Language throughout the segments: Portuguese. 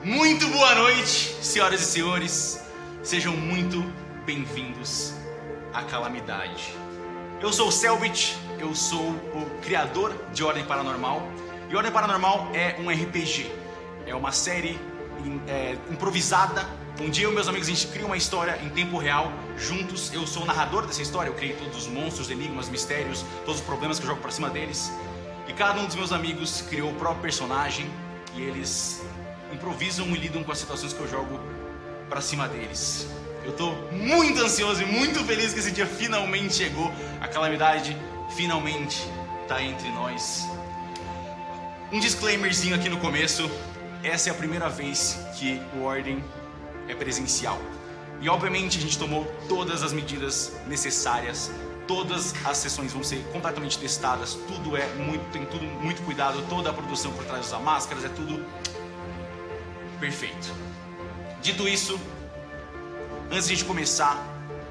Muito boa noite, senhoras e senhores. Sejam muito bem-vindos à Calamidade. Eu sou o Selbit, eu sou o criador de Ordem Paranormal. E Ordem Paranormal é um RPG, é uma série improvisada, onde eu e meus amigos a gente cria uma história em tempo real, juntos. Eu sou o narrador dessa história, eu criei todos os monstros, enigmas, mistérios, todos os problemas que eu jogo pra cima deles. E cada um dos meus amigos criou o próprio personagem e eles improvisam e lidam com as situações que eu jogo pra cima deles. Eu tô muito ansioso e muito feliz que esse dia finalmente chegou. A Calamidade finalmente tá entre nós. Um disclaimerzinho aqui no começo. Essa é a primeira vez que o Ordem é presencial. E obviamente a gente tomou todas as medidas necessárias. Todas as sessões vão ser completamente testadas. Tem tudo muito cuidado. Toda a produção por trás das máscaras é tudo perfeito. Dito isso, antes de a gente começar,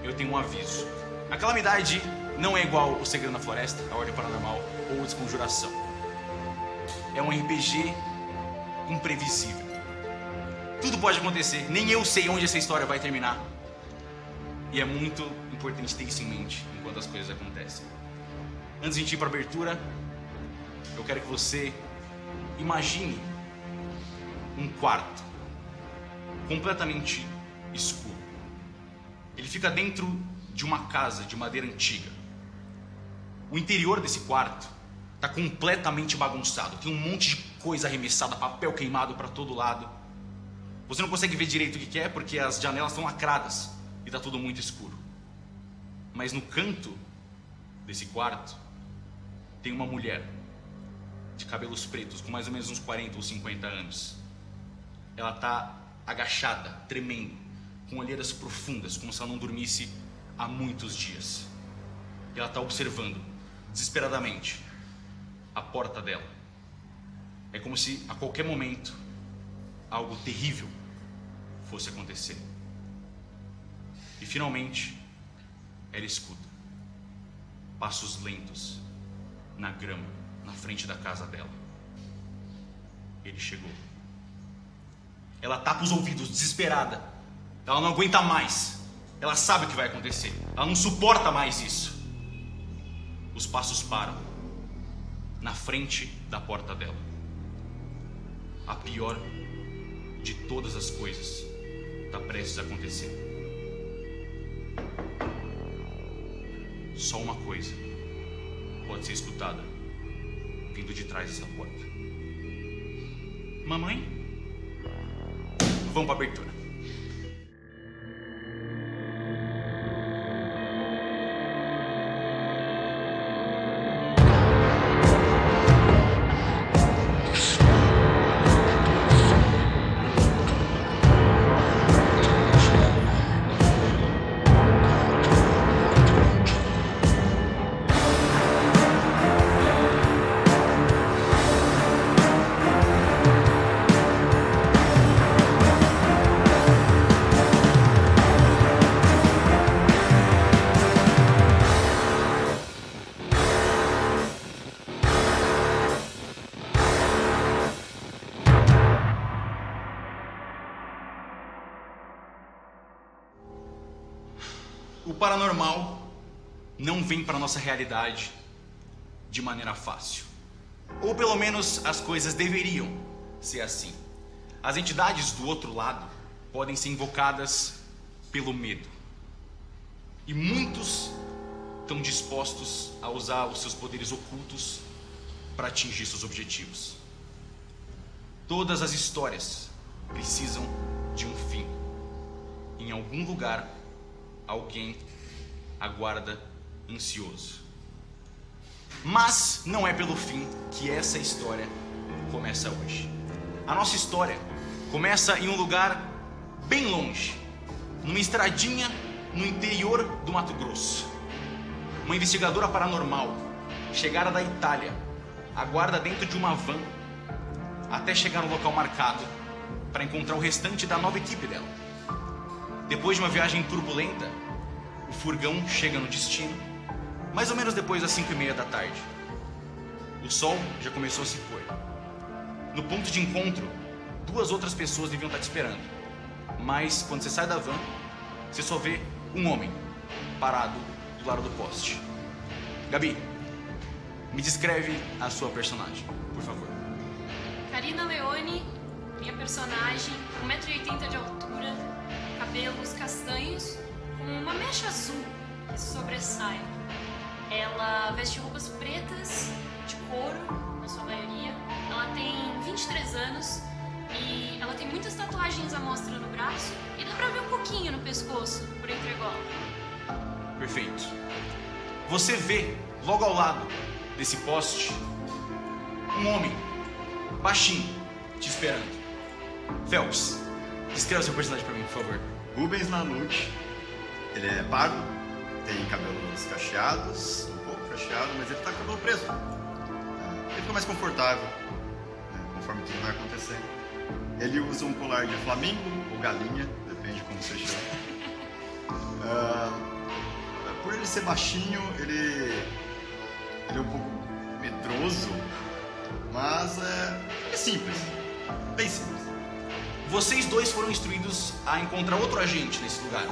eu tenho um aviso. A Calamidade não é igual o Segredo na Floresta, a Ordem Paranormal ou Desconjuração. É um RPG imprevisível. Tudo pode acontecer, nem eu sei onde essa história vai terminar. E é muito importante ter isso em mente enquanto as coisas acontecem. Antes de a gente ir para a abertura, eu quero que você imagine um quarto completamente escuro. Ele fica dentro de uma casa de madeira antiga. O interior desse quarto está completamente bagunçado. Tem um monte de coisa arremessada, papel queimado para todo lado. Você não consegue ver direito o que é porque as janelas estão lacradas e está tudo muito escuro. Mas no canto desse quarto tem uma mulher de cabelos pretos, com mais ou menos uns 40 ou 50 anos. Ela está agachada, tremendo, com olheiras profundas, como se ela não dormisse há muitos dias. E ela está observando, desesperadamente, a porta dela. É como se a qualquer momento algo terrível fosse acontecer. E finalmente ela escuta passos lentos na grama, na frente da casa dela. Ele chegou. Ela tapa os ouvidos, desesperada. Ela não aguenta mais. Ela sabe o que vai acontecer. Ela não suporta mais isso. Os passos param na frente da porta dela. A pior de todas as coisas está prestes a acontecer. Só uma coisa pode ser escutada vindo de trás dessa porta. Mamãe? Vamos para a abertura. O paranormal não vem para nossa realidade de maneira fácil. Ou pelo menos as coisas deveriam ser assim. As entidades do outro lado podem ser invocadas pelo medo. E muitos estão dispostos a usar os seus poderes ocultos para atingir seus objetivos. Todas as histórias precisam de um fim. Em algum lugar, alguém aguarda ansioso. Mas não é pelo fim que essa história começa hoje. A nossa história começa em um lugar bem longe, numa estradinha no interior do Mato Grosso. Uma investigadora paranormal, chegada da Itália, aguarda dentro de uma van até chegar no local marcado para encontrar o restante da nova equipe dela. Depois de uma viagem turbulenta, o furgão chega no destino, mais ou menos depois das 5:30 da tarde. O sol já começou a se pôr. No ponto de encontro, duas outras pessoas deviam estar te esperando. Mas quando você sai da van, você só vê um homem parado do lado do poste. Gabi, me descreve a sua personagem, por favor. Karina Leone, minha personagem, 1,80 m de altura, cabelos castanhos, com uma mecha azul que sobressai. Ela veste roupas pretas, de couro, na sua maioria. Ela tem 23 anos e ela tem muitas tatuagens à mostra no braço e dá pra ver um pouquinho no pescoço, por entre a gola. Perfeito. Você vê, logo ao lado desse poste, um homem, baixinho, te esperando. Phelps, descreva seu personagem pra mim, por favor. Rubens Lanute, ele é pardo, tem cabelos cacheados, um pouco cacheado, mas ele tá com o cabelo preso. Ele fica mais confortável, conforme tudo vai acontecendo. Ele usa um colar de flamingo ou galinha, depende de como você chama. Por ele ser baixinho, ele é um pouco medroso, mas é simples, bem simples. Vocês dois foram instruídos a encontrar outro agente nesse lugar.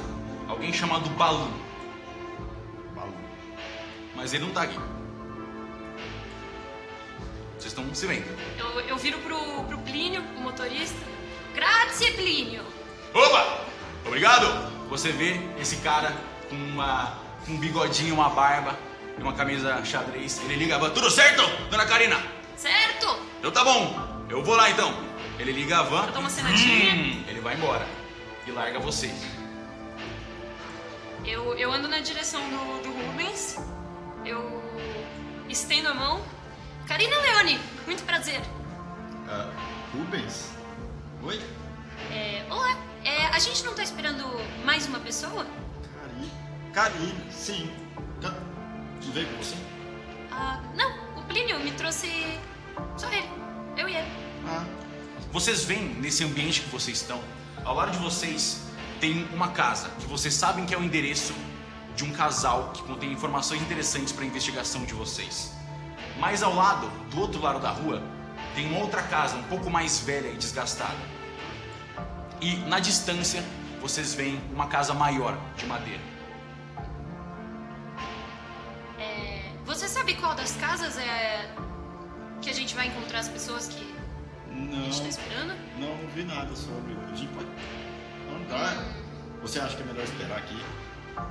Alguém chamado Balu. Balu. Mas ele não tá aqui. Vocês estão se vendo. Eu viro pro Plínio, o motorista. Grazie, Plínio! Opa! Obrigado! Você vê esse cara com um bigodinho, uma barba e uma camisa xadrez. Ele liga a van. Tudo certo, dona Karina? Certo! Então tá bom, eu vou lá então. Ele liga a van. Eu dou uma cenadinha. Ele vai embora e larga vocês. Eu ando na direção do Rubens. Eu estendo a mão. Karina Leone, muito prazer. Rubens? Oi? Olá, a gente não tá esperando mais uma pessoa? Karine, sim. Que veio com você? Não, o Plínio me trouxe só ele, eu e ele. Vocês veem nesse ambiente que vocês estão, ao lado de vocês tem uma casa que vocês sabem que é o endereço de um casal que contém informações interessantes para a investigação de vocês. Mais ao lado, do outro lado da rua, tem uma outra casa um pouco mais velha e desgastada. E na distância, vocês veem uma casa maior de madeira. Você sabe qual das casas é que a gente vai encontrar as pessoas que a gente tá esperando? Não vi nada sobre. A gente pode andar. Você acha que é melhor esperar aqui?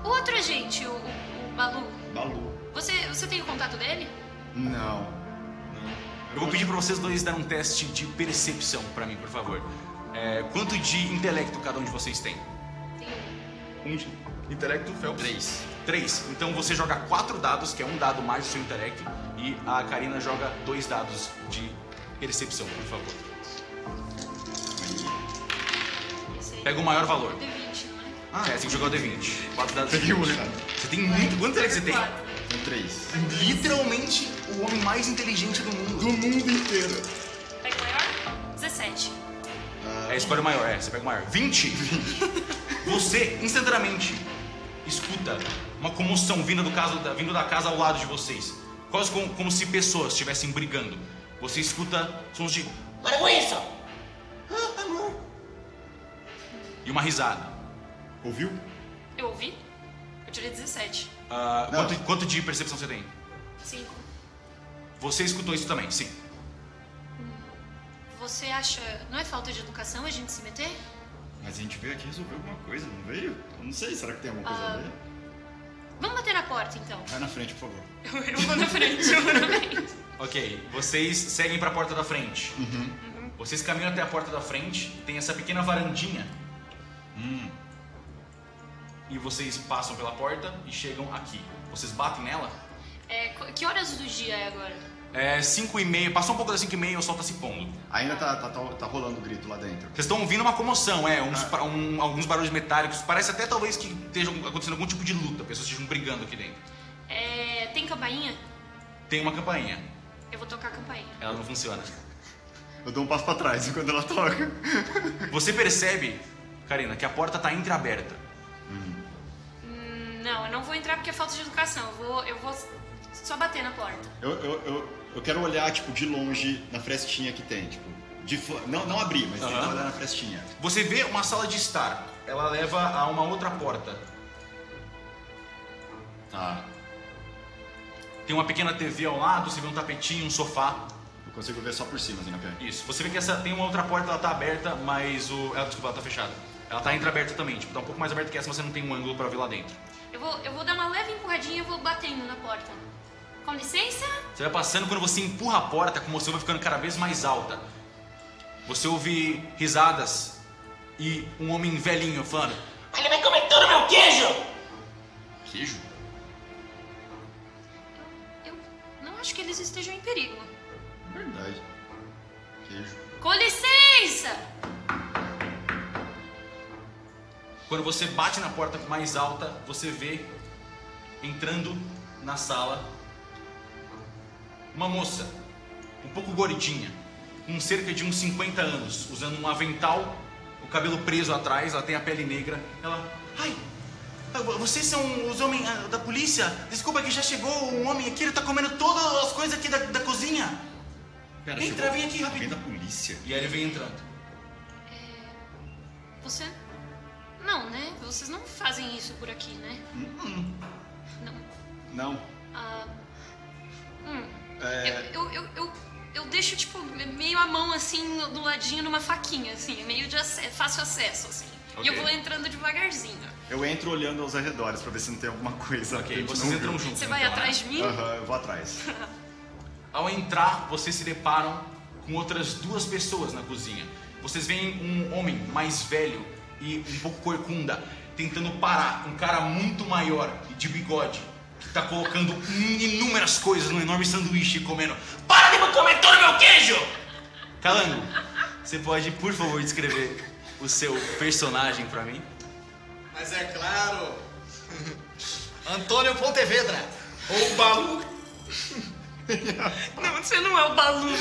O outro agente, o Balu. Balu. Você tem o contato dele? Não. Eu vou pedir para vocês dois darem um teste de percepção para mim, por favor. Quanto de intelecto cada um de vocês tem? Tem Um de intelecto, Phelps? 3. 3. Então você joga 4 dados, que é um dado mais do seu intelecto, e a Karina joga 2 dados de percepção, por favor. esse aí. Pega o maior valor. D20, não é? Você tem que jogar o D20. 4 dados. Peguei um, D20. Você tem muito. Quanto intelecto você tem? 4. Tem 3. Literalmente o homem mais inteligente do mundo. Do mundo inteiro. Pega o maior? 17. Escolhe o maior, você pega o maior. 20. Você instantaneamente escuta uma comoção vindo da casa ao lado de vocês. Quase como se pessoas estivessem brigando. Você escuta sons de para com isso! Amor! E uma risada. Ouviu? Eu ouvi? Eu tirei 17. Quanto de percepção você tem? 5. Você escutou isso também, sim. Você acha... Não é falta de educação a gente se meter? Mas a gente veio aqui resolver alguma coisa, não veio? Eu não sei, será que tem alguma coisa a ver? Vamos bater na porta, então. Vai na frente, por favor. Eu vou na frente, eu vou na frente. Ok, vocês seguem para a porta da frente. Vocês caminham até a porta da frente, tem essa pequena varandinha. E vocês passam pela porta e chegam aqui. Vocês batem nela? Que horas do dia é agora? 5h30, passou um pouco das 5h30 e o sol tá se pondo. Ainda tá rolando o grito lá dentro. Vocês estão ouvindo uma comoção, alguns barulhos metálicos. Parece até talvez que esteja acontecendo algum tipo de luta, pessoas estejam brigando aqui dentro. Tem campainha? Tem uma campainha. Eu vou tocar a campainha. Ela não funciona. Eu dou um passo pra trás quando ela toca. Você percebe, Karina, que a porta tá entreaberta. Não, eu não vou entrar porque é falta de educação. Eu vou só bater na porta. Eu quero olhar, tipo, de longe na frestinha que tem, tipo, Não abrir, mas tentar olhar na frestinha. Você vê uma sala de estar. Ela leva a uma outra porta. Tá. Tem uma pequena TV ao lado, você vê um tapetinho, um sofá. Eu consigo ver só por cima, assim, né? Isso. Você vê que tem uma outra porta, ela tá aberta, mas desculpa, ela tá fechada. Ela tá entreaberta também, tipo, tá um pouco mais aberta que essa, você não tem um ângulo pra ver lá dentro. Eu vou dar uma leve empurradinha e vou batendo na porta. Com licença? Você vai passando, quando você empurra a porta, a comoção vai ficando cada vez mais alta. Você ouve risadas e um homem velhinho falando: ele vai comer todo o meu queijo! Queijo? Eu não acho que eles estejam em perigo. Verdade. Queijo. Com licença! Quando você bate na porta mais alta, você vê entrando na sala uma moça, um pouco gordinha, com cerca de uns 50 anos, usando um avental, o cabelo preso atrás, ela tem a pele negra. Ela: ai, vocês são os homens da polícia? Desculpa que já chegou um homem aqui, ele tá comendo todas as coisas aqui da cozinha. Pera, Entra, vem aqui rapidinho. Vem da polícia? E aí ele vem entrando. Você... Não, né? Vocês não fazem isso por aqui, né? Não. Não. Eu deixo, tipo, meio a mão, assim, do ladinho numa faquinha, assim. Meio de fácil acesso, assim. Okay. E eu vou entrando devagarzinho. Eu entro olhando aos arredores pra ver se não tem alguma coisa. Ok, vocês entram juntos. Você vai então, atrás de mim? Aham, eu vou atrás. Ao entrar, vocês se deparam com outras duas pessoas na cozinha. Vocês veem um homem mais velho e um pouco corcunda tentando parar um cara muito maior e de bigode que tá colocando inúmeras coisas num enorme sanduíche e comendo. Para de comer todo o meu queijo! Calango, você pode, por favor, descrever o seu personagem pra mim? Mas é claro, Antônio Pontevedra, ou Balu. Não, você não é o Balu.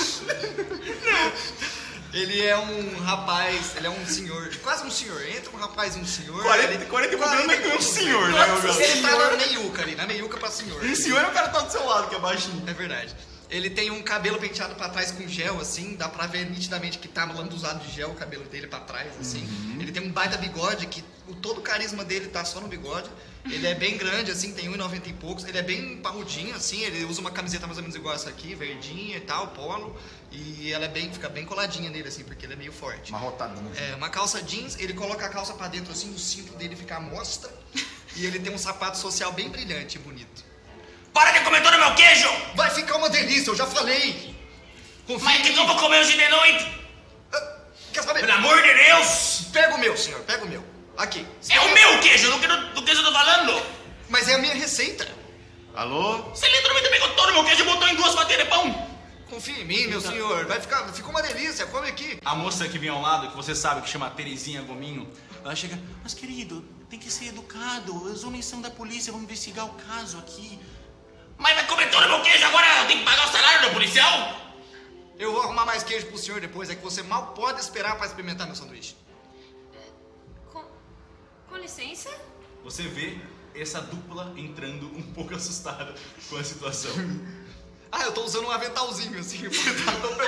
Ele é um rapaz, ele é um senhor, quase um senhor. Entra um rapaz e um senhor. 40 não é um senhor, né? Ele tá na meiuca ali, na meiuca pra senhor. Um senhor é o cara que tá do seu lado, que é baixinho. É verdade. Ele tem um cabelo penteado pra trás com gel, assim, dá pra ver nitidamente que tá lambuzado de gel o cabelo dele pra trás, assim. Ele tem um baita bigode, que todo o carisma dele tá só no bigode. Ele é bem grande, assim, tem 1,90 e poucos. Ele é bem parrudinho, assim, ele usa uma camiseta mais ou menos igual essa aqui, verdinha e tal, polo. E ela fica bem coladinha nele, assim, porque ele é meio forte. Uma rotadinha. É, uma calça jeans, ele coloca a calça pra dentro, assim, o cinto dele fica à mostra. E ele tem um sapato social bem brilhante e bonito. Para de comer todo o meu queijo! Vai ficar uma delícia, eu já falei! Confia Mas em que mim. eu vou comer hoje de noite? Quer saber? Pelo amor de Deus! Pega o meu, senhor, pega o meu. Aqui. É o meu queijo, do que eu tô falando? Mas é a minha receita. Alô? Você literalmente pegou todo o meu queijo e botou em 2 fatias de pão? Confia em mim, meu senhor. Ficou uma delícia, come aqui. A moça que vem ao lado, que você sabe que chama Terezinha Gominho, ela chega: mas querido, tem que ser educado, os homens são da polícia, vão investigar o caso aqui. Mas vai comer todo o meu queijo agora, eu tenho que pagar o salário do policial? Eu vou arrumar mais queijo pro senhor depois, é que você mal pode esperar pra experimentar meu sanduíche. Com licença? Você vê essa dupla entrando um pouco assustada com a situação. Ah, eu tô usando um aventalzinho, assim. Eu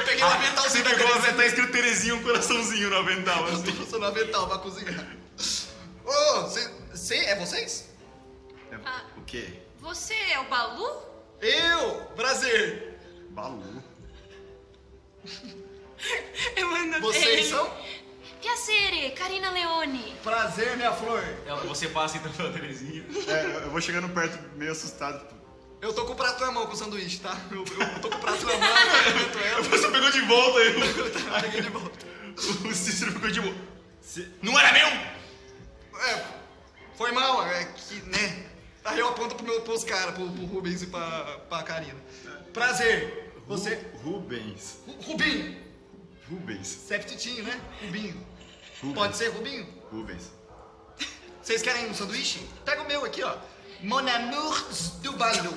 peguei um aventalzinho da Você Terezinha. tá escrito Terezinha, um coraçãozinho no avental, Eu assim. tô usando um avental pra cozinhar. Ô, é vocês? O quê? Você é o Balu? Eu! Prazer! Balu. Eu ando Vocês são? Piacere, Karina Leone. Prazer, minha flor. Você passa então pela Terezinha. É, eu vou chegando perto meio assustado. Eu tô com o prato na mão com o sanduíche, tá? Eu tô com o prato na mão, eu alimento ela. Você pegou de volta aí. Eu peguei de volta. O Cícero ficou de boa. Não era meu? É, foi mal, é que, né? Aí eu aponto pros caras, pro Rubens e pra Karina. Prazer, você... Rubens. Rubinho, Rubens. septitinho, né? Rubinho. Rubens. Pode ser Rubinho? Rubens. Vocês querem um sanduíche? Pega o meu aqui, ó. Mon amour du Balu.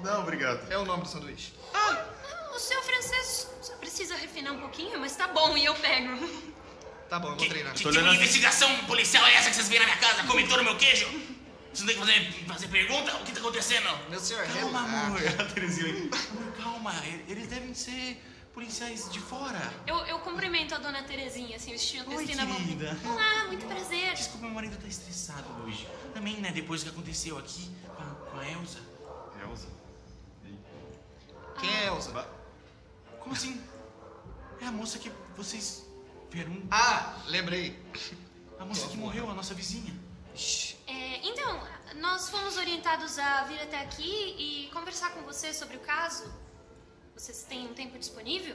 Não, obrigado. É o nome do sanduíche. O seu francês só precisa refinar um pouquinho, mas tá bom, e eu pego. Tá bom, eu vou treinar. Que tipo de investigação policial é essa que vocês vêm na minha casa? Come todo o meu queijo? Vocês não tem que fazer pergunta? O que tá acontecendo? Meu senhor, Calma, relaxa. amor. A Terezinha aqui. Amor, calma. Eles devem ser policiais de fora. Eu cumprimento a dona Terezinha, assim, estendo Oi, a mão. querida. Olá, muito prazer. Desculpa, meu marido tá estressado hoje. Também, né, depois do que aconteceu aqui com a Elsa. Elsa? Ei. Quem é Elsa? Como assim? É a moça que vocês viram. Ah, lembrei. A moça que morreu, a nossa vizinha. Então, nós fomos orientados a vir até aqui e conversar com você sobre o caso. Vocês têm um tempo disponível?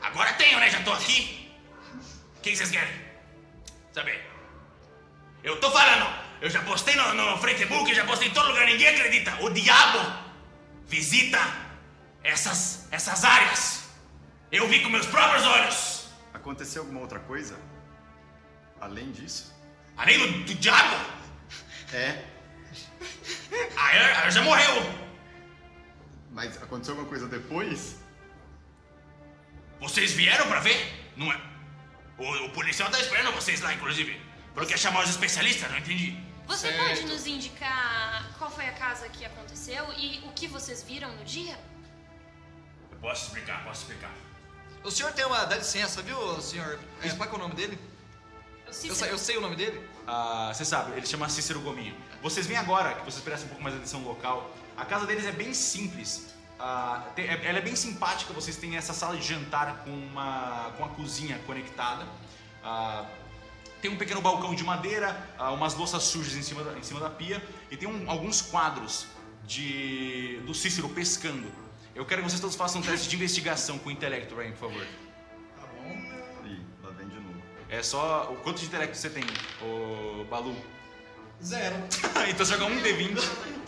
Agora tenho, né? Já tô aqui. O que vocês querem? Saber? Eu tô falando. Eu já postei no Facebook, já postei em todo lugar, ninguém acredita. O diabo visita essas áreas. Eu vi com meus próprios olhos. Aconteceu alguma outra coisa? Além disso? Além do diabo? É. A já morreu. Mas aconteceu alguma coisa depois? Vocês vieram pra ver? Não é? O policial tá esperando vocês lá, inclusive. Porque quer chamar os especialistas, não entendi. Você pode nos indicar qual foi a casa que aconteceu e o que vocês viram no dia? Eu posso explicar. O senhor tem uma... Dá licença, viu, senhor? Qual é que é o nome dele? Eu sei o nome dele. Você sabe, ele chama Cícero Gominho. Vocês vêm agora, que vocês prestem um pouco mais atenção local. A casa deles é bem simples. Ela é bem simpática, vocês têm essa sala de jantar com a cozinha conectada. Tem um pequeno balcão de madeira, umas louças sujas em cima da pia e tem alguns quadros do Cícero pescando. Eu quero que vocês todos façam um teste de investigação com o intelecto, Rain, por favor. Tá bom. Ih, lá vem de novo. É só... Quanto de intelecto você tem, ô Balu? 0. Então joga um D20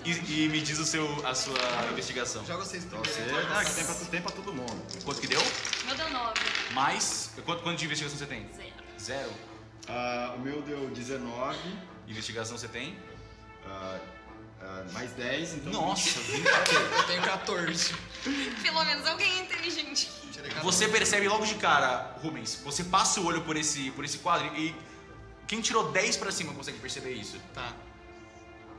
e me diz a sua investigação. Joga vocês primeiro. Você tem pra todo mundo. Quanto que deu? Meu deu 9. Mais... Quanto de investigação você tem? 0. 0. O meu deu 19. Investigação você tem? Mais 10, então... Nossa, Eu tenho 14. Pelo menos alguém é inteligente. Tirei 14. você percebe logo de cara, Rubens, você passa o olho por esse quadro e quem tirou 10 pra cima consegue perceber isso. Tá.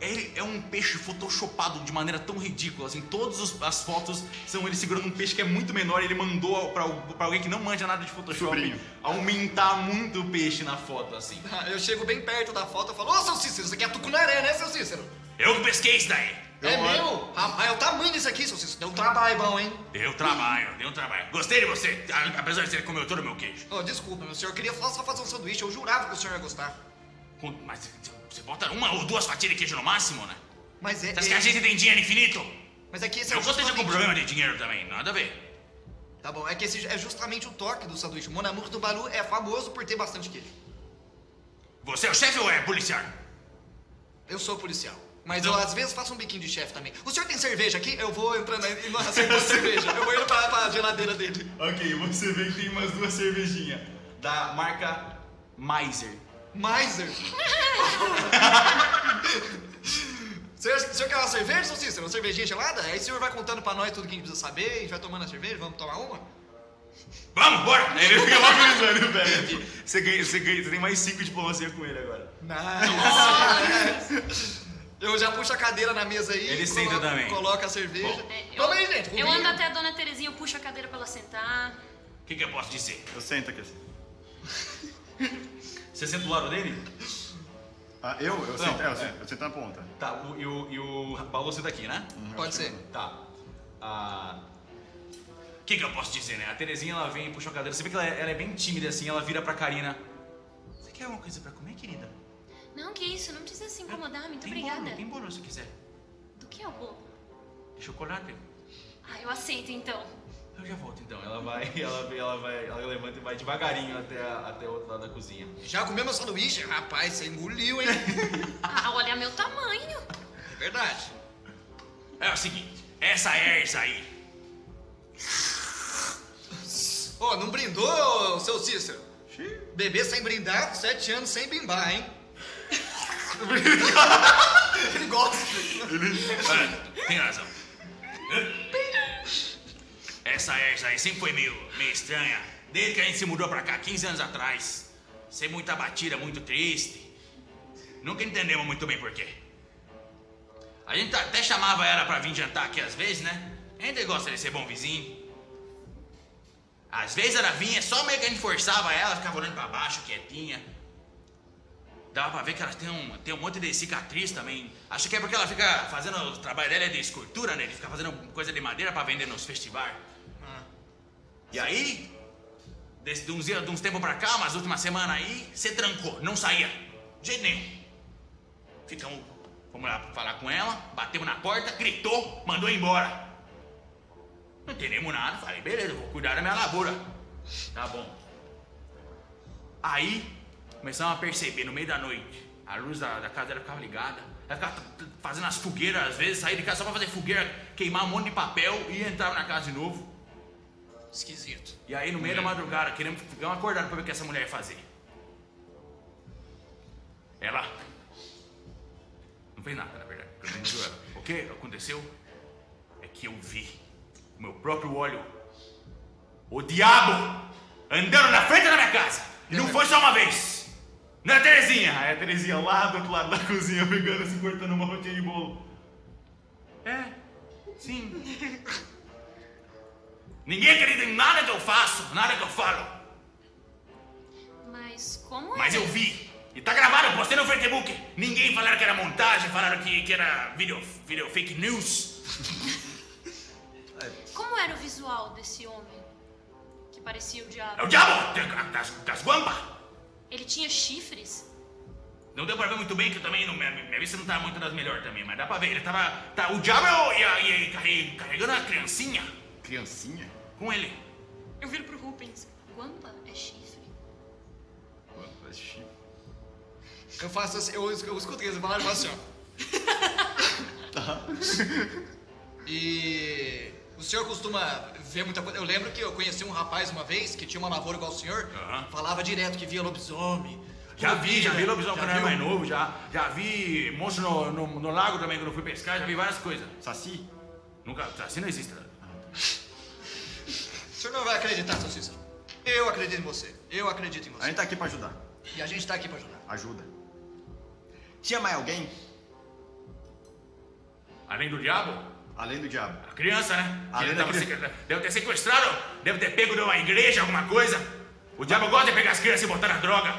Ele é um peixe photoshopado de maneira tão ridícula, assim, todas as fotos são ele segurando um peixe que é muito menor e ele mandou pra alguém que não manja nada de Photoshop Sobrinho. aumentar muito o peixe na foto, assim. Eu chego bem perto da foto e falo, ô, seu Cícero, isso aqui é tucunaré, né, seu Cícero? Eu que pesquei isso daí. É meu? Rapaz, é o tamanho disso aqui, seu Cícero. Deu um trabalho bom, hein? Deu trabalho. Gostei de você, apesar de você comer todo o meu queijo. Oh, desculpa, meu senhor. Eu queria só fazer um sanduíche. Eu jurava que o senhor ia gostar. Mas você bota uma ou duas fatias de queijo no máximo, né? Mas Você acha que a gente tem dinheiro infinito? Mas é que esse é Eu esteja com justamente... problema de dinheiro também, nada a ver. Tá bom, é que esse é justamente o toque do sanduíche. O Mon Amour do Balu é famoso por ter bastante queijo. Você é o chefe ou é policial? Eu sou policial. Mas eu às vezes faço um biquinho de chefe também. O senhor tem cerveja aqui? Eu vou entrando aí na segunda cerveja. Eu vou indo pra geladeira dele. Ok, você vê que tem umas duas cervejinhas da marca Meiser. Meiser? O senhor quer uma cerveja, seu Cícero? Uma cervejinha gelada? Aí o senhor vai contando pra nós tudo que a gente precisa saber, a gente vai tomando a cerveja, vamos tomar uma? Vamos, bora! Aí ele fica logo pensando, velho. Você tem mais 5 de diplomacia com ele agora. Nice. Eu já puxo a cadeira na mesa aí. Ele senta também. Coloca a cerveja. Vamos aí, gente. Eu ando até a dona Terezinha, eu puxo a cadeira pra ela sentar. O que eu posso dizer? Eu sento aqui assim. Você senta do lado dele? Eu sento na ponta. Tá, e o Paulo senta aqui, né? Pode ser. Tá. O que eu posso dizer, né? A Terezinha, ela vem e puxa a cadeira. Você vê que ela é bem tímida, assim. Ela vira pra Karina. Você quer alguma coisa pra comer, querida? Não, que isso, não precisa se incomodar, muito obrigada. Tem bolo se quiser. Do que é o bolo? De chocolate. Eu aceito então. Eu já volto então. Ela levanta e vai devagarinho até o outro lado da cozinha. Já comeu meu sanduíche? Rapaz, você engoliu, hein? Olha meu tamanho. É verdade. É o seguinte, essa Erza aí. Não brindou, seu Cícero? Bebê sem brindar, 7 anos sem bimbar, hein? Ele gosta. Tem razão. Essa Erza aí sempre foi meio estranha. Desde que a gente se mudou pra cá 15 anos atrás. Ser muito abatida, muito triste. Nunca entendemos muito bem por quê. A gente até chamava ela pra vir jantar aqui às vezes, né? A gente gosta de ser bom vizinho. Às vezes ela vinha, só meio que a gente forçava ela, ficava olhando pra baixo, quietinha. Dava pra ver que ela tem um monte de cicatriz também. Acho que é porque ela fica fazendo, o trabalho dela é de escultura, né? Ele fica fazendo coisa de madeira pra vender nos festivais. E aí, de uns tempos pra cá, umas últimas semanas aí, você trancou, não saía. De jeito nenhum. Fomos lá falar com ela, batemos na porta, gritou, mandou embora. Não entendemos nada, falei, beleza, vou cuidar da minha lavoura. Tá bom. Aí, começamos a perceber, no meio da noite, a luz da casa dela ficava ligada. Ela ficava fazendo as fogueiras, às vezes, saía de casa só pra fazer fogueira, queimar um monte de papel e entrava na casa de novo. Esquisito. E aí, no meio da madrugada, queremos ficar acordado pra ver o que essa mulher ia fazer. Ela não fez nada, na verdade, porque eu não viu ela. O que aconteceu é que eu vi o meu próprio olho, o diabo andando na frente da minha casa. E não foi só uma vez. Não é a Terezinha? Aí a Terezinha lá do outro lado da cozinha, pegando assim, cortando uma rotinha de bolo. É, sim. Ninguém acredita em nada que eu faço, nada que eu falo. Mas como é? Mas eu vi. E tá gravado, eu postei no Facebook. Ninguém falaram que era montagem, falaram que era vídeo fake news. Como era o visual desse homem? Que parecia o diabo. É o diabo das guampas. Ele tinha chifres? Não deu pra ver muito bem, que eu também, minha vista não tá muito das melhores também, mas dá pra ver. Ele tava, o diabo ia carregando a criancinha. Criancinha? Com ele. Eu viro pro Rubens. Guampa é chifre. Guampa é chifre. Eu faço assim, eu escuto eles falarem e faço assim, ó. Tá. E o senhor costuma ver muita coisa. Eu lembro que eu conheci um rapaz uma vez que tinha uma lavoura igual o senhor, falava direto que via lobisomem. Já vi lobisomem quando eu era mais viu? novo, já vi monstro no lago também quando eu fui pescar, já vi várias coisas. Saci? Nunca, Saci não existe. O senhor não vai acreditar, seu Cícero. Eu acredito em você. Eu acredito em A você. gente tá aqui pra ajudar. E a gente tá aqui pra ajudar. Ajuda. Tinha mais alguém? Além do diabo, Além do diabo. a criança, né? Além Ele da tava criança. deve ter sequestrado, deve ter pego de uma igreja, alguma coisa. O diabo gosta de pegar as crianças e botar na droga.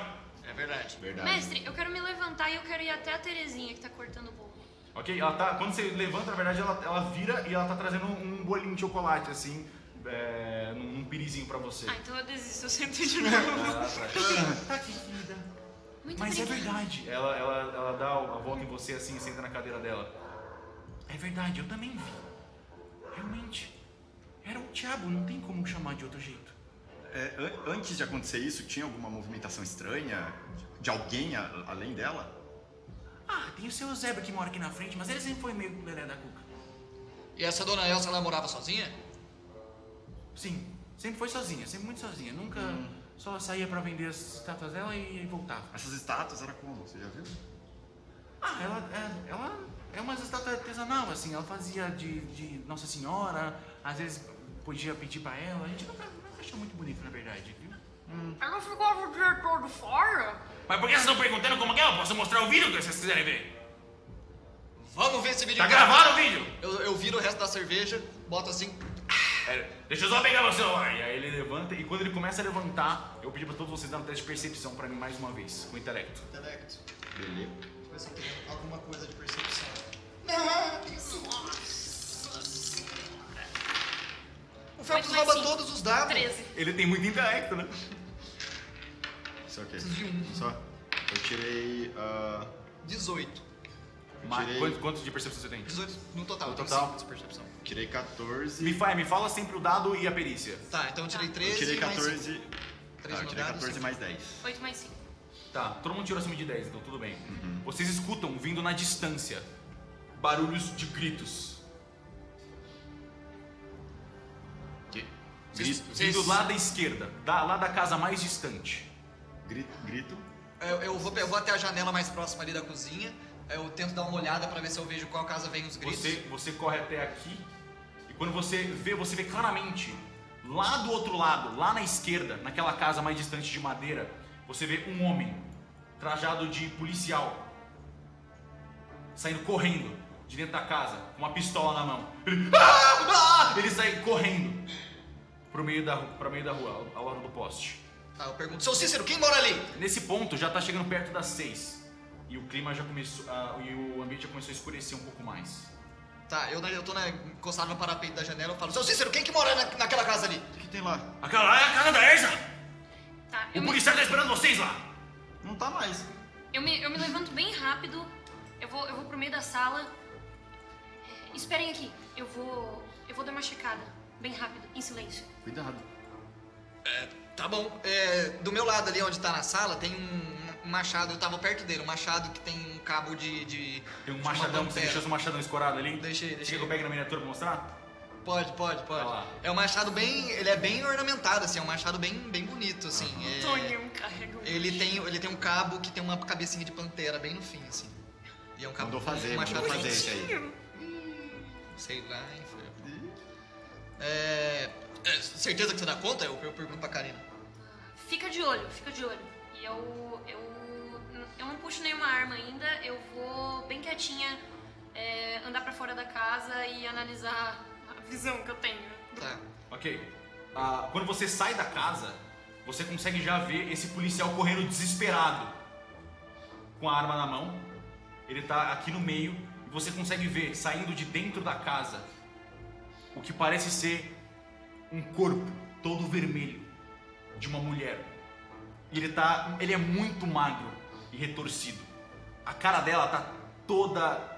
É verdade. Verdade. Mestre, eu quero me levantar e eu quero ir até a Terezinha que tá cortando o bolo. Ok, ela tá, quando você levanta, na verdade, ela vira e ela tá trazendo um bolinho de chocolate, assim, num pirizinho pra você. Ah, então eu desisto, eu sento de novo. Tá, querida. Muito Mas obrigada. é verdade. Ela dá a volta em você assim e senta na cadeira dela. É verdade, eu também vi. Realmente. Era o diabo, não tem como chamar de outro jeito. Antes de acontecer isso, tinha alguma movimentação estranha de alguém além dela? Ah, tem o seu Zebra que mora aqui na frente, mas ele sempre foi meio lelé da cuca. E essa dona Elsa, ela morava sozinha? Sim, sempre foi sozinha, sempre muito sozinha. Nunca só saía pra vender as estátuas dela e voltava. Essas estátuas era como? Você já viu? Ah, ela é uma estátua artesanal, assim. Ela fazia de Nossa Senhora, às vezes podia pedir pra ela. A gente nunca achou muito bonito, na verdade, viu? Ela ficava o dia todo fora? Mas por que vocês estão perguntando como que é? Eu posso mostrar o vídeo que vocês quiserem ver. Vamos ver esse vídeo. Tá então. gravado o vídeo? Eu viro o resto da cerveja, boto assim. Deixa eu só pegar meu celular. E aí ele levanta, e quando ele começa a levantar, eu pedi pra todos vocês darem um teste de percepção pra mim mais uma vez, com intelecto. Intelecto. Beleza. Deixa eu ver se eu tenho alguma coisa de percepção. O Felps Oito mais rouba cinco. todos os dados. 13. Ele tem muito intelecto, né? Só que. Preciso de um. Só. Eu tirei. 18. Quantos de percepção você tem? 18 no total. No tenho total? 5 de percepção. Tirei 14. Me fala sempre o dado e a perícia. Tá, então eu tirei 13 Eu tirei mais 14. 5. Tá, 13 eu no tirei dado, 14 cinco. mais 10. 8 mais 5. Tá, todo mundo tirou acima de 10, então tudo bem. Vocês escutam, vindo na distância, barulhos de gritos. Que? Vocês- Vindo lá da esquerda, lá da casa mais distante. Grito. Eu vou até a janela mais próxima ali da cozinha. Eu tento dar uma olhada pra ver se eu vejo qual casa vem os gritos. Você corre até aqui e quando você vê claramente lá do outro lado, lá na esquerda, naquela casa mais distante de madeira, você vê um homem trajado de policial saindo correndo de dentro da casa com uma pistola na mão. Ele sai correndo. pra meio da rua, ao lado do poste. Tá, eu pergunto, seu Cícero, quem mora ali? Nesse ponto já tá chegando perto das 6. E o clima já começou. E o ambiente já começou a escurecer um pouco mais. Tá, eu tô encostado no parapeito da janela, eu falo, seu Cícero, quem que mora naquela casa ali? O que tem lá? Aquela lá é a casa da Erza! Tá, O policial tá esperando vocês lá! Não tá mais. eu me levanto bem rápido, eu vou pro meio da sala. Esperem aqui, eu vou dar uma checada, bem rápido, em silêncio. Cuidado. Tá bom. Do meu lado ali, onde tá na sala, tem um machado, eu tava perto dele, um machado que tem um cabo de Tem um de uma machadão, você pantera. deixou esse machadão escorado ali? Deixei. Quer que eu pegue na miniatura pra mostrar? Pode. lá. É um machado ele é bem ornamentado, assim, é um machado bem bonito, assim. Tonhão carrega Ele tem um cabo que tem uma cabecinha de pantera bem no fim, assim. E é um cabo Mandou fazer, um machado mandou fazer bonitinho. isso aí. Sei lá, enfim. Certeza que você dá conta? Eu pergunto pra Karina. Fica de olho. E eu não puxo nenhuma arma ainda, eu vou bem quietinha andar pra fora da casa e analisar a visão que eu tenho. Tá. Ok. Quando você sai da casa, você consegue já ver esse policial correndo desesperado. Com a arma na mão. Ele tá aqui no meio. E você consegue ver, saindo de dentro da casa, o que parece ser um corpo todo vermelho de uma mulher. E ele é muito magro e retorcido. A cara dela tá toda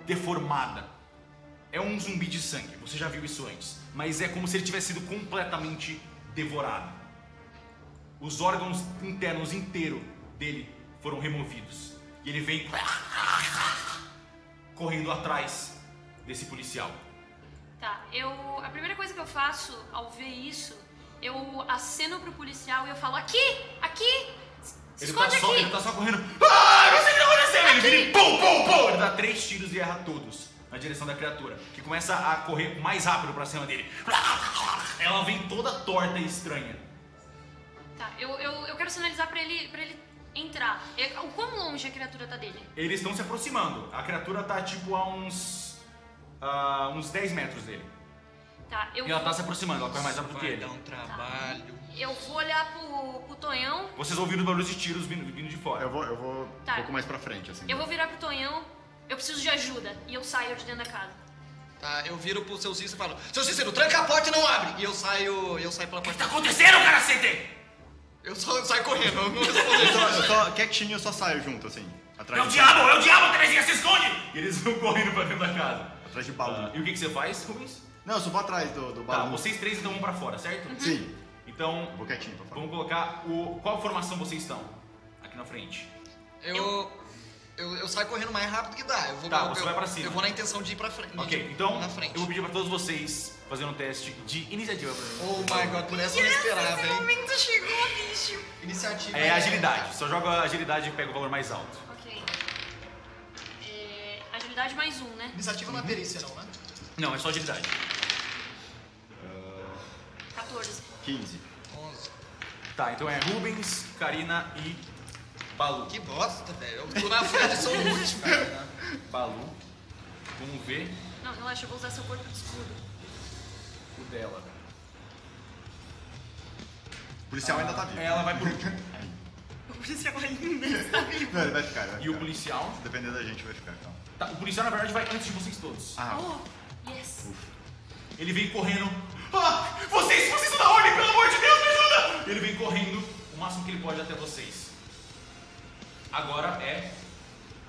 deformada. É um zumbi de sangue, você já viu isso antes. Mas é como se ele tivesse sido completamente devorado. Os órgãos internos inteiros dele foram removidos. E ele vem correndo atrás desse policial. Tá, a primeira coisa que eu faço ao ver isso, eu aceno pro policial e eu falo, aqui, se esconde aqui. Ele tá só correndo. Não sei o que tá acontecendo. Ele vira e pum. Ele dá 3 tiros e erra todos na direção da criatura, que começa a correr mais rápido pra cima dele. Ela vem toda torta e estranha. Tá, eu quero sinalizar pra ele entrar. O quão longe a criatura tá dele? Eles estão se aproximando. A criatura tá tipo a uns 10 metros dele. Tá, E ela tá se aproximando, ela corre mais rápido que Vai ele. dar um trabalho. Eu vou olhar pro Tonhão. Vocês ouviram os barulhos de tiros vindo de fora. Eu vou Tá. um pouco mais pra frente, assim. Eu vou virar pro Tonhão. Eu preciso de ajuda. E eu saio de dentro da casa. Tá, eu viro pro seu Cícero e falo, seu Cícero, tranca a porta e não abre! E eu saio pela O que porta. tá acontecendo, cacete? Eu saio correndo, eu não respondo. Eu só quietinho, eu só saio junto, assim. É Atrás o de diabo, Terezinha, se esconde! E eles vão correndo pra dentro da casa. Atrás de baú. E o que você faz, Rubens? Não, eu sou pra trás do Tá, baú. vocês 3 então vão pra fora, certo? Sim. Então, Vou quietinho pra fora. vamos colocar qual formação vocês estão? Aqui na frente. Eu saio correndo o mais rápido que dá. Você vai pra cima. Eu vou na intenção de ir pra frente. Ok, então na frente. eu vou pedir pra todos vocês fazerem um teste de iniciativa pra mim. Oh my god, por essa eu não esperava, Esse hein? momento chegou, bicho. Iniciativa. É agilidade, só joga agilidade e pega o valor mais alto. Ok. Agilidade mais 1, né? Iniciativa não é perícia, não, né? Não, é só agilidade. 14. 15. 11. Tá, então é Rubens, Karina e Balu. Que bosta, velho. Eu tô na frente, sou o último, cara. Balu. Vamos ver Não, relaxa, eu vou usar seu corpo de escudo. o dela. O policial ainda tá vivo. Ela vai por último. O policial ainda está vivo. Não, ele vai ficar, E o policial? Se depender da gente, vai ficar, então. Tá, o policial na verdade vai antes de vocês todos. Oh, yes. Ele vem correndo. Vocês estão da ordem, pelo amor de Deus, me ajuda! Ele vem correndo o máximo que ele pode até vocês. Agora é.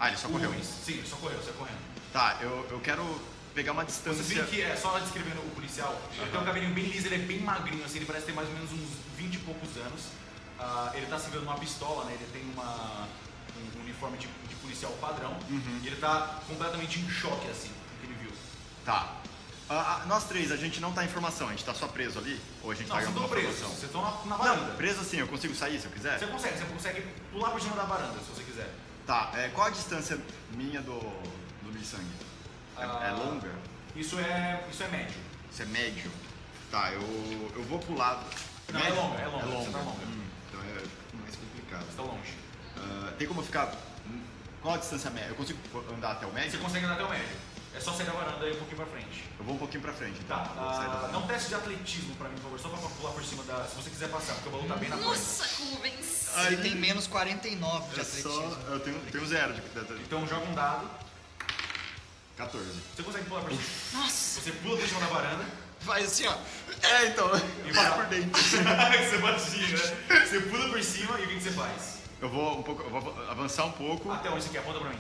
Ele só correu. Rubens. Sim, ele só correu, você correndo. Tá, eu quero pegar uma distância. Você vê que é só descrevendo o policial. Ele tem um cabelinho bem liso, ele é bem magrinho, assim, ele parece ter mais ou menos uns 20 e poucos anos. Ele tá segurando uma pistola, né? Ele tem um uniforme de policial padrão. E ele tá completamente em choque, assim, do que ele viu. Tá. Nós 3, a gente não tá em formação, a gente tá só preso ali? Ou a gente Não, tá vocês ganhando estão uma presos, formação? vocês estão na varanda. Não, preso assim, eu consigo sair se eu quiser? Você consegue pular por cima da varanda, se você quiser. Tá, qual a distância minha do miçangue? É longa? Isso é médio. Isso é médio? Tá, eu vou pro lado. Não, Médio? é longa, você tá longa. Então é mais complicado. Você tá longe. Tem como ficar. Qual a distância média? Eu consigo andar até o médio? Você consegue andar até o médio. É só sair da varanda e um pouquinho pra frente. Eu vou um pouquinho pra frente, então. Tá, Vou sair da varanda. dá um teste de atletismo pra mim, por favor, só pra pular por cima da... Se você quiser passar, porque o balão tá bem na porta. Nossa, como venci. Ele tem menos 49 de É atletismo. só... Eu tenho 0 de... Então joga um dado. 14. Você consegue pular por cima. Nossa. Você pula por cima da varanda. Faz assim, ó. É, então. E Vai vai. por dentro. Você batia, né? Você pula por cima e o que você faz? Eu vou avançar um pouco. Até onde você quer? Aponta pra mim.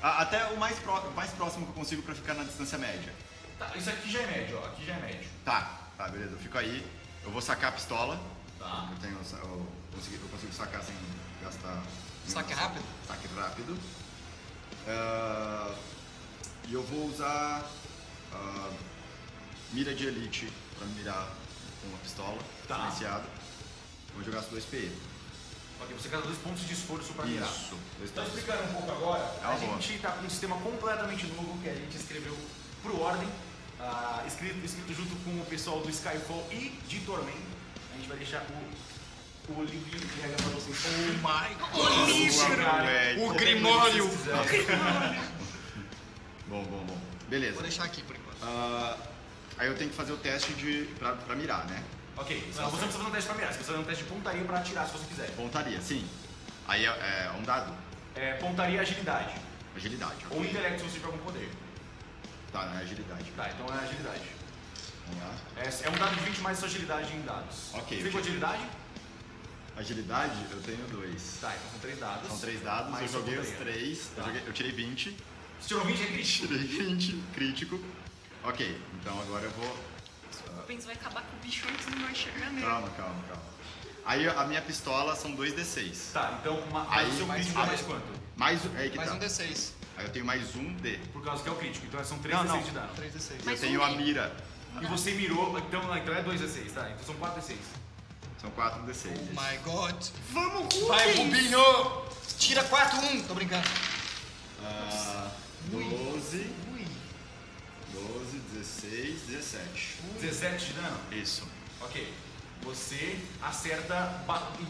Até o mais próximo que eu consigo pra ficar na distância média. Tá, isso aqui já é médio, ó. Aqui já é médio. Tá, beleza. Eu fico aí. Eu vou sacar a pistola. Tá. Eu consigo sacar sem gastar... Saque rápido? Saque rápido. E eu vou usar mira de elite pra mirar com uma pistola silenciada. Vou jogar os 2 PE. Ok, você gasta 2 pontos de esforço pra mirar. Isso. Então, explicando um pouco agora, uma a boa. gente tá com um sistema completamente novo que a gente escreveu pro Ordem, escrito junto com o pessoal do Skyfall e de Tormenta. A gente vai deixar o livrinho de regra pra vocês. Oh my O livro, velho. O Grimório. Bom. Beleza. Vou deixar aqui por enquanto. Aí eu tenho que fazer o teste pra mirar, né? Ok, então você não precisa fazer um teste pra mirar, você precisa fazer um teste de pontaria pra atirar se você quiser. Pontaria, sim. Aí é um dado. Pontaria e agilidade. Agilidade. Ou intelecto se você tiver algum poder. Tá, não é agilidade. Tá, então é agilidade. Vamos lá. É um dado de 20 mais sua agilidade em dados. Ok. Você tem com agilidade? Agilidade, eu tenho 2. Tá, então são 3 dados. São 3 dados, Mais eu joguei sua os pontaria. 3. Tá. Eu tirei 20. Você tirou 20 é crítico. Tirei 20, crítico. Ok, então agora eu vou... O Benz vai acabar com o bicho antes de nós chegar nele. Calma. Aí a minha pistola são 2d6. Tá, então Aí, o seu mais crítico é mais quanto? Aí que Mais tá. um D6. Aí eu tenho mais um D. Por causa que é o crítico, então são 3 Não, D6 não. de dano. 3 D6. Mas eu tenho um a D. mira. E você mirou, então é 2 D6, tá? Então são 4 D6. São 4 D6. Oh my god. Vamos, Rubens! Vai, Rubinho! Tira 4-1. Tô brincando. 12, 16, 17. 17 de dano? Isso. Ok. Você acerta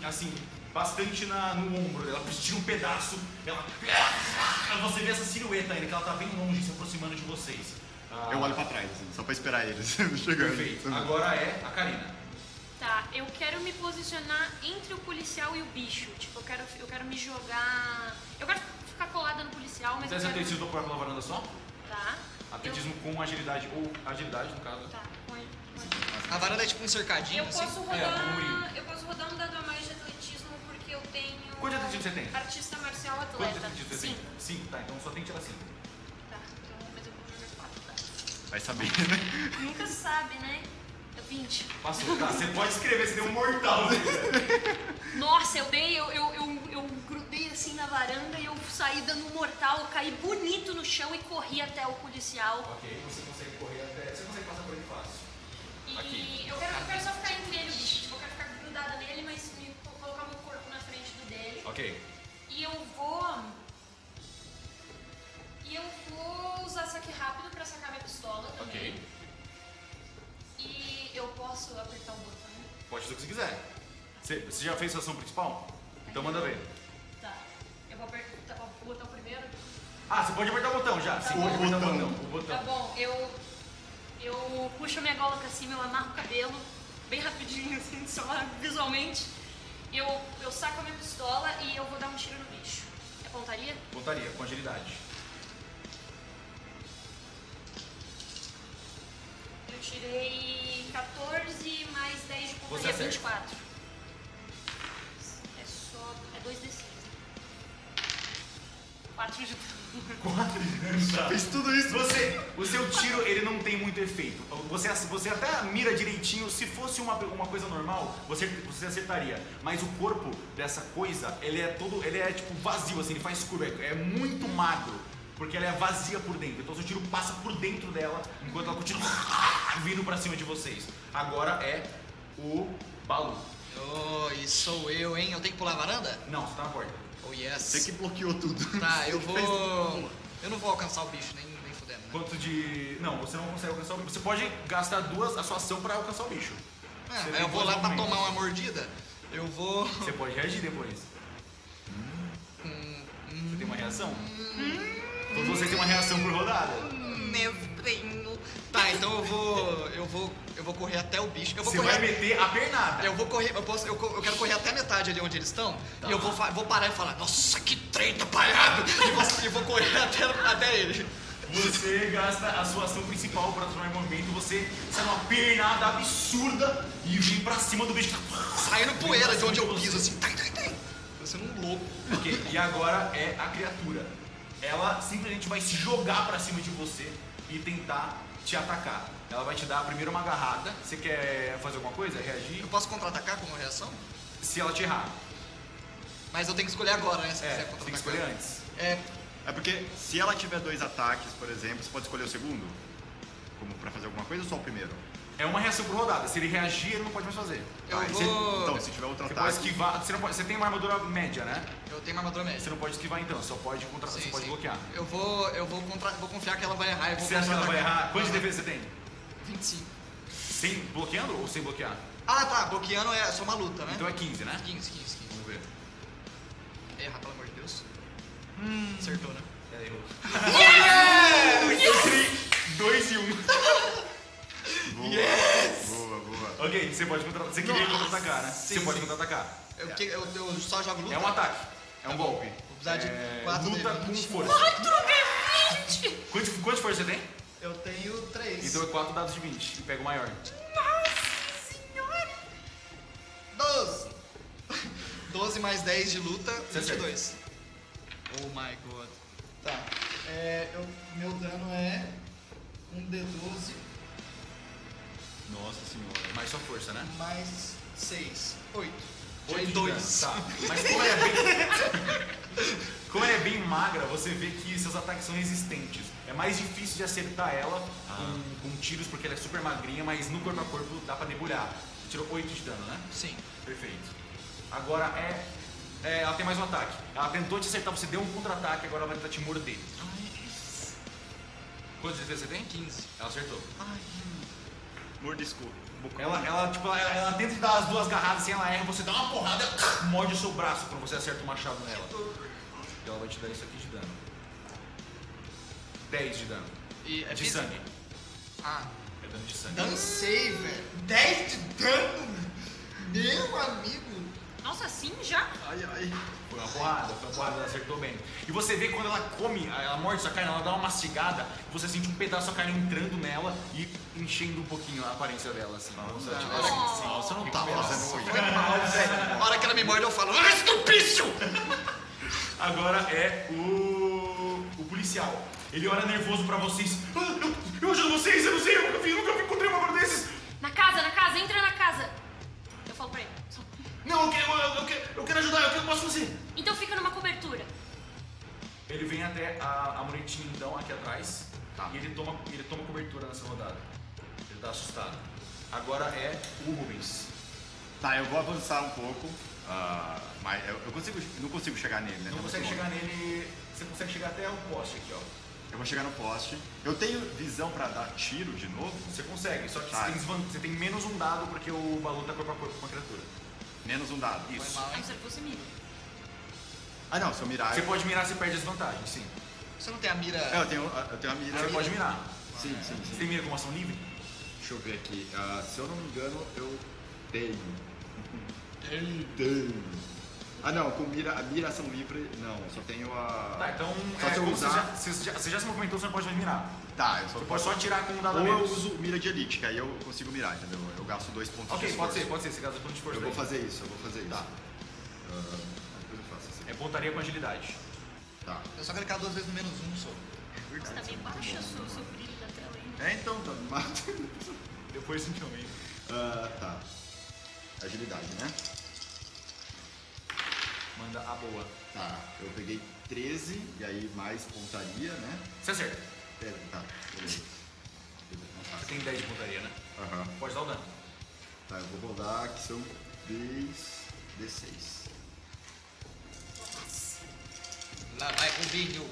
assim, bastante no ombro dela, tira um pedaço, você vê essa silhueta ainda, que ela tá bem longe, se aproximando de vocês. Eu olho pra trás, assim, só pra esperar eles chegando. Perfeito. Agora é a Karina. Tá, eu quero me posicionar entre o policial e o bicho. Tipo, eu quero me jogar... Eu quero ficar colada no policial, mas Você eu tem quero... atletismo pela varanda só? Tá. Atletismo com agilidade, ou agilidade no caso. Tá, com A varanda é tipo um cercadinho, Eu assim. posso como rodar... Eu posso rodar um dado a mais de atletismo porque eu tenho... Quanto de atletismo você tem? Artista marcial Quanto de atleta. atletismo você Sim. tem? 5, tá, então só tem que tirar 5. Tá, então, mas eu vou jogar 4, tá? Vai saber, né? Nunca sabe, né? É 20. Passou, tá, você pode escrever, você deu um mortal. Nossa, eu grudei assim na varanda e eu saí dando um mortal, eu caí bonito no chão e corri até o policial. Ok, você consegue correr até. Você consegue passar por ele fácil. E Aqui. eu quero só ficar entre ele e o bicho. Tipo, eu quero ficar grudada nele, mas colocar meu corpo na frente do dele. Ok. E eu vou usar saque rápido pra sacar minha pistola também. Ok. E eu posso apertar o botão. Pode fazer o que você quiser. Você já fez sua ação principal? Então manda ver. Tá. Eu vou apertar o botão primeiro. Ah, você pode apertar o botão já. Sim, bom. pode apertar O o botão. Tá bom, eu puxo a minha gola pra cima, eu amarro o cabelo, bem rapidinho, assim, só visualmente. Eu saco a minha pistola e eu vou dar um tiro no bicho. É pontaria? Pontaria, com agilidade. Eu tirei 14 mais 10 de Você pontaria, acerta. 24. É 2d6. 4 de dano. 4 de dano, tá. Fez tudo isso. O seu tiro, ele não tem muito efeito. Você até mira direitinho. Se fosse uma coisa normal, você acertaria. Mas o corpo dessa coisa, ele é tipo vazio, assim, ele faz curva. É muito magro, porque ela é vazia por dentro. Então seu tiro passa por dentro dela, enquanto ela continua vindo pra cima de vocês. Agora é o Balu. Oh, e sou eu, hein? Eu tenho que pular a varanda? Não, você tá na porta. Oh, yes. Você que bloqueou tudo. Tá, eu Você que fez vou... tudo. Eu não vou alcançar o bicho, nem fudendo, né? Quanto de... Não, você não consegue alcançar o bicho. Você pode gastar a sua ação pra alcançar o bicho. Ah, Você aí tem eu vou lá dois pra momentos. tomar uma mordida. Eu vou... Você pode reagir depois. Você tem uma reação? Todos vocês têm uma reação por rodada. mestrinho. Tá, então eu vou correr até o bicho. Eu vou Você correr, vai meter a pernada. eu vou correr, eu quero correr até a metade ali onde eles estão. E eu vou parar e falar, nossa, que trem atrapalhado. E vou correr até ele. Você gasta a sua ação principal para transformar em movimento, você sai numa pernada absurda e vem pra cima do bicho. Saindo poeira de onde eu piso, assim. Parecendo um louco. Ok, e agora é a criatura. Ela simplesmente vai se jogar pra cima de você e tentar te atacar. Ela vai te dar primeiro uma agarrada. Você quer fazer alguma coisa? Reagir? Eu posso contra-atacar como reação? Se ela te errar. Mas eu tenho que escolher agora, né? Se quiser Você tem que contra-atacar. escolher antes. É porque se ela tiver 2 ataques, por exemplo, você pode escolher o segundo? Como pra fazer alguma coisa ou só o primeiro? É uma reação por rodada. Se ele reagir, ele não pode mais fazer. Eu e vou... Então, se tiver outro Você pode ataque... esquivar. Você, não pode, você tem uma armadura média, né? Eu tenho uma armadura média. Você não pode esquivar então, só pode você pode bloquear. Eu vou confiar que ela vai errar. Você acha que ela vai errar? Quanto de defesa você tem? 25. Sem bloqueando ou sem bloquear? Ah, tá. Bloqueando é só uma luta, né? Então é 15, né? 15. Vamos ver. Erra, pelo amor de Deus. Acertou, né? Ela errou. Eu tirei 2 e 1. Boa. Ok, você pode você queria contra-atacar, né? Sim, Você pode sim. contra-atacar. Eu só jogo luta? É um ataque. É um golpe. Vou precisar de 4 luta com D20. força. 4D20! Quanto força você tem? Eu tenho 3. Então é 4 dados de 20 e pega o maior. Nossa senhora! 12. 12 mais 10 de luta, Você 22. Oh my god. Tá. Meu dano é 1d12 Nossa senhora. Mais sua força, né? mais 6. 8. 8 de 2. dano. Tá. Mas como ela é bem magra, você vê que seus ataques são resistentes. É mais difícil de acertar ela com tiros porque ela é super magrinha, mas no corpo a corpo dá pra debulhar. Você tirou 8 de dano, né? Sim. Perfeito. Agora ela tem mais um ataque. Ela tentou te acertar, você deu um contra-ataque, agora ela vai tentar te morder. Quantos de defesa você tem? 15. Ela acertou. Mordisco. Ela tenta dar as 2 garradas sem ela erra, você dá uma porrada e morde o seu braço quando você acerta o machado nela. E ela vai te dar isso aqui de dano. 10 de dano. E é De físico? sangue. Ah. É dano de sangue. Dancei, velho. 10 de dano? Meu amigo. Nossa, assim já? Ai. Foi uma porrada, ela acertou bem. E você vê quando ela come, ela morde sua carne, ela dá uma mastigada, você sente um pedaço da carne entrando nela e enchendo um pouquinho a aparência dela, assim. Como se ela tivesse Você não tá recuperado. fazendo Foi mal, velho. Na hora que ela me morde, eu falo, estupício! Agora é o policial. Ele olha nervoso pra vocês. Eu ajudo vocês, eu não sei, eu nunca encontrei um bagulho desses. Na casa, entra na casa. Eu falo pra ele. Não, eu quero ajudar, eu posso fazer. Então fica numa cobertura. Ele vem até a muretinha então, aqui atrás, e ele toma cobertura nessa rodada. Ele tá assustado. Agora é o Rubens. Tá, eu vou avançar um pouco. Mas eu não consigo chegar nele, né? Não Tá consegue muito chegar longe. nele, você consegue chegar até o poste aqui, ó. Eu vou chegar no poste. Eu tenho visão pra dar tiro de novo? Você consegue, só que Tá. você tem menos um dado porque o balu tá corpo a corpo com a criatura. Menos um dado. Isso. A não ser que você mira. Ah, não, se eu mirar... Você pode mirar, você perde as vantagens, sim. Você não tem a mira... Eu tenho a mira... Você pode mirar. Sim. Você tem mira com ação livre? Deixa eu ver aqui. Se eu não me engano, eu tenho. Ah, não, com a miração livre, não. Só tenho a... Tá, então Só se eu como usar... você já se movimentou, você não pode mais mirar. Tá, eu Você pode só atirar com um dado a Ou eu menos. uso mira de elite, que aí eu consigo mirar, entendeu? Eu gasto 2 pontos de Ok, esforço. pode ser, você gasta ponto de força. Eu vou daí. fazer isso. Tá. Depois eu faço assim. É pontaria com agilidade. Tá. Eu só clicar 2 vezes no menos 1 só. Você tá bem baixo o seu brilho da tela aí. Então, tá me mata. Depois sim também. Tá. Agilidade, né? Manda a boa. Tá. Eu peguei 13, e aí mais pontaria, né? Você acerta. Tá, beleza. Você tem 10 de pontaria, né? Aham. Pode dar o dano. Tá, eu vou rodar, que são 10d6. Lá vai o vinho.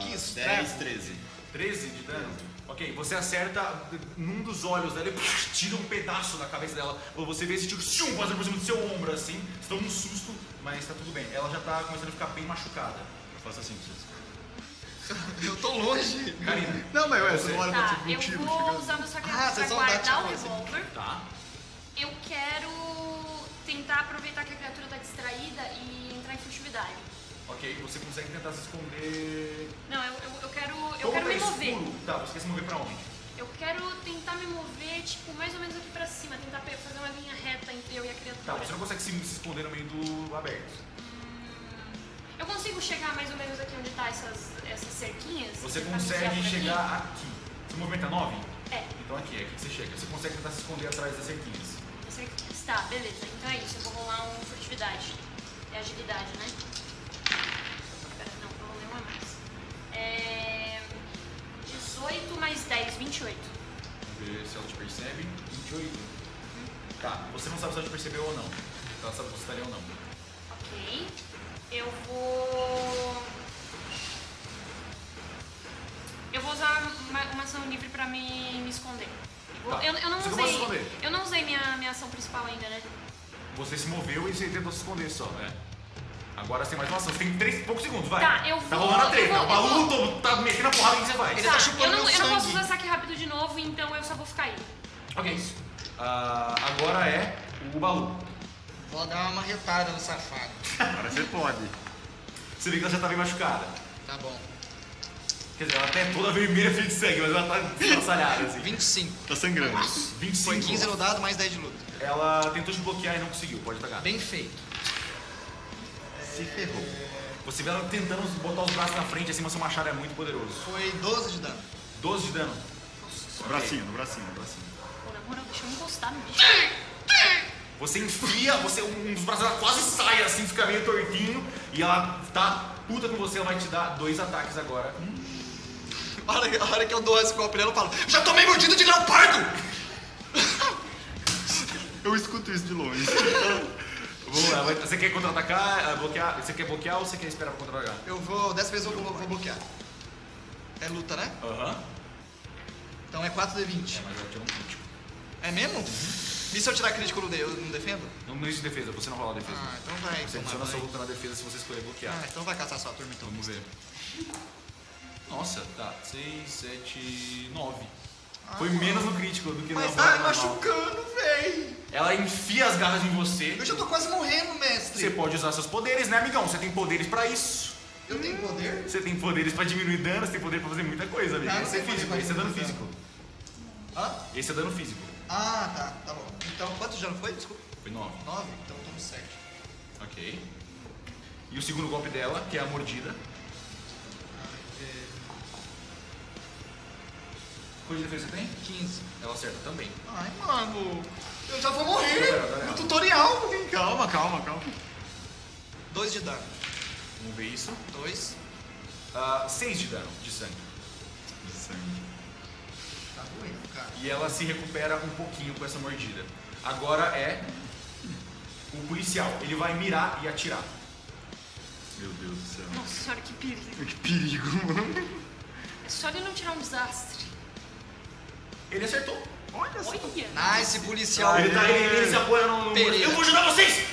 Que 10, estrago. 13. 13 de dano? Ok, você acerta num dos olhos dela e tira um pedaço da cabeça dela. Ou você vê esse tiro passando por cima do seu ombro assim. Você toma um susto, mas tá tudo bem. Ela já tá começando a ficar bem machucada. Eu faço assim, vocês. Eu tô longe. Karina. Não, mas ué, você não olha pra Tá, tipo, um eu tiro. vou chegando. usar meu saque Ah, pra vocês vão dar guardar tchau, o assim. revólver. Tá. Eu quero tentar aproveitar que a criatura tá distraída e entrar em furtividade. Ok, você consegue tentar se esconder. Não, eu quero Como me tá mover. escuro? Tá, você quer se mover pra onde? Eu quero tentar me mover, tipo, mais ou menos aqui pra cima. Tentar fazer uma linha reta entre eu e a criatura. Tá, você não consegue se esconder no meio do aberto. Eu consigo chegar mais ou menos aqui onde tá essas cerquinhas? Você Tentar me enfiar consegue por aqui? chegar aqui. Você movimenta 9? É. Então aqui, é aqui que você chega. Você consegue tentar se esconder atrás das cerquinhas. Cerquinhas. Tá, beleza. Então é isso. Eu vou rolar um furtividade. É agilidade, né? Pera, não, eu rolei uma a mais. 18 mais 10, 28. Vamos ver se ela te percebe. 28. Tá, você não sabe se ela te percebeu ou não. Ela sabe se você tá ali ou não. Ok. Eu vou usar uma ação livre pra me esconder. Tá. Eu não Você não pode se usei. esconder. Eu não usei minha ação principal ainda, né? Você se moveu e você tentou se esconder só, né? Agora você tem mais uma ação. Você tem poucos segundos, vai. Tá, eu Tá vou- rolando a eu treta. vou- O baú tá metendo a porrada, o que você faz? Ele tá chupando eu não meu posso sangue. usar saque rápido de novo, então eu só vou ficar aí. Ok. Agora é o baú. Vou dar uma marretada no safado. Agora você pode. Você vê que ela já tá bem machucada. Tá bom. Quer dizer, ela até é toda vermelha, feita de sangue, mas ela tá estraçalhada, assim. 25. Tá sangrando. 25. Foi 15 no dado, mais 10 de luta. Ela tentou te bloquear e não conseguiu, pode atacar. Bem feito. Se ferrou. Você vê ela tentando botar os braços na frente, assim, mas seu machado é muito poderoso. Foi 12 de dano. 12 de dano. No bracinho, no bracinho, no bracinho. Pô, na moral, deixa eu encostar no bicho. Você enfia, um dos braços dela quase sai, assim, fica meio tortinho, e ela tá puta com você, ela vai te dar 2 ataques agora. A hora que eu dou esse golpe nela, eu falo: já tomei mordido de leopardo! Eu escuto isso de longe. Vamos lá, você quer contra-atacar, bloquear? Você quer bloquear ou você quer esperar pra contra-atacar? Eu vou, dessa vez eu vou bloquear. É luta, né? Aham. Então é 4d20. Mas ela tirou um crítico. É mesmo? E se eu tirar crítico, eu não defendo? Não existe defesa, você não rola a defesa. Ah, então vai. Você tomar adiciona sua banho. luta na defesa se você escolher bloquear. Ah, então vai caçar sua turma então. Vamos ver. Nossa, tá. 6, 7, 9. Foi menos no crítico do que Mas na tá normal. machucando, véi! Ela enfia as garras em você. Eu já tô quase morrendo, mestre. Você pode usar seus poderes, né, amigão? Você tem poderes pra isso. Eu tenho poder? Você tem poderes pra diminuir dano, você tem poder pra fazer muita coisa, amigo. Ah, Esse é não tem físico, poder esse é pra dano diminuir físico. Hã? Esse é dano físico. Ah, tá bom. Então quanto já não foi? Desculpa. Foi 9. 9? Então eu tô no 7. Ok. E o segundo golpe dela, que é a mordida. Quanto de defesa você tem? 15. Ela acerta também. Ai, mano. Eu já vou morrer Pera. no tutorial. Calma, calma, calma. 2 de dano. Vamos ver isso. 2. 6 de dano de sangue. De sangue. Tá doendo, cara. E ela se recupera um pouquinho com essa mordida. Agora é o policial. Ele vai mirar e atirar. Meu Deus do céu. Nossa senhora, que perigo. Que perigo, mano. É só ele não tirar um desastre. Ele acertou. Olha só. Olha! Nice, policial. Ele se apoia no... Pereira. Eu vou ajudar vocês!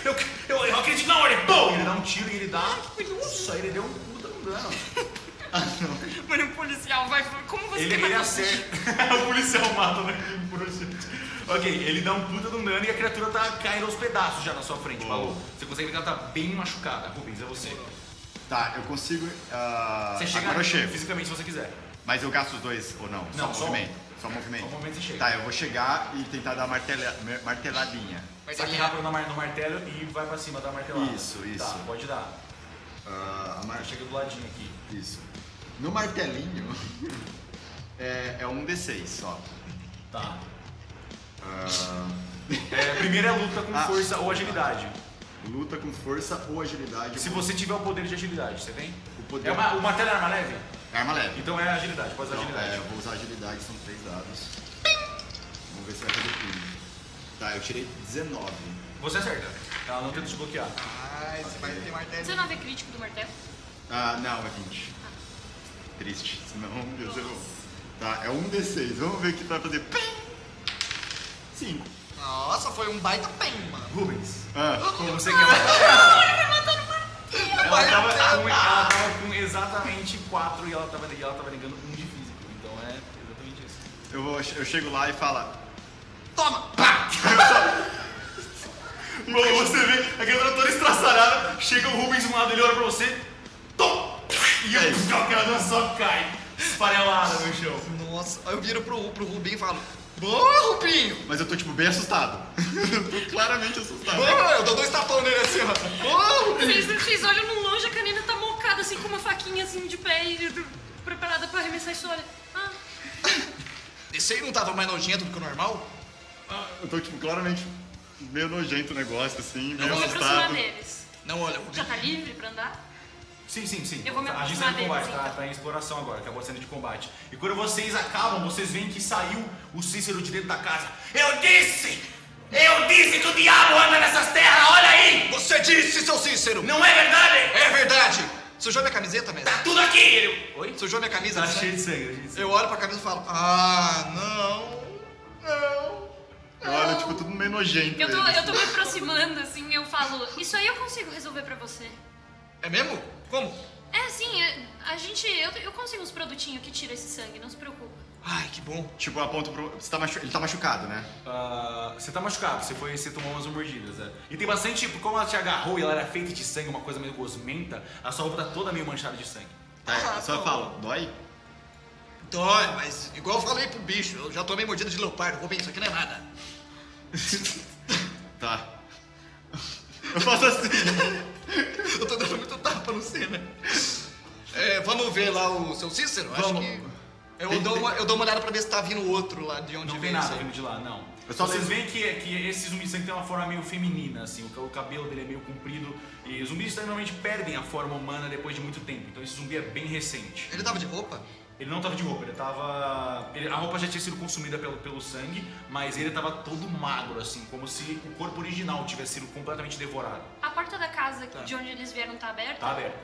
Eu acredito na ordem! Pum! Ele dá um tiro e ele dá... Nossa, ele deu um puta no dano. Mano, o policial vai. Como você Ele matar acerta. O policial mata naquele projeto. Ok, ele dá um puta de um dano e a criatura tá caindo aos pedaços já na sua frente, Balu. Você consegue ver que ela tá bem machucada. Rubens, é você. Tá, eu consigo. Você chega agora eu chego. fisicamente se você quiser. Mas eu gasto os dois ou não? Não, só só movimento. Só movimento. Só um momento você chega. Tá, eu vou chegar e tentar dar uma marteladinha. Saque rápido no martelo e vai pra cima da martelada. Isso. Tá, pode dar. Chega do ladinho aqui. Isso. No martelinho é um D6 só. Tá. Primeiro é luta com força ou agilidade. Luta com força ou agilidade. Se você tiver o poder de agilidade, você tem? O poder. O martelo é arma leve? É arma leve. Então é agilidade, pode usar Então, agilidade. eu vou usar agilidade, são 3 dados. Vamos ver se vai fazer tudo. Tá, eu tirei 19. Você acerta. Ela não tenta te bloquear. Ai, você vai ter martelo. Você não vê crítico do martelo? Não, é 20. Triste, senão Deus errou. Tá, é um D6. Vamos ver o que vai fazer. 5. Nossa, foi um baita pen, mano. Rubens, Ah, como você quer matar ela? Ela Vai, tava martelo. com exatamente 4 e ela tava negando 1 de físico. Então é exatamente isso. Eu chego lá e falo... Toma! Pá! Mano, você vê aquele trator estraçalhado, chega o Rubens de um lado, ele olha pra você, tom! E a cara só cai, esfarelada no chão. Nossa, aí eu viro pro Rubinho e falo, boa, Rubinho! Mas eu tô, tipo, bem assustado. Eu tô claramente assustado. Boa, eu dou 2 tapão nele assim, ó. Boa, Rubinho! Vocês olham no longe, a canina tá mocada, assim, com uma faquinha, assim, de pé e preparada pra arremessar isso, olha. Ah, Esse aí não tava mais nojento do que o normal? Eu tô, tipo, claramente meio nojento o negócio, assim, eu meio vou me aproximar assustado. deles. Não, olha, Rubinho. Já tá livre pra andar? Sim. Eu vou me A gente aproximar tá em combate, deles, então. tá em exploração agora, acabou a cena de combate. E quando vocês acabam, vocês veem que saiu o Cícero de dentro da casa. Eu disse que o diabo anda nessas terras, olha aí! Você disse, seu Cícero! Não é verdade? É verdade! Sujou minha camiseta, mestre? Tá tudo aqui! Ele... Oi? Sujou minha camisa? Tá né? cheio de sangue. Eu olho pra camisa e falo, ah, não. Olha, tipo, tudo meio nojento. Eu tô eles. me aproximando, assim, eu falo, isso aí eu consigo resolver pra você. É mesmo? Como? É, sim, eu consigo uns produtinhos que tiram esse sangue, não se preocupa. Ai, que bom. Tipo, aponto pro... Ele tá machucado, né? Você tá machucado, você tomou umas mordidas, né? E tem bastante, tipo, como ela te agarrou e ela era feita de sangue, uma coisa meio gosmenta, a sua roupa tá toda meio manchada de sangue. Tá, eu só falo, dói? Dói, mas igual eu falei pro bicho, eu já tomei mordida de leopardo, Rubinho, isso aqui não é nada. Tá. Eu faço assim. Eu tô dando muito tapa no C, né? Vamos ver lá o seu Cícero? Acho Vamos. que... Eu dou uma olhada pra ver se tá vindo outro lá de onde Não vem vem nada isso aí. vindo de lá, não. Eu só Vocês lembro- veem que esse zumbi de sangue tem uma forma meio feminina, assim, o cabelo dele é meio comprido, e os zumbis de sangue normalmente perdem a forma humana depois de muito tempo, então esse zumbi é bem recente. Ele tava de roupa? Ele não tava de roupa, a roupa já tinha sido consumida pelo sangue, mas ele tava todo magro, assim, como se o corpo original tivesse sido completamente devorado. A porta da casa Tá. de onde eles vieram tá aberta? Tá aberto.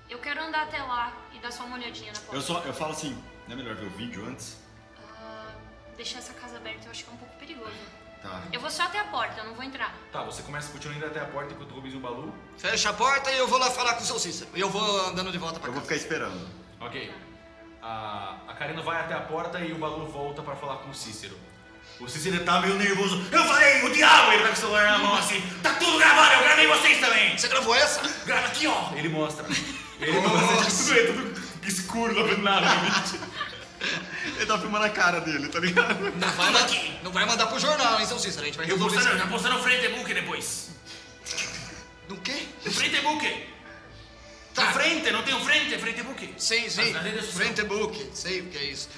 Eu quero andar até lá e dar só uma olhadinha na porta. Eu falo assim, não é melhor ver o vídeo antes? Deixar essa casa aberta eu acho que é um pouco perigoso. Tá. Eu vou só até a porta, eu não vou entrar. Tá, você continua indo até a porta enquanto o Rubens e o Balu. Fecha a porta e eu vou lá falar com o seu Cícero. E eu vou andando de volta pra Eu vou casa. ficar esperando. Ok. A Karina vai até a porta e o Balu volta pra falar com o Cícero. O Cícero tá meio nervoso. Eu falei, o diabo! Ele tá com o celular na mão assim. Tá tudo gravado, eu gravei vocês também! Você gravou essa? Grava aqui, ó! Ele mostra. Ele mostra tudo escuro, não vendo nada. Ele tá filmando a cara dele, tá ligado? Não vai mandar pro jornal, hein, seu Cícero? A gente vai resolver isso. Já postando no Facebook depois. No quê? No Facebook. Tá. Na frente, não tem um frente, Facebook. Sim. Nas redes sociais. Frente book, sei o que é isso.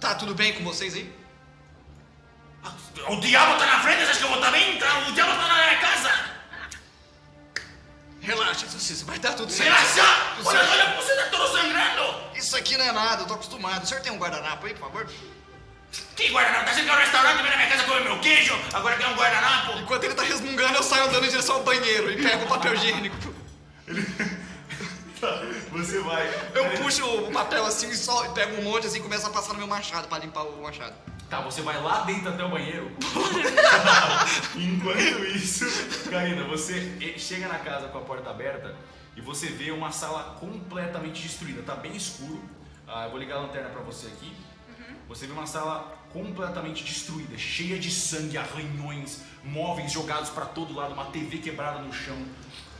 Tá tudo bem com vocês aí? O diabo tá na frente, você acha que eu vou estar bem? O diabo tá na minha casa. Relaxa, seu Cícero, vai dar tudo certo. Relaxa! Tudo Olha, certo. olha, você tá todo sangrando. Isso aqui não é nada, eu tô acostumado. O senhor tem um guardanapo aí, por favor? Que guardanapo? Tá achando que é um restaurante, vem na minha casa comer meu queijo? Agora quer um guardanapo? Enquanto ele tá resmungando, eu saio andando em direção ao banheiro e pego o papel higiênico. Tá, você vai. Eu puxo o papel assim e pego um monte assim e começo a passar no meu machado pra limpar o machado. Tá, você vai lá dentro até o banheiro. Enquanto isso, Karina, você chega na casa com a porta aberta e você vê uma sala completamente destruída. Tá bem escuro. Eu vou ligar a lanterna pra você aqui. Você vê uma sala completamente destruída, cheia de sangue, arranhões, móveis jogados pra todo lado, uma TV quebrada no chão.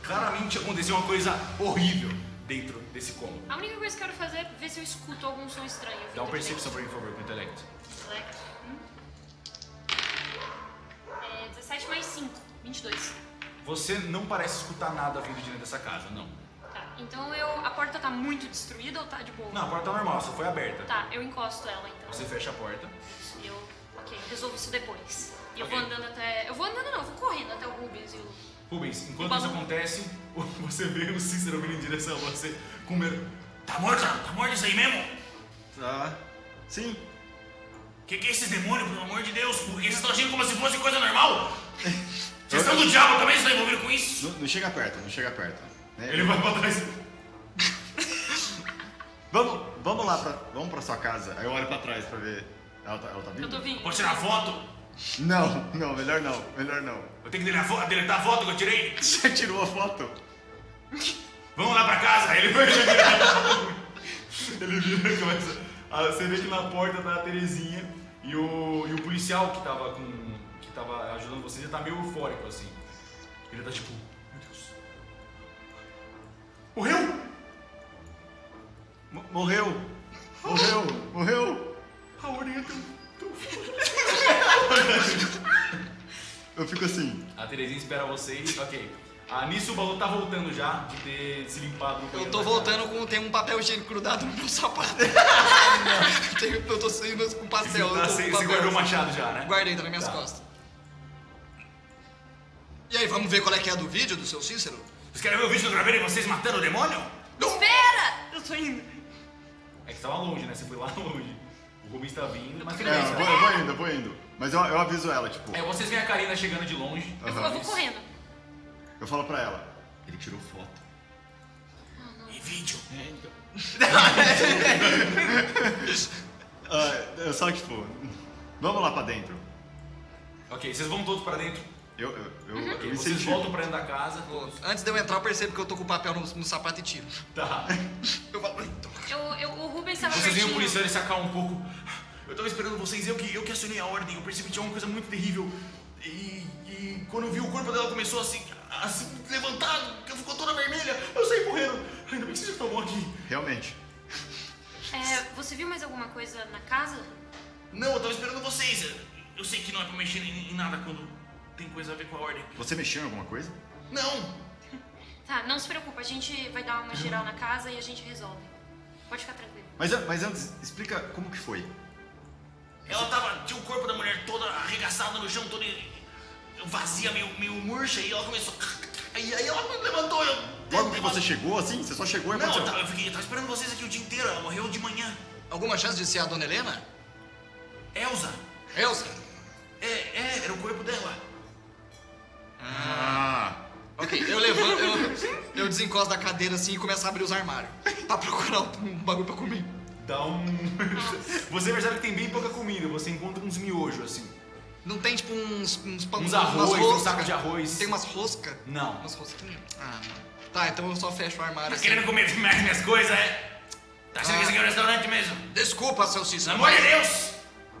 Claramente aconteceu uma coisa horrível dentro desse cômodo. A única coisa que eu quero fazer é ver se eu escuto algum som estranho. Dá uma vindo de percepção pra dentro. mim, por favor, com o intelecto. Select. 17 mais 5, 22. Você não parece escutar nada vindo de dentro dessa casa, não. Tá, então a porta tá muito destruída ou tá de boa? Não, a porta tá normal, só foi aberta. Tá, eu encosto ela então. Você fecha a porta. E eu, resolvo isso depois. E eu Ok. vou andando até... Eu vou vou correndo até o Rubens e o... Rubens, enquanto O isso Balu. acontece, você vê o Cícero vindo em direção a você com medo. Tá morto? Tá morto isso aí mesmo? Tá. Sim. Que é esses demônios, pelo amor de Deus? Por que vocês estão agindo como se fosse coisa normal? Vocês são do diabo também? Vocês estão envolvidos com isso? Não chega perto, não chega perto. Né? Ele vai pra trás. Vamos lá vamos pra sua casa. Aí eu olho pra trás pra ver. Ela tá vindo? Eu tô vindo. Posso tirar foto? Não, melhor não. Eu tenho que deletar a foto que eu tirei? Você tirou a foto? Vamos lá pra casa. Aí ele vira e começa. Você vê que na porta tá a Terezinha e o policial que tava ajudando vocês já tá meio eufórico assim. Ele tá tipo, meu Deus. Morreu. A ordem é tão Eu fico assim. A Terezinha espera vocês, ok. Nisso o Balu tá voltando já, de ter se limpado no banheiro. Eu tô voltando tem um papel higiênico grudado no meu sapato. Eu tô saindo com pastel. Você guardou o machado já, né? Guardei, tá nas minhas costas. E aí, vamos ver qual é que é a do vídeo do seu Cícero? Vocês querem ver o vídeo que eu gravei de vocês matando o demônio? Espera! Eu tô indo. É que você tava longe, né? Você foi lá longe. O Rubens tá vindo, mas tudo É, bem. eu vou indo. Mas eu aviso ela, tipo. Vocês veem a Karina chegando de longe. Eu vou correndo. Eu falo pra ela. Ele tirou foto. E vídeo? Só que, tipo, vamos lá pra dentro. Ok, vocês vão todos pra dentro. Eu Ok, me vocês incentivo. voltam pra dentro da casa. Antes de eu entrar, eu percebo que eu tô com o papel no sapato e tiro. Tá. Eu falo, O Rubens tava Vocês veem o pertinho. policial ele se acalma um pouco. Eu tava esperando vocês, eu que acionei a ordem. Eu percebi que tinha uma coisa muito terrível. E quando eu vi o corpo dela começou assim levantado, que ficou toda vermelha. Eu saí correndo. Ainda bem que vocês estão aqui. Realmente. Você viu mais alguma coisa na casa? Não, eu tava esperando vocês. Eu sei que não é pra mexer em nada quando tem coisa a ver com a ordem. Você mexeu em alguma coisa? Não! Tá, não se preocupa. A gente vai dar uma geral na casa e a gente resolve. Pode ficar tranquilo. Mas antes, explica como que foi. Tinha o corpo da mulher toda arregaçado no chão, toda vazia, meio murcha, e ela começou. Aí ela me levantou, Logo que você chegou assim? Você só chegou e Não, aconteceu? eu tava esperando vocês aqui o dia inteiro, ela morreu de manhã. alguma chance de ser a Dona Helena? Elsa! Elsa? Era o corpo dela. Ok, eu levanto, eu desencosto da cadeira assim e começo a abrir os armários. Pra procurar um bagulho pra comer. Você percebe que tem bem pouca comida, você encontra uns miojos assim. Não tem tipo uns pão, Uns umas arroz, um roscas? saco de arroz. Tem umas roscas? Não. Umas rosquinhas? Ah, não. Tá, então eu só fecho o armário Tá assim. querendo comer mais minhas coisas, é? Tá achando que esse aqui é um restaurante mesmo? Desculpa, seu Cícero. Pelo amor de Deus!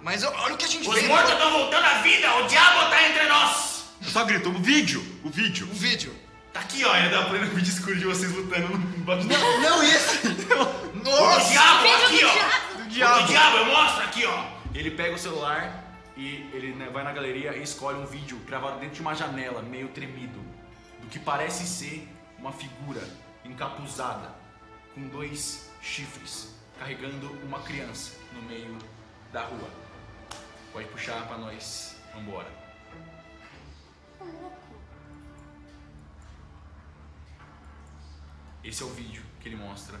Mas olha o que a gente Os fez. mortos estão voltando à vida! O diabo tá entre nós! Eu só grito, o vídeo! Um vídeo. Tá aqui, ó, ele dá play no vídeo escuro de vocês lutando embaixo do... Não esse! O Nossa! diabo, Vídeo aqui, do ó! diabo. O diabo, eu mostro aqui, ó! Ele pega o celular e ele vai na galeria e escolhe um vídeo gravado dentro de uma janela, meio tremido, do que parece ser uma figura encapuzada, com 2 chifres, carregando uma criança no meio da rua. Pode puxar pra nós, vambora. Esse é o vídeo que ele mostra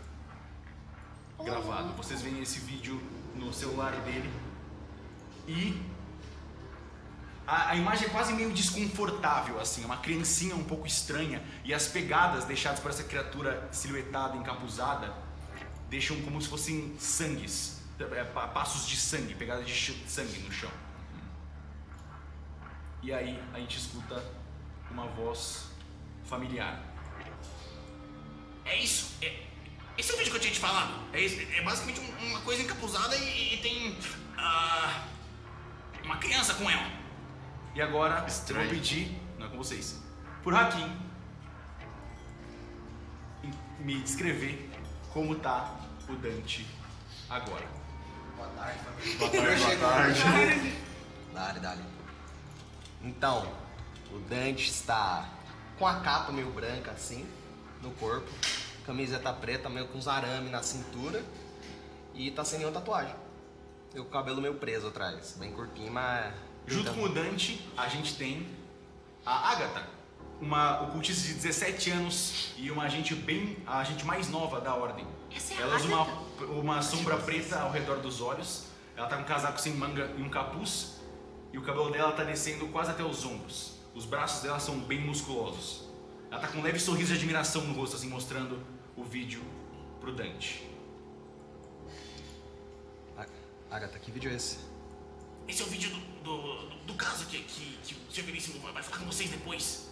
gravado. Vocês veem esse vídeo no celular dele e a imagem é quase meio desconfortável, assim, uma criancinha um pouco estranha e as pegadas deixadas por essa criatura silhuetada, encapuzada, deixam como se fossem sangues, passos de sangue, pegadas de sangue no chão. E aí a gente escuta uma voz familiar. É isso, esse é o vídeo que eu tinha te falado. É basicamente uma coisa encapuzada e tem uma criança com ela. E agora Estranho. eu vou pedir, não é com vocês, por Hakim me descrever como tá o Dante agora. Boa tarde, família. Boa tarde. Dale. Então, o Dante está com a capa meio branca assim, no corpo, camiseta preta, meio com uns arames na cintura e tá sem nenhuma tatuagem. E o cabelo meio preso atrás, bem curtinho, mas... Junto com o Dante, a gente tem a Agatha, uma ocultista de 17 anos e a agente mais nova da ordem. Essa é a Ela usa Agatha? uma sombra preta ao redor dos olhos, ela tá com um casaco sem manga e um capuz, e o cabelo dela tá descendo quase até os ombros. Os braços dela são bem musculosos. Ela tá com um leve sorriso de admiração no rosto, assim, mostrando o vídeo pro Dante. Agatha, que vídeo é esse? Esse é o vídeo do caso que o Sr. Veríssimo vai falar com vocês depois.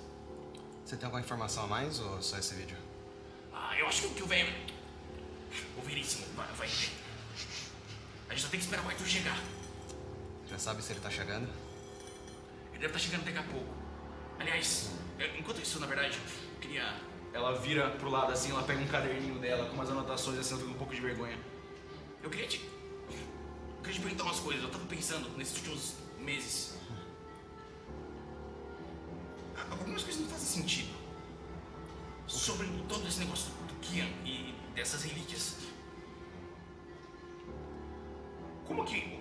Você tem alguma informação a mais ou só esse vídeo? Eu acho que o velho... O Veríssimo vai ter. A gente só tem que esperar o Arthur chegar. Já sabe se ele tá chegando? Ele deve estar chegando daqui a pouco. Aliás, enquanto isso, na verdade, eu queria... Ela vira pro lado assim, ela pega um caderninho dela com umas anotações assim, ela fica um pouco de vergonha. Eu queria te perguntar umas coisas. Eu tava pensando nesses últimos meses. Algumas coisas não fazem sentido. Sobre todo esse negócio do Kian e dessas relíquias. Como que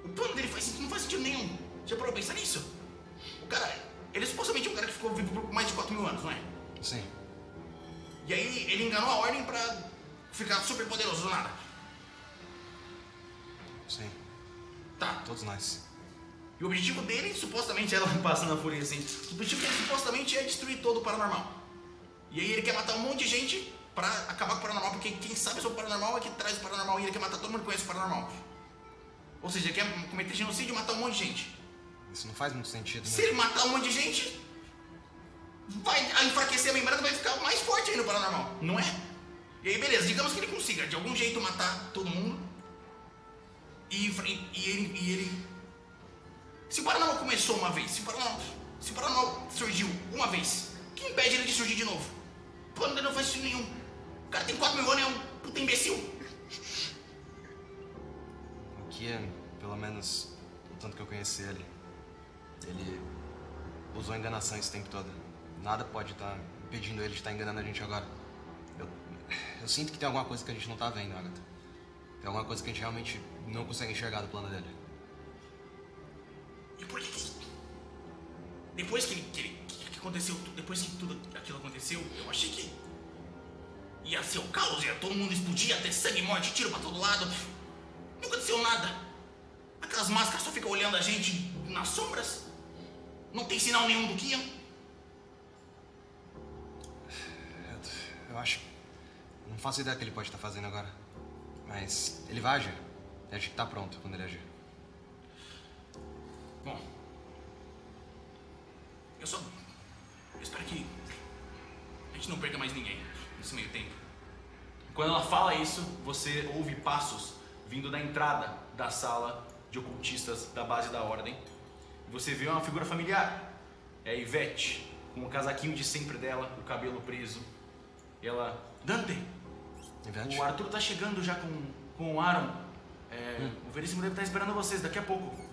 o plano dele não faz sentido nenhum? Já parou pra pensar nisso? O cara, ele supostamente é um cara que ficou vivo por mais de 4.000 anos, não é? Sim. E aí ele enganou a ordem pra ficar super poderoso do nada. Sim. Tá. Todos nós. E o objetivo dele, supostamente, ela passa na fúria assim, o objetivo dele supostamente é destruir todo o paranormal. E aí ele quer matar um monte de gente pra acabar com o paranormal, porque quem sabe sobre o paranormal é que traz o paranormal e ele quer matar todo mundo que conhece o paranormal. Ou seja, ele quer cometer genocídio e matar um monte de gente. Isso não faz muito sentido, né? Se ele matar um monte de gente, vai enfraquecer a membrana e vai ficar mais forte aí no paranormal, não é? E aí beleza, digamos que ele consiga de algum jeito matar todo mundo. E ele... Se o paranormal começou uma vez, se o paranormal surgiu uma vez, o que impede ele de surgir de novo? O plano dele não faz sentido nenhum. O cara tem 4.000 anos e é um puta imbecil. O Kian, pelo menos o tanto que eu conheci ele usou enganação esse tempo todo. Nada pode estar impedindo ele de estar enganando a gente agora. Eu sinto que tem alguma coisa que a gente não tá vendo, Agatha. Tem alguma coisa que a gente realmente não consegue enxergar do plano dele. E por que depois que aconteceu, depois que tudo aquilo aconteceu, eu achei que ia ser o caos, ia todo mundo explodir, ia ter sangue, morte, tiro pra todo lado. Não aconteceu nada. Aquelas máscaras só ficam olhando a gente nas sombras. Não tem sinal nenhum do Kian. Eu acho... Não faço ideia do que ele pode estar fazendo agora. Mas ele vai agir. E acho que tá pronto quando ele agir. Bom, eu espero que a gente não perca mais ninguém nesse meio tempo. Quando ela fala isso, você ouve passos vindo da entrada da sala de ocultistas da base da ordem. Você vê uma figura familiar. É a Ivete, com o casaquinho de sempre dela, o cabelo preso. E ela... Dante, Ivete? o Arthur tá chegando já com o Aaron. O Veríssimo deve estar esperando vocês daqui a pouco.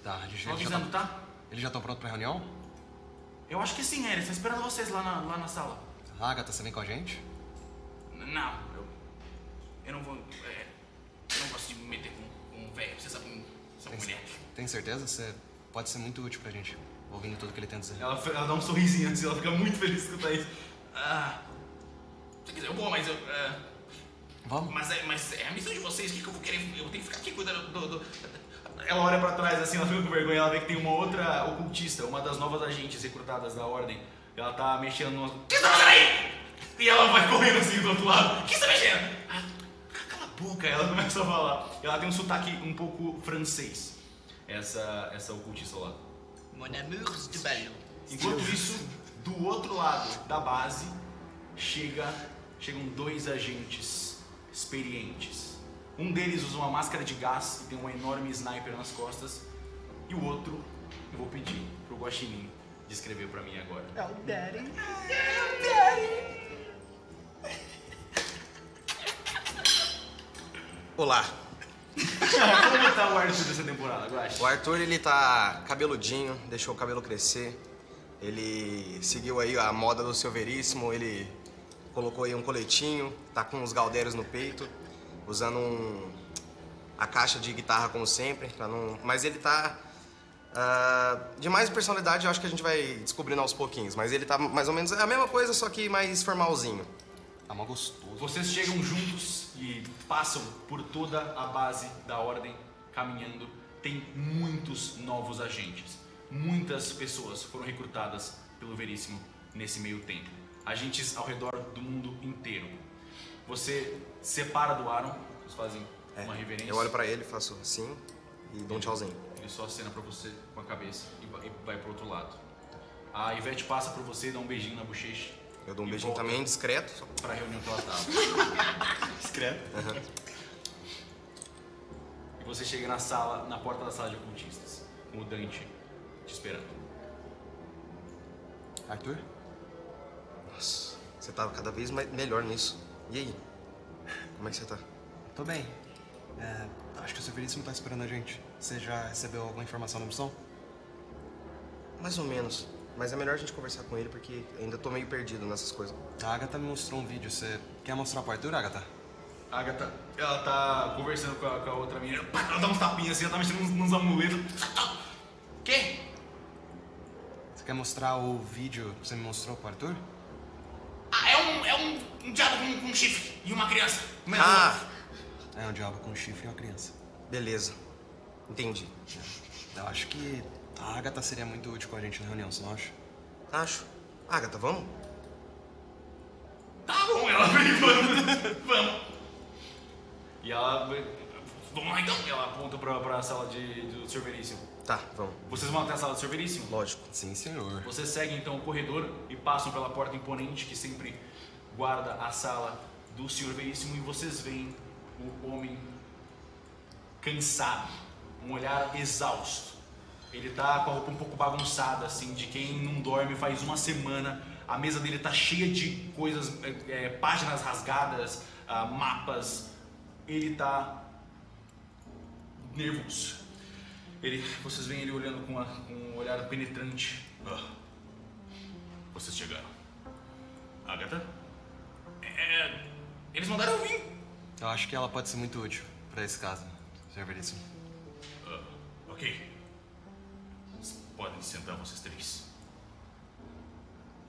Tá, Tô avisando, tá? Eles já estão prontos pra reunião? Eu acho que sim, eles estão esperando vocês lá na sala. Agatha, você vem com a gente? Não, eu não vou... eu não gosto de me meter com um velho, você sabe como são mulheres. Tem certeza? Você pode ser muito útil pra gente, ouvindo tudo que ele tem a dizer. Ela dá um sorrisinho assim, ela fica muito feliz de escutar isso. Se quiser, eu vou, mas eu... Vamos? Mas é a missão de vocês, o que eu vou querer? Eu tenho que ficar aqui cuidando do... Ela olha pra trás assim, ela fica com vergonha, ela vê que tem uma outra ocultista, uma das novas agentes recrutadas da ordem. Ela tá mexendo no... O que você tá fazendo aí? E ela vai correndo assim do outro lado. O que você tá mexendo? Cala a boca, ela começa a falar. Ela tem um sotaque um pouco francês, essa ocultista lá. Mon amour de ballon. Enquanto isso, do outro lado da base, chegam dois agentes experientes. Um deles usa uma máscara de gás e tem um enorme sniper nas costas. E o outro, eu vou pedir pro Guaxinim descrever pra mim agora. É o Daddy. Olá. Como tá o Arthur dessa temporada, Guaxi? O Arthur, ele tá cabeludinho, deixou o cabelo crescer. Ele seguiu aí a moda do seu Veríssimo, ele colocou aí um coletinho, tá com os galdeiros no peito, usando a caixa de guitarra como sempre, pra não... Mas ele tá... de mais personalidade, eu acho que a gente vai descobrindo aos pouquinhos, mas ele tá mais ou menos a mesma coisa, só que mais formalzinho. Tá mó gostoso. Vocês chegam juntos e passam por toda a base da ordem, caminhando. Tem muitos novos agentes. Muitas pessoas foram recrutadas pelo Veríssimo nesse meio tempo. Agentes ao redor do mundo inteiro. Você separa do Aaron, vocês fazem uma reverência. Eu olho pra ele, faço assim e dou um tchauzinho. Ele só acena pra você com a cabeça e vai pro outro lado. A Ivete passa por você, dá um beijinho na bochecha. Eu dou um beijinho também, discreto. Só... Pra reunião que ela tava. Discreto. E você chega na sala, na porta da sala de ocultistas, com o Dante te esperando. Arthur? Nossa, você tá cada vez melhor nisso. E aí? Como é que você tá? Tô bem. Acho que o seu Veríssimo tá esperando a gente. Você já recebeu alguma informação da missão? Mais ou menos. Mas é melhor a gente conversar com ele porque ainda tô meio perdido nessas coisas. A Agatha me mostrou um vídeo. Você quer mostrar pro Arthur, Agatha? A Agatha, ela tá conversando com a outra menina. Ela dá uns tapinhas assim, ela tá mexendo nos amuletos. Quê? Você quer mostrar o vídeo que você me mostrou pro Arthur? Ah, é um diabo com um chifre e uma criança. É um diabo com um chifre e uma criança. Beleza. Entendi. Eu acho que a Agatha seria muito útil com a gente na reunião, você não acha? Acho. Agatha, vamos? Tá bom, ela vem, vamos. E ela, vamos lá então. Ela aponta pra sala do Sr. Veríssimo. Tá, vamos. Vocês vão até a sala do Sr. Veríssimo? Lógico. Sim, senhor. Vocês seguem então o corredor e passam pela porta imponente que sempre guarda a sala do Sr. Veríssimo e vocês veem o homem cansado, um olhar exausto. Ele tá com a roupa um pouco bagunçada, assim, de quem não dorme faz uma semana. A mesa dele tá cheia de coisas, páginas rasgadas, mapas. Ele tá nervoso. Vocês veem ele olhando com um olhar penetrante. Vocês chegaram. Agatha? Eles mandaram eu vir. Eu acho que ela pode ser muito útil pra esse caso, Sr. Veríssimo. Ok. Podem sentar vocês três.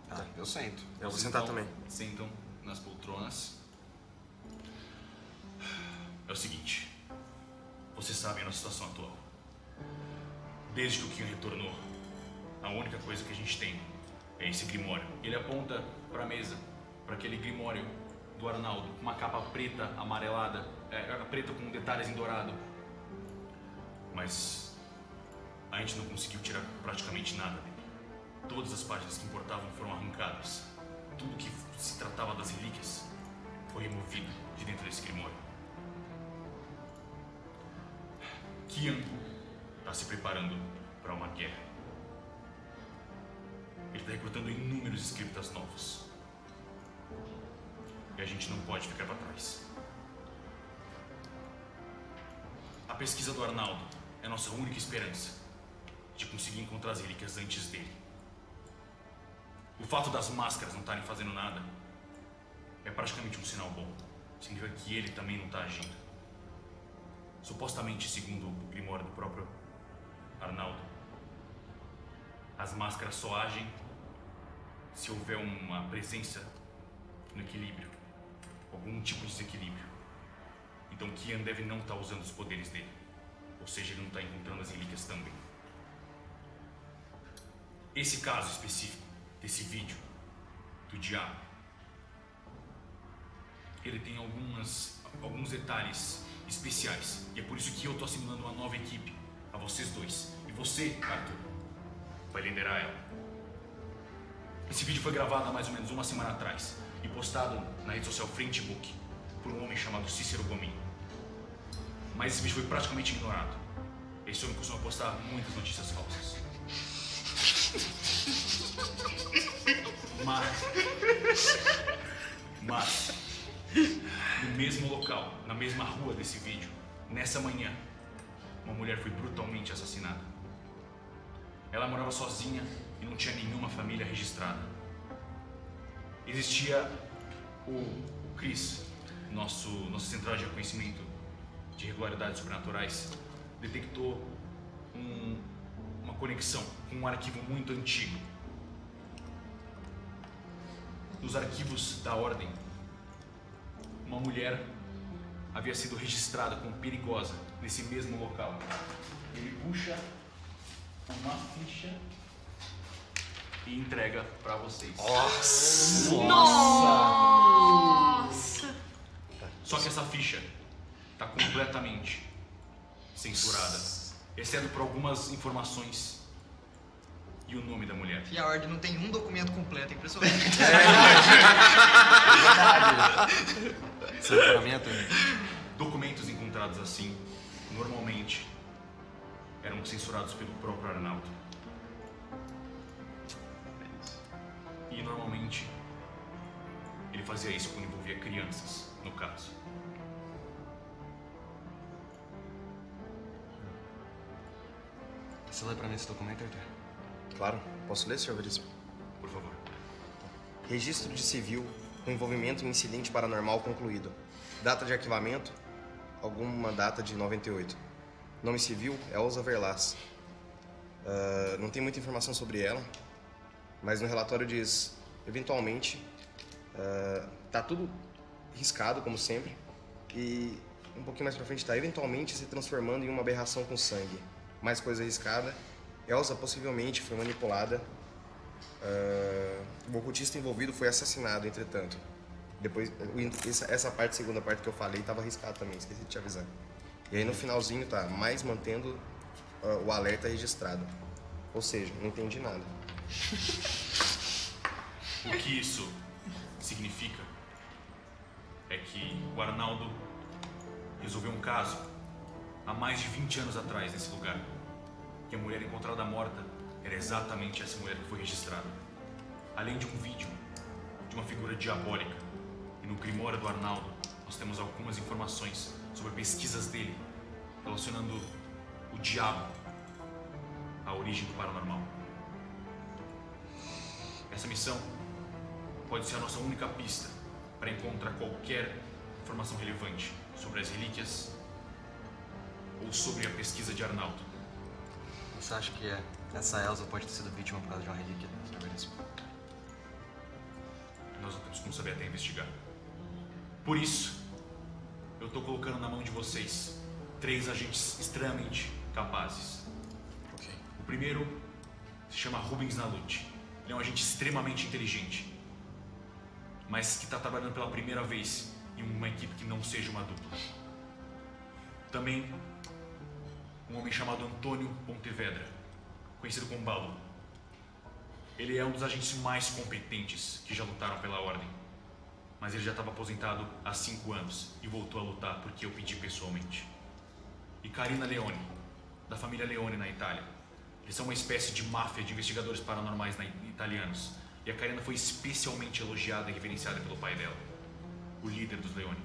Tá, eu sento. Eu vou sentar Então, também. Sentam nas poltronas. É o seguinte. Vocês sabem a nossa situação atual. Desde que o Kian retornou, a única coisa que a gente tem é esse grimório. Ele aponta para a mesa, para aquele grimório do Arnaldo, com uma capa preta, amarelada, preta com detalhes em dourado. Mas a gente não conseguiu tirar praticamente nada dele. Todas as páginas que importavam foram arrancadas. Tudo que se tratava das relíquias foi removido de dentro desse grimório. Kian está se preparando para uma guerra. Ele está recrutando inúmeros escritas novos. E a gente não pode ficar para trás. A pesquisa do Arnaldo é a nossa única esperança de conseguir encontrar as relíquias antes dele. O fato das máscaras não estarem fazendo nada é praticamente um sinal bom. Significa que ele também não está agindo. Supostamente, segundo o grimório do próprio Arnaldo, as máscaras só agem se houver uma presença no equilíbrio, algum tipo de desequilíbrio. Então Kian deve não estar usando os poderes dele, ou seja, ele não está encontrando as relíquias também. Esse caso específico desse vídeo do diabo, ele tem alguns detalhes especiais, e é por isso que eu estou assimilando uma nova equipe a vocês dois. E você, Arthur, vai liderar ela. Esse vídeo foi gravado há mais ou menos uma semana atrás e postado na rede social Frentebook por um homem chamado Cícero Gomin. Mas esse vídeo foi praticamente ignorado. Esse homem costuma postar muitas notícias falsas. Mas no mesmo local, na mesma rua desse vídeo, nessa manhã, uma mulher foi brutalmente assassinada. Ela morava sozinha e não tinha nenhuma família registrada. Existia o Chris, nossa central de reconhecimento de irregularidades sobrenaturais, detectou uma conexão com um arquivo muito antigo. Nos arquivos da Ordem, uma mulher havia sido registrada como perigosa nesse mesmo local. Ele puxa uma ficha e entrega pra vocês. Nossa! Só que essa ficha tá completamente censurada, exceto por algumas informações e o nome da mulher. E a ordem não tem um documento completo, é impressionante. Seu documento? Documentos encontrados assim, normalmente, eram censurados pelo próprio Arnaldo. E normalmente, ele fazia isso quando envolvia crianças, no caso. Você lê pra mim esse documento, Arthur? Claro. Posso ler, Sr. Veríssimo? Por favor. Registro de civil com envolvimento em incidente paranormal concluído. Data de arquivamento, alguma data de 98. Nome civil, Elza Verlas. Não tem muita informação sobre ela, mas no relatório diz, eventualmente, tá tudo riscado, como sempre, e um pouquinho mais pra frente tá, eventualmente se transformando em uma aberração com sangue. Mais coisa arriscada, Elza possivelmente foi manipulada. O ocultista envolvido foi assassinado, entretanto. Depois, essa parte, segunda parte que eu falei, estava arriscado também, esqueci de te avisar. E aí no finalzinho tá, mais mantendo o alerta registrado. Ou seja, não entendi nada. O que isso significa é que o Arnaldo resolveu um caso há mais de 20 anos atrás nesse lugar. Que a mulher encontrada morta era exatamente essa mulher que foi registrada. Além de um vídeo de uma figura diabólica. E no Grimório do Arnaldo nós temos algumas informações sobre pesquisas dele relacionando o diabo à origem do paranormal. Essa missão pode ser a nossa única pista para encontrar qualquer informação relevante sobre as relíquias ou sobre a pesquisa de Arnaldo. Você acha que essa Elza pode ter sido vítima por causa de uma relíquia, Sr. Veríssimo? Nós não temos como saber até investigar. Por isso, eu estou colocando na mão de vocês 3 agentes extremamente capazes. Ok. O primeiro se chama Rubens Nalute. Ele é um agente extremamente inteligente, mas que está trabalhando pela primeira vez em uma equipe que não seja uma dupla. Também um homem chamado Antônio Pontevedra, conhecido como Balu. Ele é um dos agentes mais competentes que já lutaram pela Ordem, mas ele já estava aposentado há 5 anos e voltou a lutar porque eu pedi pessoalmente. E Carina Leone, da família Leone na Itália. Eles são uma espécie de máfia de investigadores paranormais italianos. E a Carina foi especialmente elogiada e reverenciada pelo pai dela, o líder dos Leone.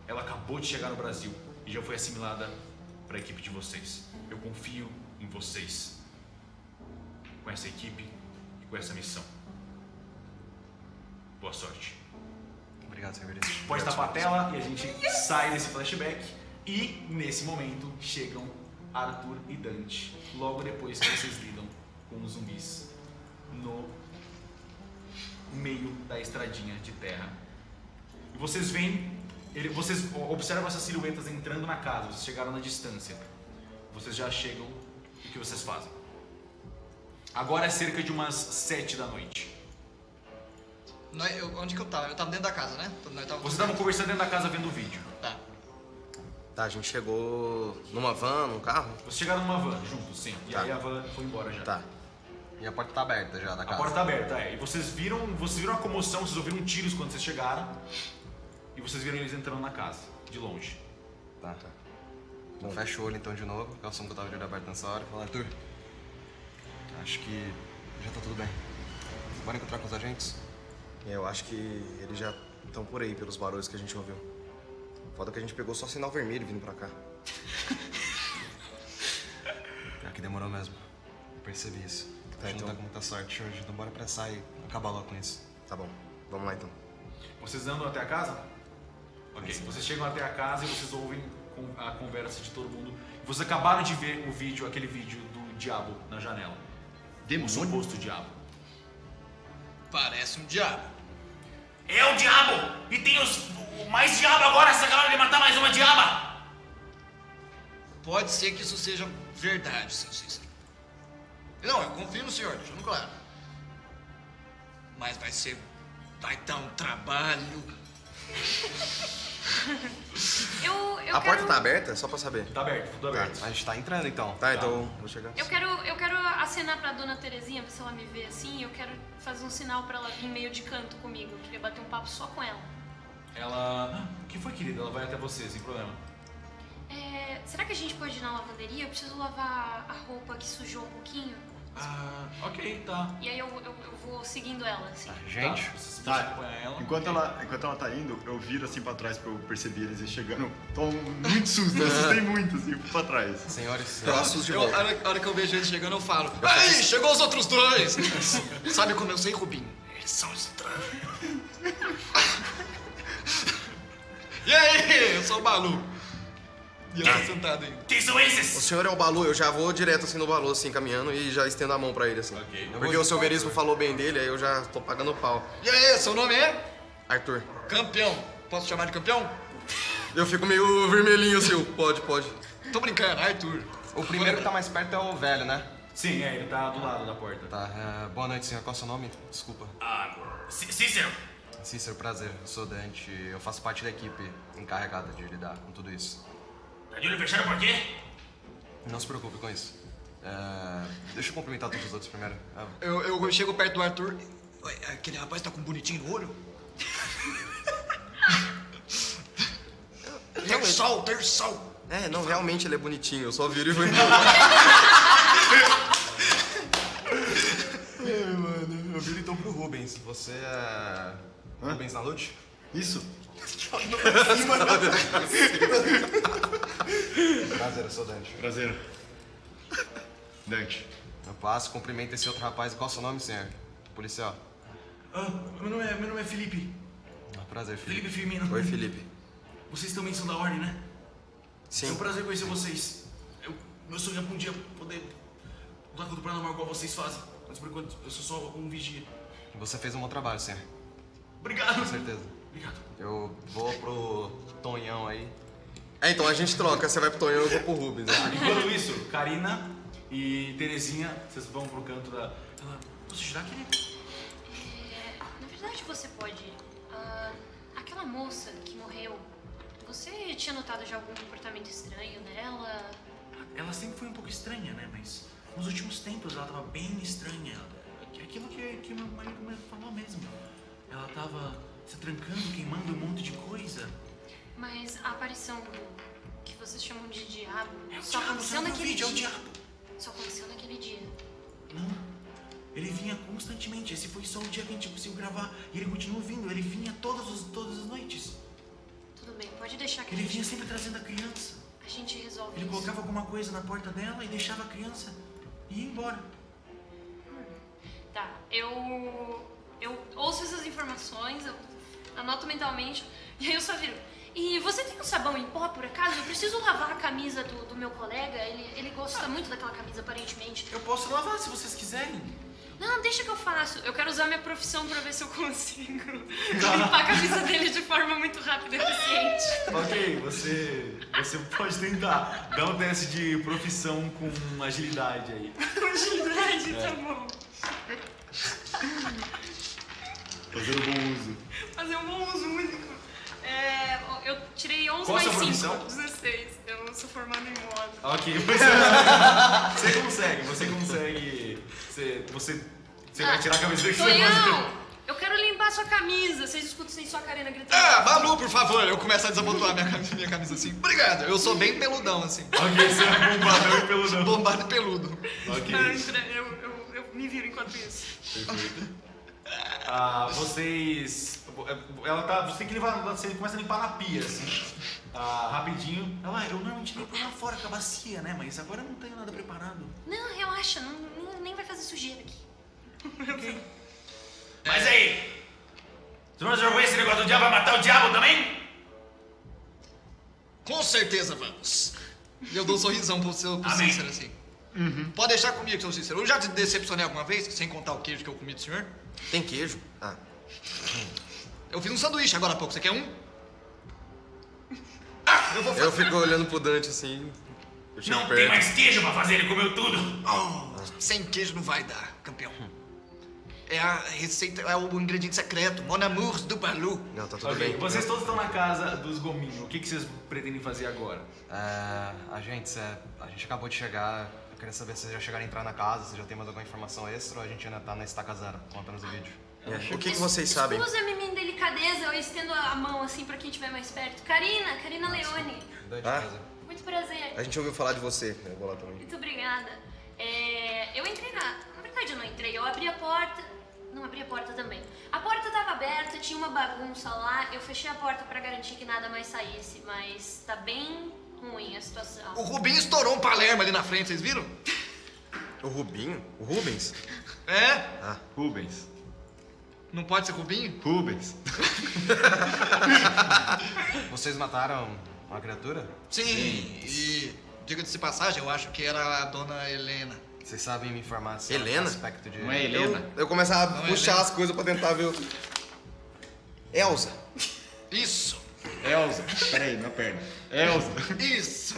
Ela acabou de chegar no Brasil e já foi assimilada para a equipe de vocês. Eu confio em vocês, com essa equipe e com essa missão. Boa sorte. Obrigado, Sr. Veríssimo. Pode tapar a tela e a gente sai desse flashback. E nesse momento chegam Arthur e Dante, logo depois que vocês lidam com os zumbis no meio da estradinha de terra. E vocês veem, vocês observam essas silhuetas entrando na casa. Vocês chegaram na distância. Vocês já chegam. O que vocês fazem? Agora é cerca de umas 7 da noite. Onde que eu tava? Eu tava dentro da casa, né? Vocês estavam conversando dentro da casa vendo o vídeo. Tá. Tá, a gente chegou numa van, num carro? Vocês chegaram numa van juntos, sim. E Tá. aí a van foi embora já. Tá. E a porta tá aberta já da casa? A porta tá aberta, é. E vocês viram a comoção, vocês ouviram tiros quando vocês chegaram. E vocês viram eles entrando na casa, de longe. Tá. Então fecha o olho então de novo, que é o som que eu tava de olho aberto nessa hora. Fala, Arthur, acho que já tá tudo bem. Bora encontrar com os agentes? Eu acho que eles já estão por aí, pelos barulhos que a gente ouviu. Foda que a gente pegou só sinal vermelho vindo pra cá. Pior que demorou mesmo. Eu percebi isso. Tá, A gente então. não tá com muita sorte hoje, então bora apressar e acabar logo com isso. Tá bom, vamos lá então. Vocês andam até a casa? Ok, vocês chegam até a casa e vocês ouvem a conversa de todo mundo. Vocês acabaram de ver o vídeo, aquele vídeo do diabo na janela. O suposto diabo. Parece um diabo. É o diabo! E tem mais diabo agora, essa galera de matar mais uma diaba! Pode ser que isso seja verdade, seu Cícero. Não, eu confio no senhor, deixando claro. Mas vai dar um trabalho. Eu A porta quero... tá aberta? Só pra saber. Tá aberto, tudo aberto. A gente tá entrando então. Tá, então vou chegar. Eu quero acenar pra dona Terezinha, ver se ela me vê assim. Eu quero fazer um sinal pra ela vir meio de canto comigo. Eu queria bater um papo só com ela. Ela... O que foi, querida? Ela vai até você, sem problema. Será que a gente pode ir na lavanderia? Eu preciso lavar a roupa que sujou um pouquinho. Ah, ok, tá. E aí eu vou seguindo ela, assim. Gente, Tá, você Tá, acompanha ela. enquanto ela tá indo, eu viro assim pra trás pra eu perceber eles chegando. Tô muito susto, eu assustei muito assim pra trás. senhores, Próximos de A volta. hora que eu vejo eles chegando, eu falo: Aí, chegou os outros dois! Sabe como eu sei, Rubinho? Eles são estranhos. E aí, eu sou o Balu. E ele tá sentado aí. Quem são esses? O senhor é o Balu, eu já vou direto assim no Balu, assim, caminhando e já estendo a mão pra ele, assim. Ok. Porque o seu Veríssimo falou bem dele, aí eu já tô pagando pau. E aí, seu nome é? Arthur. Campeão. Posso chamar de campeão? Eu fico meio vermelhinho assim, pode. Tô brincando, Arthur. o primeiro que tá mais perto é o velho, né? Sim, ele tá do lado da porta. Tá, boa noite, senhor. Qual é o seu nome? Desculpa. Cícero. Cícero, prazer. Eu sou Dante. Eu faço parte da equipe encarregada de lidar com tudo isso. Tá de olho fechado por quê? Não se preocupe com isso. Deixa eu cumprimentar todos os outros primeiro. Eu chego perto do Arthur. Oi, aquele rapaz tá com um bonitinho no olho? Tem sol. Não, realmente ele é bonitinho, eu só viro e vou embora. Mano, eu viro então pro Rubens. Você é... Rubens Nalute? Isso? Prazer, eu sou Dante. Prazer. Dante. Eu passo, cumprimento esse outro rapaz. Qual é o seu nome, senhor? Policial. Meu nome é Felipe. Prazer, Felipe. Felipe Firmino. Oi, Felipe. Vocês também são da Ordem, né? Sim. É um prazer conhecer vocês. Meu sonho é um dia poder lutar contra o paranormal igual vocês fazem. Mas por enquanto eu sou só um vigia. Você fez um bom trabalho, senhor. Obrigado. Com certeza. Obrigado. Eu vou pro Tonhão aí. Então a gente troca, você vai pro Tonhão e eu vou pro Rubens. Enquanto isso, Karina e Terezinha, vocês vão pro canto da... Posso ajudar, querida? Na verdade, você pode ir. Aquela moça que morreu, você tinha notado já algum comportamento estranho nela? Ela sempre foi um pouco estranha, né? Mas nos últimos tempos ela tava bem estranha. Aquilo que meu marido falou mesmo. Ela tava se trancando, queimando um monte de coisa. Mas a aparição que vocês chamam de diabo É só aconteceu naquele dia. É o diabo. Só aconteceu naquele dia. Não. Ele vinha constantemente. Esse foi só o dia que a gente conseguiu gravar. E ele continua vindo. Ele vinha todas as noites. Tudo bem, pode deixar que Ele vinha sempre trazendo a criança. a gente resolve Ele isso. colocava alguma coisa na porta dela e deixava a criança e ia embora. Tá, eu ouço essas informações, eu anoto mentalmente, e aí eu só viro. E você tem um sabão em pó, por acaso? Eu preciso lavar a camisa do meu colega, ele gosta muito daquela camisa, aparentemente. Eu posso lavar se vocês quiserem. Não, deixa que eu faço. Eu quero usar minha profissão pra ver se eu consigo limpar a camisa dele de forma muito rápida e eficiente. Ok, você pode tentar. Dá um teste de profissão com agilidade aí. Agilidade, tá bom. Fazer um bom uso. Fazer um bom uso único. Eu tirei 11 Qual a mais sua 5. profissão? 16. Eu sou formada em moda. Ok, você consegue. Você vai tirar a camisa daqui. Tonhão, eu quero limpar sua camisa. Vocês escutam sem sua Karina gritando. Balu, por favor. Eu começo a desabotoar minha camisa assim. Obrigado. Eu sou bem peludão, assim. Ok, você é bombadão e peludão. Bombado e peludo. Ok. Eu me viro enquanto isso. Perfeito. Você tem que levar, você começa a limpar na pia, assim, rapidinho. Eu normalmente limpo lá fora com a bacia, né? Mas agora eu não tenho nada preparado. Não, relaxa, nem vai fazer sujeira aqui. Ok. Mas aí, você não resolveu esse negócio do diabo? Vai matar o diabo também? Com certeza vamos. Eu dou um sorrisão pro Amém. Cícero, assim. Pode deixar comigo, seu Cícero. Eu já te decepcionei alguma vez, sem contar o queijo que eu comi do senhor? Tem queijo? Eu fiz um sanduíche agora há pouco. Você quer um? Eu fico olhando pro Dante assim. Eu chego Não perto. tem mais queijo pra fazer, ele comeu tudo. Sem queijo não vai dar, campeão. É a receita, é o ingrediente secreto. Mon amour do Balu. Não, tá tudo Ok, bem. vocês todos estão na casa dos gominhos. O que vocês pretendem fazer agora? A gente acabou de chegar. Eu queria saber se vocês já chegaram a entrar na casa, se já tem mais alguma informação extra ou a gente ainda tá na estaca zero, como apenas o vídeo. O que vocês sabem? Escusa-me minha delicadeza, eu estendo a mão assim pra quem estiver mais perto. Karina Leone. Muito prazer. A gente ouviu falar de você. Eu vou lá também. Muito obrigada. Eu entrei na verdade eu não entrei, eu abri a porta. Não abri a porta também. A porta estava aberta, tinha uma bagunça lá. Eu fechei a porta pra garantir que nada mais saísse, mas tá bem ruim a situação. O Rubinho estourou um Palermo ali na frente, vocês viram? O Rubinho? O Rubens? É? Ah, Rubens. Não pode ser Rubinho? Rubens. Vocês mataram uma criatura? Sim. E diga-se de passagem, eu acho que era a dona Helena. Vocês sabem me informar se Helena? ela tem aspecto de... Não é Helena? Eu começava a Não é puxar Helena. as coisas pra tentar ver o... Elsa. Isso. Elza. Peraí, na perna. Elza. Isso.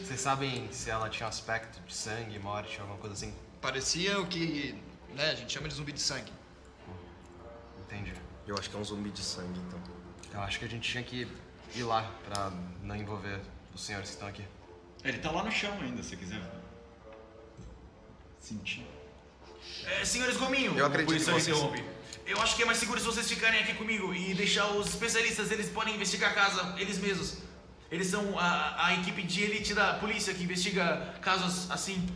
Vocês sabem se ela tinha um aspecto de sangue, morte, alguma coisa assim? Parecia o que, né, a gente chama de zumbi de sangue. Entendi. Eu acho que é um zumbi de sangue, então. Eu acho que a gente tinha que ir lá pra não envolver os senhores que estão aqui. Ele tá lá no chão ainda, se você quiser sentir. Senhores Gominho, Eu acredito o policial em vocês. interrompe. Eu acho que é mais seguro se vocês ficarem aqui comigo e deixar os especialistas, eles podem investigar a casa eles mesmos. Eles são a equipe de elite da polícia que investiga casos assim,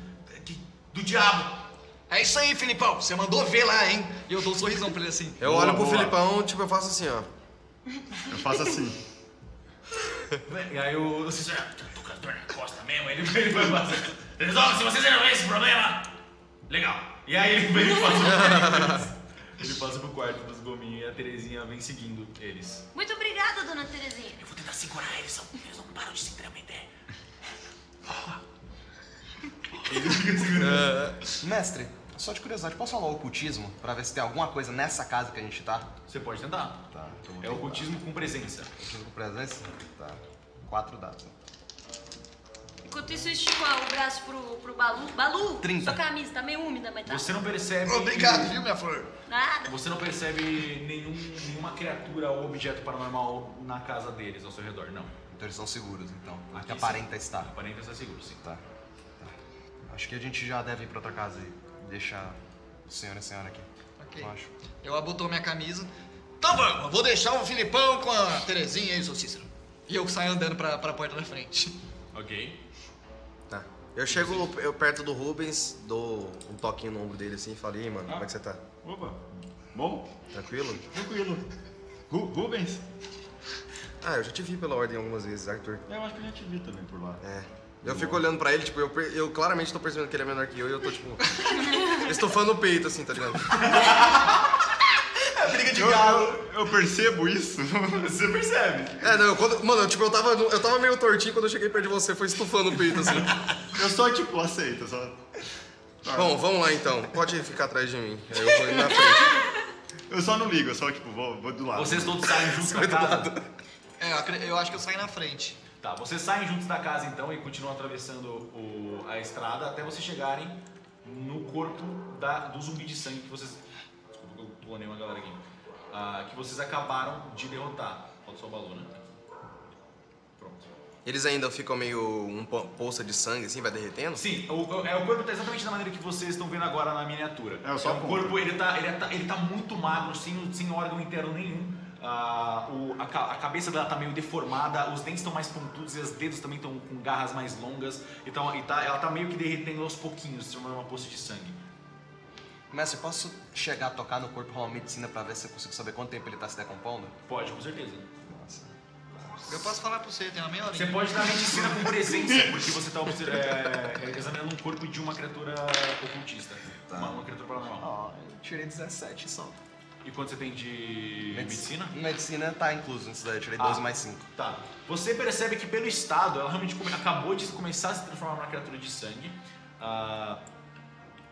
do diabo. É isso aí, Filipão. Você mandou ver lá, hein? E eu dou um sorrisão pra ele assim. Eu Boa, olho pro boa. Filipão, tipo, eu faço assim, ó. Eu faço assim. E aí o Cícero, tô com a dor na costa mesmo, ele vai fazer. Resolve, se vocês resolverem esse problema, legal. E aí ele passa pro quarto dos gominhos e a Terezinha vem seguindo eles. Muito obrigada, dona Terezinha. Eu vou tentar segurar eles, eles não param de se tremer. Mestre, só de curiosidade, posso falar o ocultismo pra ver se tem alguma coisa nessa casa que a gente tá? Você pode tentar. Tá, então vou É tentar. ocultismo com presença. Ocultismo com presença? Tá. 4 dados. Enquanto isso, eu estico o braço pro Balu. Balu, 30. sua camisa tá meio úmida, mas tá. Você não percebe. Obrigado, viu, minha flor? Nada. Você não percebe nenhuma criatura ou objeto paranormal na casa deles, ao seu redor, não. Então eles são seguros, então. Aqui Que aparenta estar. Aparenta estar seguro, sim. Tá. Acho que a gente já deve ir pra outra casa e deixar o senhor e a senhora aqui. Ok. Eu acho. Eu abotou minha camisa. Então vamos, eu vou deixar o Filipão com a Terezinha e o seu Cícero. E eu saio andando pra porta da frente. Ok. Tá. Eu chego perto do Rubens, dou um toquinho no ombro dele assim e falo, e aí, mano, como é que você tá? Opa. Bom? Tranquilo? Tranquilo. Rubens? Ah, eu já te vi pela ordem algumas vezes, Arthur. Eu acho que eu já te vi também por lá. É. Eu fico olhando pra ele, tipo, eu claramente tô percebendo que ele é menor que eu e eu tô, tipo, estufando o peito, assim, tá ligado? Briga de Eu percebo isso. Você percebe? Eu tava meio tortinho quando eu cheguei perto de você, foi estufando o peito, assim. Eu só, tipo, aceito. Só... Bom, vamos lá então, pode ficar atrás de mim, aí eu vou indo na frente. Eu só não ligo, eu só, tipo, vou do lado. Vocês todos saem juntos da casa. Eu acho que eu saio na frente. Tá, vocês saem juntos da casa então e continuam atravessando a estrada até vocês chegarem no corpo do zumbi de sangue que vocês. Desculpa, eu clonei uma galera aqui. Que vocês acabaram de derrotar. Falta só o Balu, né? Pronto. Eles ainda ficam meio poça de sangue, assim, vai derretendo? Sim, o corpo tá exatamente da maneira que vocês estão vendo agora na miniatura. É, eu só o corpo, ele tá muito magro, sem órgão interno nenhum. A cabeça dela tá meio deformada, os dentes estão mais pontudos e os dedos também estão com garras mais longas. Então ela tá meio que derretendo aos pouquinhos, se tornando uma poça de sangue. Mestre, posso chegar a tocar no corpo e rolar medicina pra ver se eu consigo saber quanto tempo ele tá se decompondo? Pode, com certeza. Nossa. Eu posso falar pra você, tem uma meia hora. Você pode dar medicina com presença, porque você tá examinando um corpo de uma criatura ocultista. Tá. Uma criatura paranormal. Eu tirei 17 só. E quanto você tem de medicina? Medicina tá incluso nisso daí, eu tirei 12 mais 5. Tá. Você percebe que pelo estado, ela realmente acabou de começar a se transformar numa criatura de sangue.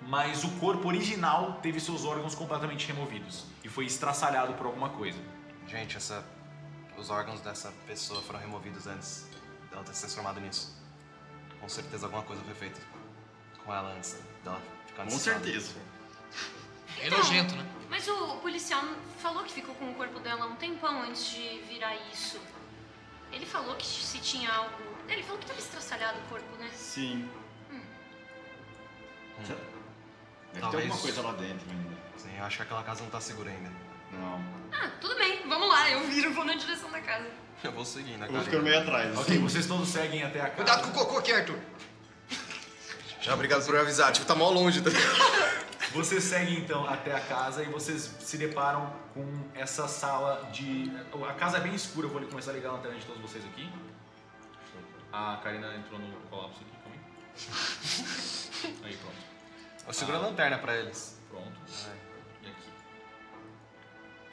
Mas o corpo original teve seus órgãos completamente removidos. E foi estraçalhado por alguma coisa. Gente, os órgãos dessa pessoa foram removidos antes dela ter se transformado nisso. Com certeza alguma coisa foi feita com ela antes dela ficar Com nesse estado. certeza. É nojento, né? Mas o policial falou que ficou com o corpo dela um tempão antes de virar isso. Ele falou que se tinha algo... Ele falou que tava estraçalhado o corpo, né? Sim. Deve ter Talvez. alguma coisa lá dentro ainda. Sim, eu acho que aquela casa não tá segura ainda. Não. Ah, tudo bem, vamos lá. Eu viro e vou na direção da casa. Eu vou seguindo, né, Eu vou cara? ficando meio atrás. Ok, assim. vocês todos seguem até a casa. Cuidado com o cocô aqui, Arthur. Já, obrigado por me avisar. Tipo, tá mó longe. Tá? Vocês seguem então até a casa e vocês se deparam com essa sala de... A casa é bem escura, eu vou começar a ligar a lanterna de todos vocês aqui. A Karina entrou no colapso aqui, calma aí. Aí, pronto. Eu seguro a lanterna pra eles. Pronto. E aqui.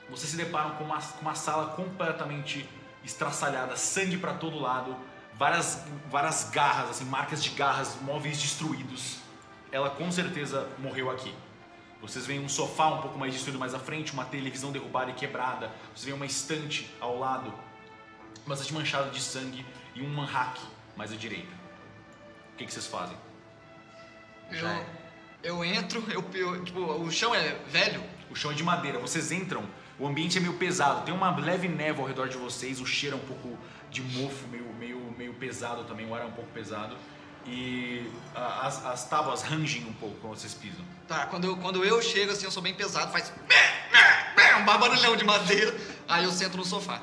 Vocês se deparam com uma sala completamente estraçalhada, sangue pra todo lado, várias garras, assim, marcas de garras, móveis destruídos. Ela com certeza morreu aqui. Vocês veem um sofá um pouco mais destruído mais à frente, uma televisão derrubada e quebrada. Vocês veem uma estante ao lado, bastante manchada de sangue, e um manhaque mais à direita. O que vocês fazem? Eu entro, tipo, o chão é velho. O chão é de madeira, vocês entram, o ambiente é meio pesado, tem uma leve névoa ao redor de vocês, o cheiro é um pouco de mofo, meio pesado também, o ar é um pouco pesado. E as tábuas rangem um pouco quando vocês pisam. Tá, quando eu chego assim, eu sou bem pesado, faz um barulhão de madeira, aí eu sento no sofá.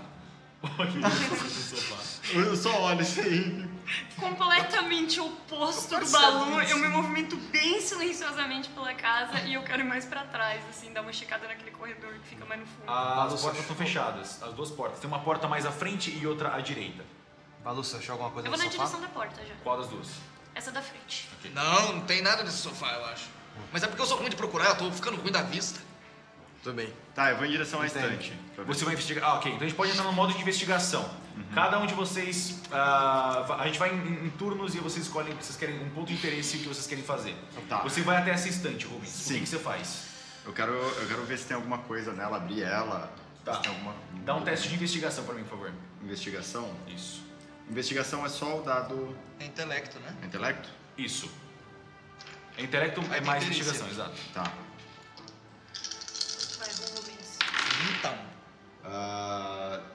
Eu só olho assim. Completamente oposto do Balu. Eu me movimento bem silenciosamente pela casa e eu quero ir mais pra trás, assim, dar uma checada naquele corredor que fica mais no fundo. As portas estão fechadas, as duas portas. Tem uma porta mais à frente e outra à direita. Balu, você achou alguma coisa Eu no vou na sofá? direção da porta já. Qual das duas? Essa da frente. Não tem nada nesse sofá, eu acho. Mas é porque eu sou ruim de procurar, eu tô ficando ruim da vista. Tudo bem. Tá, eu vou em direção à Entendi. estante. pra ver Você vai investigar. Ok, então a gente pode entrar no modo de investigação. Cada um de vocês. A gente vai em turnos e vocês escolhem o que vocês querem, um ponto de interesse e o que vocês querem fazer. Tá. Você vai até essa estante, Rubens. Sim. O que você faz? Eu quero ver se tem alguma coisa nela, abrir ela. Tá. Se tem alguma... Dá um teste de investigação pra mim, por favor. Investigação? Isso. Investigação é só o dado É intelecto, né? intelecto? Isso. Intelecto Vai é ter mais perícia. investigação, exato. Tá. Vai, Rubens. Então.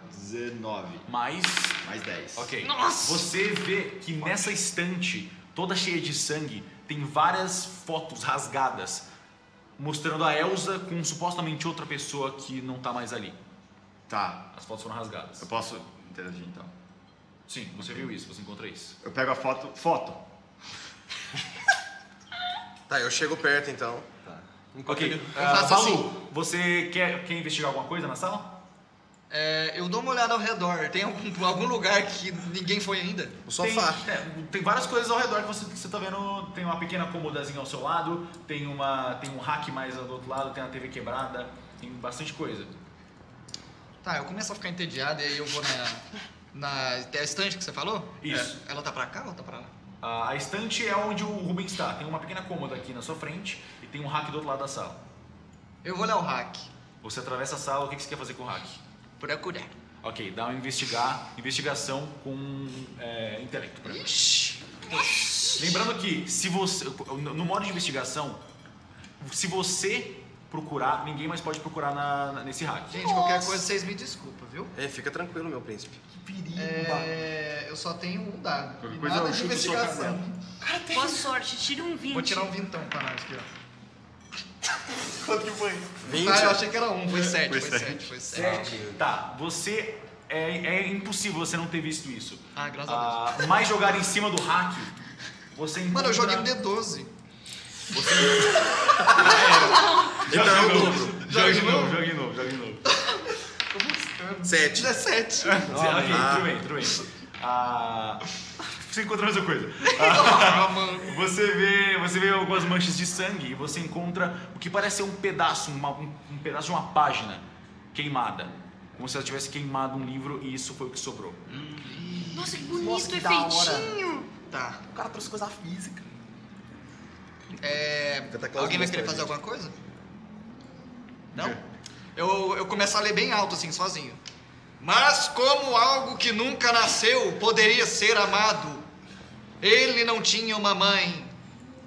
19. Mais. Mais 10. Ok. Nossa! Você vê que nessa estante, toda cheia de sangue, tem várias fotos rasgadas, mostrando a Elsa com supostamente outra pessoa que não tá mais ali. Tá. As fotos foram rasgadas. Eu posso interagir então. Sim, você viu isso, você encontra isso. Eu pego a foto. Foto. Tá, eu chego perto então. Ok. faço Balu, você quer investigar alguma coisa na sala? Eu dou uma olhada ao redor. Tem algum lugar que ninguém foi ainda? O sofá. Tem várias coisas ao redor que você tá vendo. Tem uma pequena comodazinha ao seu lado, tem um rack mais do outro lado, tem a TV quebrada, tem bastante coisa. Tá, eu começo a ficar entediado e aí eu vou na estante que você falou? Isso. Ela tá pra cá ou tá pra lá? A estante é onde o Rubens está. Tem uma pequena cômoda aqui na sua frente e tem um rack do outro lado da sala. Eu vou olhar o hack. Você atravessa a sala, o que você quer fazer com o rack? Procurar. Ok, dá uma investigação com intelecto pra mim. Ixi. Lembrando que se você, no modo de investigação, se você procurar, ninguém mais pode procurar nesse hack. Gente, qualquer coisa vocês me desculpam, viu? Fica tranquilo, meu príncipe. Eu só tenho um dado. Qualquer E coisa nada eu de chuto sua investigação. canela. Boa sorte, tira um 20. Vou tirar um vintão pra nós aqui, ó. Quanto que foi? 20? Ah, eu achei que era um. Foi 7, Foi foi sete. 7, foi 7. 7. Tá, você. É impossível você não ter visto isso. Ah, graças a Deus. Mais jogar em cima do hack, você encontra... Mano, eu joguei um D12. Joga de novo. Joga de novo. 7. 17. Ok, tudo bem. Você encontra a mesma coisa. Ah, mano. Você vê algumas manchas de sangue e você encontra o que parece ser um pedaço, um pedaço de uma página queimada. Como se ela tivesse queimado um livro e isso foi o que sobrou. Nossa, que bonito, Nossa, que da hora. efeitinho. Tá. O cara trouxe coisa física. Alguém vai querer fazer alguma coisa? Não? Eu começo a ler bem alto, assim, sozinho. Mas como algo que nunca nasceu poderia ser amado, ele não tinha uma mãe,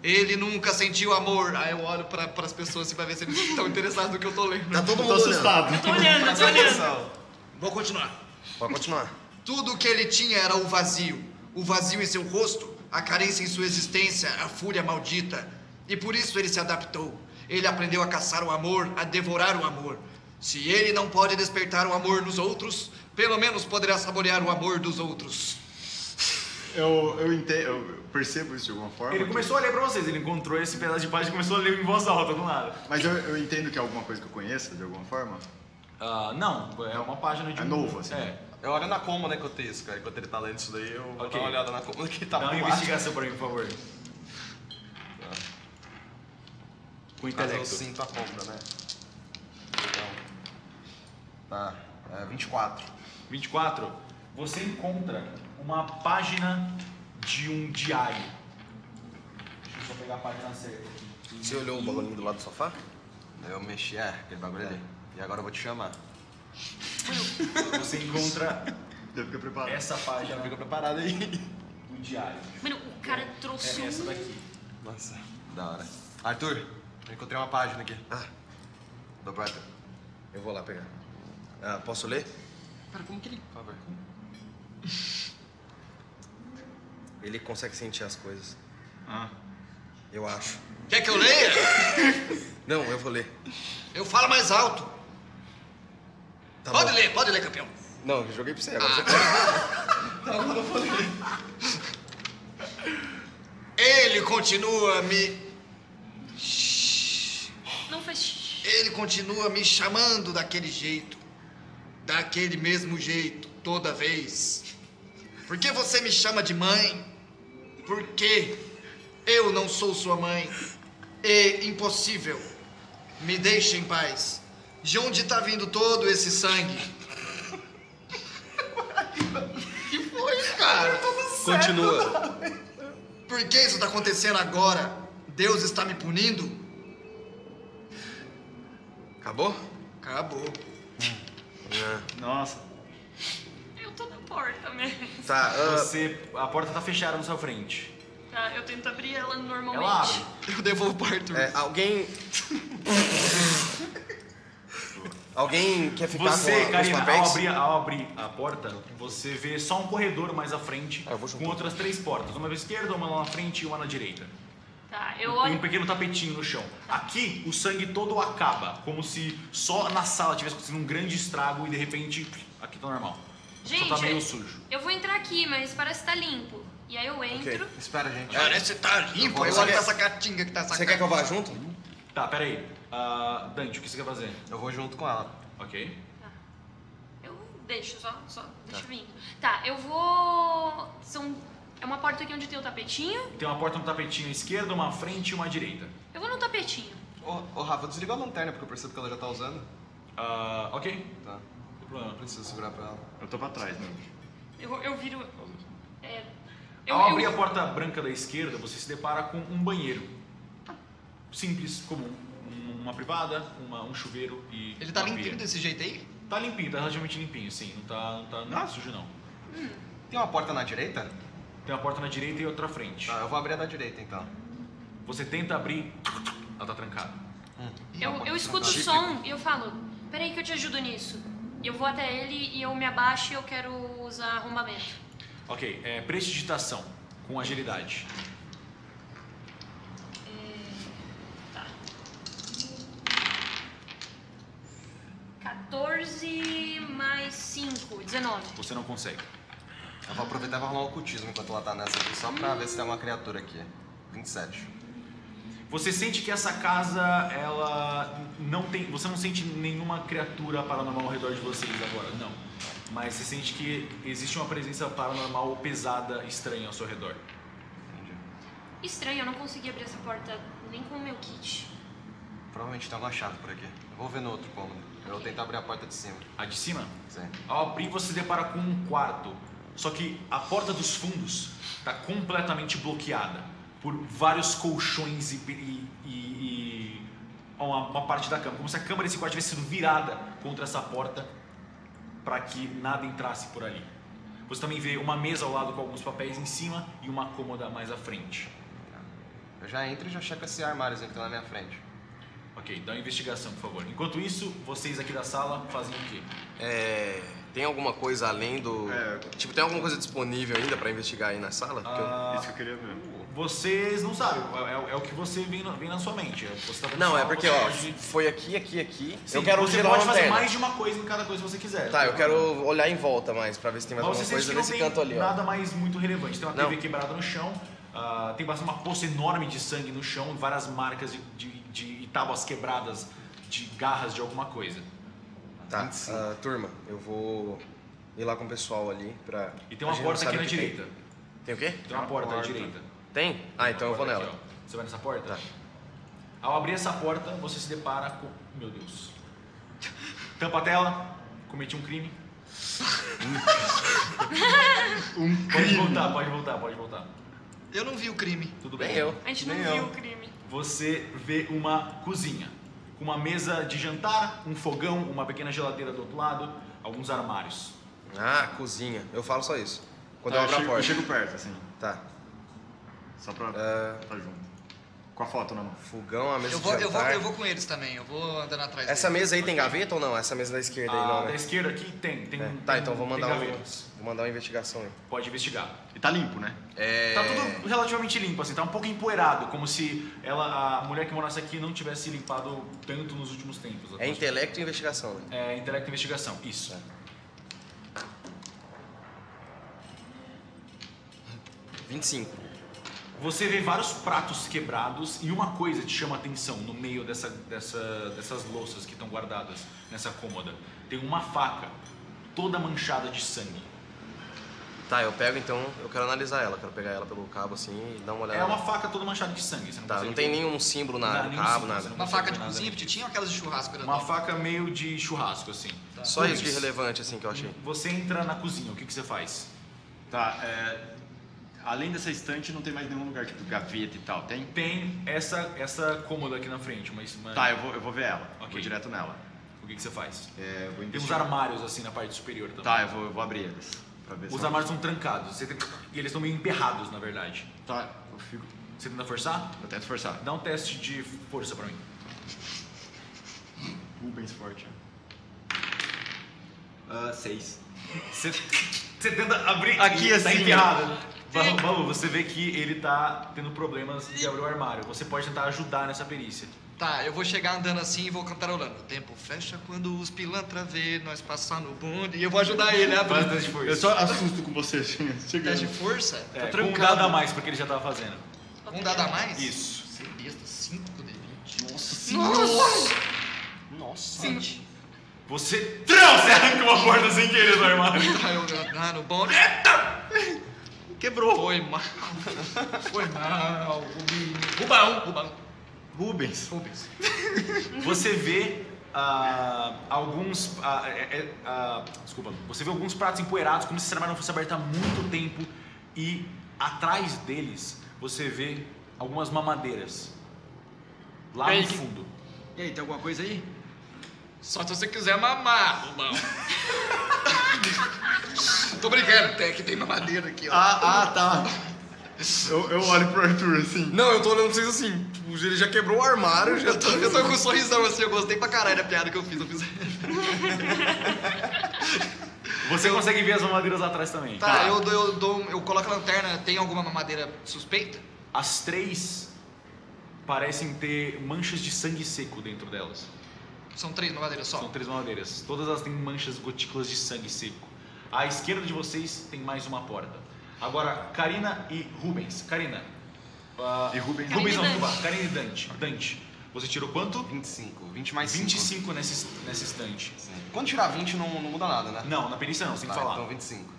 Ele nunca sentiu amor. Aí eu olho para as pessoas assim, pra ver se eles estão interessados no que eu tô lendo. Tá todo Tô mundo olhando. assustado. Tô olhando. Vou continuar. Pode continuar. Tudo o que ele tinha era o vazio em seu rosto, a carência em sua existência, a fúria maldita. E por isso ele se adaptou. Ele aprendeu a caçar o amor, a devorar o amor. Se ele não pode despertar o amor nos outros, pelo menos poderá saborear o amor dos outros. Eu entendo, eu percebo isso de alguma forma. Ele começou a ler pra vocês, ele encontrou esse pedaço de página e começou a ler em voz alta do nada. Mas eu entendo que é alguma coisa que eu conheça, de alguma forma. Não, é uma página de É novo, assim. É. Eu olho na cômoda que eu tenho isso, cara. Enquanto ele tá lendo isso daí, eu vou Ok. dar uma olhada na cômoda que tá Dá uma por lá. investigação pra mim, por favor. Com Mas intelecto. eu sinto a cômoda, né? Então. Tá. 24. 24. Você encontra uma página de um diário. Deixa eu só pegar a página certa aqui. Você olhou o bagulhinho do lado do sofá? Eu mexi, aquele bagulho ali. E agora eu vou te chamar. Você encontra Já fica preparado. essa página Fica preparado aí. do diário. Mano, o cara trouxe É essa um... daqui. Nossa, da hora. Arthur, eu encontrei uma página aqui. Do Arthur. Eu vou lá pegar. Posso ler? Cara, como que ele... Por favor. Ele consegue sentir as coisas. Eu acho. Quer que eu leia? Não, eu vou ler. Eu falo mais alto. Tá Pode bom. ler, campeão. Não, eu joguei pra você, agora você pode. Ele continua me... Não faz... Ele continua me chamando daquele jeito. Daquele mesmo jeito, toda vez. Por que você me chama de mãe? Por que eu não sou sua mãe? É impossível. Me deixe em paz. De onde tá vindo todo esse sangue? Que foi, cara? Continua. Por que isso tá acontecendo agora? Deus está me punindo? Acabou? Acabou. Nossa. Eu tô na porta mesmo. Tá, A porta tá fechada na sua frente. Tá, eu tento abrir ela normalmente. Ela abre. Eu devolvo pro Arthur. alguém... Alguém quer ficar Você, com os Karina, papéis? ao abrir a porta, você vê só um corredor mais à frente, eu vou junto. com outras 3 portas. Uma à esquerda, uma lá na frente e uma na direita. Tá, eu E um olho... pequeno tapetinho no chão. Aqui, o sangue todo acaba, como se só na sala tivesse acontecido um grande estrago e de repente, aqui tá normal. Gente, só tá meio sujo. eu vou entrar aqui, mas parece que tá limpo. E aí eu entro... Espera, gente. Parece que tá limpo. Eu Você olho quer- pra essa catinga que tá Você quer que eu vá junto? Tá, peraí. Dante, o que você quer fazer? Eu vou junto com ela. Ok. Eu deixo, só deixa vindo. Tá, eu vou... É uma porta aqui onde tem o tapetinho. Tem uma porta no tapetinho à esquerda, uma à frente e uma à direita. Eu vou no tapetinho. Ô, Rafa, desliga a lanterna, porque eu percebo que ela já tá usando. Ok. Tá. Não tem problema. Não preciso segurar pra ela. Eu tô pra trás, né? Eu viro... Ao abrir a porta branca da esquerda, você se depara com um banheiro. Simples, comum. Uma privada, um chuveiro e Ele tá uma limpinho pia. desse jeito aí? Tá limpinho, tá relativamente limpinho, sim. Não tá sujo, não. Tem uma porta na direita? Tem uma porta na direita e outra à frente. Tá, eu vou abrir a da direita, então. Você tenta abrir, ela tá trancada. Eu escuto o som e eu falo, peraí que eu te ajudo nisso. E eu vou até ele e eu me abaixo e eu quero usar arrombamento. Ok, prestidigitação, com agilidade. Tá. 14 mais 5, 19. Você não consegue. Eu vou aproveitar e vou arrumar o ocultismo enquanto ela tá nessa aqui, só pra ver se tem alguma criatura aqui. 27. Você sente que essa casa, ela não tem... Você não sente nenhuma criatura paranormal ao redor de vocês agora, não. Mas você sente que existe uma presença paranormal pesada, estranha ao seu redor. Entendi. Estranho, eu não consegui abrir essa porta nem com o meu kit. Provavelmente tem alguma chave por aqui. Eu vou ver no outro cômodo. Eu vou tentar abrir a porta de cima. A de cima? Sim. Ao abrir, você se depara com um quarto. Só que a porta dos fundos está completamente bloqueada por vários colchões e uma parte da cama. Como se a cama desse quarto tivesse sido virada contra essa porta para que nada entrasse por ali. Você também vê uma mesa ao lado com alguns papéis em cima e uma cômoda mais à frente. Eu já entro e já checo esse armário que tá na minha frente. Ok, dá uma investigação, por favor. Enquanto isso, vocês aqui da sala fazem o quê? Tem alguma coisa além do... Tipo, tem alguma coisa disponível ainda pra investigar aí na sala? Isso que eu queria ver. Vocês não sabem, é o que você vem na sua mente. Você tá vendo Não, sala, é porque, você ó, pode- foi aqui. Sim, eu quero você girar pode uma fazer lanterna. mais de uma coisa em cada coisa que você quiser. Tá, eu quero olhar em volta mais, pra ver se tem mais Mas alguma você coisa sente que nesse não canto tem ali, ó. nada mais muito relevante. Tem uma Não. TV quebrada no chão, tem bastante uma poça enorme de sangue no chão, várias marcas de tábuas quebradas, de garras de alguma coisa. Tá, turma, eu vou ir lá com o pessoal ali pra... E tem uma a gente porta não aqui sabe na o que direita. Tem o quê? Tem uma porta à direita. Tem? Ah, então eu vou nela. Aqui, ó. Você vai nessa porta? Tá. Ao abrir essa porta, você se depara com... Meu Deus. Tampa a tela. Cometi um crime. Pode voltar. Eu não vi o crime. Tudo bem? Nem eu. A gente não Nem viu eu. o crime. Você vê uma cozinha. Com uma mesa de jantar, um fogão, uma pequena geladeira do outro lado, alguns armários. Ah, cozinha. Eu falo só isso. Quando eu Tá, abro a eu porta. chego perto, assim. Tá. Só pra tá junto. Com a foto na mão. Fogão, a mesa Eu de vou, jantar. eu vou com eles também, eu vou andando atrás Essa deles. mesa aí tem gaveta ou não? Essa mesa da esquerda aí não, Da né? esquerda aqui tem. Tá, então vou tem mandar, gavetas. vou mandar uma investigação aí. Pode investigar. E tá limpo, né? Tá tudo relativamente limpo, assim, tá um pouco empoeirado, como se a mulher que morasse aqui não tivesse limpado tanto nos últimos tempos. É intelecto e investigação, né? É intelecto e investigação, isso. 25. Você vê vários pratos quebrados e uma coisa te chama a atenção no meio dessas louças que estão guardadas nessa cômoda. Tem uma faca toda manchada de sangue. Tá, eu pego então, eu quero analisar ela, quero pegar ela pelo cabo assim e dar uma olhada. É uma faca toda manchada de sangue. Você não Tá, consegue não tem ver. nenhum símbolo Não, no nenhum cabo, símbolo, nada. você não Uma consegue faca de ver nada cozinha, ali. porque tinha aquelas de churrasco. Uma faca meio de churrasco, assim. Só isso de Rubens, relevante assim que eu achei. Você entra na cozinha, o que você faz? Tá, além dessa estante não tem mais nenhum lugar, tipo gaveta e tal, tem? Tem essa cômoda aqui na frente, mas Tá, eu vou ver ela. Ok. Vou direto nela. o que você faz? Eu vou Tem uns investigar. armários assim na parte superior também. Tá, eu vou abrir eles. Pra ver Os se armários estão trancados, e eles estão meio emperrados, na verdade. Tá, eu fico. Você tenta forçar? Eu tento forçar. Dá um teste de força pra mim. Rubens forte. 6. Você tenta abrir Aqui, e tá assim, emperrado. Balu, você vê que ele tá tendo problemas de abrir o armário. Você pode tentar ajudar nessa perícia. Tá, eu vou chegar andando assim e vou cantarolando. O tempo fecha quando os pilantra vê nós passar no bonde. E eu vou ajudar ele a Faz abrir. teste de força. Eu só assusto com você chegando. Teste de força? É, com um trancado. dado a mais, porque ele já tava fazendo. Um dado a mais? Isso. Você besta, 5 de 20. Nossa Nossa! Nossa. 20. Você arranca uma porta sem querer do armário. Tá, eu andar no bonde. Quebrou. Foi mal. Foi mal. Rubão. Rubens. Rubens. Você vê alguns. Desculpa. Você vê alguns pratos empoeirados, como se esse armário não fosse aberto há muito tempo. E atrás deles você vê algumas mamadeiras. Lá no fundo. E aí, tem alguma coisa aí? Só se você quiser mamar, Rubão. Tô brincando, tem aqui, tem mamadeira aqui, ó. Tá. Eu olho pro Arthur assim. Não, eu tô olhando pra vocês assim, tipo, ele já quebrou o armário, já Eu tô com um sorrisão assim, eu gostei pra caralho da piada que eu fiz. Você consegue ver as mamadeiras lá atrás também. Tá, eu coloco a lanterna, tem alguma mamadeira suspeita? As três parecem ter manchas de sangue seco dentro delas. São 3 mamadeiras só? São 3 mamadeiras. Todas elas têm manchas, gotículas de sangue seco. À esquerda de vocês tem mais uma porta. Agora, Karina e Rubens. Karina. E Rubens? Rubens não, Karina e desculpa. Karina e Dante. Dante, você tirou quanto? 25. 20 mais 5. 25 nessa estante. Sim. Quando tirar 20 não muda nada, né? Não, na perícia não, você tem que falar. Então 25.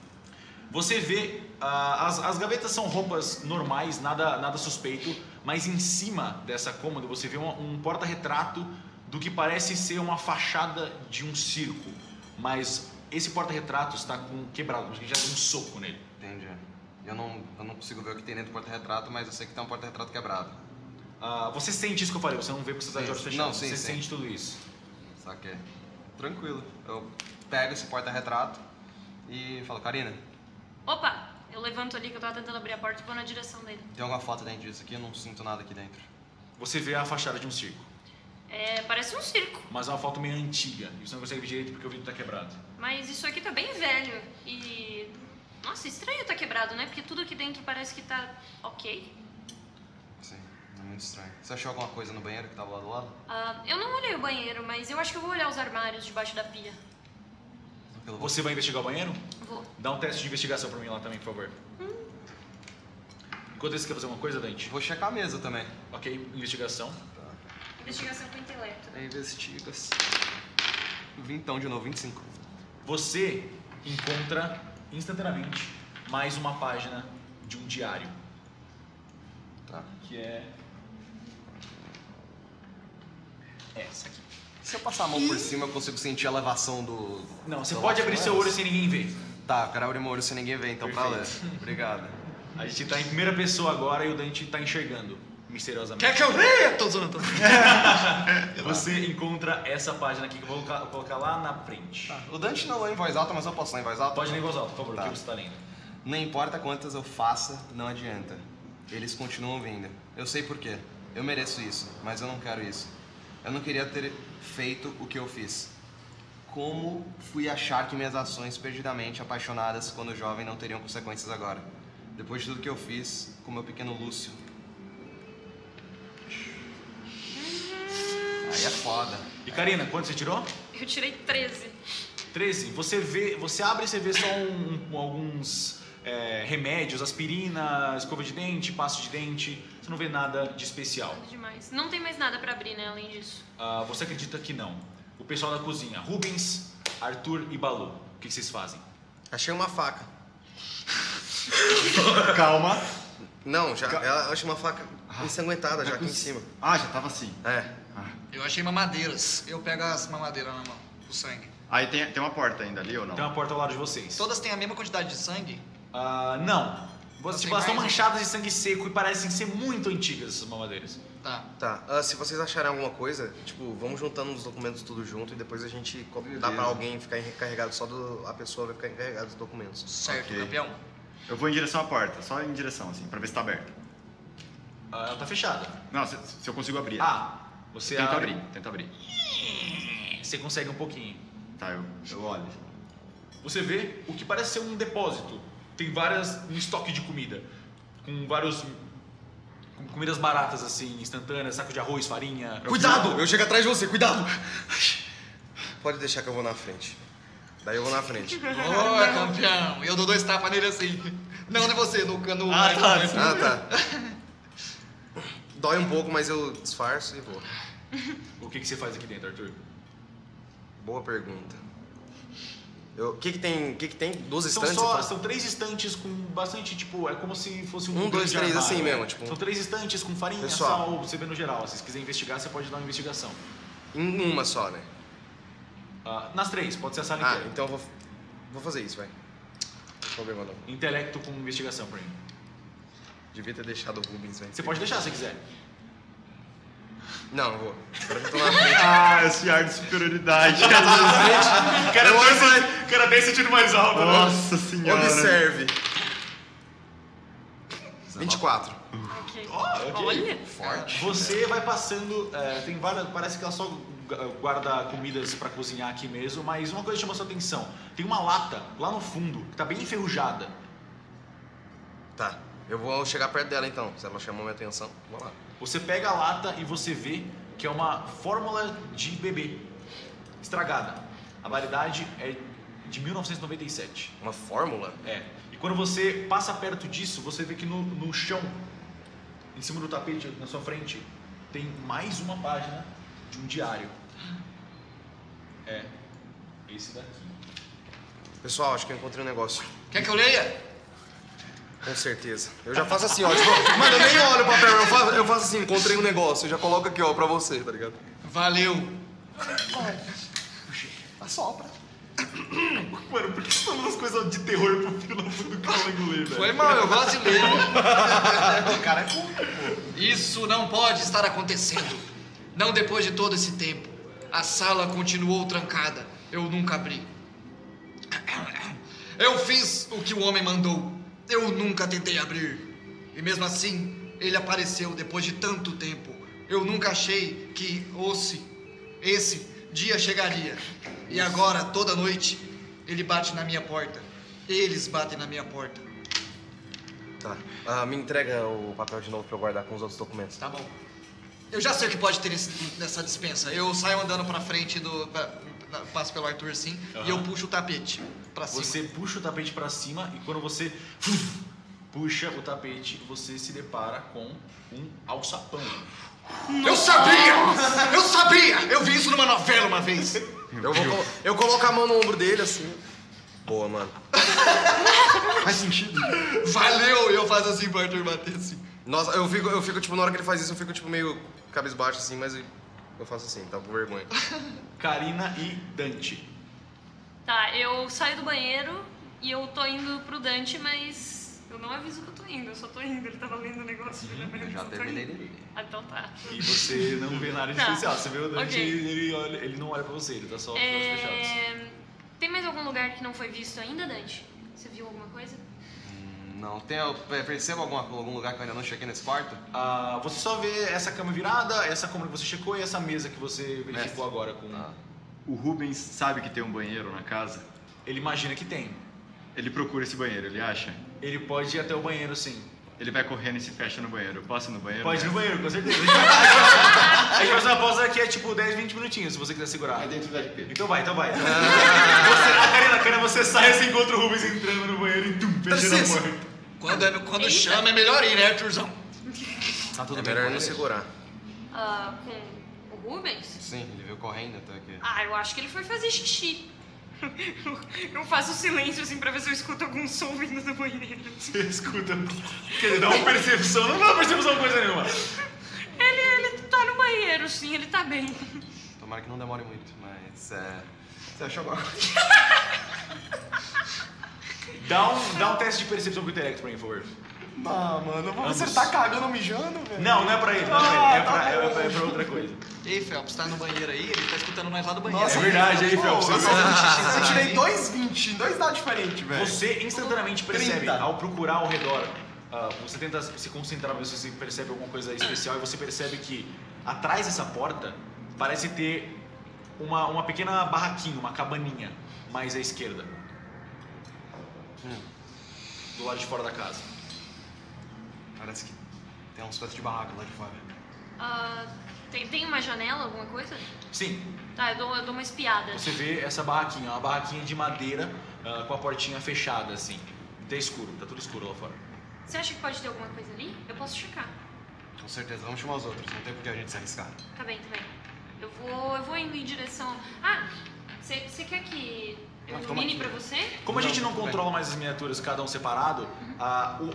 Você vê, as gavetas são roupas normais, nada suspeito, mas em cima dessa cômoda você vê um porta-retrato do que parece ser uma fachada de um circo, mas esse porta-retrato está quebrado, porque já tem um soco nele. Entendi. Eu não consigo ver o que tem dentro do porta-retrato, mas eu sei que tem um porta-retrato quebrado. Você sente isso que eu falei, você não vê porque você está de olhos fechados, Não, sim, você sim. sente tudo isso. Saquei. Tranquilo. Eu pego esse porta-retrato e falo, Karina, Opa, eu Eu levanto ali que eu tava tentando abrir a porta e vou na direção dele. Tem alguma foto dentro disso aqui? Eu não sinto nada aqui dentro. Você vê a fachada de um circo. Parece um circo. Mas é uma foto meio antiga. E você não consegue ver direito porque o vidro tá quebrado. Mas isso aqui tá bem velho. E... Nossa, estranho tá quebrado, né? Porque tudo aqui dentro parece que tá ok. Sim, é muito estranho. Você achou alguma coisa no banheiro que tava lá do lado? Eu não olhei o banheiro, mas eu acho que eu vou olhar os armários debaixo da pia. Você vai investigar o banheiro? Vou. Dá um teste de investigação pra mim lá também, por favor. Enquanto isso, você quer fazer alguma coisa, Dante? Vou checar a mesa também. Ok, investigação. Investigação com intelecto. Investigas. Vintão de novo, 25. Você encontra instantaneamente mais uma página de um diário. Tá. Que é... essa aqui. Se eu passar a mão por cima, eu consigo sentir a elevação do... Não, você do pode laço, abrir não é seu esse? olho sem ninguém ver. Tá, eu quero abrir meu olho sem ninguém ver, então pra ler. Perfeito. Obrigado. A gente tá em primeira pessoa agora e o Dante tá enxergando, misteriosamente. Quer que eu leia? Tô zoando. Você encontra essa página aqui que eu vou colocar lá na frente. Tá. O Dante não lê em voz alta, mas eu posso ler em voz alta? Pode ler em voz alta, por favor, Tá. o que você tá lendo. Não importa quantas eu faça, não adianta. Eles continuam vindo. Eu sei por quê. Eu mereço isso, mas eu não quero isso. Eu não queria ter feito o que eu fiz. Como fui achar que minhas ações perdidamente apaixonadas quando jovem não teriam consequências agora? Depois de tudo que eu fiz com meu pequeno Lúcio. Aí é foda. E Karina, quanto você tirou? Eu tirei 13. 13. Você abre e você vê só alguns remédios, aspirina, escova de dente, pasta de dente. Você não vê nada de especial. Nada demais. Não tem mais nada pra abrir, né, além disso. Você acredita que não. O pessoal da cozinha, Rubens, Arthur e Balu, o que vocês fazem? Achei uma faca. Calma. Não, eu achei uma faca ensanguentada já aqui em cima. Ah, já tava assim. É. Eu achei mamadeiras. Eu pego as mamadeiras na mão, o sangue. Aí tem uma porta ainda ali ou não? Tem uma porta ao lado de vocês. Todas têm a mesma quantidade de sangue? Não. Não Tipo, tem elas estão mais? manchadas de sangue seco e parecem ser muito antigas essas mamadeiras. Tá. Tá, se vocês acharem alguma coisa, tipo, vamos juntando os documentos tudo junto e depois a gente dá pra alguém ficar encarregado só a pessoa vai ficar encarregada dos documentos. Certo, Ok. campeão. Eu vou em direção à porta, só em direção, assim, pra ver se tá aberta. Ela tá fechada. Não, se eu consigo abrir. Você Tento abre. abrir, tento abrir. Você consegue um pouquinho. Tá, eu olho. Você vê o que parece ser um depósito. Tem um estoque de comida. Com comidas baratas, assim, instantâneas, saco de arroz, farinha. Cuidado! Eu chego atrás de você, cuidado! Pode deixar que eu vou na frente. Daí eu vou na frente. Boa, campeão. Eu dou 2 tapas nele assim. Não, não é você, no cano. Ah, tá. Ah, tá. Dói um pouco, mas eu disfarço e vou. O que você faz aqui dentro, Arthur? Boa pergunta. O que tem? 12 estantes? São 3 estantes com bastante, tipo, é como se fosse um 1, 2, grande 3, armário, assim né? mesmo, tipo. São 3 estantes com farinha, Pessoal. sal, você vê no geral. Se você quiser investigar, você pode dar uma investigação. Em uma só, né? Nas 3, pode ser a sala inteira. Então eu vou fazer isso, vai. Não tem problema não. Intelecto com investigação pra mim. Devia ter deixado o Rubens, velho. Você pode deixar se quiser. Não, eu vou. Agora que eu tô na frente. Ah, esse ar de superioridade. Cara, 10 sentido mais alto, Nossa senhora. Observe. 24. Ok. Ok. Olha. Forte. Você vai passando, tem várias, parece que ela só guarda comidas pra cozinhar aqui mesmo, mas uma coisa chama sua atenção. Tem uma lata lá no fundo, que tá bem enferrujada. Tá. Eu vou chegar perto dela então. Se ela chamou minha atenção, vamos lá. Você pega a lata e você vê que é uma fórmula de bebê estragada. A validade é de 1997. Uma fórmula? É. E quando você passa perto disso, você vê que no chão, em cima do tapete, na sua frente, tem mais uma página de um diário. É. Esse daqui. Pessoal, acho que eu encontrei um negócio. Quer que eu leia? Com certeza. Eu já faço assim, ó. Tipo, mano, eu nem olho o papel. Eu faço assim, encontrei um negócio. Eu já coloco aqui, ó, pra você, tá ligado? Valeu. Assopra. Mano, por que você tá falando as coisas de terror pro filho da puta do Calango ler, velho? Foi mal, eu gosto de ler. O cara é culto, pô. Isso não pode estar acontecendo. Não depois de todo esse tempo. A sala continuou trancada. Eu nunca abri. Eu fiz o que o homem mandou. Eu nunca tentei abrir. E mesmo assim, ele apareceu depois de tanto tempo. Eu nunca achei que esse dia chegaria. E agora, toda noite, ele bate na minha porta. Eles batem na minha porta. Tá. Me entrega o papel de novo pra eu guardar com os outros documentos. Tá bom. Eu já sei o que pode ter nessa dispensa. Eu saio andando pra frente passo pelo Arthur assim, e eu puxo o tapete pra cima. Você puxa o tapete pra cima e quando você puxa o tapete, você se depara com um alçapão. Eu sabia! Eu sabia! Eu vi isso numa novela uma vez. Eu coloco a mão no ombro dele assim. Boa, mano. Faz sentido. Valeu! E eu faço assim pro Arthur bater assim. Nossa, eu fico, tipo, na hora que ele faz isso, eu fico, tipo, meio cabisbaixo assim, mas eu faço assim, tá com vergonha. Karina e Dante. Tá, eu saio do banheiro e eu tô indo pro Dante, mas eu não aviso que eu tô indo, eu só tô indo. Ele tava lendo o negócio. Eu já terminei dele. Ah, então tá. E você não vê nada de Tá. especial. Você vê o Dante Ok. e ele não olha pra você, ele tá só com os olhos fechados. Tem mais algum lugar que não foi visto ainda, Dante? Você viu alguma coisa? Não, perceba algum lugar que eu ainda não cheguei nesse quarto? Você só vê essa cama virada, essa cômoda que você checou e essa mesa que você verificou agora com... O Rubens sabe que tem um banheiro na casa. Ele imagina que tem. Ele procura esse banheiro, ele acha? Ele pode ir até o banheiro, sim. Ele vai correndo e se fecha no banheiro. Eu posso ir no banheiro? Pode ir no banheiro, com certeza. A gente faz uma pausa aqui, é tipo 10, 20 minutinhos, se você quiser segurar. É dentro da LP. Então vai. Karina, você sai, você encontra o Rubens entrando no banheiro e fechando a porta. Quando chama é melhor ir, né, Arthurzão? Tá tudo É bem melhor com não ele? segurar. Com o Rubens? Sim, ele veio correndo até aqui. Ah, eu acho que ele foi fazer xixi. Eu faço silêncio assim pra ver se eu escuto algum som vindo do banheiro. Você escuta. Quer dizer, dá uma percepção, não dá uma percepção coisa nenhuma. Ele tá no banheiro, sim, ele tá bem. Tomara que não demore muito, mas você achou agora? Dá um teste de percepção com o intelecto pra mim, por favor. Não, mano, Ambos. você tá cagando mijando, velho. Não é pra ele, é pra outra coisa. Ei, Phelps, tá no banheiro aí? Ele tá escutando nós lá do banheiro. Nossa, É verdade, aí, Phelps. Eu tirei 2,20 em 2 dados diferentes, velho. Você instantaneamente percebe, 30. ao procurar ao redor, você tenta se concentrar pra ver se você percebe alguma coisa especial e você percebe que atrás dessa porta parece ter uma pequena barraquinha, uma cabaninha, mais à esquerda. Do lado de fora da casa. Parece que tem uns pedaços de barraca lá de fora. Tem uma janela, alguma coisa? Sim, Tá, eu dou uma espiada. você vê essa barraquinha, uma barraquinha de madeira com a portinha fechada assim. Tá escuro, tá tudo escuro lá fora. Você acha que pode ter alguma coisa ali? Eu posso checar. Com certeza, vamos chamar os outros, não tem por que a gente se arriscar. Tá bem. Eu vou indo em direção... você quer que eu toma ilumine aqui. pra você? Como a gente não tudo bem. controla mais as miniaturas, cada um separado,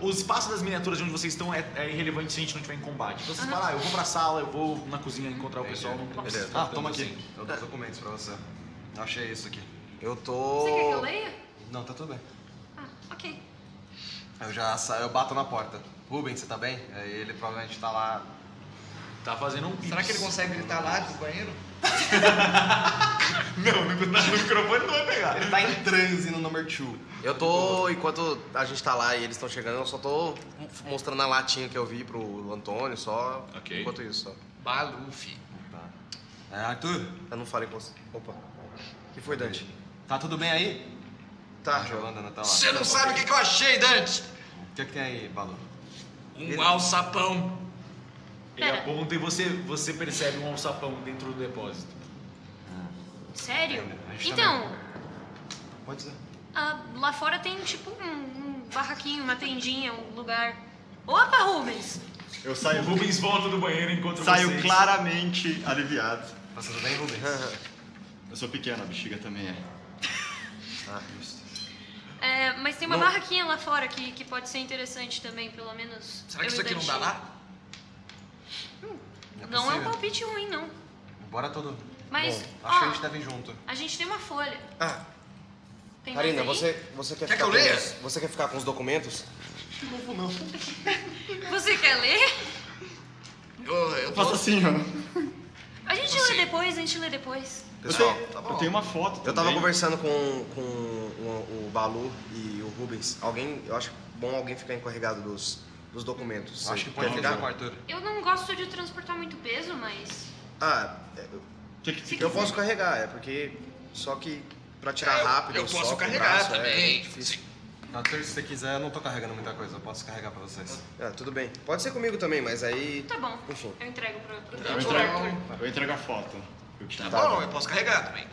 o espaço das miniaturas de onde vocês estão é irrelevante se a gente não estiver em combate. Então vocês falam, eu vou pra sala, eu vou na cozinha encontrar o pessoal, não precisa Beleza. ficar tanto Toma aqui. assim. Eu dou os documentos pra você. Eu achei isso aqui. Eu tô... Você quer que eu leia? Não, tá tudo bem. Ok. Eu bato na porta. Rubens, você tá bem? Ele provavelmente tá lá. Tá fazendo um pips. Será que ele consegue gritar lá do banheiro? Não, no microfone não vai pegar. Ele tá em transe no number 2. Eu tô, enquanto a gente tá lá e eles estão chegando, eu só tô mostrando a latinha que eu vi pro Antônio, só Ok. enquanto isso, só. Baluf. Tá. Arthur, Eu não falei com você. Opa. O que foi, Dante? tá tudo bem aí? Tá, Jogando na tela. Você não sabe o que eu achei, Dante? O que tem aí, Balu? Um alçapão. Ele Pera. aponta e você percebe um alçapão dentro do depósito. Sério? A gente Então, Pode ser. lá fora tem tipo um barraquinho, uma tendinha, um lugar... Opa, Rubens! Eu O saio, Rubens volta do banheiro e encontra saio vocês. claramente aliviado. Tá tudo bem, Rubens? Eu sou pequeno, a bexiga também é. Ah, isso. Mas tem uma barraquinha lá fora que pode ser interessante também, pelo menos. Será que eu isso e aqui não Dante. dá lá? Não é um possível. palpite ruim, não. Bora todo. Mas, Bom, acho que a gente deve ir junto. a gente tem uma folha. Ah, Tem mais Karina, aí? você quer Quer ficar que eu com leia? você quer ficar com os documentos? Você quer ler? Eu Faço assim, ó. A gente lê depois, Pessoal, Eu tenho uma foto também. eu tava conversando com o Balu e o Rubens. Eu acho bom alguém ficar encarregado dos documentos. Acho que Você pode quer ficar ficar? com o Arthur. Eu não gosto de transportar muito peso, mas... Eu posso carregar, porque... Só que pra tirar rápido... Eu só posso com o carregar braço, também. difícil. Arthur, se você quiser, eu não tô carregando muita coisa. Eu posso carregar pra vocês. Tudo bem. Pode ser comigo também, mas aí... Tá bom, Enfim. eu entrego pro Eu Arthur. entrego a foto. Tá bom, eu posso carregar também.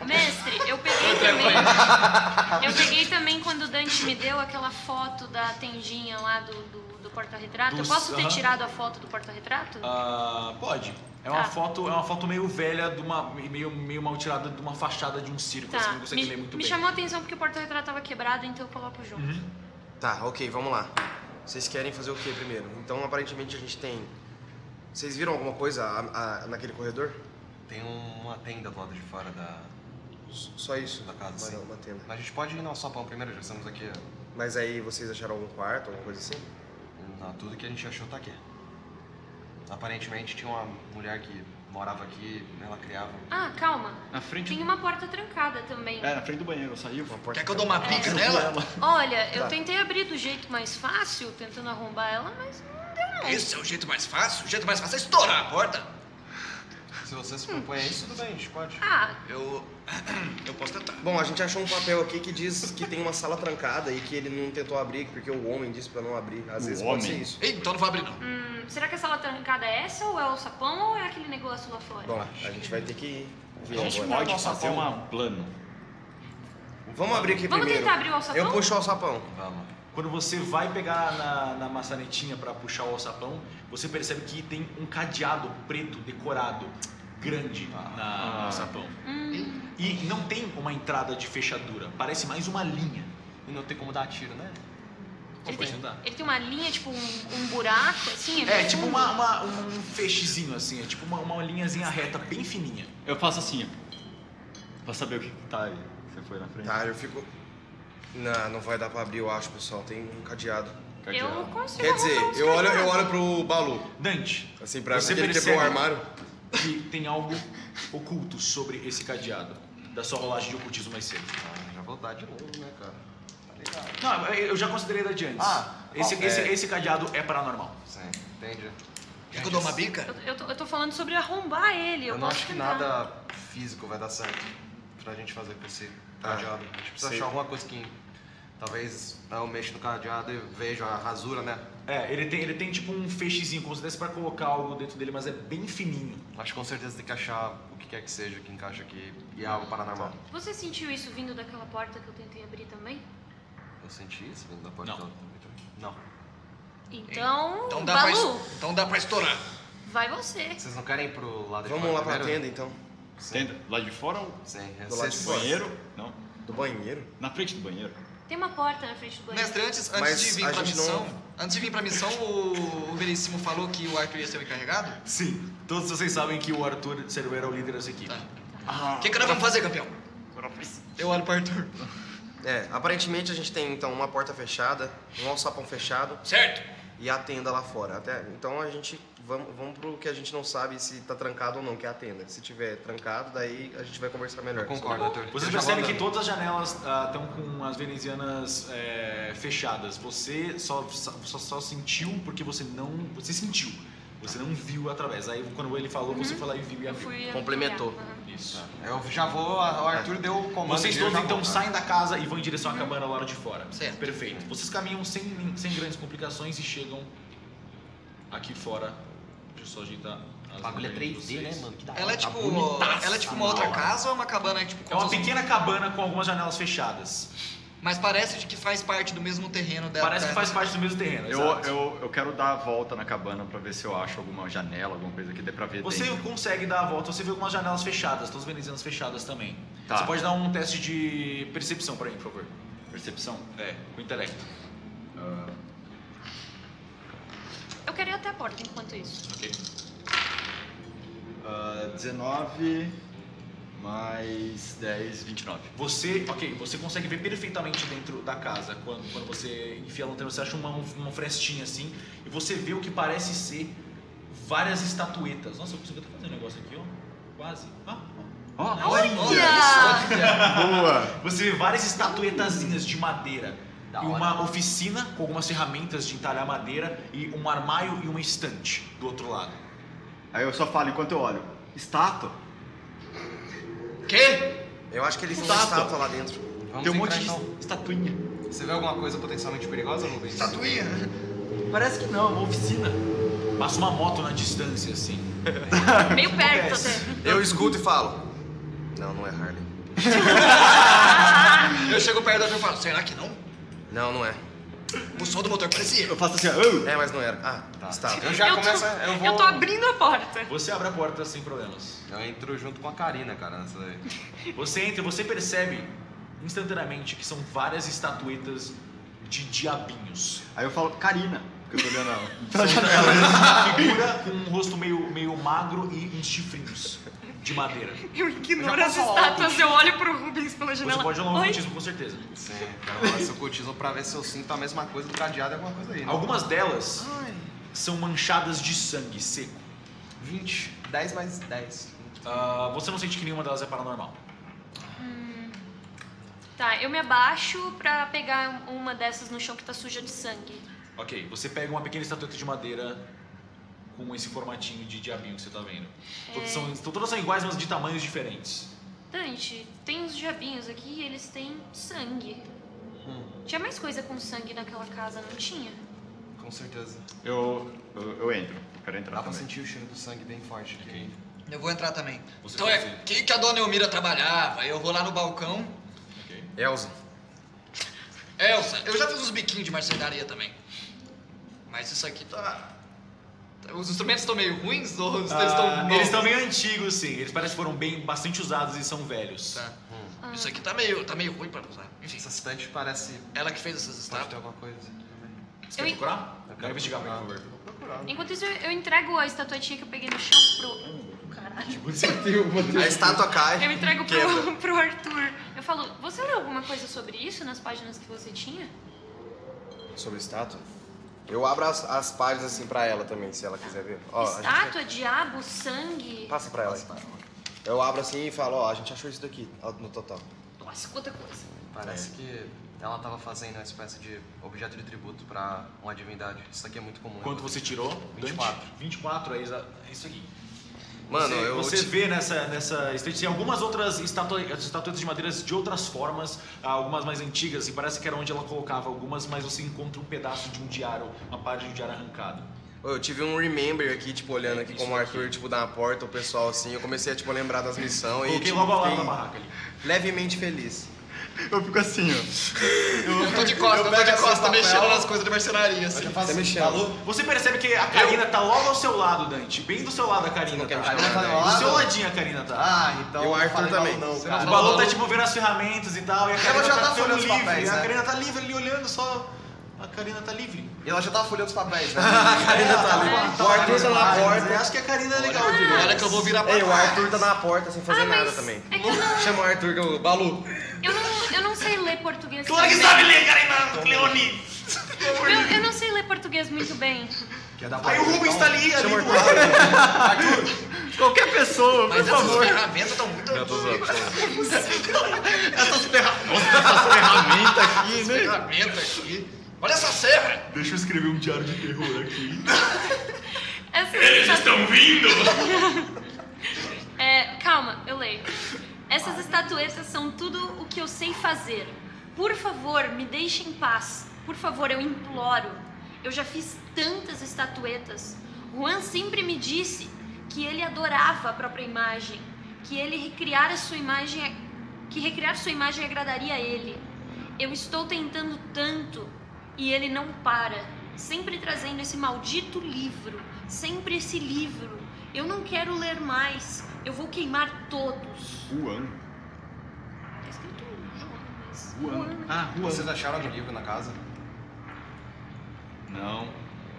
Mestre, eu peguei também quando o Dante me deu aquela foto da tendinha lá do porta-retrato. Eu posso ter tirado a foto do porta-retrato? Pode. É uma foto meio velha, meio mal tirada de uma fachada de um circo, Tá, assim, não consegue ler muito me bem. chamou a atenção porque o porta-retrato tava quebrado, então eu coloco junto. Tá, ok, vamos lá. Vocês querem fazer o que primeiro? Então, aparentemente, a gente tem... Vocês viram alguma coisa naquele corredor? Tem uma tenda do lado de fora Só isso? da casa, sim. Uma tenda. Mas a gente pode ir no alçapão primeiro, já estamos aqui. Mas aí vocês acharam algum quarto, alguma coisa assim? Não, tudo que a gente achou tá aqui. Aparentemente tinha uma mulher que morava aqui, ela criava. Calma. Na frente... Tem uma porta trancada também. na frente do banheiro, saiu. Quer que eu dou uma pica nela? Olha, eu tentei abrir do jeito mais fácil, tentando arrombar ela, mas não deu não. Esse é o jeito mais fácil? O jeito mais fácil é estourar a porta. Se você se propõe a isso, tudo bem, a gente pode. Eu posso tentar. Bom, a gente achou um papel aqui que diz que tem uma sala trancada e que ele não tentou abrir porque o homem disse pra não abrir. Às vezes pode ser isso. Ei, então não vou abrir não. Será que a sala trancada é essa, ou é o sapão, ou é aquele negócio lá fora? Bom, a gente vai ter que ver A gente agora. pode fazer um plano. Vamos abrir aqui Vamos primeiro. tentar abrir o alçapão? Eu puxo o alçapão. Vamos. Quando você vai pegar na maçanetinha pra puxar o alçapão, você percebe que tem um cadeado preto decorado, grande, no alçapão. E não tem uma entrada de fechadura, parece mais uma linha. E não tem como dar tiro, né? Ele tem uma linha, tipo um buraco, assim? É tipo um feixezinho assim, é tipo uma linhazinha reta, bem fininha. Eu faço assim, pra saber o que tá aí. Você foi na frente. Tá, eu fico... Não vai dar pra abrir, eu acho, pessoal. Tem um cadeado. Eu consigo Quer dizer, arrombar os eu cadeados. olho pro Balu. Dante, Assim, pra você ver que ele percebe quebrou o armário. que tem algo oculto sobre esse cadeado, da sua rolagem de ocultismo mais cedo. Já vou dar de novo, né, cara? Tá ligado. Não, eu já considerei da de antes. Esse cadeado é paranormal. Sim, entendi. Quer que eu dou uma bica? Eu tô falando sobre arrombar ele. Eu não posso acho que tentar. nada físico vai dar certo pra gente fazer com esse cadeado. A gente precisa sei. achar alguma coisa que talvez eu mexo no cadeado e vejo a rasura, né? Ele tem tipo um feixezinho, como se desse pra colocar algo dentro dele, mas é bem fininho. Acho que com certeza tem que achar o que quer que seja que encaixa aqui e é algo paranormal. Você sentiu isso vindo daquela porta que eu tentei abrir também? Eu senti isso vindo da porta Não. dela. Não. Então, dá Balu, então dá pra estourar. vai você. Vocês não querem ir pro lado de Vamos fora lá pra primeiro? tenda, então. Tenda, lá de fora ou Sim, Do lado de vocês- fora. banheiro? Não. Do banheiro? Na frente do banheiro. Tem uma porta na frente do banheiro. Mestre, antes Mas de vir a pra gente missão, antes de vir pra missão, o Veríssimo falou que o Arthur ia ser o encarregado? Sim, todos vocês sabem que o Arthur Cerveira é o líder dessa equipe. O que nós vamos fazer, campeão? Eu olho pro Arthur. Aparentemente a gente tem então uma porta fechada, um alçapão fechado Certo. e a tenda lá fora. Então a gente vamos pro que a gente não sabe se tá trancado ou não, que é a tenda. Se tiver trancado, daí a gente vai conversar melhor. Eu concordo, Arthur. Vocês Eu já percebem vou que andando. todas as janelas estão com as venezianas fechadas. Você só sentiu porque você não... Você sentiu. Você não viu através. Aí quando ele falou, você foi lá e viu e Eu abriu. fui Complementou. olhar. Aham. Isso. Eu já vou, o Arthur deu o comando. Vocês e eu todos já então vou. saem da casa e vão em direção à cabana lá de fora. Certo. Perfeito. Vocês caminham sem grandes complicações e chegam aqui fora. Deixa eu só ajeitar as O bagulho é imagens de 3D, né, vocês. mano? Que da Ela é hora. Tá tipo, bonitaça, ela é tipo uma outra casa ou é uma cabana tipo É uma pequena cabana com algumas janelas fechadas. Mas parece de que faz parte do mesmo terreno dela. Parece que faz parte do mesmo terreno. exato. Eu quero dar a volta na cabana pra ver se eu acho alguma janela, alguma coisa que dê pra ver Você dentro. consegue dar a volta, você vê algumas janelas fechadas, todas as venezianas fechadas também. Tá. Você pode dar um teste de percepção pra mim, por favor. Percepção? Com intelecto. Eu quero ir até a porta enquanto isso. Ok. 19 mais 10, 29. Você consegue ver perfeitamente dentro da casa. Quando você enfia a lanterna, você acha uma frestinha assim, e você vê o que parece ser várias estatuetas. Nossa, eu consegui até fazer um negócio aqui, ó. Quase. Olha! Boa! Você vê várias estatuetazinhas de madeira. Da E hora. uma oficina com algumas ferramentas de entalhar madeira e um armário e uma estante do outro lado. Aí eu só falo enquanto eu olho. Estátua? Quê? Eu acho que ele tem uma Estátua. estátua lá dentro. Vamos Tem um entrar, monte de então. estatuinha. Você vê alguma coisa potencialmente perigosa, Rubens? Estatuinha? Parece que não, é uma oficina. Passa uma moto na distância, assim. Meio perto Acontece. até. Eu escuto e falo. Não é Harley. Eu chego perto da e falo, será que não? Não é. O som do motor parecia. Eu faço assim, ó. É, mas não era. Ah, Tá. estátua. Eu já Eu tô- começo. Eu vou. Eu tô abrindo a porta. Você abre a porta sem problemas. Eu entro junto com a Karina, cara, nessa daí. Você entra e você percebe instantaneamente que são várias estatuetas de diabinhos. Aí eu falo, Karina, porque eu tô olhando ela. São estatuetas de figura com um rosto meio magro e uns chifrinhos de madeira. Eu ignoro Já as posso falar estátuas, eu olho pro Rubens pela janela. Você pode rolar um Oi? ocultismo, com certeza. Sim, quero rolar seu ocultismo pra ver se eu sinto a mesma coisa do cadeado e alguma coisa aí. Né? Algumas delas são manchadas de sangue seco. 20. 10 mais 10. Você não sente que nenhuma delas é paranormal. Tá, eu me abaixo pra pegar uma dessas no chão que tá suja de sangue. Ok, você pega uma pequena estatueta de madeira com esse formatinho de diabinho que você tá vendo. Todas são iguais, mas de tamanhos diferentes. Dante, tem uns diabinhos aqui e eles têm sangue. Tinha mais coisa com sangue naquela casa, não tinha? Com certeza. Eu entro. Eu quero entrar Dá pra também. sentir o cheiro do sangue bem forte aqui. Eu vou entrar também. Você Então pode é ir. aqui que a dona Elmira trabalhava. Eu vou lá no balcão. Ok. Elza. Elsa, eu já fiz uns biquinhos de marcenaria também. Mas isso aqui tá... Os instrumentos estão meio ruins ou eles estão Eles estão meio antigos, sim. Eles parecem que foram bastante usados e são velhos. Tá. Isso aqui tá meio ruim pra usar. Enfim, Essa estante parece. ela que fez essas Pode ter estátuas. alguma coisa. Você quer procurar? Eu quero investigar, por favor. Vou procurar. Enquanto isso, eu entrego a estatuetinha que eu peguei no chão pro... Caralho. A estátua cai. Eu entrego quebra. pro Arthur. Eu falo, você leu alguma coisa sobre isso nas páginas que você tinha? Sobre estátua? Eu abro as páginas assim pra ela também, se ela quiser ver. Ó, a gente... Estátua, diabo, sangue... Passa pra ela. Eu abro assim e falo, ó, a gente achou isso daqui ó, no total. Nossa, quanta coisa. Parece que ela tava fazendo uma espécie de objeto de tributo pra uma divindade. Isso aqui é muito comum. Quanto você tirou? 24. Dante? 24, é isso aqui. Mano, você vê nessa estante, tem algumas outras estatuetas de madeiras de outras formas, algumas mais antigas, e parece que era onde ela colocava algumas, mas você encontra um pedaço de um diário, uma parte de um diário arrancado. Eu tive um remember aqui, tipo, olhando aqui Isso como o aqui. Arthur, tipo, dá uma porta, o pessoal assim, eu comecei a, tipo, lembrar das missões e, Coloquei tipo, logo ao lado fiquei da barraca ali. levemente feliz. Eu fico assim, ó. Eu tô de costa, mexendo nas coisas de marcenaria, assim. Você me chama. Você percebe que a Karina tá logo ao seu lado, Dante. Bem do seu lado a Karina tá. A Karina tá do meu Do lado? seu ladinho a Karina tá. Ah, então. E o Arthur falei também. Balu, não, Você cara. O Balu tá tipo vendo as ferramentas e tal, e a Karina já tá tá ficando folhando os livre. papéis, A né? Karina tá livre ali olhando só. A Karina tá livre. E ela já tava folhando os papéis, né? A Karina tá ali. O Arthur tá na Eu porta. acho que a Karina é legal de Olha que eu vou virar pra Ei, o trás. Arthur tá na porta sem fazer nada mas também. é que eu não- Chama o Arthur, que eu... Balu. Eu não sei ler português Claro que também. sabe ler, Karina Leoni! Eu não sei ler português muito bem. Quer dar pra Aí o Rubens tá ali Chama o do Arthur. lado. Qualquer pessoa, por Mas essas favor. ferramentas estão muito antigas. Essas ferramentas aqui, Essas né? ferramentas aqui. Olha essa serra. Deixa eu escrever um diário de terror aqui. Estão vindo! Calma, eu leio. Essas estatuetas são tudo o que eu sei fazer. Por favor, me deixe em paz. Por favor, eu imploro. Eu já fiz tantas estatuetas. Juan sempre me disse que ele adorava a própria imagem, que recriar sua imagem agradaria a ele. Eu estou tentando tanto e ele não para, sempre trazendo esse maldito livro, sempre esse livro. Eu não quero ler mais. Eu vou queimar todos. Juan. Tá escrito Juan, mas... Juan. Ah, Juan. Vocês acharam algum livro na casa? Não.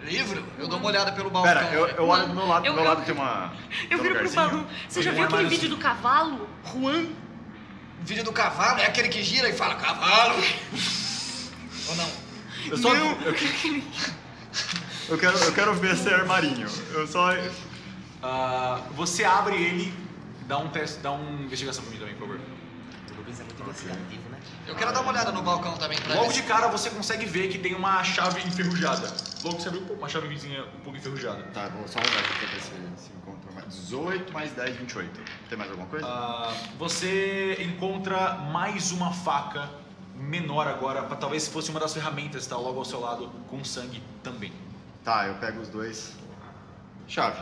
Livro? Eu dou uma olhada pelo balcão. Pera, eu olho do meu lado. Do meu lado tem uma. Eu viro pro Balu. Você já Tem viu um aquele armáriozinho. vídeo do cavalo? Juan? O vídeo do cavalo é aquele que gira e fala cavalo. Ou não? Eu só. Eu quero ver esse armarinho. Eu só... Você abre ele, dá um teste, dá uma investigação pra mim também, por favor. O Rubens é muito investigativo, né? Eu quero dar uma olhada no balcão também pra Logo ver de se... cara você consegue ver que tem uma chave enferrujada. Logo você viu uma chavezinha um pouco enferrujada. Tá, vou só rodar aqui pra ver se encontra mais. 18 mais 10, 28. Tem mais alguma coisa? Você encontra mais uma faca menor agora, pra, talvez se fosse uma das ferramentas que está logo ao seu lado, com sangue também. Tá, eu pego os dois. Chave.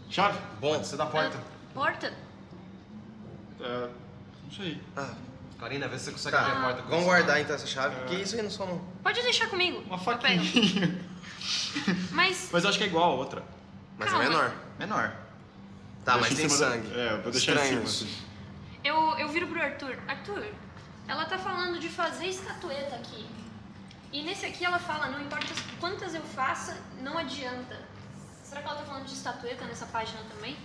Chave? Bom, você dá a porta. Porta? Não sei. Karina, vê se você consegue Tá, abrir a porta. com vamos essa guardar então essa chave, porque isso aí na sua mão. Pode deixar comigo. Uma Eu faquinha. pego. Mas, Mas eu acho que é igual a outra. Mas Calma. é menor. Menor. Tá, Deixa mas em tem cima da- sangue. É, eu vou deixar em cima. Estranhos. Assim. eu viro pro Arthur. Arthur, ela tá falando de fazer estatueta aqui. E nesse aqui ela fala, não importa quantas eu faça, não adianta. Será que ela tá falando de estatueta nessa página também?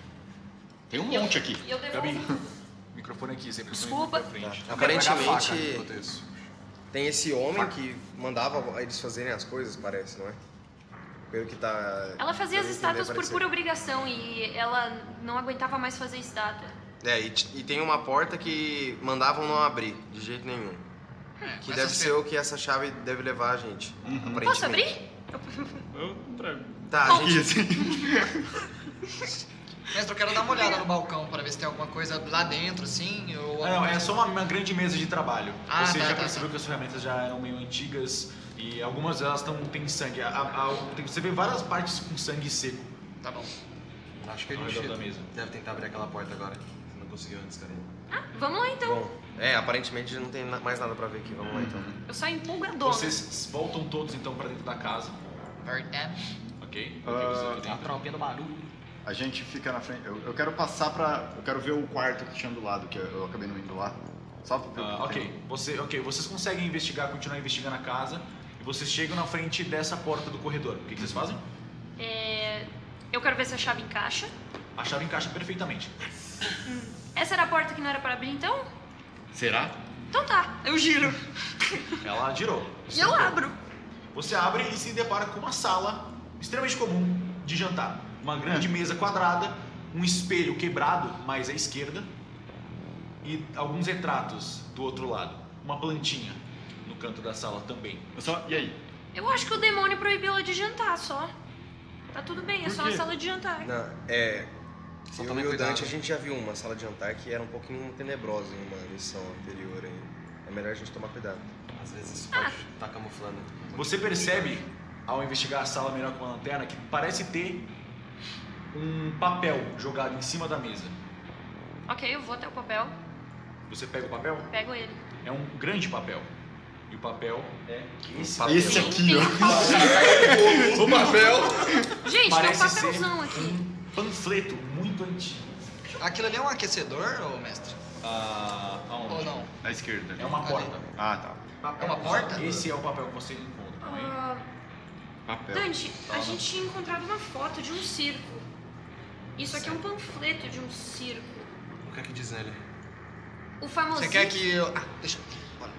Tem um monte aqui. E eu devolvo Gabi, tudo. microfone aqui, sempre Desculpa. pra frente. Aparentemente tem esse homem que mandava eles fazerem as coisas, parece, não é? Pelo que tá... Ela fazia as pelo que estátuas por parecer. pura obrigação e ela não aguentava mais fazer estátua. É, e tem uma porta que mandavam não abrir, de jeito nenhum. Que deve ser o que essa chave deve levar a gente. Aparentemente. Posso abrir? Eu entrego. Tá, a Aqui, gente... assim. Mestre, eu quero dar uma olhada no balcão pra ver se tem alguma coisa lá dentro, assim, ou... Não, é só uma grande mesa de trabalho. Ah, Você tá, já tá, percebeu tá. que as ferramentas já eram meio antigas e algumas delas têm sangue. Você vê várias partes com sangue seco. Tá bom. Acho que a Ao gente redor da mesa. deve tentar abrir aquela porta agora. Você não conseguiu antes, Karina. Ah, vamos lá então. Bom, aparentemente não tem mais nada pra ver aqui. Vamos lá então. Eu saio empolgadona. Vocês voltam todos então pra dentro da casa, Verdade. ok? A tropinha do barulho. A gente fica na frente. Eu quero passar pra. Eu quero ver o quarto que tinha do lado, que eu acabei não indo lá. Só pra ver o que tem. Ok, vocês conseguem investigar, continuar investigando a casa e vocês chegam na frente dessa porta do corredor. O que vocês fazem? Eu quero ver se a chave encaixa. A chave encaixa perfeitamente. Essa era a porta que não era pra abrir então? Será? Então tá, eu giro. Ela girou. E eu abro. Você abre e se depara com uma sala extremamente comum de jantar. Uma grande mesa quadrada, um espelho quebrado mais à esquerda e alguns retratos do outro lado. Uma plantinha no canto da sala também. E aí? Eu acho que o demônio proibiu ela de jantar só. Tá tudo bem, é Por só quê? uma sala de jantar. Não, Só eu tomem e o cuidado. Dante, a gente já viu uma sala de jantar que era um pouquinho tenebrosa em uma missão anterior aí. É melhor a gente tomar cuidado. Às vezes isso pode estar camuflando. Você percebe, ao investigar a sala melhor com uma lanterna, que parece ter um papel jogado em cima da mesa. Ok, eu vou até o papel, Você pega o papel? pego ele. É um grande papel. E o papel é esse. Esse aqui, ó. O papel! Gente, tem um Parece ser papelzão aqui. um panfleto muito antigo. Aquilo ali é um aquecedor, ô mestre? Aonde? Ou não? À esquerda. É uma Ali. porta. Ah, tá. É uma porta? Esse é o papel que você encontra. Também. Papel. Dante, a gente tinha encontrado uma foto de um circo. Isso aqui é um panfleto de um circo. O que é que diz nele? O famosinho... Você quer que eu... Ah, deixa... Bora.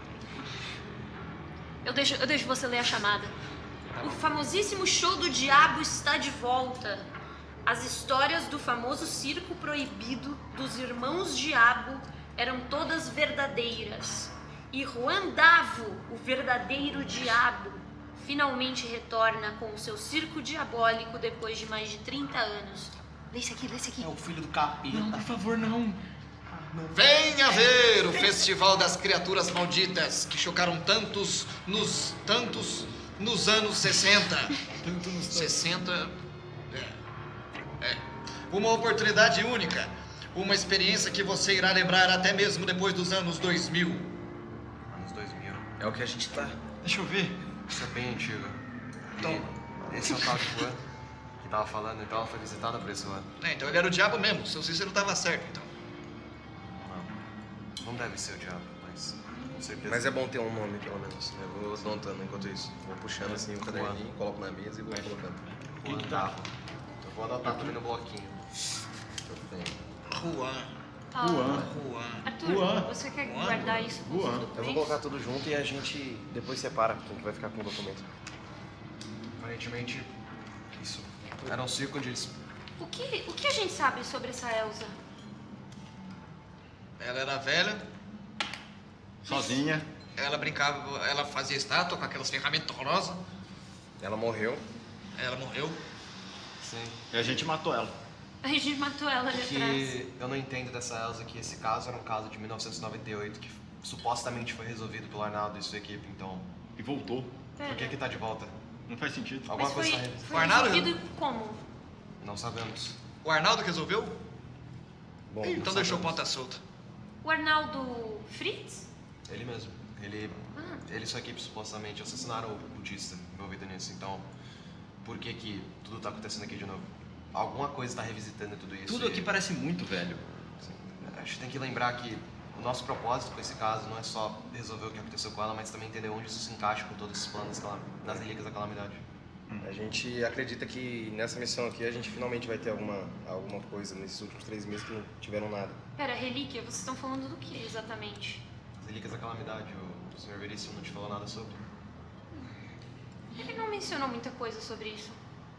Eu deixo você ler a chamada. O famosíssimo show do diabo está de volta. As histórias do famoso circo proibido dos irmãos Diabo eram todas verdadeiras. E Juan Davo, o verdadeiro diabo, finalmente retorna com o seu circo diabólico depois de mais de 30 anos. Lê esse aqui, lê esse aqui. É o filho do capeta. Por favor, não. Venha ver o Festival das Criaturas Malditas que chocaram tantos nos anos 60. 60... Uma oportunidade única. Uma experiência que você irá lembrar até mesmo depois dos anos 2000. Anos 2000. É o que a gente tá. Deixa eu ver. Isso é bem antigo. Então- E esse é o tal de Juan que tava falando, então ela foi visitada por esse Juan. Então ele era o diabo mesmo. Seu Cícero estava certo, então. Não deve ser o diabo, mas com certeza. Mas é bom ter um nome, pelo menos. Eu vou anotando enquanto isso. Vou puxando assim o caderninho, coloco na mesa e vou colocando. Juan Davo. Eu vou anotar também no bloquinho. Juan. Juan. Arthur, Juan. você quer Juan. guardar isso com os Juan. documentos? Eu vou colocar tudo junto e a gente depois separa quem que vai ficar com o documento. Vai Aparentemente, isso era um circo onde eles... O que a gente sabe sobre essa Elsa? Ela era velha, Sozinha. ela brincava, ela fazia estátua com aquelas ferramentas horrorosas. Ela morreu. Ela morreu. Sim. E a gente matou ela. A gente matou ela ali atrás. Que eu não entendo dessa Elsa que esse caso era um caso de 1998 que supostamente foi resolvido pelo Arnaldo e sua equipe, então E voltou. por que tá de volta? Não faz sentido. Alguma Mas coisa foi, tá foi O Arnaldo- resolvido como? Não sabemos. O Arnaldo resolveu? Bom, Então deixou ponta solta. O Arnaldo Fritz? Ele mesmo. Ele e sua equipe supostamente assassinaram o cultista envolvido nisso, então por que tudo tá acontecendo aqui de novo? Alguma coisa tá revisitando tudo isso. Tudo aqui parece muito velho. A gente tem que lembrar que o nosso propósito com esse caso não é só resolver o que aconteceu com ela, mas também entender onde isso se encaixa com todos esses planos das relíquias da calamidade. A gente acredita que nessa missão aqui a gente finalmente vai ter alguma coisa nesses últimos 3 meses que não tiveram nada. Pera, relíquia, vocês estão falando do que exatamente? As relíquias da calamidade, o Sr. Veríssimo não te falou nada sobre? Ele não mencionou muita coisa sobre isso.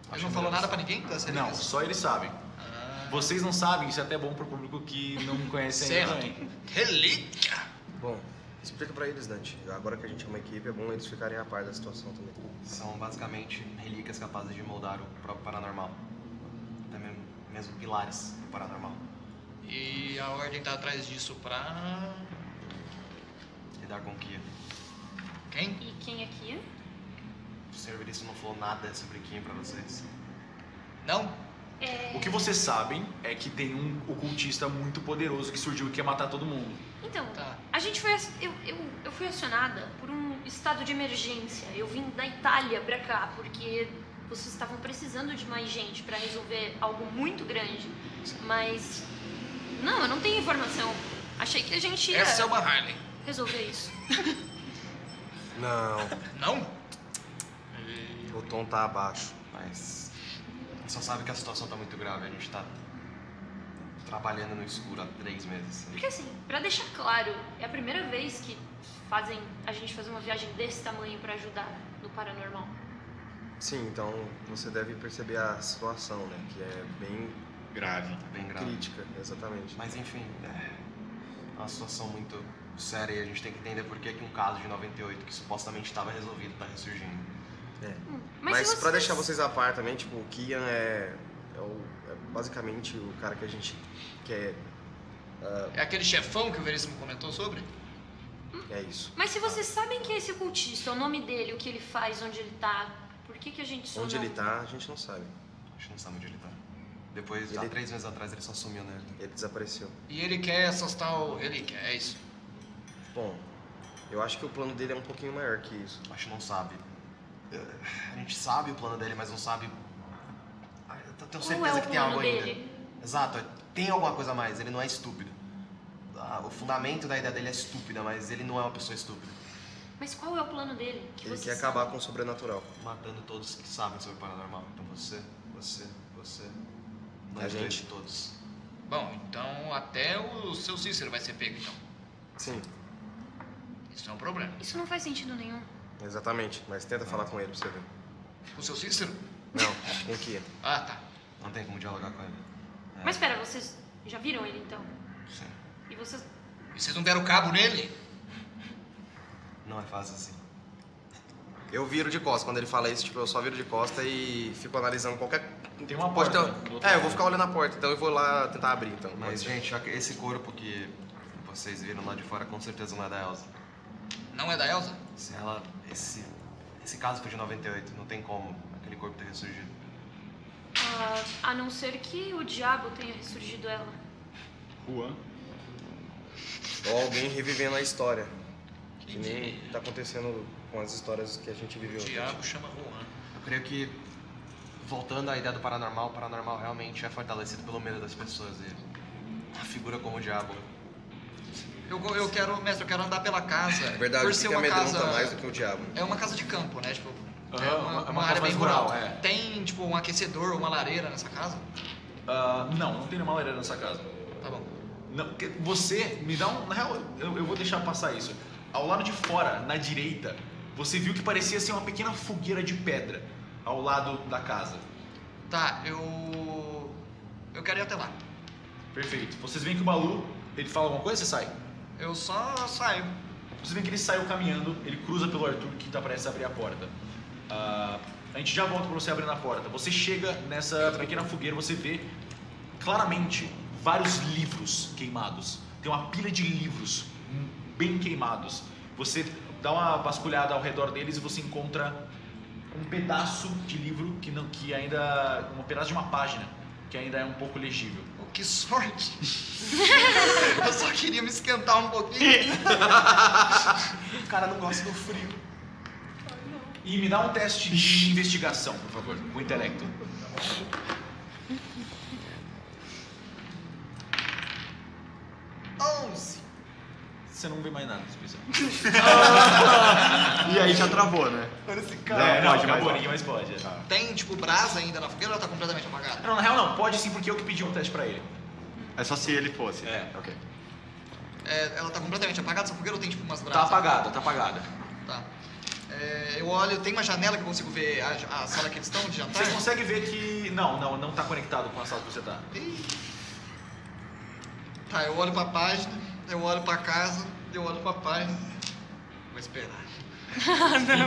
Mas não falou nada pra ninguém das Não, relíquias? só eles sabem. Ah, Vocês não sabem, isso é até bom pro público que não conhece ainda certo. também. Relíquia! Bom, explica pra eles, Dante. Agora que a gente é uma equipe, é bom eles ficarem a par da situação também. São basicamente relíquias capazes de moldar o próprio paranormal. Até mesmo pilares do paranormal. E a ordem tá atrás disso pra... Lidar com o Kia. Quem? E quem aqui? O Sr. Veríssimo não falou nada sobre Kia pra vocês. Não? O que vocês sabem é que tem um ocultista muito poderoso que surgiu e quer matar todo mundo. Então, Tá. a gente foi... Eu fui acionada por um estado de emergência. Eu vim da Itália pra cá, porque vocês estavam precisando de mais gente pra resolver algo muito grande. Mas... Não, eu não tenho informação. Achei que a gente ia Essa é uma Harley. resolver isso. Não, Não? o tom tá abaixo. Mas a gente só sabe que a situação tá muito grave. A gente tá trabalhando no escuro há 3 meses. Porque assim, pra deixar claro, é a primeira vez que a gente fazer uma viagem desse tamanho pra ajudar no paranormal. Sim, então você deve perceber a situação, né? Que é bem Grave. Bem grave. crítica, exatamente. Mas enfim, é uma situação muito séria e a gente tem que entender por que um caso de 98 que supostamente estava resolvido tá ressurgindo. É. Mas se Mas pra vocês- deixar vocês a par também, tipo, o Kian é basicamente o cara que a gente quer. É aquele chefão que o Veríssimo comentou sobre? É isso. Mas se vocês sabem que é esse cultista, o nome dele, o que ele faz, onde ele tá, por que a gente só Onde não... ele tá, a gente não sabe. A gente não sabe onde ele tá. Depois, há Ele- 3 meses atrás, ele só sumiu, né? Ele desapareceu. E ele quer essas tal relíquia, é isso? Bom, eu acho que o plano dele é um pouquinho maior que isso. A gente não sabe. A gente sabe o plano dele, mas não sabe... Eu tenho Qual certeza é o que tem algo plano ainda. dele? Exato, tem alguma coisa a mais, ele não é estúpido. O fundamento da ideia dele é estúpida, mas ele não é uma pessoa estúpida. Mas qual é o plano dele? Que Ele vocês quer acabar sabem? com o sobrenatural. Matando todos que sabem sobre o paranormal. Então você, nós A gente. dois, todos. Bom, então até o seu Cícero vai ser pego, então. Sim, Isso é um problema. Isso não faz sentido nenhum. exatamente. Mas tenta falar com ele pra você ver. O seu Cícero? Não, com o Kian. Ah, tá. Não tem como dialogar com ele. Mas espera, vocês já viram ele então? Sim. E vocês... E vocês não deram cabo nele? Não é fácil assim. Eu viro de costa. Quando ele fala isso, tipo, eu só viro de costa e fico analisando qualquer... Tem uma Pode porta ter- do outro É, eu lado. vou ficar olhando a porta, então eu vou lá tentar abrir, então. Mas, gente, esse corpo que vocês viram lá de fora com certeza não é da Elsa. Não é da Elsa? Se ela... Esse caso foi de 98, não tem como aquele corpo ter ressurgido. a não ser que o diabo tenha ressurgido ela. Juan. Ou alguém revivendo a história. Que Entendi. nem tá acontecendo com as histórias que a gente O viveu. diabo chama Juan. Eu creio que, voltando à ideia do paranormal, o paranormal realmente é fortalecido pelo medo das pessoas. E a figura como o diabo. Eu quero, mestre, eu quero andar pela casa. É verdade, por o ser que uma amedronta casa. mais do que o diabo. É uma casa de campo, né? Tipo, Aham, uma casa área mais bem rural. rural, é. Tem, tipo, um aquecedor, uma lareira nessa casa? Não tem nenhuma lareira nessa casa. Tá bom. Não, porque você me dá um... Na real, eu vou deixar passar isso. Ao lado de fora, na direita, você viu que parecia ser uma pequena fogueira de pedra. ao lado da casa. Tá, eu quero ir até lá. Perfeito. Vocês veem que o Balu, ele fala alguma coisa, você sai? Eu só saio. Vocês veem que ele saiu caminhando, ele cruza pelo Arthur que tá prestes a abrir a porta. A gente já volta pra você abrindo a porta. Você chega nessa pequena fogueira, você vê claramente vários livros queimados. Tem uma pilha de livros bem queimados. Você dá uma vasculhada ao redor deles e você encontra um pedaço de livro que ainda... um pedaço de uma página que ainda é um pouco legível. Oh, que sorte! Eu só queria me esquentar um pouquinho. O cara não gosta do frio. E me dá um teste de investigação, por favor, com o intelecto. 11. Você não vê mais nada especial. E aí já travou, né? Olha esse Não, cara. pode, acabou, mas- ninguém mais pode. Tem, tipo, brasa ainda na fogueira ou ela tá completamente apagada? Não, na real não, pode sim, porque eu que pedi um teste pra ele. É só se ele fosse. É. Ok. Ela tá completamente apagada essa fogueira ou tem, tipo, umas Tá brasas? apagada, tá apagada. Tá. Eu olho, tem uma janela que eu consigo ver a sala que eles estão de jantar? Você consegue ver que... Não tá conectado com a sala que você tá. Ih. Tá, eu olho pra página, eu olho pra casa, eu olho pra página. Vou esperar.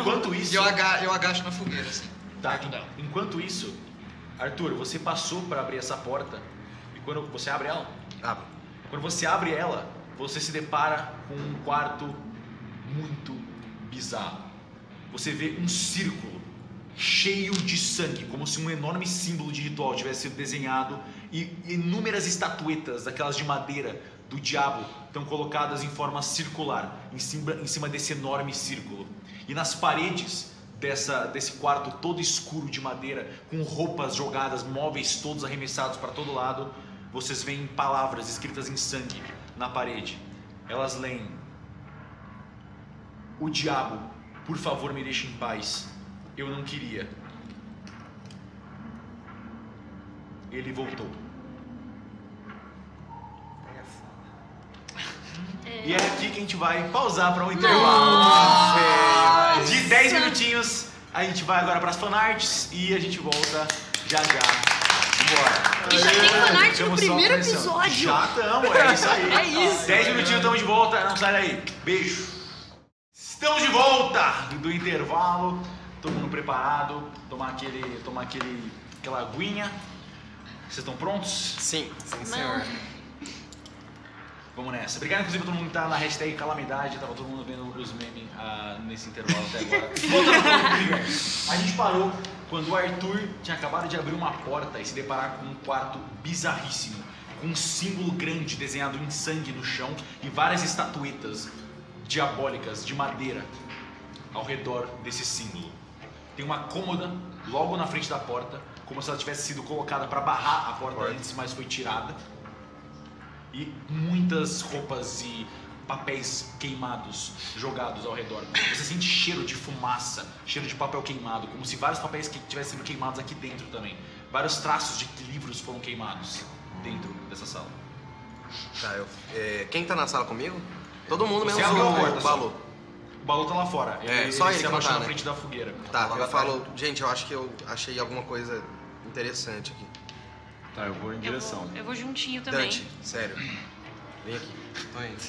Enquanto isso... E eu agacho na fogueira, assim. Tá, perto dela. enquanto isso, Arthur, você passou pra abrir essa porta e quando você abre ela, Abro. quando você abre ela, você se depara com um quarto muito bizarro. Você vê um círculo cheio de sangue, como se um enorme símbolo de ritual tivesse sido desenhado e inúmeras estatuetas, daquelas de madeira, do diabo, estão colocadas em forma circular, em cima desse enorme círculo. E nas paredes desse quarto todo escuro de madeira, com roupas jogadas, móveis todos arremessados para todo lado, vocês veem palavras escritas em sangue na parede. Elas leem: o diabo, por favor, me deixe em paz. Eu não queria. Ele voltou. E é aqui que a gente vai pausar para um intervalo de 10 minutinhos. A gente vai agora para as fanarts e a gente volta já já. Bora. E já tem fanart no Estamos só primeiro começando. episódio. Já estamos, é isso aí. É isso. 10 minutinhos, estamos de volta. Não sai daí. Beijo. Estamos de volta do intervalo. Todo mundo preparado. Tomar aquela aguinha. Vocês estão prontos? Sim. Sim, senhor. Vamos nessa. Obrigado, inclusive, a todo mundo que tá na hashtag Calamidade. Tava todo mundo vendo os memes nesse intervalo até agora. Voltando pro universo. A gente parou quando o Arthur tinha acabado de abrir uma porta e se deparar com um quarto bizarríssimo, com um símbolo grande desenhado em sangue no chão e várias estatuetas diabólicas de madeira ao redor desse símbolo. Tem uma cômoda logo na frente da porta, como se ela tivesse sido colocada para barrar a porta antes, mas foi tirada. E muitas roupas e papéis queimados jogados ao redor. Você sente cheiro de fumaça, cheiro de papel queimado, como se vários papéis tivessem sido queimados aqui dentro também. Vários traços de livros foram queimados dentro dessa sala. Tá, quem tá na sala comigo? Todo mundo Você menos abriu a o porta, Balu. O Balu tá lá fora. Só ele se que não abaixou tá, na né? frente da fogueira. Tá, Logo eu atrás. falo, gente, eu acho que eu achei alguma coisa interessante aqui. Tá, eu vou em direção. Eu vou juntinho também. Dante, sério. Vem aqui. Tô indo.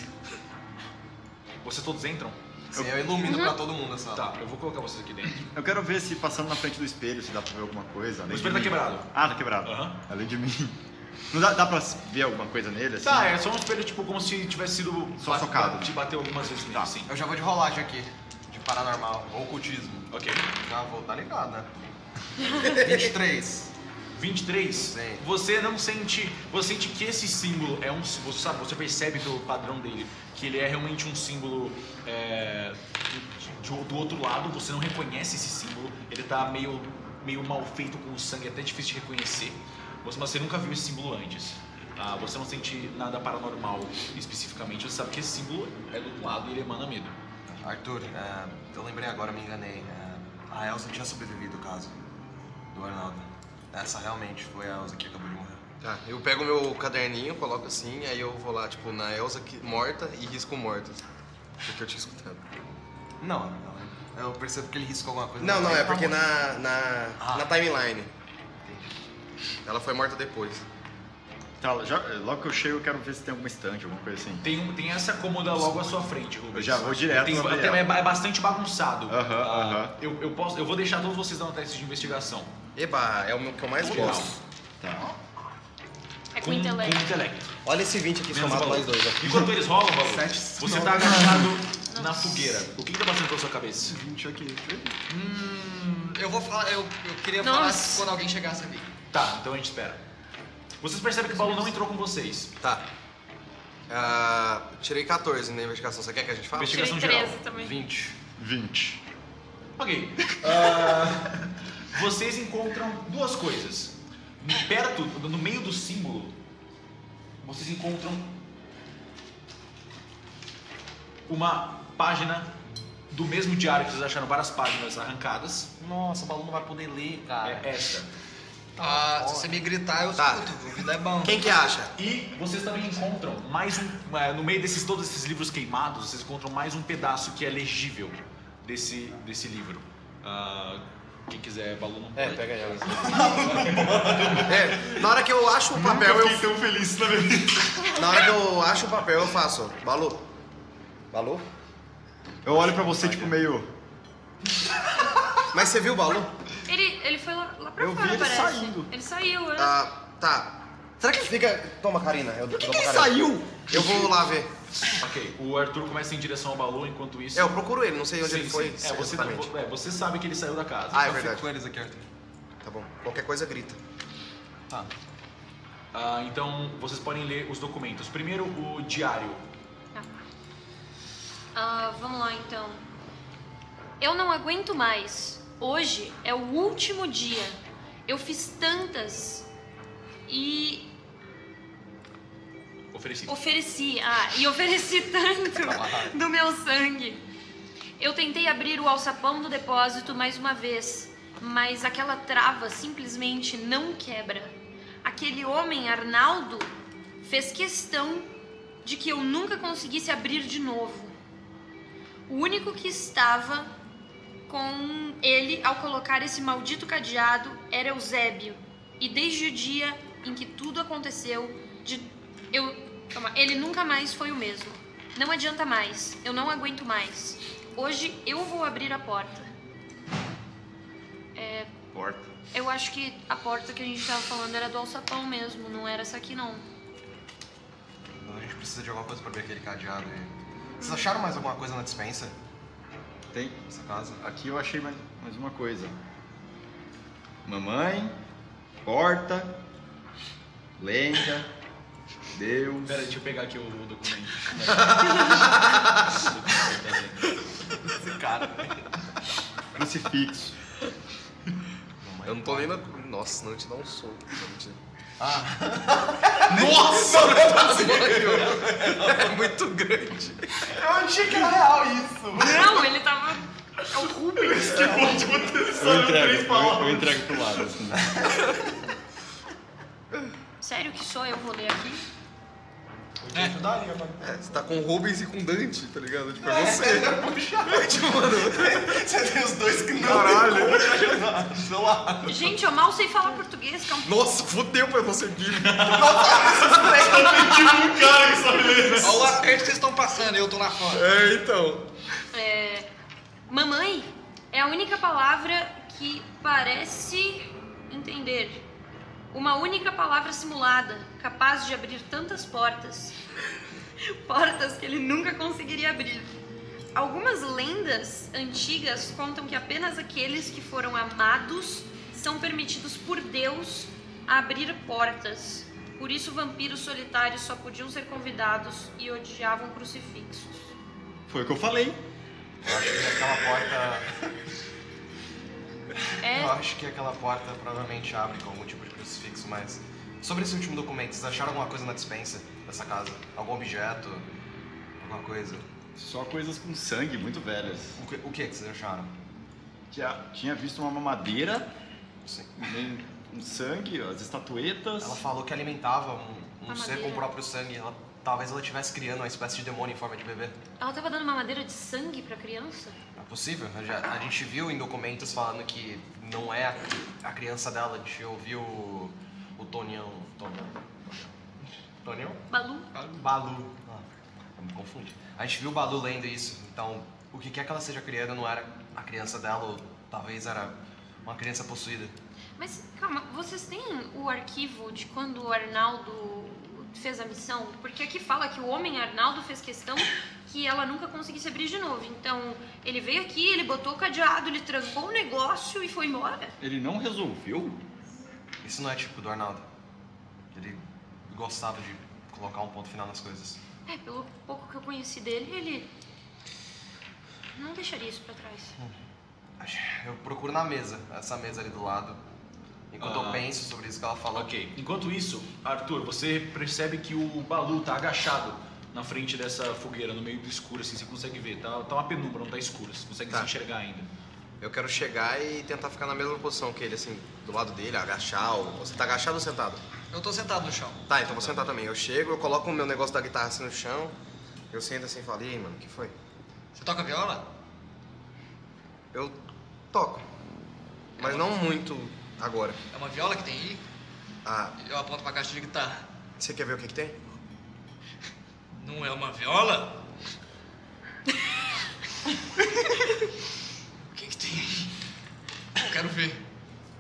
Vocês todos entram? Sim, eu ilumino pra todo mundo essa. Tá, eu vou colocar vocês aqui dentro. Eu quero ver se passando na frente do espelho, se dá pra ver alguma coisa. além O espelho de tá mim. quebrado. Ah, tá quebrado. Aham. Além de mim. Não dá pra ver alguma coisa nele, assim? Tá, é só um espelho tipo como se tivesse sido Só socado. Te bateu algumas vezes nele, sim. Eu já vou de rolagem aqui. De paranormal, ocultismo. Ok. Já vou, tá ligado, né? 23. 23, Sim. você não sente. Você sente que esse símbolo é um. Você sabe, você percebe pelo padrão dele que ele é realmente um símbolo do outro lado, você não reconhece esse símbolo, ele tá meio mal feito com o sangue, é até difícil de reconhecer. Mas você nunca viu esse símbolo antes. Você não sente nada paranormal especificamente, você sabe que esse símbolo é do outro lado e ele emana medo. Arthur, eu lembrei agora, me enganei. A Elsa tinha sobrevivido o caso do Arnaldo. Essa realmente foi a Elsa que acabou de morrer. Tá, eu pego meu caderninho, coloco assim, aí eu vou lá, tipo, na Elsa morta e risco mortas. Porque eu tinha escutado. Não. Eu percebo que ele riscou alguma coisa. Não, é porque Tá na timeline. Ela foi morta depois. Tá, logo que eu chego eu quero ver se tem alguma estante, alguma coisa assim. Tem essa cômoda logo à sua frente, Rubens. Eu já vou direto Tem, na tem- Belial. é bastante bagunçado. Aham. Eu vou deixar todos vocês dando teste de investigação. Eba, é o que eu mais Geral. gosto. Tá. É com intelecto. Com intelecto. Olha esse 20 aqui Menos somado valor. mais 2. Ó. Enquanto eles rolam, Balu, 7, você tá agachado na fogueira. O que tá passando pela sua cabeça? 20 aqui. Eu vou falar, eu queria falar Nossa. quando alguém chegasse ali. Tá, então a gente espera. Vocês percebem que o Balu não entrou com vocês. Tá. Tirei 14 na investigação. Você quer que a gente fale? Investigação Tirei geral. 13 também. 20. 20. Ok. Vocês encontram duas coisas. Perto, no meio do símbolo, vocês encontram uma página do mesmo diário que vocês acharam várias páginas arrancadas. Nossa, o Balu não vai poder ler, cara. É esta. Se você me gritar, eu Tá. escuto. O vida é bom. Quem que acha? E vocês também encontram mais no meio todos esses livros queimados, vocês encontram mais um pedaço que é legível desse livro. Quem quiser, Balu não pode. Pega ela. Na hora que eu acho o papel, eu tão feliz também. Na hora que eu acho o papel, eu faço. Balu. Balu? Eu olho pra você, tipo, meio... Mas você viu o Balu? Ele foi lá pra Eu vi fora, ele parece. saindo. Ele saiu, né? Tá. Será que ele fica... Toma, Karina. Por que ele saiu? Eu vou lá ver. Ok, o Arthur começa em direção ao Balu, enquanto isso... Eu procuro ele, não sei onde Sim, ele foi. sim. exatamente. Você sabe que ele saiu da casa. Ah, é Eu fico verdade. com eles aqui, Arthur. Tá bom. Qualquer coisa grita. Tá. Então, vocês podem ler os documentos. Primeiro, o diário. Vamos lá então. Eu não aguento mais. Hoje é o último dia. Eu fiz tantas e ofereci tanto do meu sangue. Eu tentei abrir o alçapão do depósito mais uma vez, mas aquela trava simplesmente não quebra. Aquele homem, Arnaldo, fez questão de que eu nunca conseguisse abrir de novo. O único que estava com ele ao colocar esse maldito cadeado era Eusébio. E desde o dia em que tudo aconteceu, ele nunca mais foi o mesmo. Não adianta mais, eu não aguento mais. Hoje eu vou abrir a porta. Porta. Eu acho que a porta que a gente tava falando era do alçapão mesmo, não era essa aqui não. A gente precisa de alguma coisa pra abrir aquele cadeado aí. Vocês acharam mais alguma coisa na despensa? Tem. Nessa casa? Aqui eu achei mais uma coisa. Mamãe, porta, lenha, Deus. Pera, deixa eu pegar aqui o documento. Esse cara. Crucifixo. Eu não tô nem na... Nossa, senão eu te dá um soco. Nossa! É muito grande. Eu achei que era real isso. Não, ele tava... É o Rubens. Eu entrego pro lado, assim. Sério que só eu vou ler aqui? Você tá com o Rubens e com o Dante, tá ligado? Tipo, é você. Tipo, mano, Você tem os dois que não caralho. do lado. Gente, eu mal sei falar português, calma. Nossa, fudeu pra eu não seguir. Olha o aperto que vocês estão passando, eu tô lá fora. Então. Mamãe é a única palavra que parece entender. Uma única palavra simulada, capaz de abrir tantas portas. Portas que ele nunca conseguiria abrir. Algumas lendas antigas contam que apenas aqueles que foram amados são permitidos por Deus a abrir portas. Por isso, vampiros solitários só podiam ser convidados e odiavam crucifixos. Foi o que eu falei. Eu acho que aquela porta. É, Eu acho que aquela porta provavelmente abre com algum tipo de crucifixo, mas. Sobre esse último documento, vocês acharam alguma coisa na despensa dessa casa? Algum objeto? Alguma coisa? Só coisas com sangue muito velhas. O que vocês acharam? Tinha visto uma mamadeira, Sim. com sangue, as estatuetas. Ela falou que alimentava um A ser com madeira. o próprio sangue. Ela talvez ela estivesse criando uma espécie de demônio em forma de bebê. Ela tava dando mamadeira de sangue pra criança? É possível. A gente viu em documentos falando que não é a criança dela. A gente ouviu o Tonião. Tonião? Balu? Balu. Me confunde. A gente viu o Balu lendo isso. Então, o que quer que ela esteja criando não era a criança dela, ou talvez era uma criança possuída. Mas, calma, vocês têm o arquivo de quando o Arnaldo fez a missão? Porque aqui fala que o homem Arnaldo fez questão que ela nunca conseguisse abrir de novo. Então, ele veio aqui, ele botou o cadeado, ele trancou o negócio e foi embora. Ele não resolveu? Isso não é tipo do Arnaldo. Ele gostava de colocar um ponto final nas coisas. Pelo pouco que eu conheci dele, ele não deixaria isso pra trás. Eu procuro na mesa, essa mesa ali do lado. Enquanto eu penso sobre isso que ela falou. Ok. Enquanto isso, Arthur, você percebe que o Balu tá agachado na frente dessa fogueira, no meio do escuro, assim, você consegue ver. Tá uma penumbra, não tá escuro, você consegue se enxergar ainda. Eu quero chegar e tentar ficar na mesma posição que ele, assim, do lado dele, agachar. Você tá agachado ou sentado? Eu tô sentado no chão. Tá, então vou sentar também. Eu chego, eu coloco o meu negócio da guitarra assim no chão, eu sento assim e falo, e aí, mano, o que foi? Você toca viola? Eu toco, mas não muito agora. É uma viola que tem aí? Ah, Eu aponto pra caixa de guitarra. você quer ver o que tem? Não é uma viola? O que tem aí? Eu quero ver.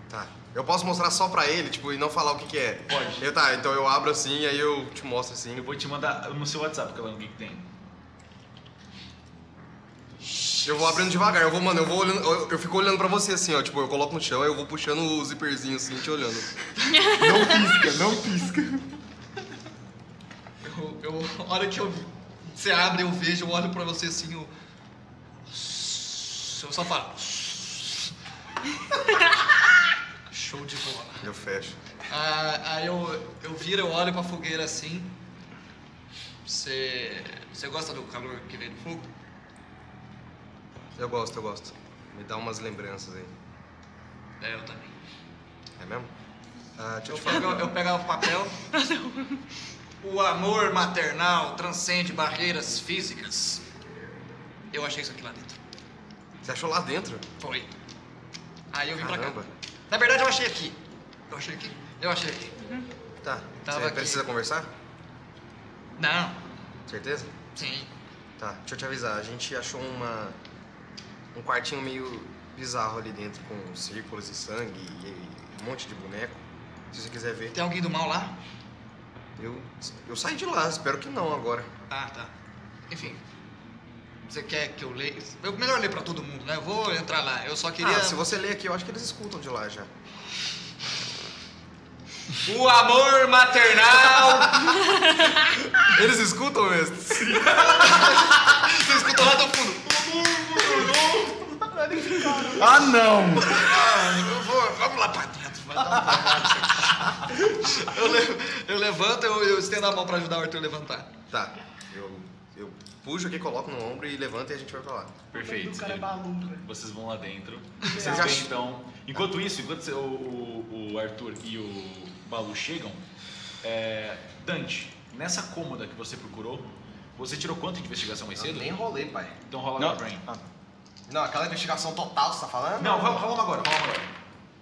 Tá. Eu posso mostrar só pra ele, tipo, e não falar o que é? Pode. Tá, então eu abro assim e aí eu te mostro assim. Eu vou te mandar no seu WhatsApp, que eu lembro o que tem. Eu vou abrindo devagar, eu vou olhando, eu fico olhando pra você assim, ó, tipo, eu coloco no chão, aí eu vou puxando o zíperzinho assim, te olhando. Não pisca. A hora que você abre, eu vejo, eu olho pra você assim, eu só falo. Show de bola. Eu fecho. Aí eu viro, eu olho pra fogueira assim. Você gosta do calor que vem do fogo? Eu gosto. Me dá umas lembranças aí. Eu também. É mesmo? Deixa eu te falar. Eu pego o papel. O amor maternal transcende barreiras físicas. Eu achei isso aqui lá dentro. Você achou lá dentro? Foi. Aí eu vim pra cá. Caramba. Na verdade, eu achei aqui. Eu achei aqui. Tá. Tava Você aqui. precisa conversar? Não. Certeza? Sim. Tá, deixa eu te avisar. A gente achou um quartinho meio bizarro ali dentro, com círculos e sangue e um monte de boneco. Se você quiser ver. Tem alguém do mal lá? Eu saí de lá, espero que não agora. Ah, tá. Enfim. Você quer que eu leia? Melhor ler pra todo mundo, né? Eu vou entrar lá. Eu só queria... Se você ler aqui, eu acho que eles escutam de lá já. O amor maternal... Eles escutam mesmo? Sim. Você escutou lá do fundo. Ah, não! Vamos lá pra dentro. Vai dar um trabalho isso aqui. Eu levanto, eu estendo a mão pra ajudar o Arthur a levantar. Tá, eu puxo aqui, coloco no ombro e levanto e a gente vai pra lá. Perfeito. O cara é Balu, velho. Vocês vão lá dentro. Eu Vocês já veem, che- então... Enquanto o Arthur e o Balu chegam, Dante, nessa cômoda que você procurou, você tirou quanto de investigação mais cedo? Nem rolei, pai. Então rola agora pra mim. Não, aquela investigação total, você tá falando? Não, rola agora.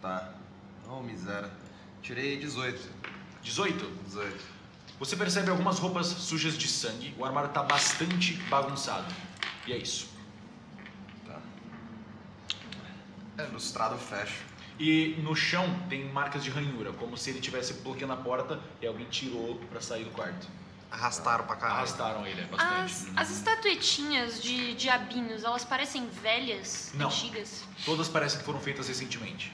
Tá. Oh, miséria. Tirei 18. 18? 18. Você percebe algumas roupas sujas de sangue, o armário tá bastante bagunçado. E é isso. Tá. Frustrado, fecho. E no chão tem marcas de ranhura, como se ele estivesse bloqueando a porta e alguém tirou pra sair do quarto. Arrastaram pra caralho. Arrastaram ele, bastante. As estatuetinhas de diabinhos, elas parecem velhas, Não. antigas? Todas parecem que foram feitas recentemente.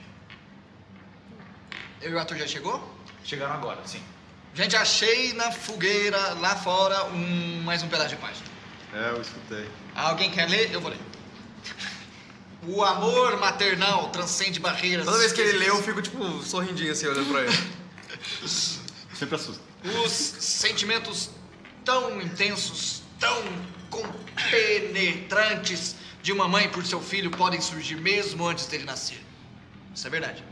Eu e o Arthur já chegou? Chegaram agora, sim. Gente, achei na fogueira, lá fora, mais um pedaço de página. Eu escutei. Alguém quer ler? Eu vou ler. O amor maternal transcende barreiras. Toda vez que ele lê, eu fico, tipo, sorrindinho assim, olhando pra ele. Sempre assusta. Os sentimentos tão intensos, tão compenetrantes de uma mãe por seu filho podem surgir mesmo antes dele nascer. Isso é verdade.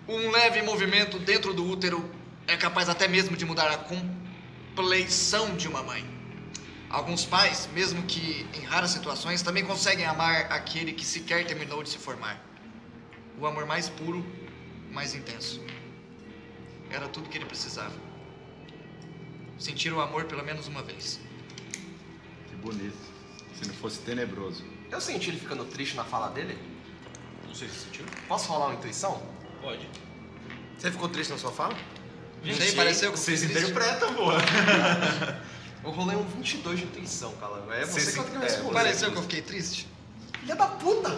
Um leve movimento dentro do útero é capaz até mesmo de mudar a pleição de uma mãe. Alguns pais, mesmo que em raras situações, também conseguem amar aquele que sequer terminou de se formar. O amor mais puro, mais intenso. Era tudo que ele precisava. Sentir o amor pelo menos uma vez. Que bonito. Se não fosse tenebroso. Eu senti ele ficando triste na fala dele. Não sei se sentiu. Posso rolar uma intuição? Pode. Você ficou triste na sua fala? Não sei, pareceu que Vocês eu fiz isso. interpretam, porra. Eu rolei um 22 de intuição, Calango. É você que eu tenho que é, responder. Pareceu que eu fiquei triste? Filha da puta!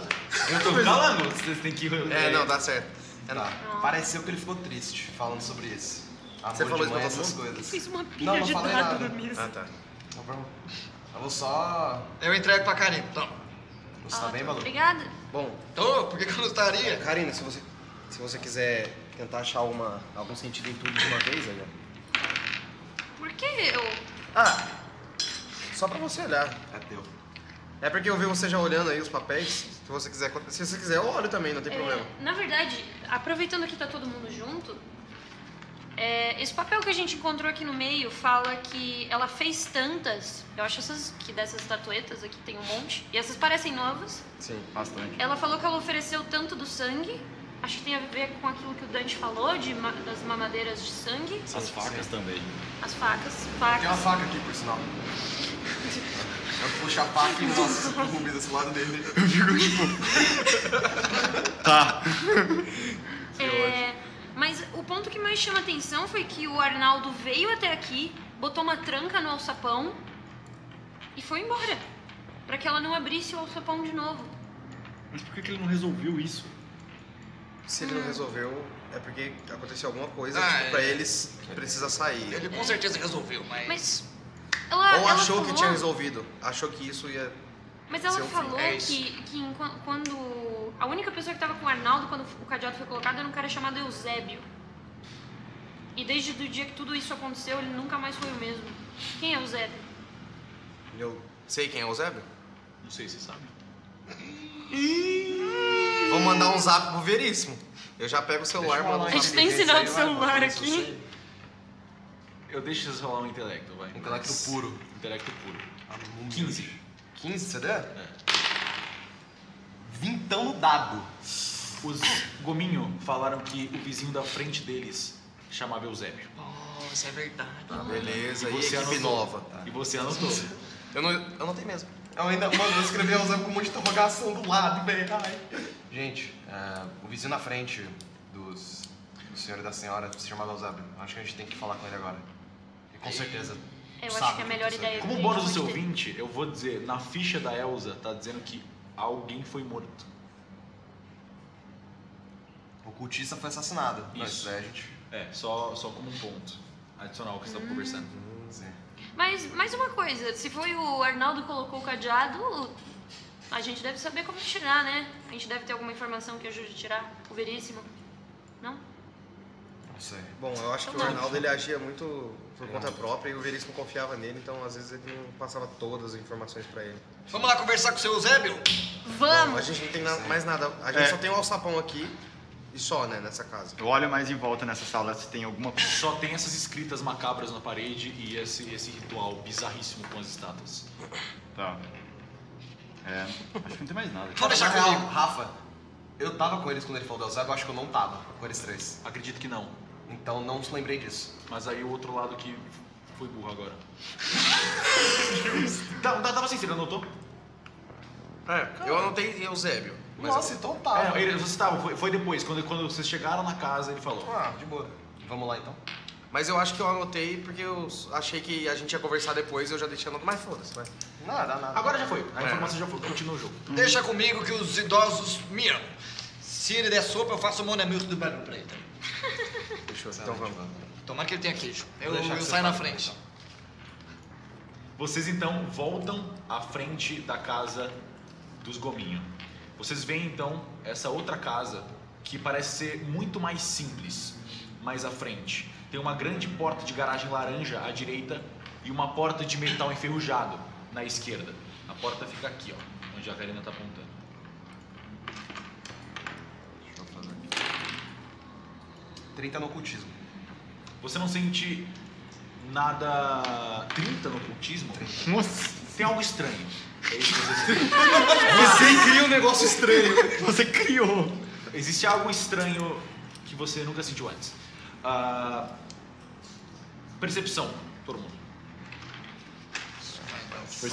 Eu tô calando, vocês têm que... Não, dá certo. Tá. Pareceu que ele ficou triste falando sobre isso. Amor Você falou de isso mãe, pra todo essas mundo? coisas. Fiz uma Não, pilha não de falei dado nada. na mesa. Ah, tá. Eu vou só... Eu entrego pra Karina. Toma. Você tá bem, Balu? Obrigada. Bom, Tô, por que eu não estaria? Karina, se você quiser tentar achar algum sentido em tudo de uma vez, aí, ó. Por que eu... Ah, só pra você olhar. É teu. É porque eu vi você já olhando aí os papéis. Se você quiser, eu olho também, não tem problema. Na verdade, aproveitando que tá todo mundo junto, esse papel que a gente encontrou aqui no meio fala que ela fez tantas, eu acho que dessas estatuetas aqui tem um monte, e essas parecem novas. Sim. Bastante. Ela falou que ela ofereceu tanto do sangue, acho que tem a ver com aquilo que o Dante falou, das mamadeiras de sangue, As facas também. as facas, Tem uma faca aqui, por sinal. Eu puxo a faca e, nossa, o Rubi desse lado dele. Eu fico tipo... Tá. Mas o ponto que mais chama atenção foi que o Arnaldo veio até aqui, botou uma tranca no alçapão e foi embora. Pra que ela não abrisse o alçapão de novo. Mas por que ele não resolveu isso? Se ele não resolveu, é porque aconteceu alguma coisa, Ah, tipo, pra eles precisa sair. Ele com certeza resolveu, Mas Ou ela achou falou, que tinha resolvido. Achou que isso ia... Mas ela seu fim. falou É isso. que quando... A única pessoa que tava com o Arnaldo quando o cadeado foi colocado era um cara chamado Eusébio. E desde o dia que tudo isso aconteceu, ele nunca mais foi o mesmo. Quem é Eusébio? Eu sei quem é o Zébio. Não sei se sabe. Vou mandar um zap pro Veríssimo. Eu já pego o celular, mando um A gente zap. tem sinal de Aí vai, celular mano, aqui. Eu deixo vocês rolar um intelecto, vai. Intelecto puro. Intelecto puro. 15. 15. 15 CD? Vintão no dado. Os Gominho falaram que o vizinho da frente deles chamava Eusébio. Nossa, é verdade. Beleza, e você equipe anotou. nova. E você anotou. Eu não tenho mesmo. Eu ainda, mano, eu escrevi a Eusébio com um monte de interrogação do lado, velho. Ai. Gente, o vizinho na frente do senhor e da senhora se chamava Eusébio. Acho que a gente tem que falar com ele agora. E com certeza. Eu sabe acho que é a o melhor aconteceu. ideia. Como que a bônus do gente seu pode ter. 20, eu vou dizer, na ficha da Elsa tá dizendo que alguém foi morto. O cultista foi assassinado. Isso. Mas a gente... Só como um ponto adicional que você tá conversando. Sim. Mas mais uma coisa, se foi o Arnaldo que colocou o cadeado, a gente deve saber como tirar, né? A gente deve ter alguma informação que ajude a tirar o Veríssimo. Não? Não sei. Bom, eu acho que o Não. Arnaldo ele agia muito por conta própria e o Veríssimo confiava nele, então às vezes ele não passava todas as informações pra ele. Vamos lá conversar com o seu Eusébio? Bom, a Vamos! gente não tem mais nada. A gente É. só tem o alçapão aqui e só, né, nessa casa. Eu olho mais em volta nessa sala se tem alguma coisa. Só tem essas escritas macabras na parede e esse ritual bizarríssimo com as estátuas. Tá. Acho que não tem mais nada. Vou deixar Na real, comigo. Rafa, eu tava com eles quando ele falou do Eusébio, eu acho que eu não tava com eles três. Acredito que não. Então não se lembrei disso. Mas aí o outro lado que foi burro agora. Tava assim, você anotou? Eu anotei Eusébio. Mas Nossa, então tá. Você tava, foi depois, quando vocês chegaram na casa, ele falou. Ah, de boa. Vamos lá então. Mas eu acho que eu anotei porque eu achei que a gente ia conversar depois e eu já deixei anotado. Mas foda-se, vai. Nada. Agora já foi, a informação já foi, continua o jogo. Deixa comigo que os idosos me amam. Se ele der sopa, eu faço o mon amour do barulho pra ele. Fechou, então vamos. Tomara que ele tenha queijo. Eu Vou deixar que você saio na fale, frente. então. Vocês então voltam à frente da casa dos Gominho. Vocês veem então essa outra casa que parece ser muito mais simples, mais à frente. Tem uma grande porta de garagem laranja à direita e uma porta de metal enferrujado na esquerda. A porta fica aqui, ó, onde a Karina está apontando. Deixa eu fazer aqui. 30 no ocultismo. Você não sente nada... 30 no ocultismo? Nossa, Tem algo estranho. É isso que você Você cria um negócio estranho. você criou. Existe algo estranho que você nunca sentiu antes. Percepção, todo mundo.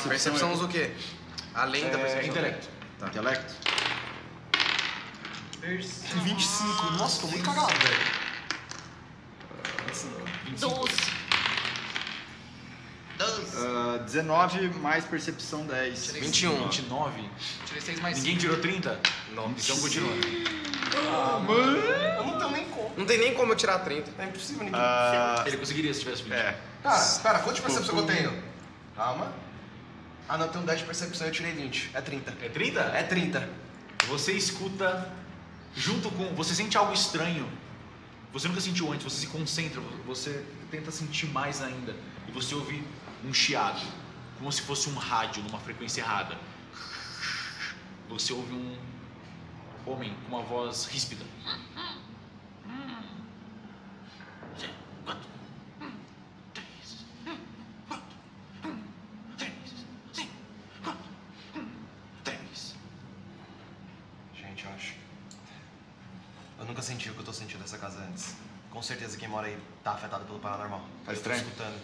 Percepção usa o quê? Além da percepção. Intelecto. Tá. Intelecto? 25. Nossa, tô muito cagado, velho. 12. 19 mais percepção 10. 21. 29. Tirei 6 mais Ninguém 5. tirou 30? Não. Então continua. Eu não tenho nem como. Não tem nem como eu tirar 30. É impossível ninguém. Ele conseguiria se tivesse 20. Cara, quanto de percepção que eu tenho? Calma. Ah, não, eu tenho 10 de percepção e eu tirei 20. É 30. É 30? É 30. Você escuta junto com... Você sente algo estranho. Você nunca sentiu antes. Você se concentra. Você tenta sentir mais ainda. E você ouve um chiado. Como se fosse um rádio numa frequência errada. Você ouve um homem com uma voz ríspida. Gente, eu acho. Eu nunca senti o que eu tô sentindo nessa casa antes. Com certeza quem mora aí tá afetado pelo paranormal. Tá Eu tô estranho? escutando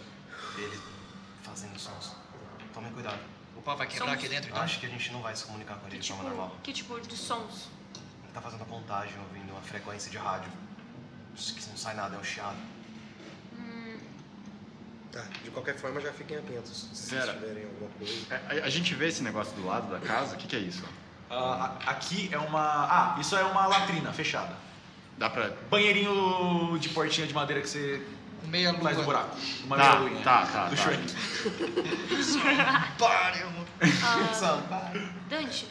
ele fazendo sons. Tomem cuidado. O pau vai quebrar aqui dentro, então? Acho que a gente não vai se comunicar com ele de forma normal. Que tipo de sons? Ele tá fazendo a contagem, ouvindo uma frequência de rádio. Isso que não sai nada, é um chiado. Tá, de qualquer forma já fiquem atentos. Se vocês Pera. tiverem alguma coisa. A gente vê esse negócio do lado da casa? O que é isso? Aqui é uma... isso é uma latrina fechada. Dá pra... Banheirinho de portinha de madeira que você Com meia faz no lua. buraco. Uma Tá, meia luinha. tá. Do Shrek. Dante,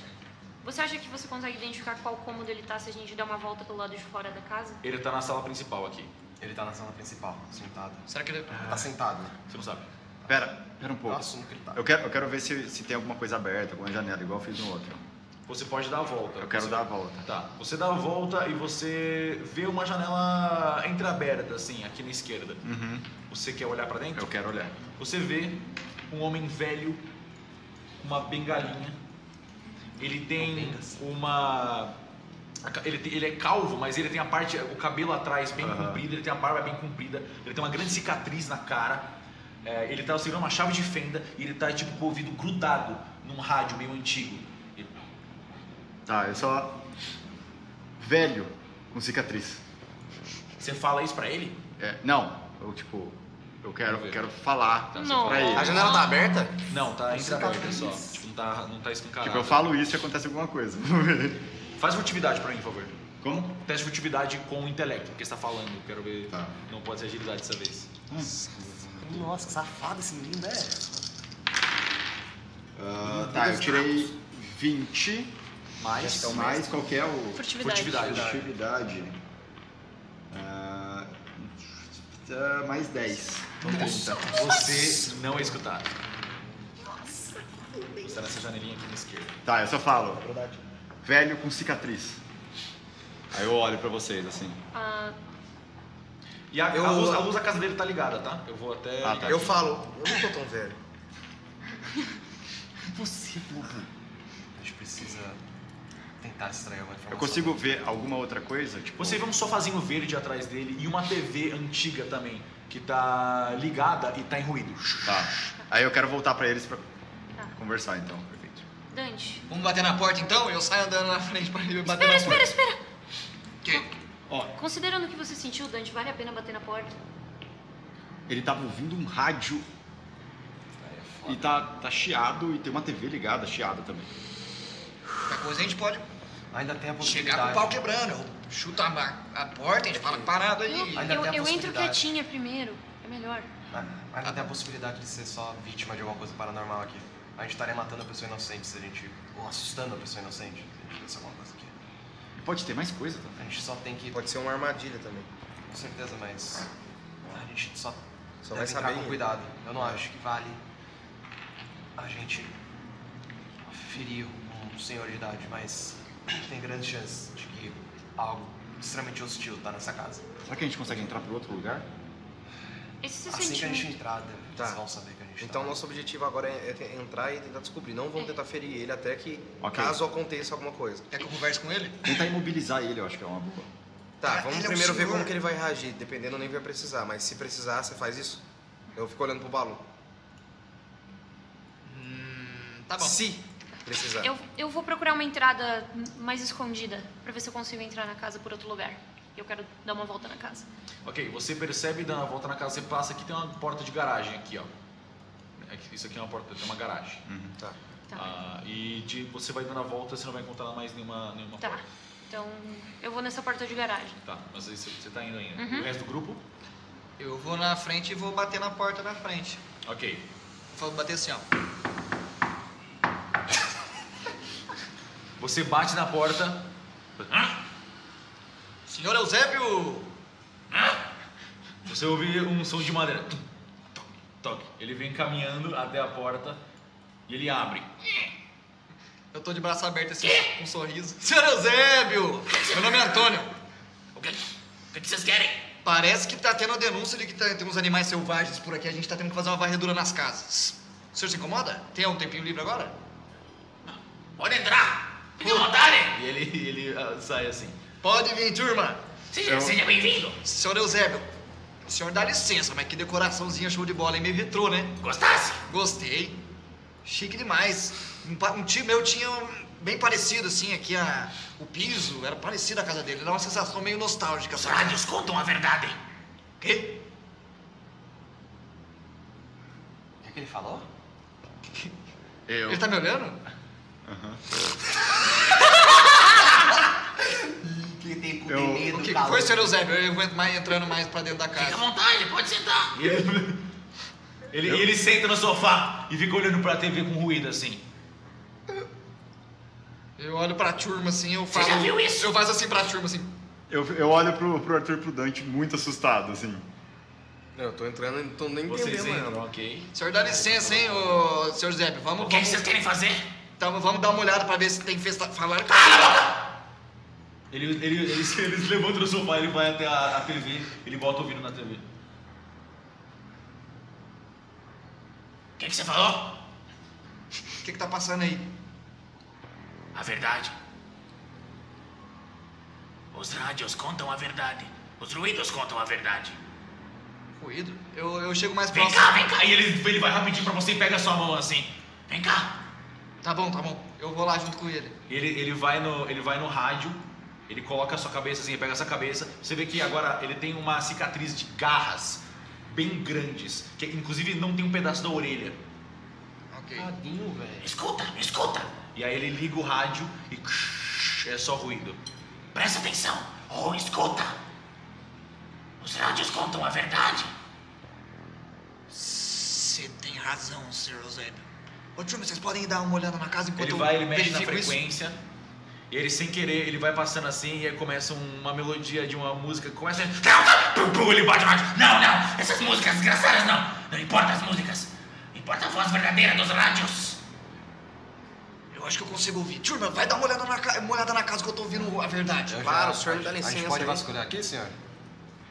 você acha que você consegue identificar qual cômodo ele tá se a gente der uma volta pelo lado de fora da casa? Ele tá na sala principal aqui. Ele tá na sala principal, sentado. Será que ele... Tá sentado. Você não sabe. Pera um Eu pouco. assumo que ele tá. Eu quero ver se tem alguma coisa aberta, alguma janela, igual eu fiz no outro. Você pode dar a volta. Eu quero Você- dar a volta. Tá. Você dá a volta e você vê uma janela entreaberta, assim, aqui na esquerda. Uhum. Você quer olhar pra dentro? Eu quero olhar. Você vê um homem velho, uma bengalinha. Ele tem uma... Ele é calvo, mas ele tem a parte, o cabelo atrás bem comprido, ele tem a barba bem comprida, ele tem uma grande cicatriz na cara. Ele tá segurando uma chave de fenda e ele tá tipo com o ouvido grudado num rádio meio antigo. Tá, eu só... Velho, com cicatriz. Você fala isso pra ele? Não, eu quero falar Não. pra ele. A janela tá aberta? Não, tá entreaberta só. Tipo, não tá escancarado. Tipo, eu falo isso e acontece alguma coisa. Vamos ver. Faz furtividade pra mim, por favor. Como? Teste de furtividade com o intelecto, porque você tá falando. Quero ver. Tá. Não pode ser agilidade dessa vez. Nossa, que safado esse menino, né? Tá, eu tirei 20. Mais. Mais qual que é o... Furtividade. Furtividade. Mais 10. Então 30. Você não é escutado. Você tá nessa janelinha aqui na esquerda. Tá, eu só falo. Velho com cicatriz. Aí eu olho pra vocês, assim. E a luz da casa dele tá ligada, tá? Eu vou até. Ah, tá. Eu falo, eu não tô tão velho. Impossível. A gente precisa tentar extrair alguma informação. Eu consigo ver alguma outra coisa? Tipo... Você vê um sofazinho verde atrás dele e uma TV antiga também, que tá ligada e tá em ruído. Tá. Aí eu quero voltar pra eles pra conversar, então. Perfeito. Dante. Vamos bater na porta, então? Eu saio andando na frente pra ele bater na porta. Espera. Que? Ó, Considerando o que você sentiu, Dante, vale a pena bater na porta? ele tava ouvindo um rádio e tá chiado e tem uma TV ligada, chiada também. Qualquer coisa a gente pode Ainda tem a chegar possibilidade. com o pau quebrando. Eu chuto a porta, a gente fala parado aí. Ainda tem a Eu entro possibilidade. quietinha primeiro. É melhor. Ainda tem a possibilidade de ser só vítima de alguma coisa paranormal aqui. A gente estaria matando a pessoa inocente se a gente... Ou assustando a pessoa inocente se a gente fizesse alguma coisa aqui. E pode ter mais coisa também. A gente só tem que... Pode ser uma armadilha também. Com certeza, mas... A gente só Só deve vai entrar saber com ele. cuidado. Eu não acho que vale a gente ferir um senhor de idade, mas tem grandes chances de que algo extremamente hostil tá nessa casa. Será que a gente consegue entrar pro outro lugar? Esse Assim que a gente sentimento... entrar, Tá. eles vão saber que a gente Então tá. nosso objetivo agora é entrar e tentar descobrir. Não vamos tentar ferir ele até que, Ok. caso aconteça alguma coisa. Quer que eu converse com ele? Tentar imobilizar ele, eu acho que é uma boa. Tá, Ah, vamos ele é um primeiro ver senhor. como que ele vai reagir. Dependendo, nem vai precisar. Mas se precisar, você faz isso. Eu fico olhando pro Balu. Tá bom. Se precisar. Eu vou procurar uma entrada mais escondida pra ver se eu consigo entrar na casa por outro lugar. Eu quero dar uma volta na casa. Ok, você percebe dando a volta na casa, você passa aqui, tem uma porta de garagem aqui, ó. Isso aqui é uma porta, tem uma garagem. Tá. Tá. Você vai dando a volta, você não vai encontrar mais nenhuma Tá. porta. Então, eu vou nessa porta de garagem. Tá, mas aí você tá indo ainda. Uhum. O resto do grupo? Eu vou na frente e vou bater na porta da frente. Ok. Vou bater assim, ó. Você bate na porta. Senhor Eusébio! Você ouve um som de madeira. Tum, toque, toque. Ele vem caminhando até a porta e ele abre. Eu tô de braço aberto assim, com um sorriso. Senhor Eusébio! Meu nome é Antônio. O que vocês querem? Parece que tá tendo a denúncia de que tem uns animais selvagens por aqui. A gente tá tendo que fazer uma varredura nas casas. O senhor se incomoda? Tem um tempinho livre agora? Pode entrar. Fique à vontade. E ele sai assim. Pode vir, turma. Seja bem-vindo. Senhor Eusébio, o senhor dá licença, mas que decoraçãozinha show de bola, hein? Meio retrô, né? Gostasse? Gostei. Chique demais. Um tio meu tinha bem parecido, assim, aqui o piso era parecido à casa dele. Dá uma sensação meio nostálgica, Os sabe? rádios contam a verdade. Quê? O que ele falou? Ele tá me olhando? Que tem cu Eu- tem medo, O que calor. foi, senhor Eusébio? Eu vou entrando mais pra dentro da Fique à casa. vontade, pode sentar. Ele senta no sofá e fica olhando pra TV com ruído assim. Eu olho pra turma, assim, eu falo... já viu isso? Eu faço assim pra turma, assim... Eu olho pro Arthur e pro Dante muito assustado, assim. Não, eu tô entrando e não tô nem Vocês entendendo entram, nada. ok. O senhor dá licença, hein, ô, senhor Eusébio? O que vocês querem fazer? Vamos dar uma olhada pra ver se tem festa... Falaram que... Eles levantam do sofá, ele vai até a TV, ele bota o ouvido na TV. O que você falou? O que tá passando aí? A verdade. Os rádios contam a verdade. Os ruídos contam a verdade. Ruído? Eu chego mais Vem próximo. cá, vem cá. Aí ele vai rapidinho pra você e pega a sua mão assim. Vem cá. Tá bom. Eu vou lá junto com ele. Ele vai no rádio, ele coloca a sua cabeça assim, ele pega essa cabeça. Você vê que agora ele tem uma cicatriz de garras bem grandes, que inclusive não tem um pedaço da orelha. Ok. Tadinho, velho. Escuta. E aí ele liga o rádio e é só ruído. Presta atenção. Oh, escuta. Os rádios contam a verdade. Você tem razão, senhor Eusébio. Ô, turma, vocês podem dar uma olhada na casa enquanto Ele mexe na verifico isso? frequência. E ele sem querer, ele vai passando assim e aí começa uma melodia de uma música que começa. Ele bate no rádio. Não. Essas músicas desgraçadas não. Não importa as músicas. Importa a voz verdadeira dos rádios. Eu acho que eu consigo ouvir. Turma, vai dar uma olhada na casa que eu tô ouvindo a verdade. Claro, o senhor me dá A licença gente pode aí. vasculhar aqui, senhor?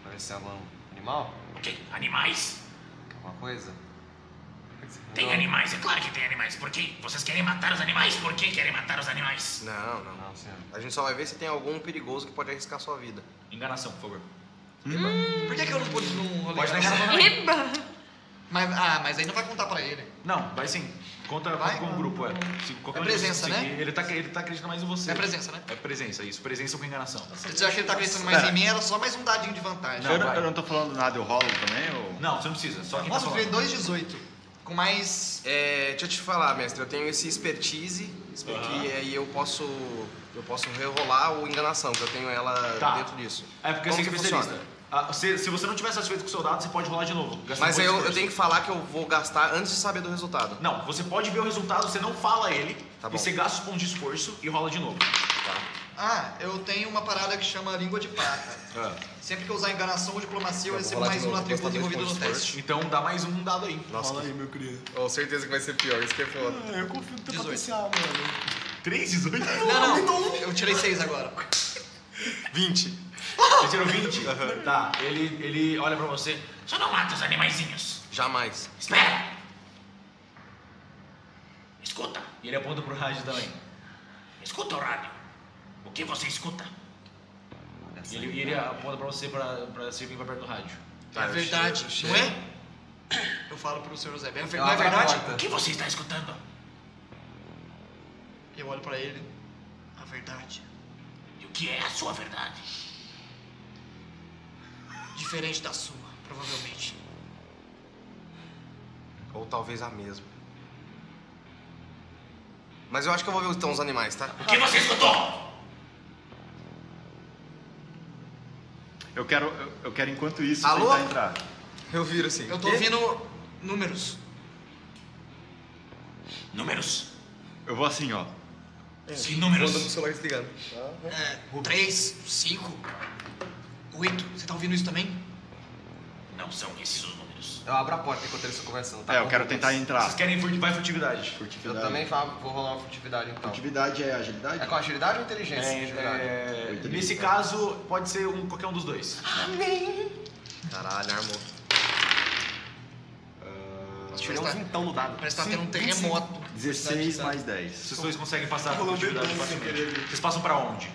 Pra ver se é algum animal? Ok, animais. Alguma coisa? Tem animais, é claro que tem animais. Por quê? Vocês querem matar os animais? Por que querem matar os animais? Não. Não, senhor. A gente só vai ver se tem algum perigoso que pode arriscar sua vida. Enganação, por favor. Por que eu não pude num rolê? Pode negar. Eba! Mas aí não vai contar pra ele. Não, vai sim. Conta Vai? com o grupo, é. Se qualquer É um de vocês presença, conseguir, né? Ele tá acreditando mais em você. É presença, né? É presença, isso. Presença com enganação. Se já que ele tá acreditando mais em mim, era só mais um dadinho de vantagem. Não, vai. Eu não tô falando nada, eu rolo também, ou... Não, você não precisa. Só quem tá Posso ver falando. 2,18. Com mais... Deixa eu te falar, mestre, eu tenho esse expertise, que aí eu posso rerolar o enganação, que eu tenho ela Tá. dentro disso. É porque Como você é que especialista. funciona? Se você não tiver satisfeito com o seu dado, você pode rolar de novo. gastar Mas um aí ponto de eu esforço. tenho que falar que eu vou gastar antes de saber do resultado. Não, você pode ver o resultado, você não fala ele, Tá bom. e você gasta os pontos de esforço e rola de novo. eu tenho uma parada que chama língua de prata. Sempre que eu usar enganação ou diplomacia, eu vou recebo rolar mais de um novo, atributo vou gastar envolvido dois no pontos de teste. Então dá mais um dado aí. Nossa, Fala aí, meu querido. com certeza que vai ser pior, isso que é foda. Eu confio no teu 18. potencial, mano. 3, 18? Não, eu tirei 6 agora. 20. Você tirou 20? Tá, ele olha pra você. Só não mata os animaizinhos. Jamais. Espera! Escuta. E ele aponta pro rádio também. Escuta o rádio. O que você escuta? E ele aponta pra você pra você vir pra perto do rádio. É verdade, eu não é? Eu falo pro Sr. Zé, não é abro a verdade? porta. O que você está escutando? Eu olho pra ele, a verdade. E o que é a sua verdade? Diferente da sua, provavelmente. Ou talvez a mesma. Mas eu acho que eu vou ver então os animais, tá? O que você escutou? Eu quero enquanto isso, Alô? tentar entrar. Eu viro assim. Eu tô ouvindo números. Números. Eu vou assim, ó. Sim, números. Vou no celular desligando. 3, 5, 8. Você tá ouvindo isso também? Não são esses os números. Eu abro a porta enquanto eles estão conversando, tá? Eu quero tentar entrar. Vocês querem vai furtividade? Eu também vou rolar uma furtividade então. Furtividade é agilidade? É com agilidade ou inteligência? Nesse caso, pode ser qualquer um dos dois. Caralho, armou. Tirei um vintão no dado. Parece que tá tendo um terremoto. 16 mais 10. Vocês dois conseguem passar a furtividade facilmente. Vocês passam pra onde?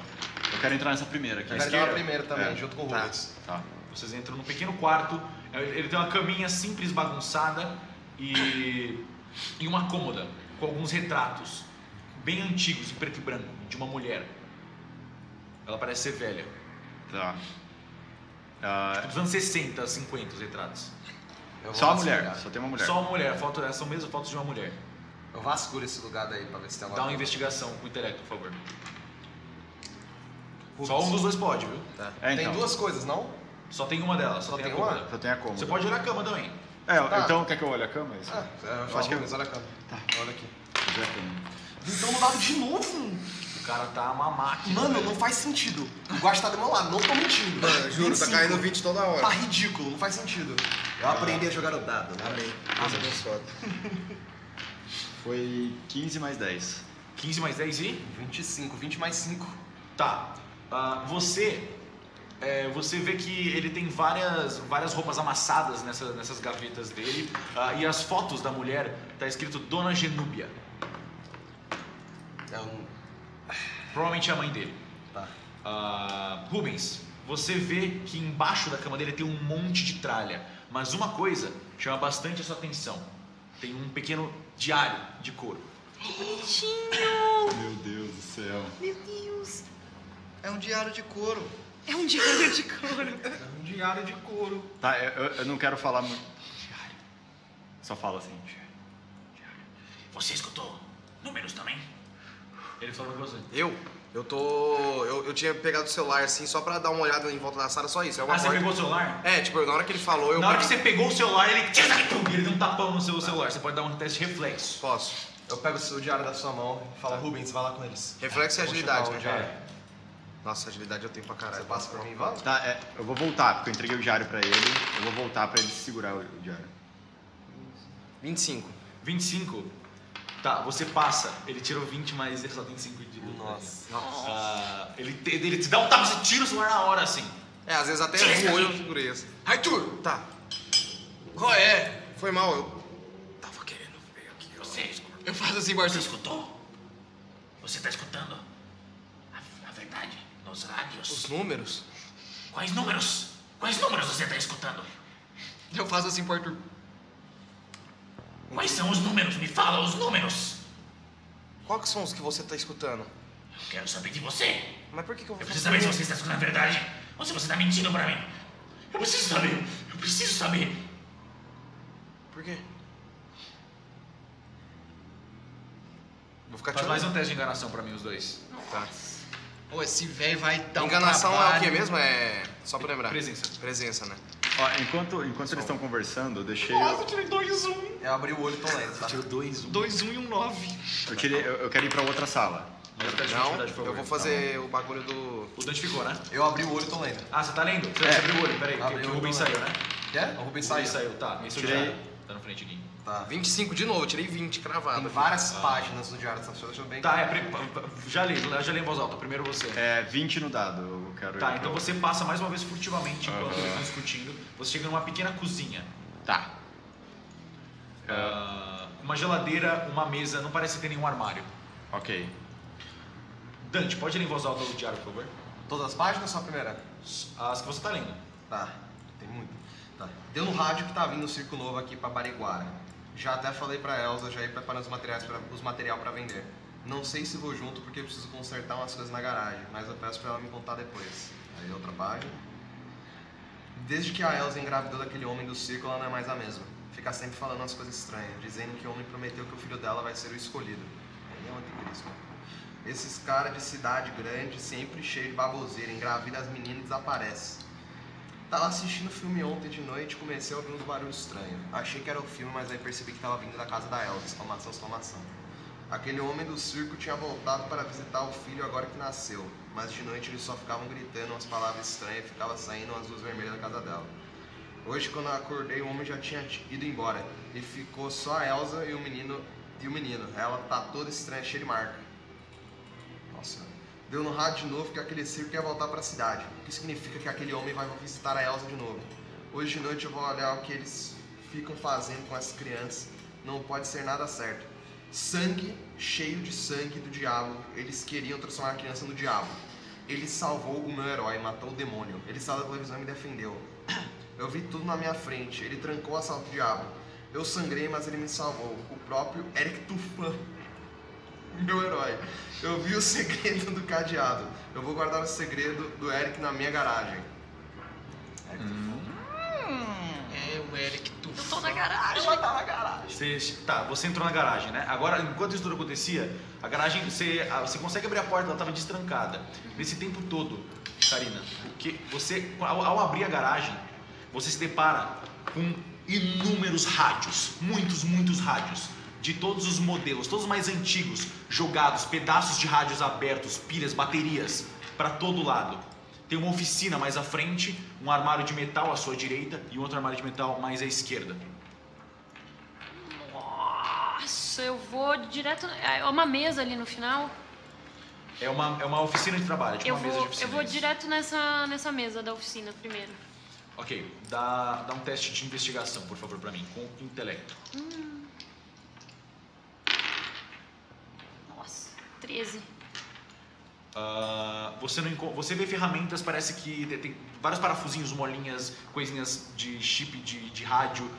Eu quero entrar nessa primeira aqui. Eu quero entrar na primeira também, junto com o Tá. Rubens. Tá. Vocês entram num pequeno quarto. Ele tem uma caminha simples, bagunçada e uma cômoda com alguns retratos bem antigos, em preto e branco, de uma mulher. Ela parece ser velha. Tá. Dos anos 60, 50 os retratos. Eu vou Só a vasculhar. mulher, só tem uma mulher. Só uma mulher, são mesmo fotos de uma mulher. Eu vasculho esse lugar daí pra ver se tem alguma Dá uma coisa. investigação com o intelecto, por favor. Só um dos dois pode, viu? É, Tem então. duas coisas, não? Só tem uma delas, só tem a tem uma? cômoda. Só tem a cômoda. Você pode olhar a cama também. É, então quer que eu olhe a cama? Isso? Eu acho que Rubens, olha a câmera. Tá. Olha aqui. Já tem. Vintão no dado de novo? O cara tá uma máquina. Mano, não faz sentido. O guache tá do meu lado, não tô mentindo. Mano, juro, tá 25. caindo 20 toda hora. Tá ridículo, não faz sentido. Eu aprendi a jogar o dado. Amém. Deus abençoado. Foi 15 mais 10. 15 mais 10 e? 25, 20 mais 5. Tá. Você vê que ele tem várias roupas amassadas nessas gavetas dele. E as fotos da mulher tá escrito Dona Genúbia. É um... Provavelmente é a mãe dele. Tá. Rubens, você vê que embaixo da cama dele tem um monte de tralha. Mas uma coisa chama bastante a sua atenção. Tem um pequeno diário de couro. Meu Deus do céu. Meu Deus. É um diário de couro. É um diário de couro. É um diário de couro. Tá, eu não quero falar muito. Só fala assim. Você escutou números também? Ele falou com você. Eu tinha pegado o celular assim só pra dar uma olhada em volta da sala, só isso. É uma Você porta- pegou o celular? É, tipo, na hora que ele falou, eu. Na hora que você pegou o celular, ele deu um tapão no seu celular. Você pode dar um teste de reflexo. Posso. Eu pego o diário da sua mão e falo, Rubens, vai lá com eles. Reflexo e Vou agilidade, chutar o né? diário. Nossa, agilidade eu tenho pra caralho. Você passa por mim e vai? Tá, eu vou voltar, porque eu entreguei o diário pra ele. Eu vou voltar pra ele segurar o diário. 25. 25. Tá, você passa. Ele tirou 20, mas ele só tem 5 de luta. Nossa. Ele te dá um tapa, você tira o celular na hora, assim. É, às vezes até ruim eu segurei assim. Arthur, Tá. qual é? Foi mal, eu tava querendo ver aqui. Eu faço assim, Você Arthur. escutou? Você tá escutando? A verdade nos rádios. Os números? Quais números? Quais números você tá escutando? Eu faço assim pro Arthur. Quais são os números? Me fala os números. Qual que são os que você tá escutando? Eu quero saber de você. Mas por que eu vou Eu preciso saber se você está escutando a verdade ou se você está mentindo pra mim. Eu preciso saber. Eu preciso saber. Por quê? Vou ficar te Faz mais olhando. um teste de enganação pra mim, os dois. Tá. Pô, esse velho vai dar um Enganação é o trabalho. que mesmo? É. Só pra lembrar. Presença. Presença, né? Ó, enquanto eles estão conversando, eu deixei. Eu tirei 2, 1. Eu abri o olho e tô lendo, tá? Tirou 2, 1. 2, 1 e um 9. Eu quero ir pra outra sala. Não, eu vou fazer o bagulho do. O Dante ficou, né? Eu abri o olho e tô lendo. Ah, você tá lendo? Você abriu o olho, peraí. Abri Que o o olho, Rubens tô saiu, lendo. né? Quer? O Rubens Rubens saiu. saiu, tá. Esse é o Tirei, diário. Tá na frente aqui. Tá. 25 de novo, eu tirei 20 cravado. Tem aqui. várias páginas do Diário das Pessoas, bem. Tá, já li em voz alta. Primeiro você. 20 no dado, eu quero... Tá, então você passa mais uma vez furtivamente enquanto eles estão discutindo. Você chega numa pequena cozinha. Tá. Uma geladeira, uma mesa, não parece ter nenhum armário. Ok. Dante, pode ler em voz alta o diário, por favor? Todas as páginas ou só a primeira? As que você tá lendo. Tá, tem muito. Tá. Deu no rádio que tá vindo um circo novo aqui pra Bariguara. Já até falei pra Elza, já ir preparando os material pra vender. Não sei se vou junto porque eu preciso consertar umas coisas na garagem, mas eu peço pra ela me contar depois. Aí outra página. Desde que a Elza engravidou daquele homem do circo, ela não é mais a mesma. Fica sempre falando umas coisas estranhas, dizendo que o homem prometeu que o filho dela vai ser o escolhido. Aí é um anticristo. Esses caras de cidade grande, sempre cheio de baboseira, engravida as meninas e desaparece. Tava assistindo o filme ontem de noite e comecei a ouvir uns barulhos estranhos. Achei que era o filme, mas aí percebi que tava vindo da casa da Elza, exclamação, exclamação. Aquele homem do circo tinha voltado para visitar o filho agora que nasceu, mas de noite eles só ficavam gritando umas palavras estranhas e ficava saindo umas luzes vermelhas da casa dela. Hoje, quando eu acordei, o homem já tinha ido embora e ficou só a Elza e o menino. Ela tá toda estranha, cheia de marca. Nossa. Deu no rádio de novo que aquele circo ia voltar para a cidade, o que significa que aquele homem vai visitar a Elza de novo. Hoje de noite eu vou olhar o que eles ficam fazendo com as crianças. Não pode ser nada certo. Sangue, cheio de sangue do diabo. Eles queriam transformar a criança no diabo. Ele salvou o meu herói, matou o demônio. Ele saiu da televisão e me defendeu. Eu vi tudo na minha frente. Ele trancou o assalto do diabo. Eu sangrei, mas ele me salvou. O próprio Eric Tufan, meu herói. Eu vi o segredo do cadeado. Eu vou guardar o segredo do Eric na minha garagem. É o Eric Tufan. Eu tô na garagem. Ela tá na garagem. Você entrou na garagem, né? Agora, enquanto isso tudo acontecia, a garagem, você consegue abrir a porta, ela estava destrancada. Nesse tempo todo, Karina, ao abrir a garagem, você se depara com inúmeros rádios, muitos rádios, de todos os modelos, todos os mais antigos, jogados, pedaços de rádios abertos, pilhas, baterias, para todo lado. Tem uma oficina mais à frente, um armário de metal à sua direita e um outro armário de metal mais à esquerda. Nossa, eu vou direto... É uma mesa ali no final. É uma oficina de trabalho, tipo uma mesa de oficina. Eu vou direto nessa mesa da oficina primeiro. Ok, dá um teste de investigação, por favor, pra mim, com intelecto. Nossa, 13. Você vê ferramentas, parece que tem vários parafusinhos, molinhas, coisinhas de chip de rádio,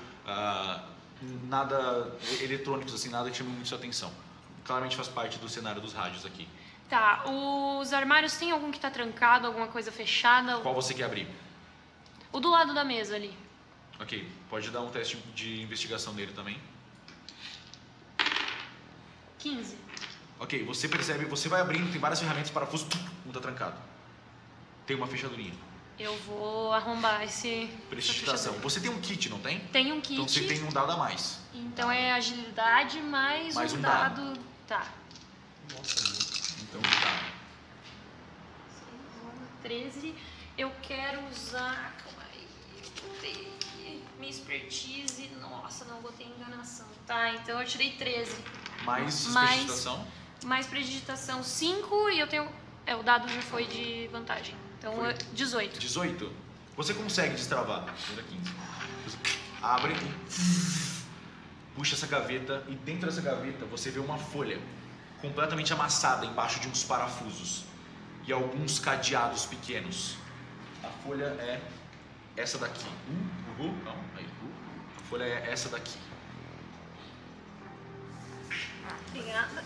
nada eletrônicos assim, nada que chame muito sua atenção. Claramente faz parte do cenário dos rádios aqui. Tá, os armários tem algum que tá trancado, alguma coisa fechada? Qual você quer abrir? O do lado da mesa ali. Ok, pode dar um teste de investigação nele também. 15. Ok, você percebe, você vai abrindo, tem várias ferramentas, parafusos, um tá trancado. Tem uma fechadurinha. Eu vou arrombar esse... Prestidigitação. Você tem um kit, não tem? Tem um kit. Então você tem um dado a mais. Então é agilidade mais um dado. Tá. Então tá. 13. Eu quero usar... Calma aí. Botei minha expertise. Nossa, não botei enganação. Tá, então eu tirei 13. Mais prestidigitação? Mais prestidigitação 5 e eu tenho... o dado já foi de vantagem. Então, Foi. 18. 18? Você consegue destravar. Tira 15. Você abre e puxa essa gaveta e dentro dessa gaveta você vê uma folha completamente amassada embaixo de uns parafusos e alguns cadeados pequenos. A folha é essa daqui. A folha é essa daqui. Obrigada.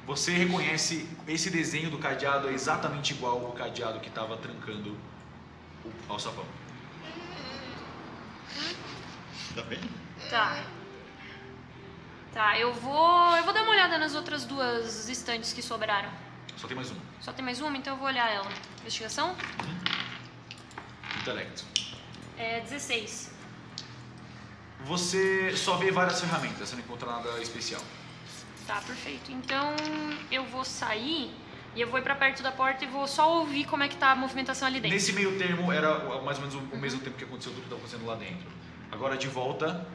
Você reconhece esse desenho do cadeado é exatamente igual ao cadeado que estava trancando o alçapão. Tá bem? Tá. Tá, eu vou dar uma olhada nas outras duas estantes que sobraram. Só tem mais uma. Só tem mais uma, então eu vou olhar ela. Investigação? Intelecto. 16. Você só vê várias ferramentas, você não encontra nada especial. Tá, perfeito. Então eu vou sair E eu vou ir pra perto da porta e vou só ouvir como é que tá a movimentação ali dentro. Nesse meio termo era mais ou menos o mesmo tempo que aconteceu tudo que estava acontecendo lá dentro. Agora de volta,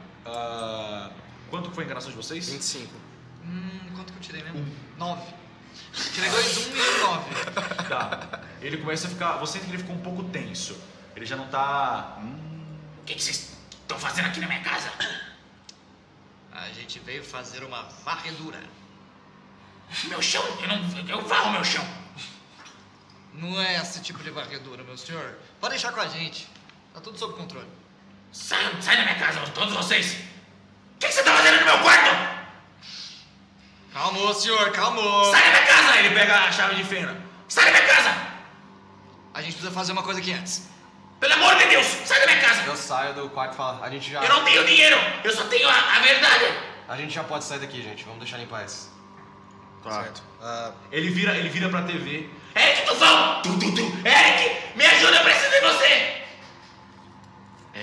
quanto foi a enganação de vocês? 25. Quanto que eu tirei mesmo? 9. Tirei 2, 1 e 9. Tá. Ele começa a ficar... Você sente que ele ficou um pouco tenso. Ele já não tá... O que vocês estão fazendo aqui na minha casa? A gente veio fazer uma varredura. Meu chão? Eu varro meu chão. Não é esse tipo de varredura, meu senhor. Pode deixar com a gente. Tá tudo sob controle. Sai da minha casa, todos vocês. O que você tá fazendo no meu quarto? Calmou, senhor, calmou. Sai da minha casa! Ele pega a chave de fenda. Sai da minha casa! A gente precisa fazer uma coisa aqui antes. Pelo amor de Deus, sai da minha casa! Eu saio do quarto e falo, a gente já... Eu não tenho dinheiro, eu só tenho a verdade. A gente já pode sair daqui, gente. Vamos deixar ele em paz. Tá. Certo. Ele vira pra TV. Eric, Tufão! Eric, me ajuda, eu preciso de você!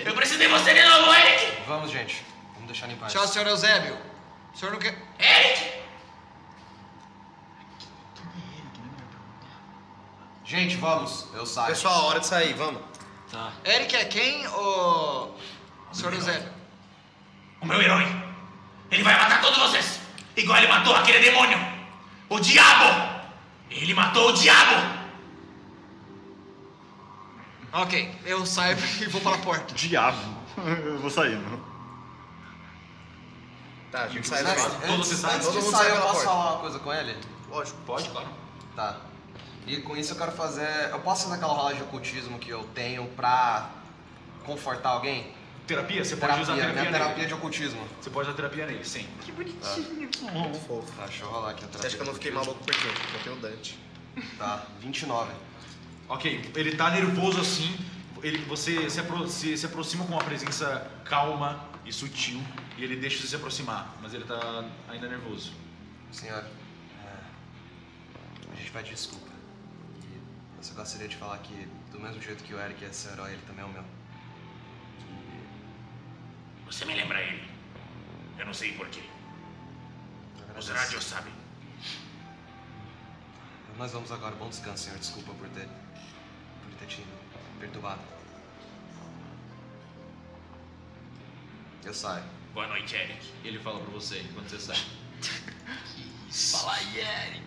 Eu preciso de você de novo, Eric! Vamos, gente. Vamos deixar ele em paz. Tchau, senhor Eusébio. O senhor não quer... Eric! Gente, vamos. Eu saio. Pessoal, hora de sair, vamos. Tá. Eric é quem, ô... senhor Eusébio? O meu herói. Ele vai matar todos vocês. Igual ele matou aquele demônio. O diabo! Ele matou o diabo! Ok, eu saio e vou para a porta. Diabo. Eu vou sair, não. Tá, a gente sai Antes, daqui. Todos vocês saem? antes todo de mundo sair, sai eu pela posso porta. falar uma coisa com ele? Lógico. Pode, claro. Tá. E com isso eu quero fazer... Eu posso fazer aquela rolagem de ocultismo que eu tenho pra confortar alguém? Terapia? Você pode usar terapia minha nele. terapia de ocultismo. Você pode usar terapia nele, sim. Muito fofo. Tá, deixa eu rolar aqui a Você terapia. acha que eu não fiquei maluco por quê? Porque eu tenho o Dante. Tá, 29. Ok, ele tá nervoso assim, você se aproxima com uma presença calma e sutil, e ele deixa você se aproximar, mas ele tá ainda nervoso. Senhor, a gente pede desculpa. E eu só gostaria de falar que, do mesmo jeito que o Eric é seu herói, ele também é o meu. Você me lembra ele. Eu não sei porquê. Os rádios sabem. Nós vamos agora. Bom descanso, senhor. Desculpa por ter te perturbado. Eu saio. Boa noite, Eric. Ele fala pra você quando você sai. Fala aí, Eric.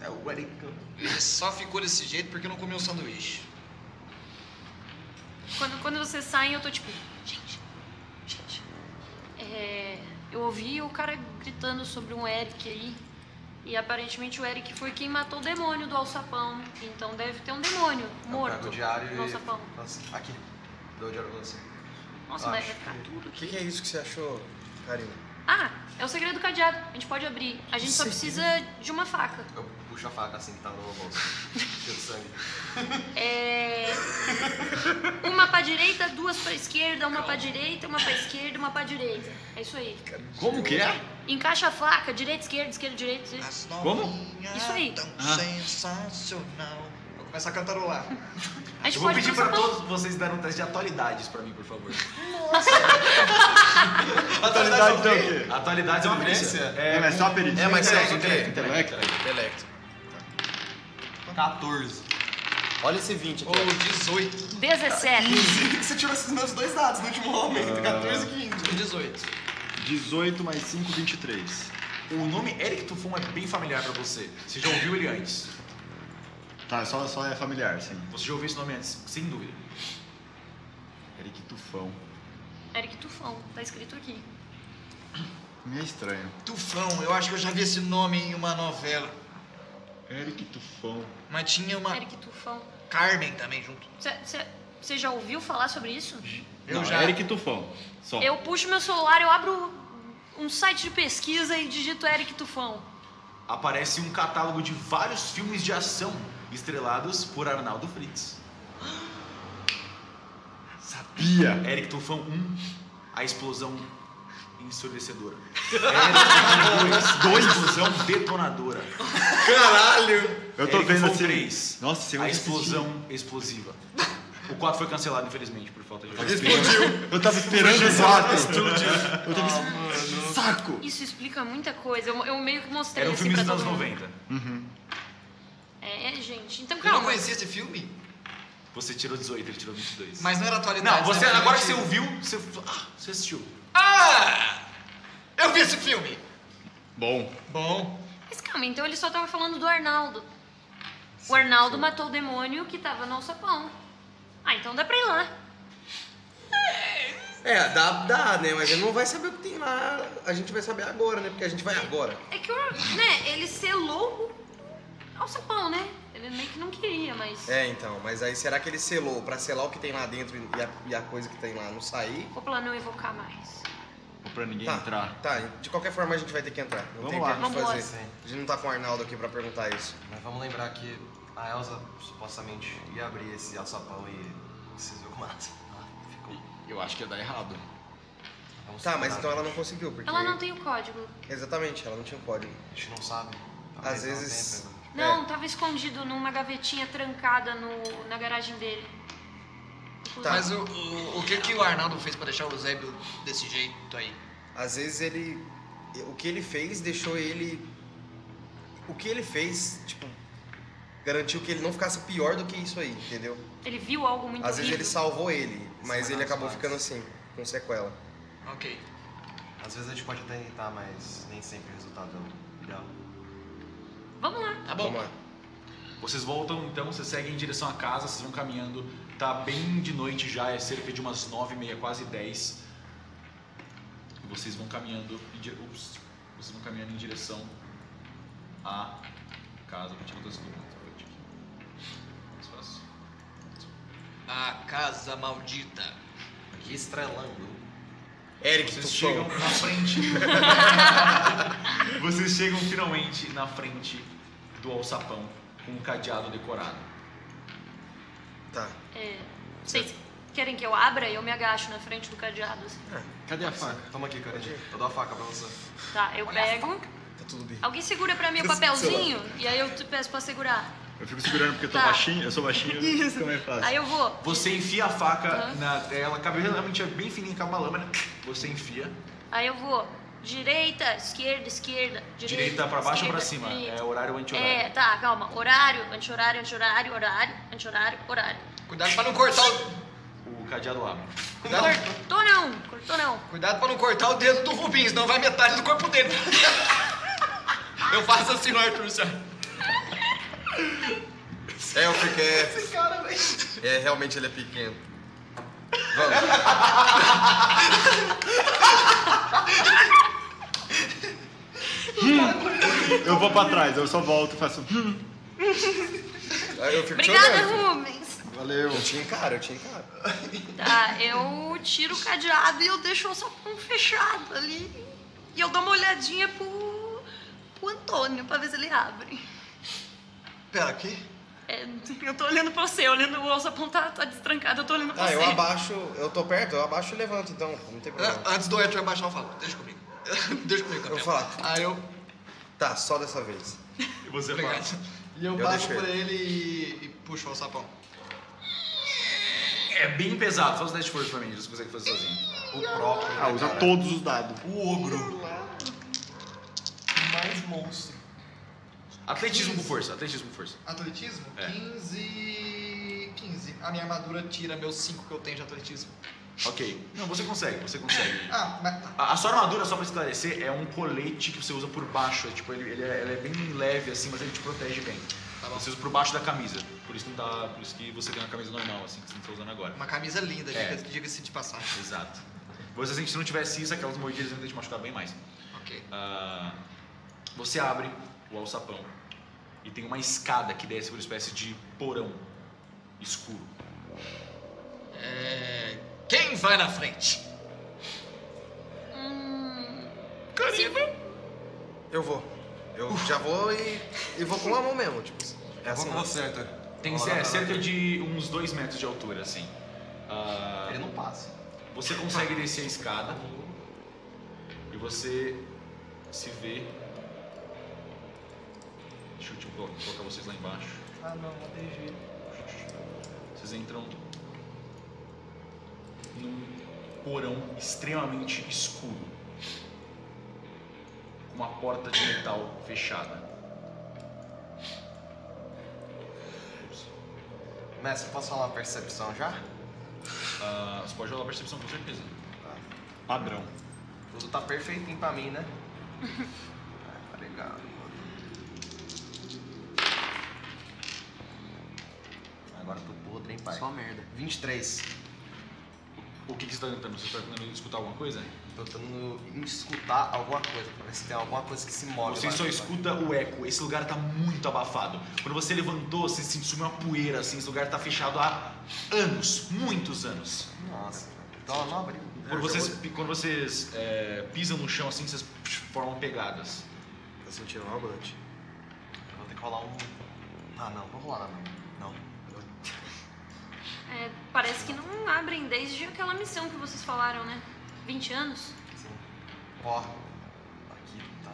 É o Eric. Ele só ficou desse jeito porque não comeu um sanduíche. Quando vocês saem, eu tô tipo... Gente... eu ouvi o cara gritando sobre um Eric aí. E aparentemente o Eric foi quem matou o demônio do alçapão. Então deve ter um demônio Eu morto pego o diário no alçapão. Nossa, aqui. Dou o diário pra você. Nossa, vai ficar tudo O aqui. que é isso que você achou, Karina? Ah, é o segredo do cadeado. A gente pode abrir. A gente só precisa de uma faca. Eu puxo a faca assim que tá no meu bolso. Cheio de sangue. Uma pra direita, duas pra esquerda, uma pra direita, uma pra esquerda, uma pra direita. É isso aí. Como que é? Encaixa a faca, direita, esquerda, direita. As Como? novinhas Isso aí. Tão sensacional. Vou começar a cantarolar. A gente Eu vou pode pedir pro pra alçapão. todos vocês darem um teste de atualidades pra mim, por favor. Atualidade então o quê? Atualidades é uma perícia. É, mas só a perícia. É, mas Intelecto, é o quê? intelecto. Intelecto. 14. Olha esse 20 aqui. Ou 18. 17. Você tirou esses meus dois dados no último momento. 14 e 15. 18. 18 mais 5, 23. O nome Eric Tufão é bem familiar pra você. Você já ouviu ele antes. Tá, só é familiar, sim. Você já ouviu esse nome antes, sem dúvida. Eric Tufão. Eric Tufão, tá escrito aqui. Meio estranho. Tufão, eu acho que eu já vi esse nome em uma novela. Eric Tufão. Mas tinha uma Eric Tufão. Carmen também junto. Você já ouviu falar sobre isso? Eu Não, já. Eric Tufão. Só. Eu puxo meu celular, eu abro um site de pesquisa e digito Eric Tufão. Aparece um catálogo de vários filmes de ação estrelados por Arnaldo Fritz. Sabia. Eric Tufão 1, A Explosão Ensurdecedora. Eric Tufão 2, A Explosão Detonadora. Caralho. Eu tô Eric vendo Tufão assim. 3, Nossa, você A Explosão Explosiva. O 4 foi cancelado, infelizmente, por falta de verba. Eu tava esperando o 4. Eu tava esperando. Saco. Isso explica muita coisa. Eu meio que mostrei Era um assim filme pra dos todo anos mundo. 90. é, gente. Então Eu calma. não conhecia esse filme, Você tirou 18, ele tirou 22. mas não era atualidade. Não, você, né? agora que você ouviu, você assistiu. Ah! Eu vi esse filme! Bom. Bom. Mas calma, então ele só tava falando do Arnaldo. O Arnaldo matou o demônio que tava no alçapão. Ah, então dá pra ir lá. Dá, né? Mas ele não vai saber o que tem lá. A gente vai saber agora, né? Porque a gente vai agora. É que, né, ele selou o alçapão, né? Ele meio que não queria, mas... Então, mas aí será que ele selou pra selar o que tem lá dentro e a coisa que tem lá não sair? Ou pra não evocar mais. Ou pra ninguém Tá, entrar. tá, de qualquer forma a gente vai ter que entrar. Não Vamos tem lá. o que a gente Vamos lá. fazer. A gente não tá com o Arnaldo aqui pra perguntar isso. Mas vamos lembrar que a Elsa supostamente ia abrir esse alçapão e vocês viram como ela ficou. Eu acho que ia dar errado. Vamos Tá, mas segurar. então ela não conseguiu, porque... Ela não tem o código. Exatamente, ela não tinha o código. A gente não sabe. Às Talvez ela vezes... tenha pego. Não, tava escondido numa gavetinha trancada na garagem dele. Tá. Mas o que o Arnaldo fez pra deixar o Eusébio desse jeito aí? Às vezes ele... O que ele fez deixou ele... O que ele fez, tipo... Garantiu que ele não ficasse pior do que isso aí, entendeu? Ele viu algo muito Às vezes horrível. ele salvou ele, mas Sim, ele acabou mas- ficando assim, com sequela. Ok. Às vezes a gente pode até tentar, mas nem sempre o resultado é o ideal. Vamos lá. Tá bom. Vamos lá. Vocês voltam, então, vocês seguem em direção à casa, vocês vão caminhando. Tá bem de noite já, é cerca de umas 9h30, quase 10. E vocês vão caminhando vocês vão caminhando em direção à casa. Vou tirar das duas. Mais fácil. A casa maldita. Estrelando. Eric, Vocês tu chegam na frente. Vocês chegam finalmente na frente do alçapão com um cadeado decorado. Tá. Vocês querem que eu abra e eu me agacho na frente do cadeado? Assim? Cadê a faca? Toma aqui, cara. Eu dou a faca pra você. Tá, eu pego. Tá tudo bem. Alguém segura pra mim o papelzinho e aí eu te peço pra segurar. Eu fico segurando porque eu tô Tá. baixinho, eu sou baixinho, fica mais fácil. Aí eu vou. Você enfia a faca Aham. na tela, cabe realmente bem fininha, com uma lâmina. Você enfia. Aí eu vou. Direita, esquerda, esquerda. Direita pra baixo ou pra esquerda, cima? direita. É horário ou anti-horário? É, tá, calma. Horário, anti-horário, anti-horário, horário, anti-horário, horário. Cuidado pra não cortar O cadeado abre. Cortou não, cortou não. Cuidado pra não cortar o dedo do Rubinho, senão vai metade do corpo dele. Eu faço assim no Arthur, sabe? Porque realmente ele é pequeno. Eu vou pra trás, eu só volto e faço. Aí eu fico te Obrigada, olhando. Rubens. Valeu. Eu te encaro. Tá, eu tiro o cadeado e eu deixo o sapão fechado ali. E eu dou uma olhadinha pro Antônio pra ver se ele abre. Pera, aqui? Eu tô olhando pra você, olhando o sapão tá destrancado, eu tô olhando pra Ah, você. eu abaixo, eu tô perto, eu abaixo e levanto, então, não tem problema. Antes do Arthur abaixar, eu falo, deixa comigo. Deixa comigo, Eu campeão. vou falar. Aí eu... Tá, só dessa vez. E você Obrigado. passa. E eu Eu passo deixo por ele e puxo o sapão. É bem pesado. Faz os 10 de força pra mim, você consegue fazer sozinho. O próprio. Ah, usa todos os dados. O ogro. Mais monstro. Atletismo com força, atletismo com força. Atletismo? É. 15. A minha armadura tira meus 5 que eu tenho de atletismo. Ok. Não, você consegue, você consegue. Ah, mas tá. A sua armadura, só pra esclarecer, é um colete que você usa por baixo. É, tipo, ele é bem leve assim, mas ele te protege bem. Tá bom. Você usa por baixo da camisa. Por isso não tá. Por isso que você tem uma camisa normal, assim, que você não tá usando agora. Uma camisa linda, É. diga-se de passagem. Exato. Você sente que se não tivesse isso, aquelas mordidas iam te machucar bem mais. Ok. Você abre o alçapão e tem uma escada que desce por uma espécie de porão escuro. Quem vai na frente? Eu vou. Eu já vou e vou com a mão mesmo, tipo. É Eu vou assim. com você, Arthur. Tem cerca de uns 2 metros de altura, assim. Ele não passa. Você consegue descer a escada e você se vê. Deixa eu colocar vocês lá embaixo. Ah, não, DG. Vocês entram num porão extremamente escuro, com uma porta de metal fechada. Mestre, posso falar uma percepção já? Você pode rolar a percepção, com certeza. Padrão. Tudo tá perfeitinho pra mim, né? Tá legal. Agora tu podre, hein, pai? Só merda. 23. O que você tá tentando? Você tá tentando escutar alguma coisa? Tô tentando escutar alguma coisa, pra ver se tem alguma coisa que se move. Você lá só dentro. escuta o eco. Esse lugar tá muito abafado. Quando você levantou, você sentiu uma poeira, assim. Esse lugar tá fechado há anos, muitos anos. Nossa, então não abriu. Quando vocês pisam no chão, assim, vocês formam pegadas. Tá sentindo algo, Dante? Eu vou ter que rolar um... Ah, não, vou rolar não. Não. Parece que não abrem desde aquela missão que vocês falaram, né? 20 anos? Sim. Ó, aqui tá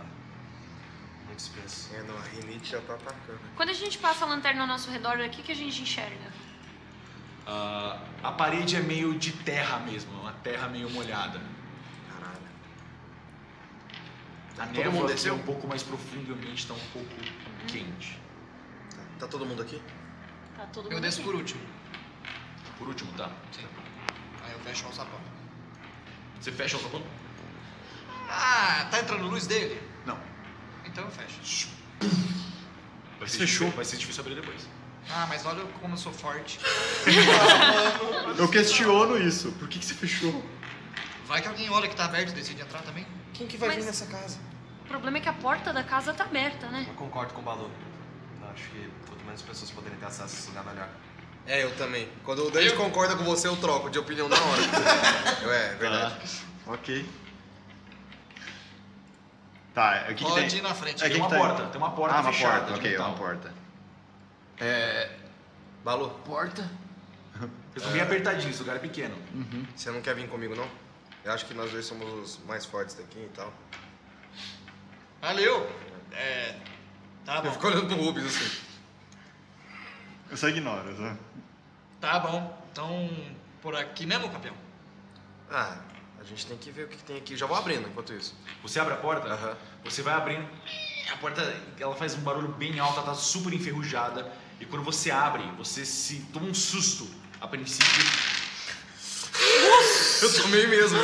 muito espesso. Não, a rinite já tá atacando. Quando a gente passa a lanterna ao nosso redor, o que a gente enxerga? A parede é meio de terra mesmo, uma terra meio molhada. Caralho. A Todo névoa mundo aqui é desceu? um pouco mais profunda e o ambiente tá um pouco quente. Tá todo mundo aqui? Tá todo mundo Eu desço aqui. por último. Por último, tá? Sim. Aí eu fecho o sapão. Você fecha o sapão? Ah, tá entrando luz dele? Não. Então eu fecho. Vai ser difícil abrir depois. Ah, mas olha como eu sou forte. Eu questiono isso. Por que você fechou? Vai que alguém olha que tá aberto e decide entrar também. Quem que vai Mas- vir nessa casa? O problema é que a porta da casa tá aberta, né? Eu concordo com o Balu. Eu acho que quanto menos pessoas poderem ter acesso a esse lugar, melhor. Eu também. Quando o Dante concorda com você, eu troco de opinião na hora. É verdade. Ok. Tá, o que Pode tem? ir na frente. Tem que uma tá aí? porta, tem uma porta uma fechada. porta, de ok, metal. uma porta. Balu, Porta? Vocês estão bem apertadinhos, esse lugar é pequeno. você não quer vir comigo, não? Eu acho que nós dois somos os mais fortes daqui e tal. Valeu. Tá Eu bom. fico olhando pro Rubens assim. Eu só ignoro, tá? Tá bom. Então, por aqui mesmo, campeão? Ah, a gente tem que ver o que tem aqui. Já vou abrindo enquanto isso. Você abre a porta, Aham. você vai abrindo, a porta ela faz um barulho bem alto, ela tá super enferrujada. E quando você abre, você se toma um susto a princípio. Eu tomei mesmo.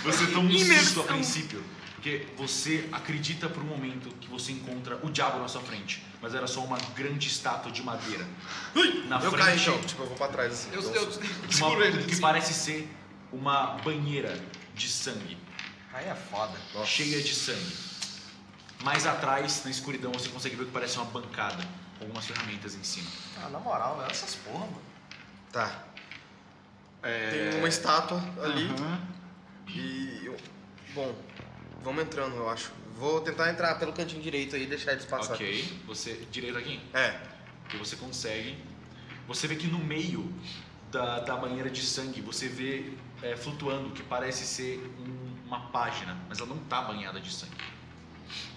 Você toma um susto a princípio. Porque você acredita por um momento que você encontra o diabo na sua frente. Mas era só uma grande estátua de madeira. Na Eu frente caio então, tipo, eu vou pra trás assim. Eu de seguro uma, ele. do que assim. parece ser uma banheira de sangue. Aí é foda. Nossa. Cheia de sangue. Mais atrás, na escuridão, você consegue ver o que parece uma bancada. Com algumas ferramentas em cima. Ah, na moral, velho, essas porra, mano. Tá. Tem uma estátua ali. Aham. Bom, vamos entrando, eu acho. Vou tentar entrar pelo cantinho direito aí e deixar eles passar. Ok. Você. Direito aqui? É. Que você consegue. Você vê que no meio da banheira de sangue, você vê flutuando o que parece ser uma página. Mas ela não tá banhada de sangue.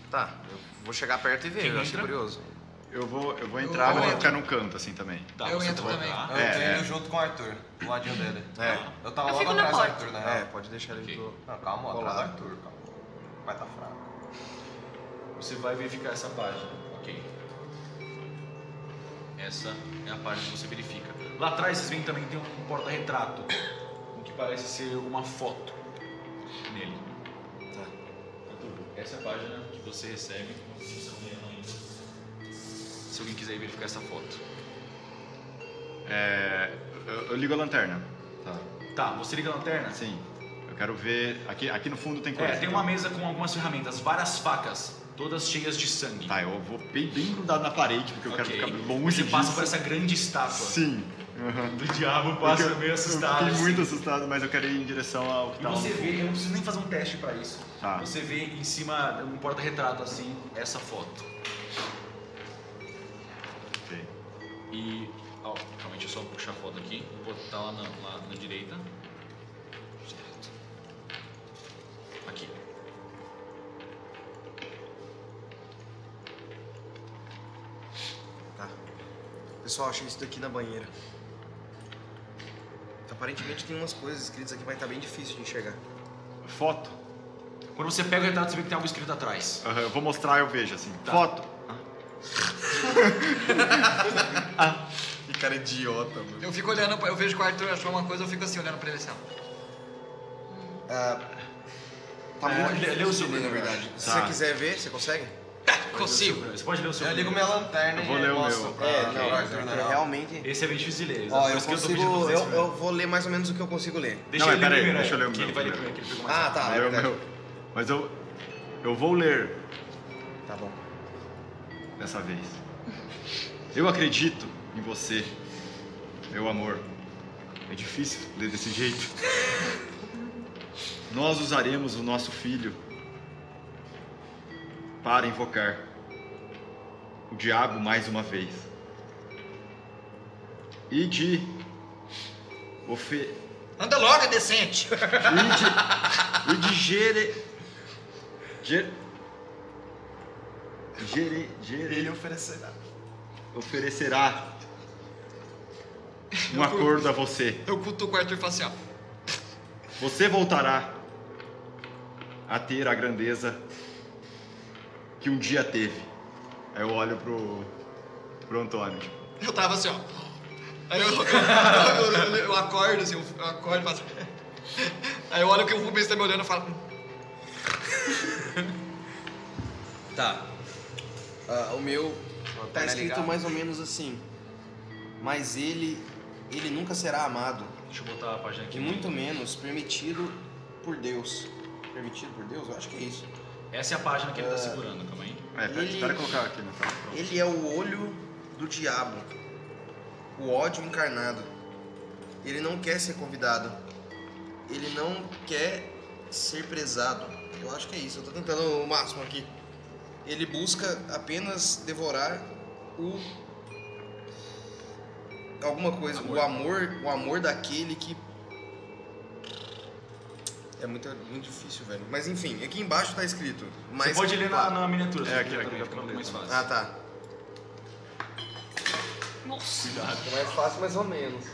Tá, eu vou chegar perto e ver, Quem eu achei entra? curioso. Eu vou entrar, mas vou ficar num canto assim também. Tá, Eu você entro vai também. entrar. Eu tô indo junto com o Arthur, do ladinho dele. Eu tava Eu logo fico na atrás do porta. Arthur, na real. Pode deixar ele Ok. do... Não, calma, atrás do Colado. Arthur, calma. Vai tá fraco. Você vai verificar essa página. Ok. Essa é a página que você verifica. Lá atrás vocês veem também que tem um porta-retrato. O que parece ser uma foto nele. Tá. Essa é a página que você recebe. Vocês estão vendo ainda. Se alguém quiser ir verificar essa foto. Eu ligo a lanterna. Tá. Tá, você liga a lanterna? Sim. Eu quero ver. Aqui no fundo tem coisa. Tem uma mesa com algumas ferramentas, várias facas, todas cheias de sangue. Tá, eu vou bem grudado na parede, porque eu quero Ok. ficar longe Você disso. passa por essa grande estátua. Sim. Uhum. Do diabo, passa meio assustado. Eu fiquei muito assim. assustado, mas eu quero ir em direção ao que E tá lá você no vê, fundo. eu não preciso nem fazer um teste pra isso. Tá. Você vê em cima, num porta-retrato assim, essa foto. Ok. E, calma aí, deixa eu só puxar a foto aqui. Vou botar lá na direita. Certo. Aqui. Tá. Pessoal, achei isso daqui na banheira. Aparentemente tem umas coisas escritas aqui, mas tá bem difícil de enxergar. Foto. Quando você pega o retrato, você vê que tem algo escrito atrás. Aham, eu vou mostrar, eu vejo assim. Tá. Foto. Que cara idiota, mano. Eu fico olhando, eu vejo que o Arthur achou uma coisa, eu fico assim, olhando pra ele assim, ó. Tá muito lê o difícil seu de ler, na primeiro. verdade. Se você quiser ver, você consegue? Consigo. Você pode ler o seu. Eu ligo minha lanterna Eu vou e ler o mostro meu. pra Não, pro Arthur na real. realmente... Esse é bem difícil de ler. Ó, por eu isso que tô consigo... pedindo pra vocês primeiro. Eu vou ler mais ou menos o que eu consigo ler. Deixa Não, ele mas ler peraí, primeiro, deixa eu ler o que meu ele vai ler primeiro. primeiro, que ele pegou mais Ah, rápido. tá, é Lê o verdade. meu. Mas eu vou ler Tá bom. dessa vez. Eu acredito em você, meu amor. É difícil ler desse jeito. Nós usaremos o nosso filho para invocar o diabo mais uma vez. E de Anda logo, é decente. e de Ele oferecerá um acordo a você. Eu cutuco o Arthur e falo assim, ó. Você voltará a ter a grandeza que um dia teve. Aí eu olho pro Antônio. Eu tava assim, ó. Aí eu acordo assim, eu acordo e faço. Aí eu olho que o Rubens tá me olhando e falo. Tá. O meu tá perna escrito ligada. mais ou menos assim. Mas ele nunca será amado. Deixa eu botar a página aqui. E muito menos permitido por Deus. Permitido por Deus? Eu acho que é isso. Essa é a página que ele tá segurando, calma aí. Espera eu colocar aqui na tela. Pronto. Ele é o olho do diabo. O ódio encarnado. Ele não quer ser convidado. Ele não quer ser prezado. Eu acho que é isso. Eu tô tentando o máximo aqui. Ele busca apenas devorar alguma coisa. O amor daquele que... É muito difícil, velho. Mas enfim, aqui embaixo tá escrito. Você pode ler na miniatura. É, aqui, vai aqui, ficar mais fácil. Ah, tá. Nossa. É mais fácil, mais ou menos.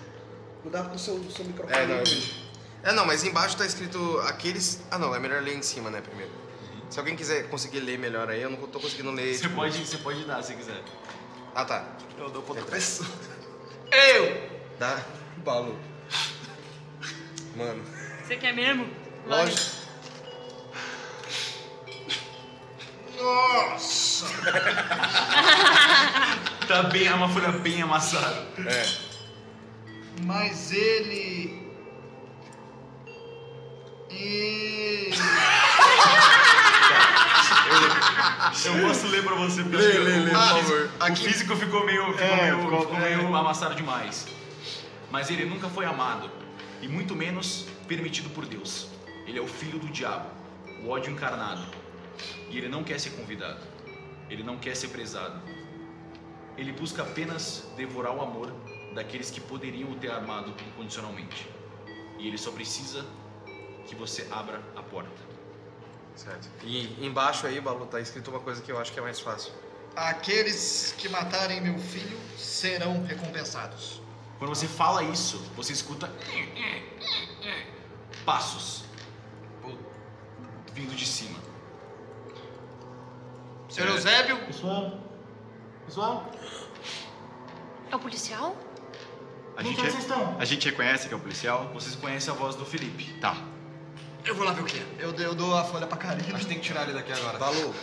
Cuidado com o seu microfone. Não, mas embaixo tá escrito aqueles... Ah, não, é melhor ler em cima, né, primeiro. Se alguém quiser conseguir ler melhor aí, eu não tô conseguindo ler. Você pode dar se quiser. Ah, tá. Eu dou contra pressão. Dá. Balu. Mano. Você quer mesmo? Lógico. Nossa! Tá bem, é uma folha bem amassada. Mas ele. Eu posso ler pra você, porque Lê, por favor. o físico ficou meio amassado demais. Mas ele nunca foi amado, e muito menos permitido por Deus. Ele é o filho do diabo, o ódio encarnado. E ele não quer ser convidado, ele não quer ser prezado. Ele busca apenas devorar o amor daqueles que poderiam o ter amado incondicionalmente. E ele só precisa que você abra a porta. Certo. E embaixo aí, Balu, tá escrito uma coisa que eu acho que é mais fácil. Aqueles que matarem meu filho serão recompensados. Quando você fala isso, você escuta passos vindo de cima. Senhor Eusébio, Pessoal, É o policial? A gente reconhece que é o policial? vocês conhecem a voz do Felipe. Tá. eu vou lá ver o que é. Eu dou a folha pra Karina. A gente tem que tirar ele daqui agora. Balu,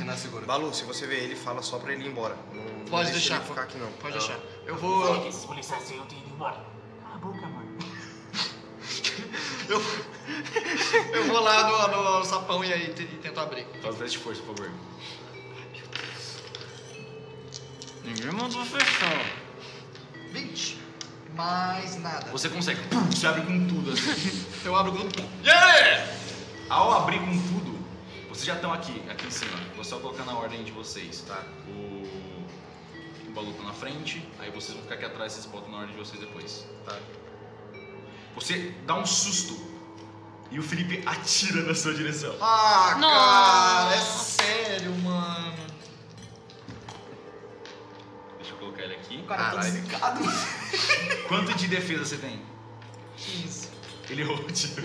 Na segura. Balu, se você ver ele, fala só pra ele ir embora. Não Pode deixa deixar. ele ficar aqui não. Pode deixar. Eu vou. Esses policiais assim, eu tenho ido embora. Cala a boca, mano. Eu vou lá no sapão e aí tento abrir. Faz o teste de força, por favor. Ninguém mandou fechar. 20. Mais nada. Você consegue, você abre com tudo assim. Eu abro com. Ao abrir com tudo, vocês já estão aqui em cima. Vou só colocar na ordem de vocês, tá? O Balu tá na frente, aí vocês vão ficar aqui atrás, vocês botam na ordem de vocês depois, tá? Você dá um susto e o Felipe atira na sua direção. Ah, Nossa. cara, é sério, mano. Deixa eu colocar ele aqui. O cara tá zicado. Quanto de defesa você tem? 15. Ele errou o tiro.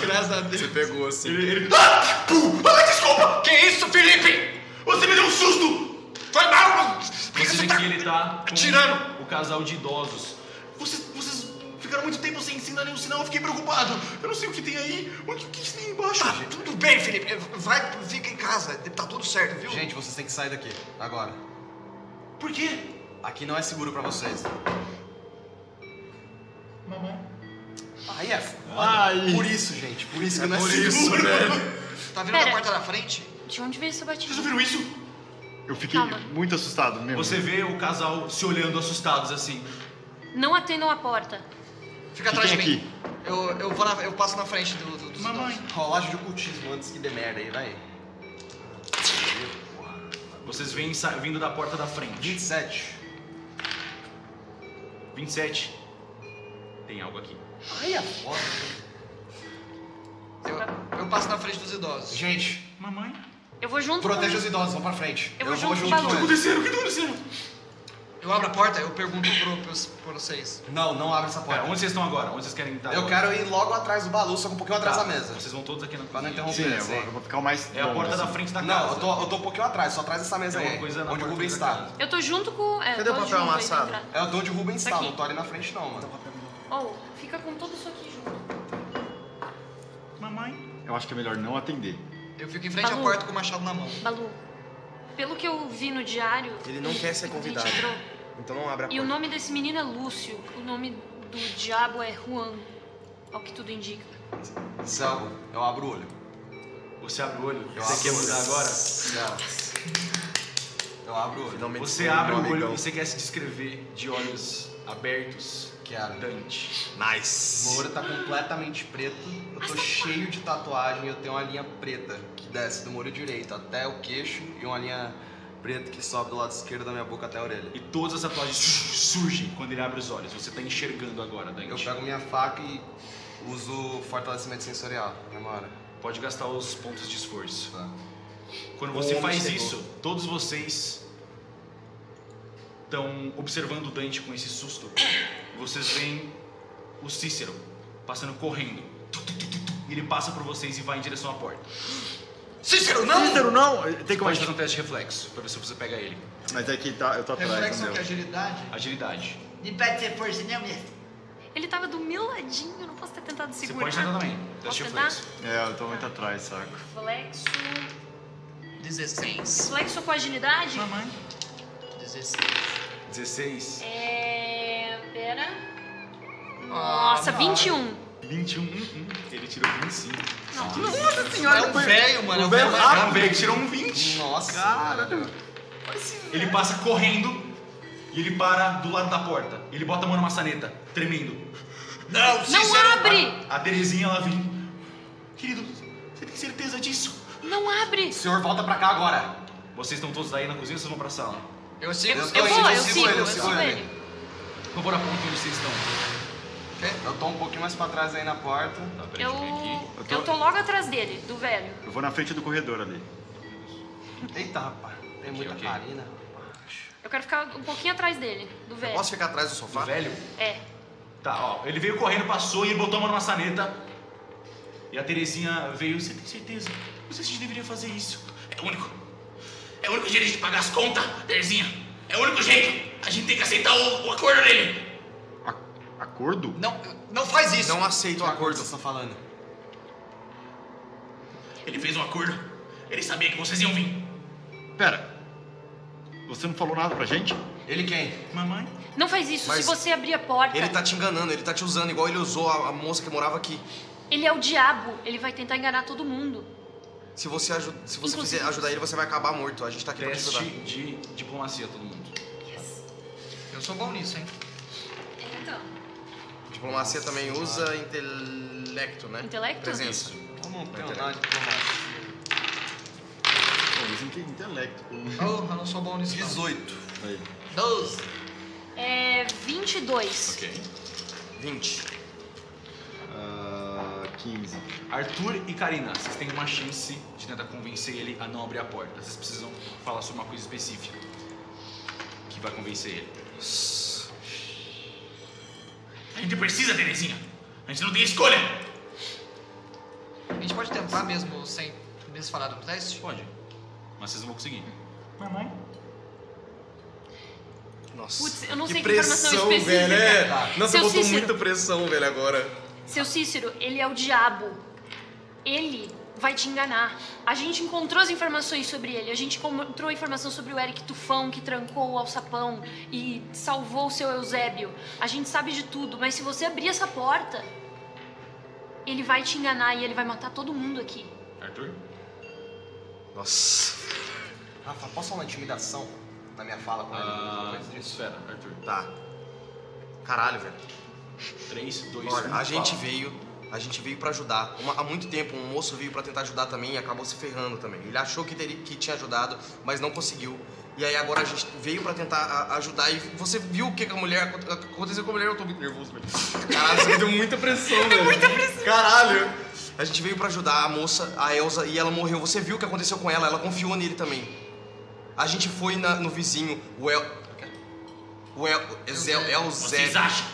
Graças a Deus. Você pegou assim. Desculpa! Que isso, Felipe? Você me deu um susto! Foi mal! Você vê que ele tá com Atirando casal de idosos. Vocês ficaram muito tempo sem dar nenhum sinal, eu fiquei preocupado. Eu não sei o que tem aí. O que tem embaixo? Tá, tudo bem, Felipe. Fica em casa. Tá tudo certo, viu? Gente, vocês têm que sair daqui, agora. Por quê? Aqui não é seguro pra vocês. Mamãe. Aí é foda. Ai. Por isso, gente. Por isso que não é Por seguro. isso, velho. Tá vendo Pera. a porta da frente? De onde veio essa batida? Vocês ouviram isso? Eu fiquei Calma. muito assustado mesmo. Você vê o casal se olhando assustados assim. Não atendam a porta. Fica Que atrás de tem mim. Eu passo na frente dos Mamãe. idosos. Rolagem de ocultismo antes que dê merda aí, vai. Vocês vêm vindo da porta da frente. 27. 27. Tem algo aqui. Aí é foda. Eu passo na frente dos idosos. Gente, Mamãe? Eu vou junto proteja com... os idosos, vão pra frente. Eu vou vou junto com o junto Balu. com eles. O que tá acontecendo? Eu abro a porta, eu pergunto pra vocês. Não abre essa porta. Pera, onde vocês estão agora? Onde vocês querem estar Eu agora? quero ir logo atrás do Balu, só que um pouquinho atrás Tá, da mesa. Vocês vão todos aqui na Pra não cozinha. interromper. Sim, eu vou ficar o mais. É a longe, porta da assim. frente da Não, casa. eu tô um pouquinho atrás, só atrás dessa mesa Tem aí. uma coisa na Onde o porta Rubens da tá. casa. Eu tô junto com... Cadê o papel amassado? É o onde o Rubens Isso tá, aqui. não tô ali na frente não, mano. Oh, fica com tudo isso aqui junto. Mamãe? Eu acho que é melhor não atender. Eu fico em frente à Balu. porta com o machado na mão. Balu, pelo que eu vi no diário... Ele não quer ser a gente convidado. entrou, Então não abre a E o porta. nome desse menino é Lúcio. O nome do diabo é Juan, ao que tudo indica. Selgo, eu abro o olho. Você abre o olho. Eu Você abro quer o olho. mudar agora? Eu abro o olho. Finalmente Você foi abre meu o olho amigão. e você quer se descrever de olhos abertos. Quero. Dante. Nice. Meu olho tá completamente preto, eu tô cheio de tatuagem, eu tenho uma linha preta que desce do meu olho direito até o queixo e uma linha preta que sobe do lado esquerdo da minha boca até a orelha. E todas as tatuagens surgem quando ele abre os olhos. Você tá enxergando agora, Dante. Eu pego minha faca e uso fortalecimento sensorial, memória. Pode gastar os pontos de esforço. Tá. Quando você Como faz chegou? isso, todos vocês estão observando o Dante com esse susto. Vocês veem o Cícero passando correndo. E ele passa por vocês e vai em direção à porta. Cícero, não! Cícero, não! Tem como a Pode fazer gente. um teste de reflexo, pra ver se você pega ele. Mas é que tá, eu tô atrás, Reflexão não que é deu. agilidade. Agilidade. Não pode ser força, não, mestre. Ele tava do meu ladinho, eu não posso ter tentado Você segurar. pode tentar também. Posso Teste de tentar? reflexo. É, eu tô muito atrás, saco. Reflexo... 16. Reflexo com agilidade? Mamãe. 16. 16. Pera... Nossa, 21. 21. Ele tirou 25. Nossa senhora! É um velho, mano. É um O velho velho mais É um velho que tirou um 20. Nossa, Cara. cara. Ele passa correndo e ele para do lado da porta. Ele bota a mão na maçaneta, tremendo. Não, Não Cícero! abre! A Terezinha, ela vem. Querido, você tem certeza disso? Não abre! O senhor volta pra cá agora. Vocês estão todos aí na cozinha ou vocês vão pra sala? Eu sigo. Eu Eu sigo ele, sigo ele. Por favor, apontem onde vocês estão. Eu tô um pouquinho mais pra trás aí na porta. Tá, peraí, deixa eu ver aqui. Eu tô logo atrás dele, do velho. Eu vou na frente do corredor ali. Eita, rapaz. Tem muita ok. farina. Eu quero ficar um pouquinho atrás dele, do velho. Posso ficar atrás do O sofá? velho? É. Tá, ó. Ele veio correndo, passou e ele botou a mão na maçaneta. E a Terezinha veio. Você tem certeza? Não sei se a gente deveria fazer isso. É o único. É o único jeito de pagar as contas, Terezinha. É o único jeito. A gente tem que aceitar o acordo dele. Acordo? Não faz isso. Não aceito o acordo. Você tá falando? Ele fez um acordo. Ele sabia que vocês iam vir. Pera. Você não falou nada pra gente? Ele quem? Mamãe? Não faz isso, Mas se você abrir a porta. Ele tá te enganando, ele tá te usando igual ele usou a moça que morava aqui. Ele é o diabo, ele vai tentar enganar todo mundo. Se você Inclusive- fizer ajudar ele, você vai acabar morto. A gente tá aqui pra te Teste ajudar. de diplomacia, todo mundo. Eu sou bom nisso, hein? Então. Diplomacia também usa intelecto, né? Intelecto? Presença. Eu não tenho nada de diplomacia. Pô, dizem que é intelecto. Oh, eu não sou bom nisso. não. 18. Aí. 12. 22. Ok. 20. 15. Arthur e Karina, vocês têm uma chance de tentar convencer ele a não abrir a porta. Vocês precisam falar sobre uma coisa específica que vai convencer ele. A gente precisa, Terezinha. A gente não tem escolha. A gente pode tentar mesmo sem mesmo falar no teste? Pode, mas vocês não vão conseguir. Mamãe? Nossa, Putz, eu não que sei que informação pressão, específica. velho. É. Nossa, Seu botou Cícero. muita pressão, velho, agora. Seu Cícero, ele é o diabo. Ele vai te enganar. A gente encontrou as informações sobre ele. A gente encontrou informação sobre o Eric Tufão, que trancou o alçapão e salvou o seu Eusébio. A gente sabe de tudo, mas se você abrir essa porta, ele vai te enganar e ele vai matar todo mundo aqui. Arthur? Nossa. Rafa, posso falar uma intimidação na minha fala com ele? Depois disso? Espera, Arthur. Tá. Caralho, velho. 3, 2, 1. Olha, a gente veio pra ajudar. Há muito tempo um moço veio pra tentar ajudar também e acabou se ferrando também. Ele achou que tinha ajudado, mas não conseguiu. E aí agora a gente veio pra tentar ajudar e você viu o que com a mulher aconteceu com a mulher, eu tô muito nervoso, velho. Caralho, você me deu muita pressão, velho. Muita pressão. Caralho. A gente veio pra ajudar a moça, a Elsa, e ela morreu. Você viu o que aconteceu com ela, ela confiou nele também. A gente foi no vizinho, Vocês acham?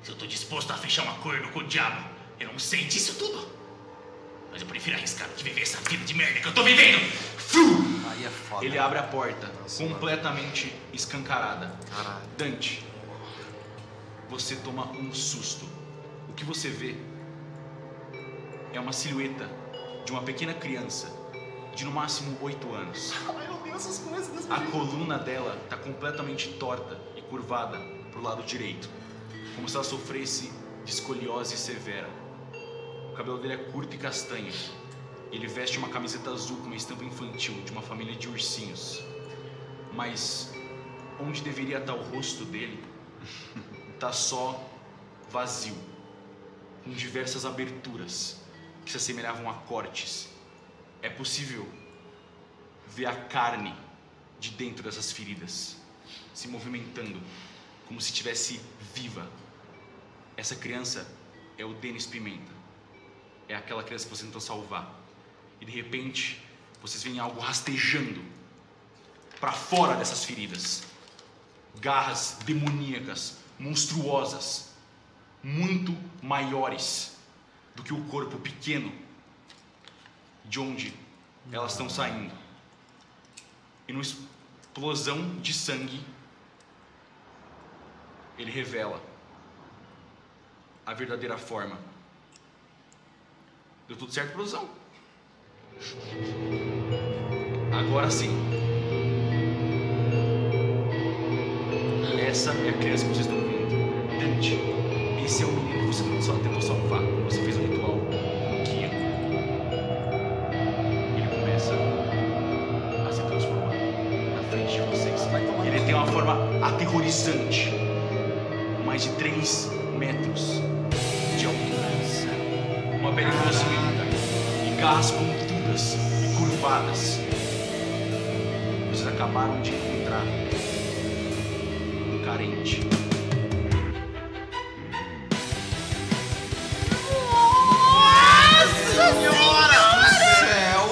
Se eu tô disposto a fechar um acordo com o diabo, eu não sei disso tudo. Mas eu prefiro arriscar do que viver essa vida de merda que eu tô vivendo. Aí é foda. Ele abre a porta, completamente escancarada. Caralho. Dante, você toma um susto. O que você vê é uma silhueta de uma pequena criança de no máximo 8 anos. Ai, eu odeio essas coisas. A coluna dela está completamente torta e curvada pro lado direito, como se ela sofresse de escoliose severa. O cabelo dele é curto e castanho. Ele veste uma camiseta azul com uma estampa infantil de uma família de ursinhos. Mas onde deveria estar o rosto dele, tá só vazio, com diversas aberturas que se assemelhavam a cortes. É possível ver a carne de dentro dessas feridas se movimentando como se estivesse viva. Essa criança é o Denis Pimenta. É aquela criança que você tentou salvar. E de repente, vocês veem algo rastejando para fora dessas feridas. Garras demoníacas, monstruosas, muito maiores do que o corpo pequeno de onde elas estão saindo. E numa explosão de sangue, ele revela a verdadeira forma. Deu tudo certo, produção? Agora sim. Essa é a criança que vocês estão vendo. Dante, esse é o menino que você só tentou salvar. Você fez o ritual Kia. Ele começa a se transformar na frente de vocês. Ele tem uma forma aterrorizante, com mais de 3 metros de altura. Uma pele grosseira e garras pontudas e curvadas. Vocês acabaram de encontrar um carente. Nossa Senhora do céu!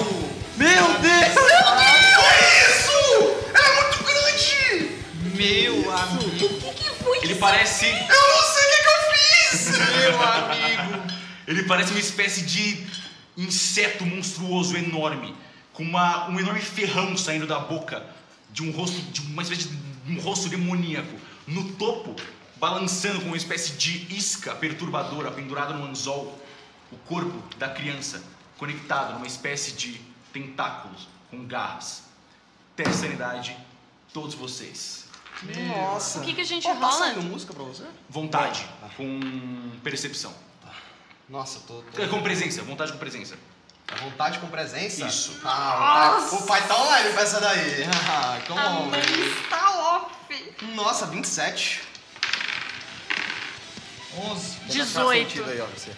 Meu Deus! Meu amigo. Que foi Ele parece... Eu não sei o que eu fiz! Meu amigo. Ele parece uma espécie de inseto monstruoso enorme, com um enorme ferrão saindo da boca de um rosto, de uma espécie de um rosto demoníaco. No topo, balançando com uma espécie de isca perturbadora pendurada no anzol, o corpo da criança conectado numa espécie de tentáculos com garras. Teste de sanidade, todos vocês. Nossa. O que a gente Tá rola? saindo música pra você? Vontade com percepção. Nossa, tô... Com presença, vontade com presença. A vontade com presença? Isso. O pai tá online pra essa daí. Come A on, mãe baby. está off. Nossa, 27. 11. 18. Aí, ó, você.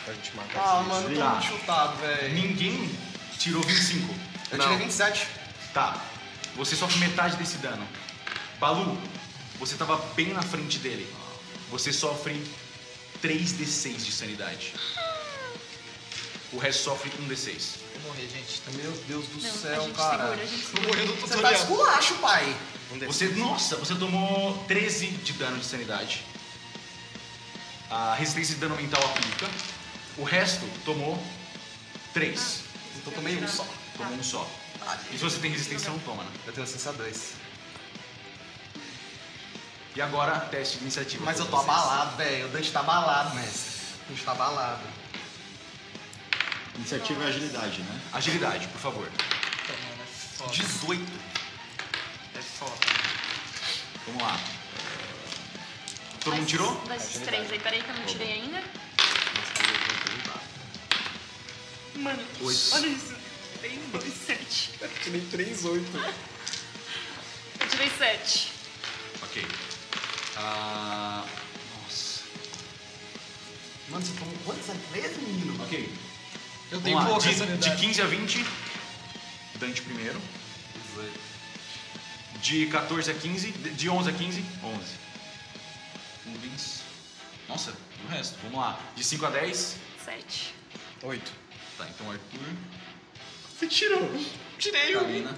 Pra gente marcar Ah, isso. mano, eu tô Tá. muito chutado, velho. Ninguém tirou 25. Eu Não. tirei 27. Tá. Você sofre metade desse dano. Balu, você tava bem na frente dele. Você sofre 3d6 de sanidade. O resto sofre 1d6. Vou morrer, gente. Meu Deus do Não, céu, a gente cara. segura, a gente Tô segura. morrendo do Você tá tutorial. esculacho, pai. Você tomou 13 de dano de sanidade. A resistência de dano mental aplica. O resto tomou 3. Então tomei um só. Tomou um só. E se você tem resistência, não toma, né? Eu tenho assistência 2. E agora, teste de iniciativa. Mas eu todos tô vocês. abalado, velho. O Dante tá abalado, mestre. A gente tá abalado. Iniciativa e agilidade, né? Agilidade, por favor. Mano, é foda. 18. É foda. Vamos lá. Todo mundo tirou? Desses 3 aí, peraí que eu não tirei ainda. Mano, olha isso. 3, 2, 7. Eu tirei 3, 8. Eu tirei 7. Ok. Nossa. Mano, você tomou quantos? 13, menino? Ok. Eu tenho Vamos lá. pouca De sanidade. 15 a 20, Dante primeiro. 18. De 14 a 15, de 11 a 15, 11. Rubens. Nossa, e o resto? Vamos lá. De 5 a 10, 7. 8. Tá, então Arthur, Você tirou. Tirei um. Karina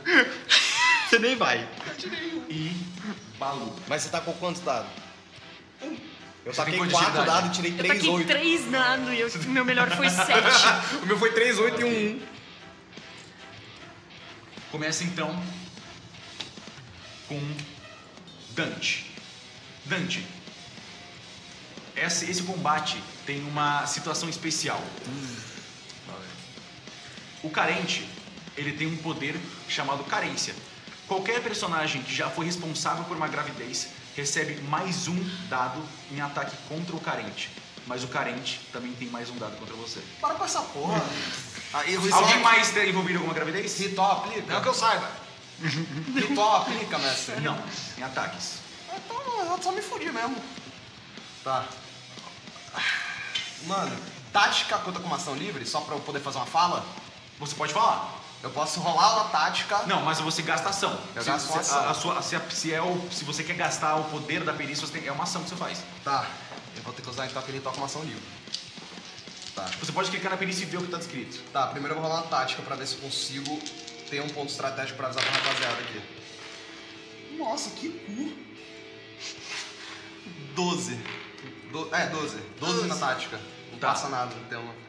Você nem vai. e Balu. Mas você tacou quantos dados? Eu Você taquei tem 4 quantidade? dados e tirei Eu 3, taquei 8. 3 dados e o meu melhor foi 7. O meu foi 3, 8 e 1. Começa então com Dante. Dante, esse combate tem uma situação especial. O carente, ele tem um poder chamado carência. Qualquer personagem que já foi responsável por uma gravidez recebe mais um dado em ataque contra o carente. Mas o carente também tem mais um dado contra você. Para com essa porra. Aí, o Alguém mais ter envolvido em alguma gravidez? Ritual aplica? Não que eu saiba. Ritual aplica, mestre? Não, em ataques. Então eu só me fudi mesmo. Tá. Mano, tática conta com uma ação livre, só pra eu poder fazer uma fala? Você pode falar. Eu posso rolar uma tática. Não, mas você gasta ação. Eu Se- gasto se, uma ação. a sua, se você quer gastar o poder da perícia, é uma ação que você faz. Tá. Eu vou ter que usar então aquele ritual com uma ação livre. Tá. Você pode clicar na perícia e ver o que está descrito. Tá, primeiro eu vou rolar uma tática pra ver se eu consigo ter um ponto estratégico pra avisar pra rapaziada aqui. Nossa, que cu. 12. 12. 12 na tática. Não Tá. passa nada, não tem uma.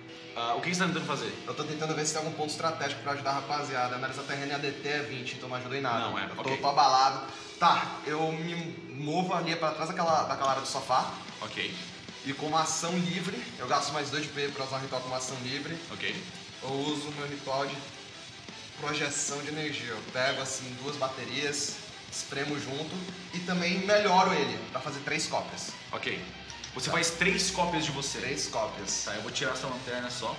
O que você está tentando fazer? Eu tô tentando ver se tem algum ponto estratégico pra ajudar a rapaziada. Análise terrena e ADT é 20, então não ajuda em nada. Não, é, Eu ok. tô abalado. Tá, eu me movo ali pra trás daquela área do sofá. Ok, E com uma ação livre, eu gasto mais 2 de PV pra usar o ritual com uma ação livre. ok. Eu uso o meu ritual de projeção de energia. Eu pego assim 2 baterias, espremo junto e também melhoro ele pra fazer 3 cópias. Ok. Você faz 3 cópias de você. 3 cópias. Tá, eu vou tirar essa lanterna só.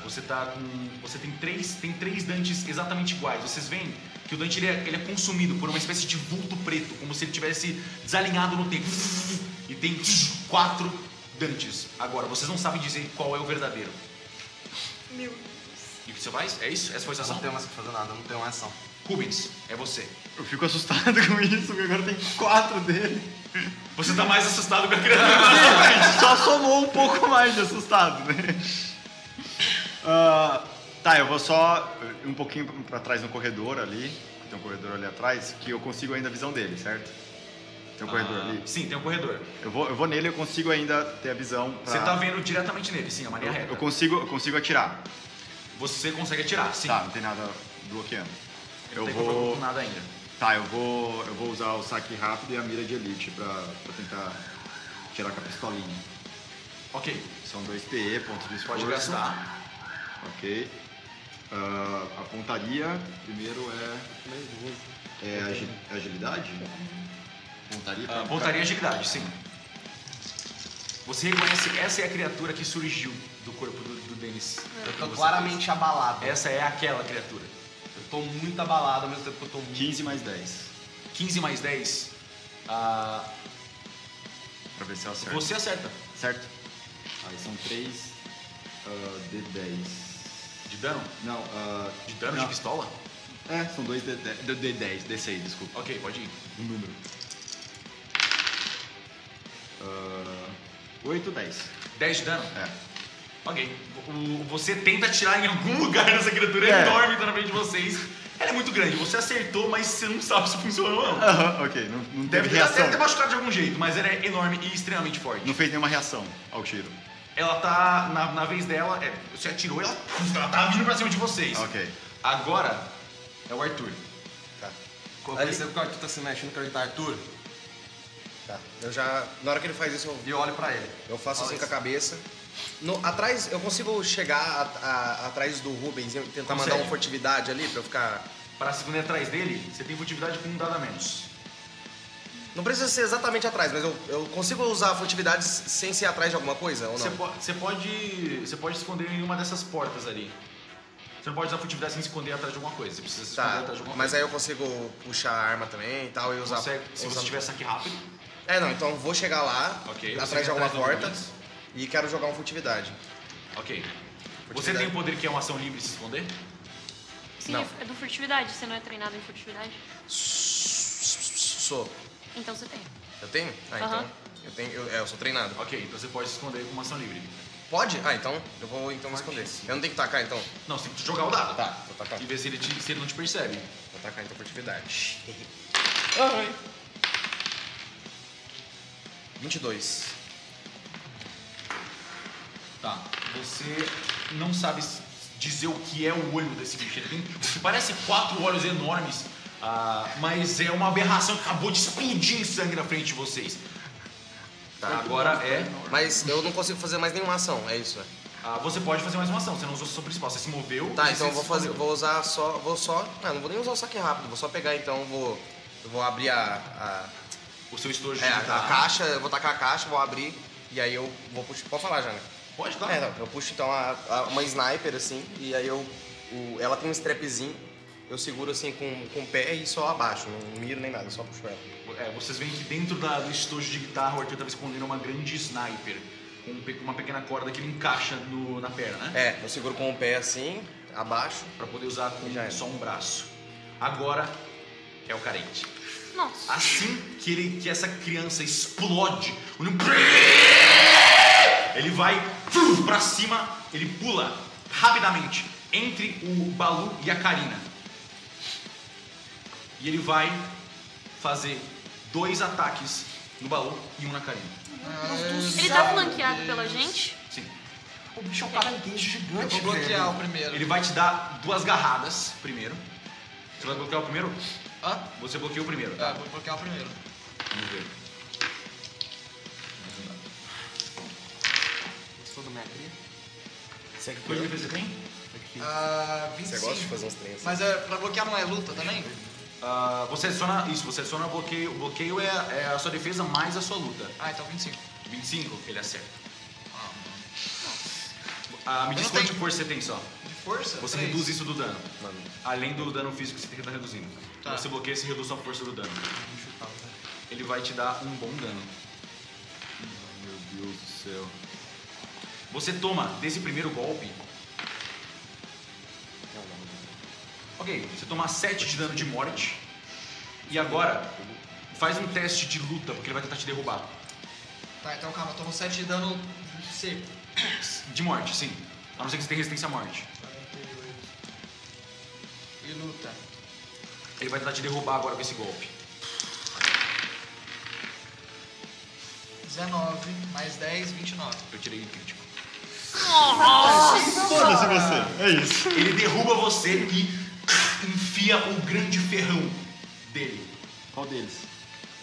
Você tá com. Você tem três Dantes exatamente iguais. Vocês veem que o Dante ele é consumido por uma espécie de vulto preto, como se ele tivesse desalinhado no tempo. E tem 4 Dantes. Agora, vocês não sabem dizer qual é o verdadeiro. Meu Deus. E o que você faz? É isso? Essa foi a sua Eu não ação? tenho mais o que fazer nada, eu não tenho uma ação. Rubens, é você. Eu fico assustado com isso, porque agora tem 4 dele. Você tá mais assustado com a criatura. Só somou um pouco mais de assustado, né? Tá, eu vou só um pouquinho pra trás no corredor ali. Tem um corredor ali atrás, que eu consigo ainda a visão dele, certo? Tem um corredor ali. Sim, tem um corredor. Eu vou nele, eu consigo ainda ter a visão pra... Você tá vendo diretamente nele, sim, a maneira reta. Eu consigo atirar. Você consegue atirar, sim. Tá, não tem nada bloqueando. Eu não Eu tem problema vou... com nada ainda. Tá, eu vou usar o saque rápido e a mira de elite pra tentar tirar com a pistolinha. Ok, São 2 PE, pontos de esforço. pode gastar. Ok. A pontaria, primeiro é agilidade? Pontaria? Pontaria e agilidade, sim. Você reconhece, essa é a criatura que surgiu do corpo do Denis. Eu tô claramente abalado. Essa é aquela criatura. Eu tô muito abalado ao mesmo tempo que eu tô muito... 15 mais 10. 15 mais 10. Pra ver se eu acerto. Você acerta. Certo? Aí são 3 D10. De dano? Não, De dano não. de pistola? São 2 D10, D6, desculpa. Ok, pode ir. Um número. 8, 10. 10 de dano? É. Ok. Você tenta atirar em algum lugar nessa criatura É. enorme que tá na frente de vocês. Ela é muito grande. Você acertou, mas você não sabe se funcionou ou não. Aham, ok. Não Deve teve ter, reação. deve ter machucado de algum jeito, mas ela é enorme e extremamente forte. Não fez nenhuma reação ao tiro. Ela tá, na vez dela, você atirou e ela tá vindo pra cima de vocês. Ok. Agora é o Arthur. Eu percebo que o Arthur tá se mexendo, que ele tá Arthur. Tá. Eu já. Na hora que ele faz isso, eu olho pra ele. Eu faço assim com a cabeça. Atrás, eu consigo chegar atrás do Rubens e tentar mandar uma furtividade ali pra eu ficar. Para se esconder atrás dele, você tem furtividade com um dado a menos. Não precisa ser exatamente atrás, mas eu consigo usar a furtividade sem ser atrás de alguma coisa ou não? Você pode se esconder em uma dessas portas ali. Você não pode usar furtividade sem se esconder atrás de alguma coisa. Você precisa se esconder atrás de alguma coisa. Mas aí eu consigo puxar a arma também e tal e usar. Se você tiver saque rápido. Não, então eu vou chegar lá, atrás de alguma porta e quero jogar uma furtividade. Ok. Você tem o poder que é uma ação livre se esconder? Sim, não. É do furtividade. Você não é treinado em furtividade? Sou. Então você tem. Eu tenho? Então. Eu sou treinado. Ok, então você pode se esconder com uma ação livre. Pode? Então eu vou me esconder. Eu não tenho que tacar então? Não, você tem que jogar o dado. Tá, vou tacar. E ver se ele não te percebe. Vou tacar então furtividade. 22. Tá. Você não sabe dizer o que é o olho desse bicho. Ele tem o que parece 4 olhos enormes, mas é uma aberração que acabou de explodir em sangue na frente de vocês. Tá, agora Mas eu não consigo fazer mais nenhuma ação, é isso, né? Você pode fazer mais uma ação, você não usou a sua principal, você se moveu. Tá, então eu vou usar só. Não vou nem usar o saque rápido, vou só pegar então, eu vou abrir o seu estojo de a caixa, eu vou tacar a caixa, vou abrir e aí eu vou puxar. Pode falar já, né? Pode, claro. Eu puxo então uma sniper assim, e aí ela tem um strapzinho, eu seguro assim com o pé e só abaixo, não miro nem nada, só puxo ela. Vocês veem que dentro do estojo de guitarra o Arthur estava escondendo uma grande sniper, com uma pequena corda que ele encaixa na perna, né? Eu seguro com o pé assim, abaixo. Pra poder usar com só um braço. Agora é o carente. Nossa. Assim que essa criança explode, ele vai pra cima, ele pula rapidamente entre o Balu e a Karina. E ele vai fazer 2 ataques no Balu e 1 na Karina. Ele tá flanqueado pela gente? Sim. O bicho é um caranguejo gigante. Eu vou bloquear o primeiro. Ele vai te dar 2 garradas primeiro. Você vai bloquear o primeiro? Você bloqueou o primeiro, tá? Vou bloquear o primeiro. Vamos ver. Gostou do minha cria? Quanto de defesa você tem? 25. Você gosta de fazer uns trem assim? Mas pra bloquear não é luta também? Você adiciona o bloqueio. O bloqueio é a sua defesa mais a sua luta. Então 25. 25, ele acerta. Me diz quanto de força você tem só. De força? Você 3. reduz isso do dano. Além do dano físico que você tem que estar reduzindo. Tá. Você bloqueia, você reduz a força do dano. Ele vai te dar um bom dano. Meu Deus do céu. Você toma desse primeiro golpe. Ok, você toma 7 de dano de morte. E agora, faz um teste de luta, porque ele vai tentar te derrubar. Tá, então calma, eu tomo 7 de dano seco. De morte, sim. A não ser que você tenha resistência à morte. 48. E luta. Ele vai tentar te derrubar agora com esse golpe. 19, mais 10, 29. Eu tirei crítico. Foda-se você, é isso. Ele derruba você e enfia o grande ferrão dele. Qual deles?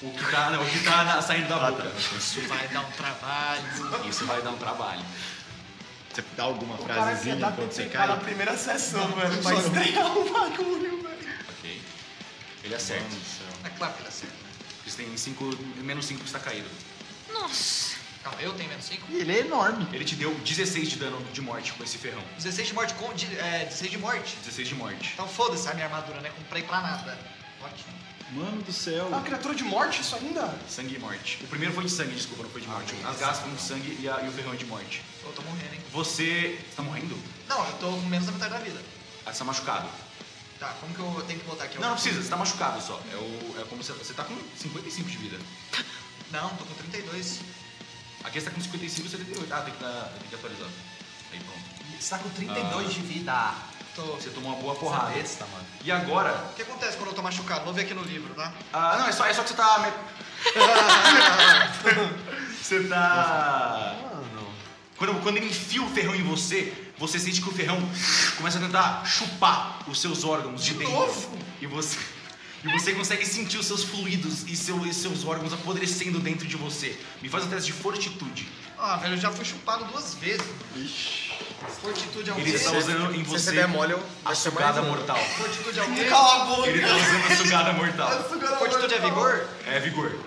O que tá saindo da boca. Isso vai dar um trabalho. Isso vai dar um trabalho. Você dá alguma frasezinha quando você cai? Na primeira sessão, velho. Vai estrear o bagulho, velho. Ok. Ele acerta. É claro que ele acerta. Você tem menos 5 que está caído. Nossa. Calma, eu tenho menos 5? E ele é enorme. Ele te deu 16 de dano de morte com esse ferrão. 16 de morte com... 16 de morte? 16 de morte. Então foda-se a minha armadura, né? Comprei pra nada. Ótimo. Mano do céu. É uma criatura de morte, isso ainda? Sangue e morte. O primeiro foi de sangue, desculpa, não foi de morte. As garras foram de sangue e o ferrão é de morte. Eu tô morrendo, hein? Você tá morrendo? Não, eu tô com menos da metade da vida. Você tá machucado. Tá, como que eu tenho que botar aqui? Não precisa, você tá machucado só. É como você tá com 55 de vida. Não, tô com 32. Aqui você tá com 55 e 78. Tem que atualizar. Aí pronto. Você tá com 32 de vida. Você tomou uma boa porrada. Você é besta, mano. E agora? O que acontece quando eu tô machucado? Vou ver aqui no livro, tá? Não, é só que você tá... Você tá... Quando ele enfia o ferrão em você, você sente que o ferrão começa a tentar chupar os seus órgãos de dentro. Novo? E você... E você consegue sentir os seus fluidos e seus órgãos apodrecendo dentro de você. Me faz um teste de fortitude. Ah, velho, eu já fui chupado 2 vezes. Ixi. Fortitude é o Ele quê? está usando em Se você você der mole, a sugada mortal. Fortitude é o quê? Cala a boca! Ele está usando a sugada mortal. Fortitude é vigor? É vigor.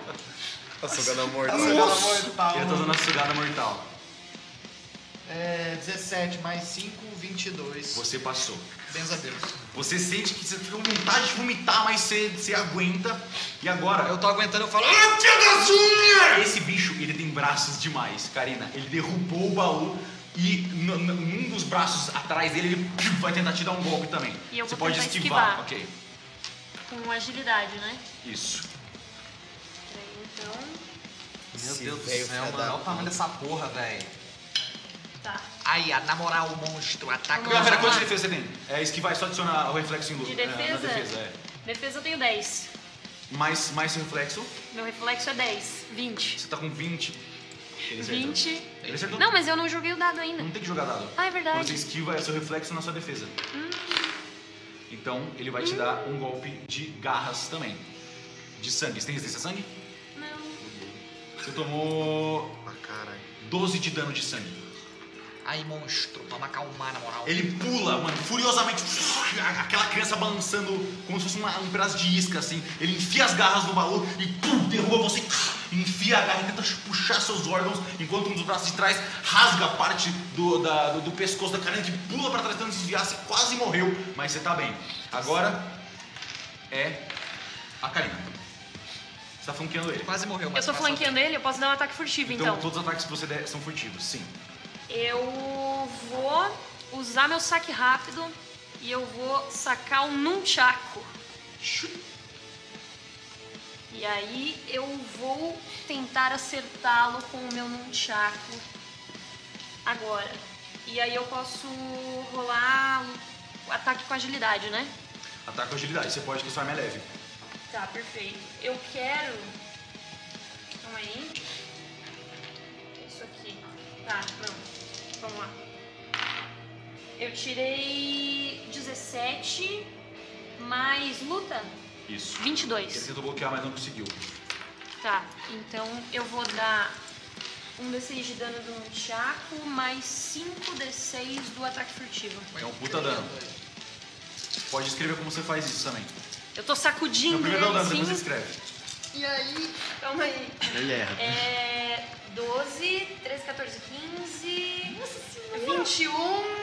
Tá sugando a morte. Ele está usando a sugada mortal. 17 mais 5, 22. Você passou. Benza a Deus. Você sente que você fica com vontade de vomitar, mas você aguenta. E agora? Eu tô aguentando, eu falo... Ah, tia das unhas! Esse bicho, ele tem braços demais, Karina. Ele derrubou o baú e num dos braços atrás dele, ele vai tentar te dar um golpe também. E eu você vou pode tentar esquivar. esquivar. Ok. Com agilidade, né? Isso. Então, Meu Esse Deus do velho céu, filho mano. da Olha o tamanho dessa porra, velho. tá. Aí, na moral, o monstro ataca... Vamos lá. Pera, quanto de defesa você tem? É esquivar, é só adicionar o reflexo em luta. De defesa? Na defesa, é. Defesa eu tenho 10. Mais seu reflexo, Meu reflexo é 10. 20. você tá com 20. Ele acertou. 20. Ele acertou. Não, mas eu não joguei o dado ainda. Não tem que jogar dado. Ah, é verdade. Quando você esquiva, é seu reflexo na sua defesa. Então, ele vai te dar um golpe de garras também. De sangue. Você tem resistência a sangue? Não. Você tomou Ah, caralho. 12 de dano de sangue. Aí, monstro, toma acalmar, na moral. Ele pula, mano, furiosamente, aquela criança balançando como se fosse um pedaço de isca, assim. Ele enfia as garras no baú e derruba você, enfia a garra e tenta puxar seus órgãos, enquanto um dos braços de trás rasga a parte do pescoço da Karina, que pula pra trás tentando desviar, você quase morreu, mas você tá bem. Agora é a Karina. Você tá flanqueando ele. Quase morreu, Eu mas tô passa- flanqueando ele, eu posso dar um ataque furtivo, Então, então. todos os ataques que você der são furtivos, sim. Eu vou usar meu saque rápido e eu vou sacar um nunchaku. E aí eu vou tentar acertá-lo com o meu nunchaku agora. E aí eu posso rolar o ataque com agilidade, né? Ataque com agilidade, você pode que sua arma é leve. Tá, perfeito. Eu quero... Calma aí. Isso aqui. Tá, pronto. Vamos lá. Eu tirei 17 mais luta, Isso. Ele 22. tentou bloquear, mas não conseguiu. Tá, então eu vou dar um D6 de dano do Nunchaku mais 5 D6 do ataque furtivo. É um puta dano. Pode escrever como você faz isso também. Eu tô sacudindo No primeiro ele dano, assim. depois você escreve. E aí, calma aí. Ele erra. É 12, 13, 14, 15, nossa senhora, 21,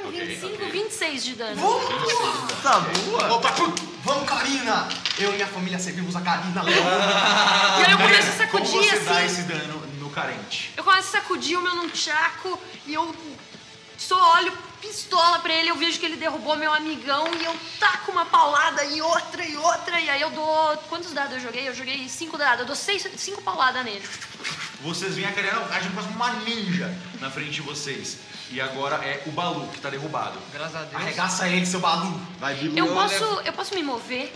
Ok, 25, ok. 26 de dano. Tá boa? Opa, vamos, Karina! Eu e minha família servimos a Karina, Leão. E aí eu começo a Como sacudir você dá assim. esse dano no carente? Eu começo a sacudir o meu nunchaku e eu só olho pistola pra ele, eu vejo que ele derrubou meu amigão e eu taco uma paulada e outra, e aí eu dou... Quantos dados eu joguei? Eu joguei 5 dados, eu dou 5 pauladas nele. Vocês veem a Karina agindo quase uma ninja na frente de vocês. E agora é o Balu que tá derrubado. Graças a Deus. Arregaça ele, seu Balu. Vai, Bilu. Eu posso me mover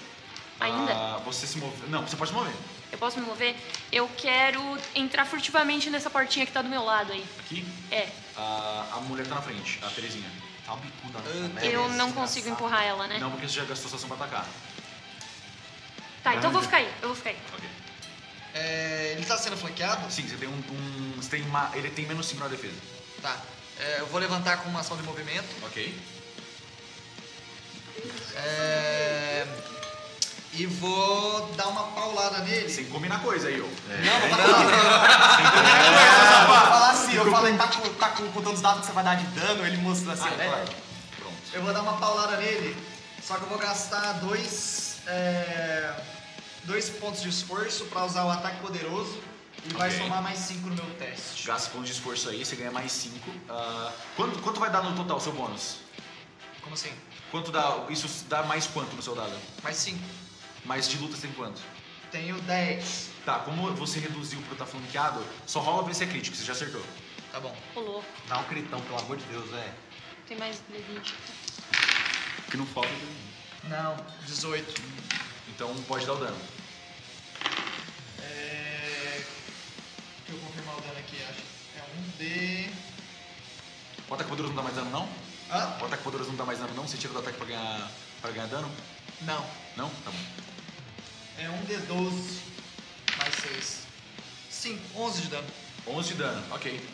ainda? Você se move. Não, você pode se mover. Eu posso me mover? Eu quero entrar furtivamente nessa portinha que tá do meu lado aí. Aqui, É, a mulher tá na frente, a Terezinha. Tá uma bicuda nessa merda, eu esse não consigo desgraçado. empurrar ela, né? Não, porque você já gastou sua ação pra atacar. Tá, então eu vou ficar aí, Ok. Ele tá sendo flanqueado? Sim, você tem você tem ele tem menos 5 na defesa. Tá. Eu vou levantar com uma ação de movimento. Ok. E vou dar uma paulada nele. Sem combinar coisa aí, ó. Fala assim, eu falei, tá contando os dados que você vai dar de dano, ele mostrou assim, né? Claro. Pronto. Eu vou dar uma paulada nele, só que eu vou gastar dois pontos de esforço pra usar o ataque poderoso e vai Ok. somar mais 5 no meu teste. Gasta ponto de esforço aí, você ganha mais 5. Quanto vai dar no total o seu bônus? Como assim? Quanto dá? Isso dá mais quanto no seu dado? Mais 5. Mais de luta você tem quanto? Tenho 10. Tá, como você reduziu pro tá flanqueado, só rola pra ver se é crítico, você já acertou. Tá bom. Ô, louco. Dá um critão, pelo amor de Deus, velho. Tem mais D20. Que não falta. Não, 18. Então pode dar o dano. Deixa eu confirmar o dano aqui, acho. É um D... O ataque poderoso não dá mais dano, não? Hã? O ataque poderoso não dá mais dano, não? Você tira do ataque pra ganhar dano? Não. Não? Tá bom. É um D12 mais 6. Sim, 11 de dano. 11 de dano, ok.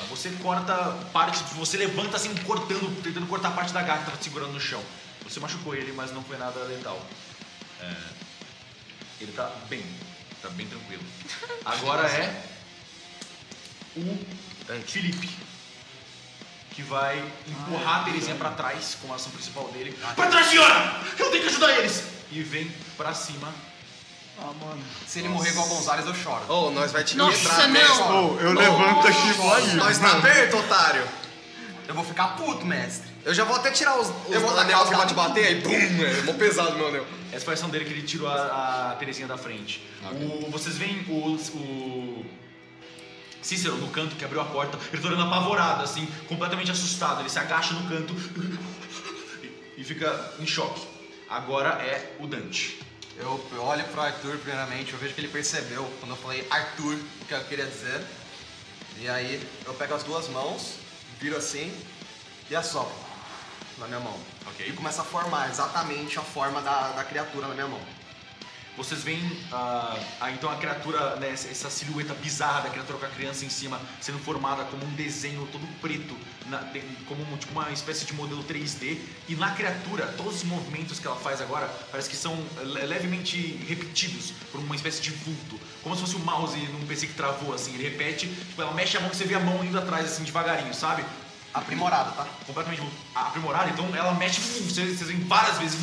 Você corta parte, você levanta assim, tentando cortar parte da garra que estava segurando no chão. Você machucou ele, mas não foi nada letal. Ele tá bem tranquilo. Agora é o Felipe, que vai empurrar a Terezinha pra trás com a ação principal dele. Pra trás, senhora! Eu tenho que ajudar eles! E vem pra cima. Mano. Se ele morrer igual o Gonzalez, eu choro. Ô, nós vai te Nossa, quebrar, não! Eu levanto aqui e vou aí. Nós tá perto, otário. Eu vou ficar puto, mestre. Eu já vou até tirar os anel que vai te bater, aí bum, é mó pesado meu anel. Essa foi a ação dele que ele tirou a Terezinha da frente. Vocês veem o Cícero no canto que abriu a porta, ele tá olhando apavorado, assim, completamente assustado. Ele se agacha no canto e fica em choque. Agora é o Dante. Eu olho pro Arthur primeiramente, eu vejo que ele percebeu quando eu falei Arthur, o que eu queria dizer. E aí eu pego as duas mãos, viro assim e assopro na minha mão. Ok. E começa a formar exatamente a forma da criatura na minha mão. Vocês veem então a criatura, né, essa silhueta bizarra da criatura com a criança em cima, sendo formada como um desenho todo preto, como tipo uma espécie de modelo 3D. E na criatura, todos os movimentos que ela faz agora parece que são levemente repetidos por uma espécie de vulto. Como se fosse um mouse num PC que travou, assim. Ele repete, tipo, ela mexe a mão e você vê a mão indo atrás, assim, devagarinho, sabe? Aprimorado, tá? Completamente aprimorada, então ela mexe, vocês veem várias vezes.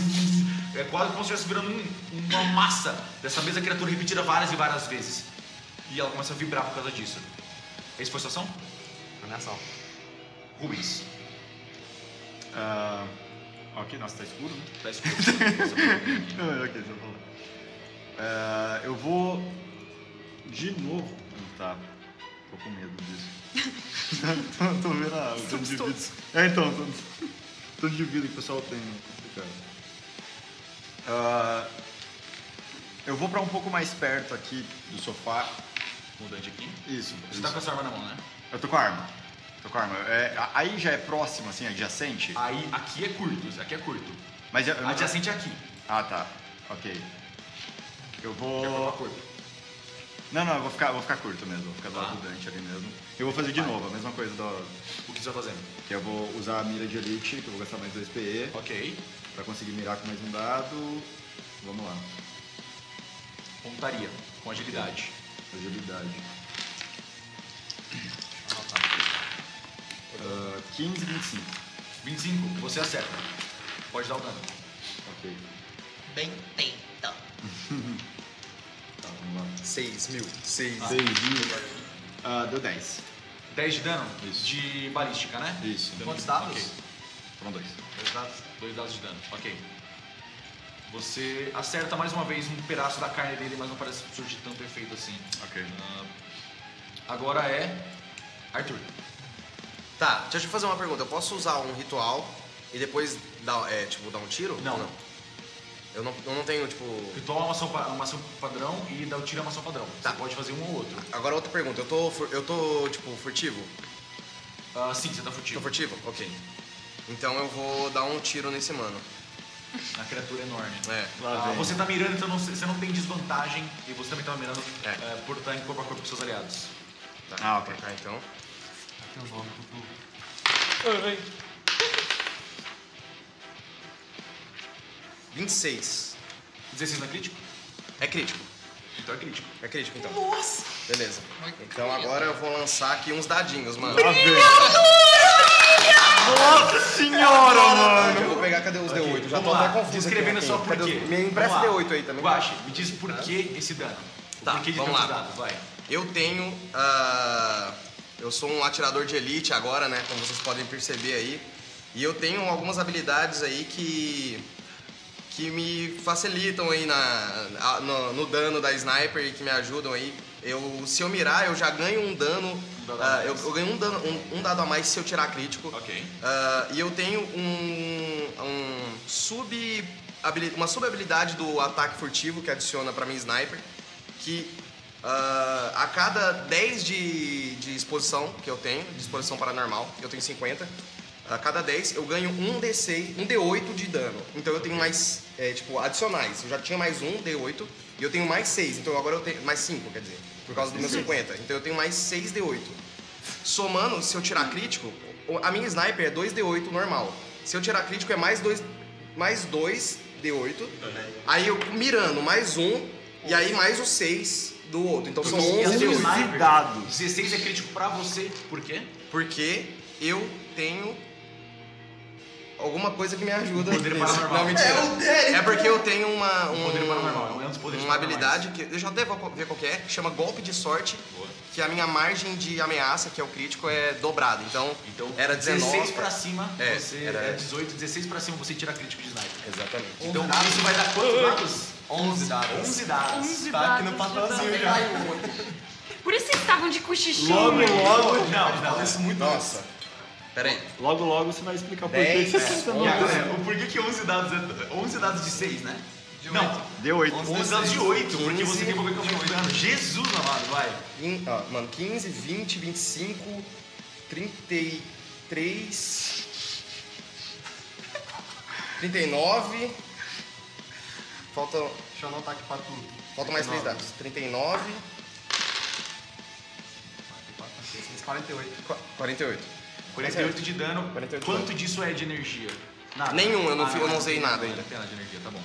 É quase como se estivesse virando uma massa dessa mesma criatura repetida várias e várias vezes. E ela começa a vibrar por causa disso. Essa foi a sua ação? Na minha ação. Rubens. Ok, nossa, tá escuro, né? Tá escuro. Ok, só falar. Eu vou de novo. Tá. Tô com medo disso. tô vendo o tanto de vida. Então, tanto de vida que o pessoal tem. Complicado. Eu vou pra um pouco mais perto aqui do sofá. Mudante aqui. Isso. Você tá com a sua arma na mão, né? Eu tô com a arma. Aí já é próximo, assim, adjacente? Aí, aqui é curto, aqui é curto. Mas Adjacente é aqui. Ah, tá. Ok. Eu vou... Quer formar corpo? Não, eu vou ficar curto mesmo. Vou ficar do lado do Dante ali mesmo. Eu vou fazer de novo, a mesma coisa O que você tá fazendo? que eu vou usar a mira de elite, que eu vou gastar mais 2 PE. Ok. Pra conseguir mirar com mais um dado. Vamos lá. Pontaria, com agilidade. Agilidade. 15 e 25. 25, você acerta. Pode dar o dano. Ok. Bem tenta. Tá, vamos lá. 6 mil. 6 mil. Deu 10. 10 de dano? Isso. De balística, né? Isso. Quantos dados? Ok. Foram 2. 2 dados de dano, ok. Você acerta mais uma vez um pedaço da carne dele, mas não parece surgir tanto efeito assim. Ok. Agora é Arthur. Tá, deixa eu fazer uma pergunta. Eu posso usar um ritual e depois dar um tiro? Não. Ou Eu não tenho, tipo... Ritual é uma ação padrão e dar o tiro é uma ação padrão. Tá. Você pode fazer um ou outro. Agora outra pergunta. Eu tô tipo, furtivo? Sim, você tá furtivo. Tô furtivo? Ok. Então eu vou dar um tiro nesse mano. A criatura enorme. É. Você tá mirando, então você não tem desvantagem. E você também tá mirando É. por estar em corpo a corpo com seus aliados. Tá. Ok. Pra cá, então. Aqui os nomes do... 26. 16 não é crítico? É crítico. Então é crítico. É crítico, então. Nossa! Beleza. Então agora eu vou lançar aqui uns dadinhos, mano. Nossa senhora, mano! Eu vou pegar, cadê os D8? Já Vamos tô lá, até confuso. descrevendo aqui, só quem? por Cadê quê. os- Me empresta Vamos lá. D8 aí também. Guache, me diz por que esse dano. Tá, Por que de vamos tantos lá. dados, vai. Eu tenho. Eu sou um atirador de elite agora, né? Como vocês podem perceber aí. E eu tenho algumas habilidades aí que me facilitam aí no dano da sniper e que me ajudam aí. Se eu mirar, eu já ganho um dano. dado a mais. Eu ganho um dado a mais se eu tirar crítico. Ok. E eu tenho uma sub-habilidade do ataque furtivo que adiciona pra minha sniper, que a cada 10 de exposição que eu tenho, de exposição paranormal, eu tenho 50, A cada 10 eu ganho um D6, um D8 de dano. Então eu tenho mais, adicionais. Eu já tinha mais um D8 e eu tenho mais 6. Então agora eu tenho mais 5, quer dizer, por causa do meu 50. Então eu tenho mais 6 D8. Somando, se eu tirar crítico, a minha sniper é 2 D8 normal. Se eu tirar crítico é mais 2 D8. Aí eu mirando mais um e aí mais o 6 do outro. Então são 11 D8. Dados. 16 é crítico pra você. Por quê? Porque eu tenho alguma coisa que me ajuda. Poder paranormal. Não, mentira. É porque eu tenho Poder paranormal. É um dos poderes uma habilidade que. Deixa eu até ver qual que é. Que chama golpe de sorte. Boa. Que a minha margem de ameaça, que é o crítico, é dobrada. Então era 19. 16 pra cima, era 18, 16 pra cima você tira crítico de sniper. Exatamente. Então isso vai dar quantos dados? 11 dados. 11 dados. 11 Tá aqui no dados de papelzinho dano. já. Por isso vocês estavam de cochichinho. Não. Isso muito Nossa. Pera aí. Logo, você vai explicar por que 10, você tá E agora, o porquê que 11 dados é 11 dados de 6, né? Não, Deu 8. 11 dados de 8, porque 15, você tem que ver como é que dano. Jesus amado, vai. Mano, 15, 20, 25, 33, 39. Falta. Deixa eu anotar aqui pra tudo. Faltam mais 3 dados. 39, 48. 48. 48 de dano. 48 de Quanto dano. disso é de energia? Nada. Nenhum, eu não usei nada ainda. ainda. Apenas de energia, tá bom.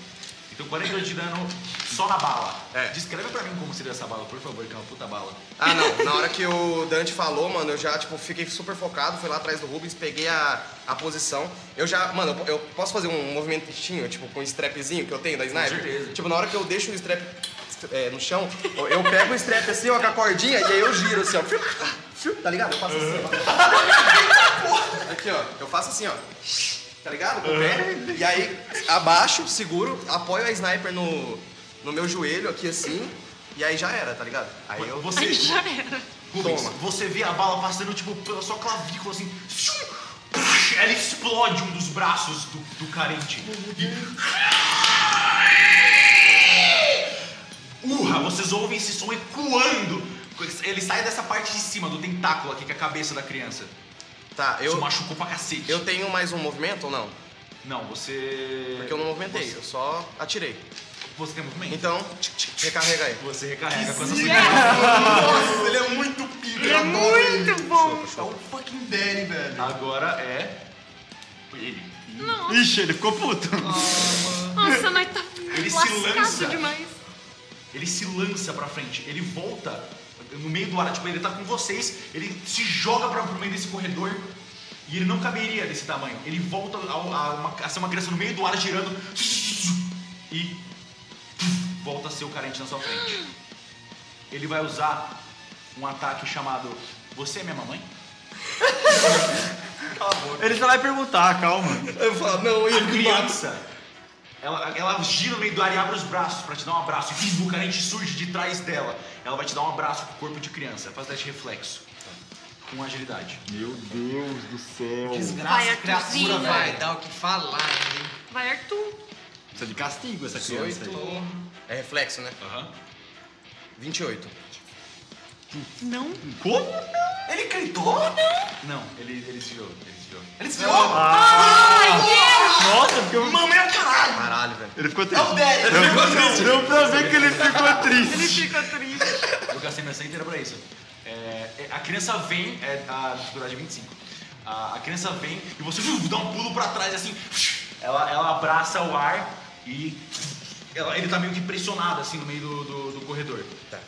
Então 48 de dano só na bala. É. Descreve pra mim como seria essa bala, por favor, que é uma puta bala. Ah, não. Na hora que o Dante falou, mano, eu já, fiquei super focado. Fui lá atrás do Rubens, peguei a posição. Eu já, mano, eu posso fazer um movimentinho, com um strapzinho que eu tenho da sniper? certeza. Na hora que eu deixo o strap no chão, eu pego o strap assim, ó, com a cordinha, e aí eu giro assim, ó. Tá ligado? Eu faço assim, ó. Aqui, ó. Eu faço assim, ó. Tá ligado? Com o pé. E aí, abaixo, seguro, apoio a sniper no meu joelho, aqui assim. E aí já era, tá ligado? Aí eu... Aí já era. Rubens, Toma. você vê a bala passando, pela sua clavícula, assim... Ela explode um dos braços do carente. Urra, vocês ouvem esse som ecoando. Ele sai dessa parte de cima, do tentáculo aqui, que é a cabeça da criança. Tá, Isso machucou pra cacete. eu tenho mais um movimento ou não? Não, você... Porque eu não movimentei, eu só atirei. Você tem movimento? Então, recarrega aí. Você recarrega com essa Nossa, ele é muito pica. Ele é muito bom. É um fucking Danny, velho. Agora é... ele. Nossa, Ixi, ele ficou puto. nossa, nós tá Ele se lascado lança. demais. Ele se lança pra frente, ele volta no meio do ar, ele tá com vocês, ele se joga pro meio desse corredor e ele não caberia desse tamanho. Ele volta a ser uma criança no meio do ar girando e volta a ser o carente na sua frente. Ele vai usar um ataque chamado Você é minha mamãe? Ele só vai perguntar, calma. Eu falo, não, A criança, ela gira no meio do ar e abre os braços pra te dar um abraço. E o carente surge de trás dela. Ela vai te dar um abraço com o corpo de criança. Faz teste de reflexo. Com agilidade. Meu Deus do céu. Vai, Criatura Arthurzinho. vai dar o que falar, hein? Vai, Arthur. Precisa de castigo essa criança aí. 18. É reflexo, né? Aham. 28. Não. Como? Ele gritou? Não, ele desviou. Ele desviou? Nossa, porque eu... Mamãe é o caralho! Caralho, velho. Ele ficou triste. É o Danny! Deu pra ver que ele ficou Ele triste. fica triste. Eu gastei minha ação inteira pra isso. A criança vem, a dificuldade é 25. A criança vem e você dá um pulo pra trás assim. Ela abraça o ar e ele tá meio que pressionado assim no meio do corredor. Tá.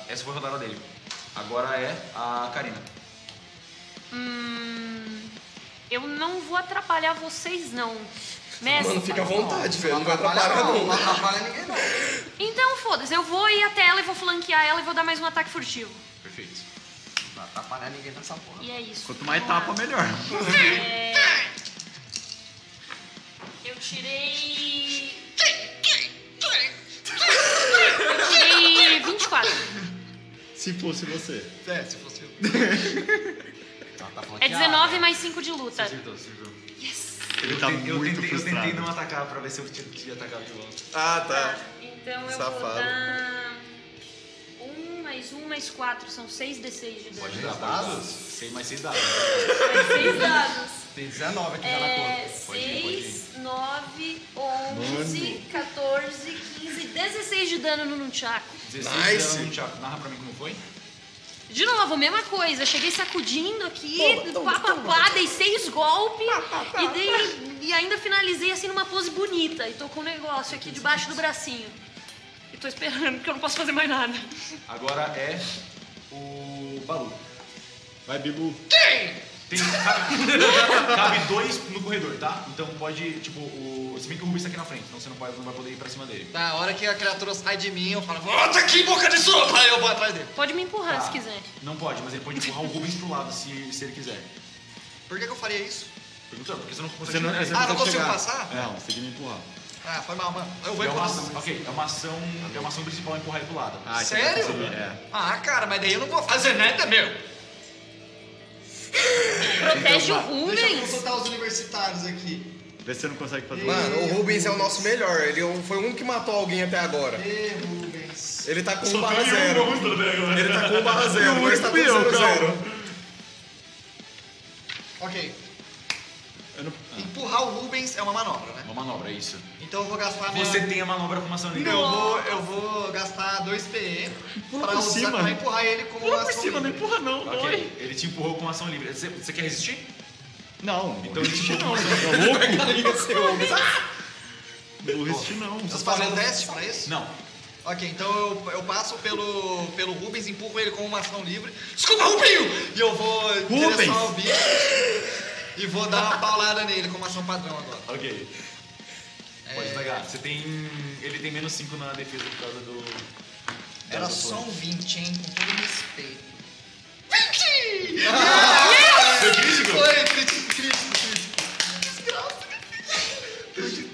Essa foi a rodada dele. Agora é a Karina. Eu não vou atrapalhar vocês, não. Mestre. Mano, fica à vontade, velho. Não vai atrapalhar, não. Não atrapalha ninguém, não. Então, foda-se. Eu vou ir até ela e vou flanquear ela e vou dar mais um ataque furtivo. Perfeito. Não atrapalha ninguém nessa porra. E é isso. Quanto mais Vamos tapa, lá. melhor. Eu tirei... Eu tirei 24. Se fosse você. É, se fosse eu. É 19 mais 5 de luta. Acertou. Yes. Ele tá Eu muito tentei frustrado. não atacar pra ver se eu tinha atacado de volta. Ah, tá. Então eu Safado. vou dar... 1 mais 4. São 6d6 de dano. Pode dar dados? 6 mais 6 dados. Mais 6 dados. Tem 19 aqui já na conta. 6, 9, 11, 14, 15, 16 de dano no Nunchaku. 16 de dano no Chaco. Narra pra mim como foi. De novo, mesma coisa. Cheguei sacudindo aqui, pá, dei 6 golpes e ainda finalizei assim numa pose bonita. E tô com um negócio aqui debaixo do bracinho. E tô esperando, porque eu não posso fazer mais nada. Agora é o Balu. Vai, Bilu. Cabe 2 no corredor, tá? Então pode, tipo, se bem que o Rubens tá aqui na frente, então você não vai poder ir pra cima dele. Na hora que a criatura sai de mim, eu falo, volta aqui, boca de sopa! Aí eu vou atrás dele. Pode me empurrar se quiser. Não pode, mas ele pode empurrar o Rubens pro lado se ele quiser. Por que eu faria isso? Perguntando, porque você não consegue. Não consigo passar? Não, você tem que me empurrar. Ah, foi mal, mano. Eu vou É uma empurrar. ação, ok, é uma ação principal empurrar ele pro lado. Ah, Sério? É. Ah, cara, mas daí eu não vou fazer nada, meu. Protege o Deixa eu Rubens. consultar os universitários aqui. Vê se você não consegue fazer. Mano, o Rubens é o nosso melhor. Ele foi o único que matou alguém até agora. Rubens. Ele tá com 1/0. Ele tá com 1/0. Hoje tá com 0/0. Ok. Empurrar o Rubens é uma manobra, né? Uma manobra, é isso. Então eu vou gastar minha... Você tem a manobra com uma ação livre. Eu vou gastar 2 PE pra empurrar ele com uma ação livre. Não empurra não, Ok, ele te empurrou com uma ação livre. Você quer resistir? Não. Então ele te empurrou com uma ação Tá louco? Não vou resistir não. Vocês fazem um teste pra isso? Não. Ok, então eu passo pelo Rubens, empurro ele com uma ação livre. Desculpa, Rubinho! E eu vou direção ao bicho e vou dar uma paulada nele com uma ação padrão agora. Ok. Pode pegar. Ele tem menos 5 na defesa por causa do... Era só um 20, hein? Com todo respeito. 20! Foi crítico? Foi crítico.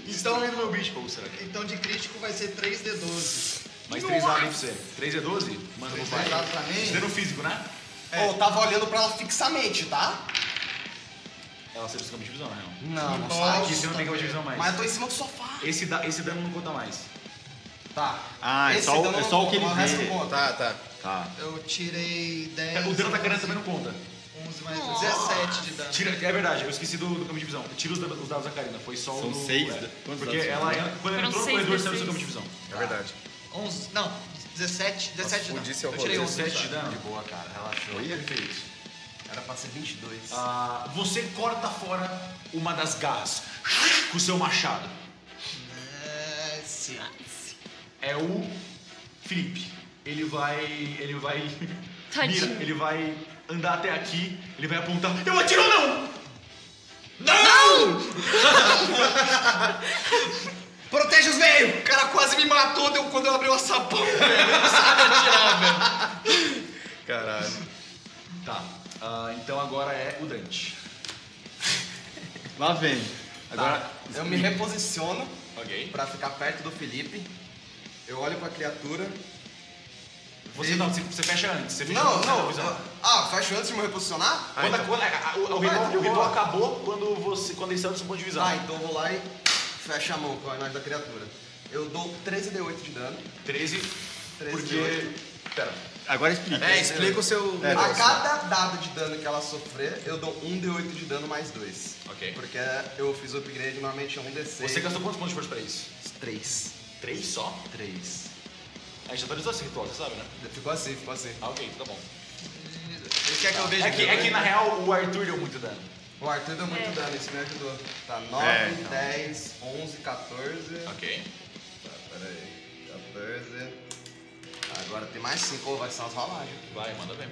Então lendo meu bicho, pô, será que? Então de crítico vai ser 3d12. Mais 3 dados aí pra você. 3 é 12? Manda pro pai. 3 dados pra mim? Dano físico, né? Ô, tava olhando pra ela fixamente, tá? Ela serve o campo de visão, na real. Não, não Nossa. sai. Aqui você não tem campo de visão mais. Mas eu tô em cima do sofá. Esse dano não conta mais. Tá. Ah, é Esse só dano o não que ele conta, o resto vê. não conta. Tá. Eu tirei 10. O dano da carena também não conta. 11 mais 17 de dano. É verdade, eu esqueci do campo de visão. Tira os dados da Karina, foi só São o... 6. Porque quando ela entrou no corredor, saiu do seu campo de visão. É verdade. 11, não, 17 de dano. fudice é o Eu tirei 11 17 de dano. De boa, cara. Relaxou. Perfeito. Era pra ser 22. Você corta fora uma das garras com o seu machado. Sim. É o Felipe. Ele vai Tadinho. ele vai andar até aqui, ele vai apontar. Eu atiro ou não? Não! Protege os velhos! O cara quase me matou quando eu abri o açapão, velho. Eu não sabe atirar, velho. Caralho. Tá. Então agora é o Dante. Lá vem. Agora. Tá. Eu me reposiciono Ok. pra ficar perto do Felipe. Eu olho pra criatura. Você fecha antes. Você fecha Não, antes, não. visão. Fecho antes de me reposicionar? O ritual acabou quando ele saiu do seu ponto de visão. Então eu vou lá e fecho a mão com a imagem da criatura. Eu dou 13 D8 de dano. 13. 13 Porque. D8. Pera. Agora explica. Explica o seu. É, A cada dado de dano que ela sofrer, eu dou 1 D8 de dano mais 2. Ok. Porque eu fiz o upgrade normalmente 1 D6. Você gastou quantos pontos de força pra isso? 3. 3 só? 3. A gente atualizou esse ritual, você sabe, né? Ficou assim, ficou assim. Ok, tá bom. Ele quer que eu veja. É que na real o Arthur deu muito dano. O Arthur deu muito dano, isso me ajudou. Tá, 9, então. 10, 11, 14. Ok. Tá, peraí. 14. Agora tem mais 5, vai ser umas rolagens. Vai, manda ver.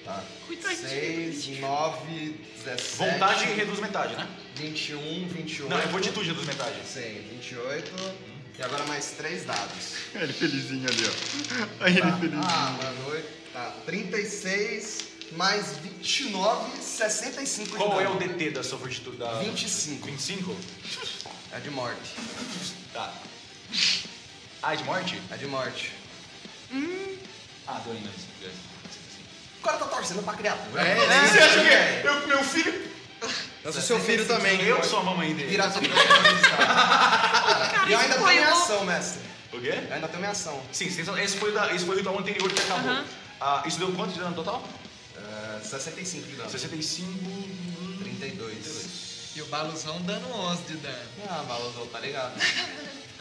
Tá. Coitadinho. 6, 9, 17. Vontade reduz metade, né? 21, 28. Não, é fortitude reduz metade. Sim, 28. E agora mais 3 dados. Ele felizinho ali, ó. Aí ele felizinho. Mano, 8. Tá, 36 mais 29, 65 de Qual é dano. o DT da sua fortitude? 25. 25? É de morte. Tá. É de morte? É de morte. Deu ainda. O cara tá torcendo pra criatura. Você acha que é? Meu filho? Eu sou seu filho também. Eu sou a mamãe dele. Virar tudo. E eu ainda tenho minha ação, mestre. O quê? Eu ainda tenho minha ação. Sim, esse foi o ritual anterior que acabou. Aham. Isso deu quanto de dano total? 65 de dano. 65. 32. E o baluzão dando 11 de dano. Ah, baluzão, tá ligado.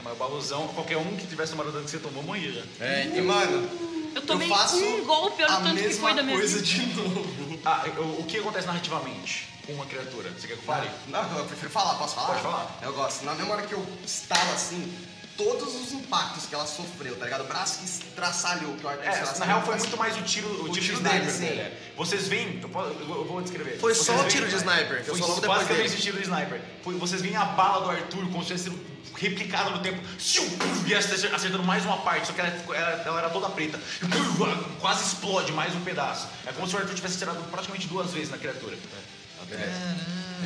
Mas o balusão, qualquer um que tivesse tomado o dano que você tomou, morria. É, e mano, Eu tomei faço um golpe, olha a o tanto que foi da minha mesma coisa vida. de novo. Ah, o que acontece narrativamente com uma criatura? Você quer que eu fale? Não, eu prefiro falar, posso falar? Pode falar. Eu gosto. Na mesma hora que eu estalo assim, todos os impactos que ela sofreu, tá ligado? O braço que estraçalhou, que o arco Na real foi muito mais o tiro de tiro sniper dele, sim. dele. Vocês veem, eu vou descrever. Foi Vocês só o veem- tiro de sniper, que eu Foi sou logo depois basicamente dele. o tiro de sniper. Vocês veem a bala do Arthur como se tivesse sido replicada no tempo. E acertando mais uma parte, só que ela era toda preta. Quase explode mais um pedaço. É como se o Arthur tivesse acertado praticamente 2 vezes na criatura. Tá, beleza.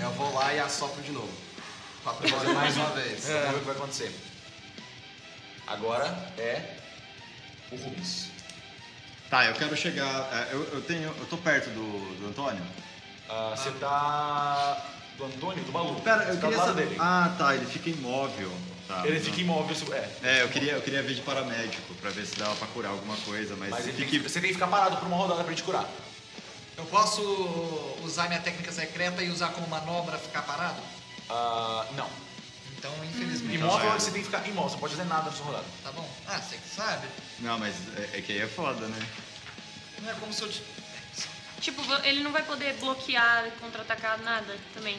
Eu vou lá e assopro de novo. Pra fazer mais uma vez. Vamos ver o que vai acontecer. Agora é o Rubens. Tá, eu quero chegar. Eu tô perto do Antônio. Você tá do Antônio, do Balu. Pera, eu Você tá queria do lado saber. dele. Ah, tá, ele fica imóvel. Tá, Ele não. fica imóvel. Eu queria ver de paramédico pra ver se dava pra curar alguma coisa, mas, Mas ele você tem que ficar parado por uma rodada pra ele te curar. Eu posso usar minha técnica secreta e usar como manobra ficar parado? Não. Então, infelizmente. Imóvel você tem que ficar imóvel, você não pode fazer nada na sua rodada. Tá bom. Ah, você que sabe. Não, mas é que aí é foda, né? Não é como se eu... Tipo, ele não vai poder bloquear, contra-atacar, nada também.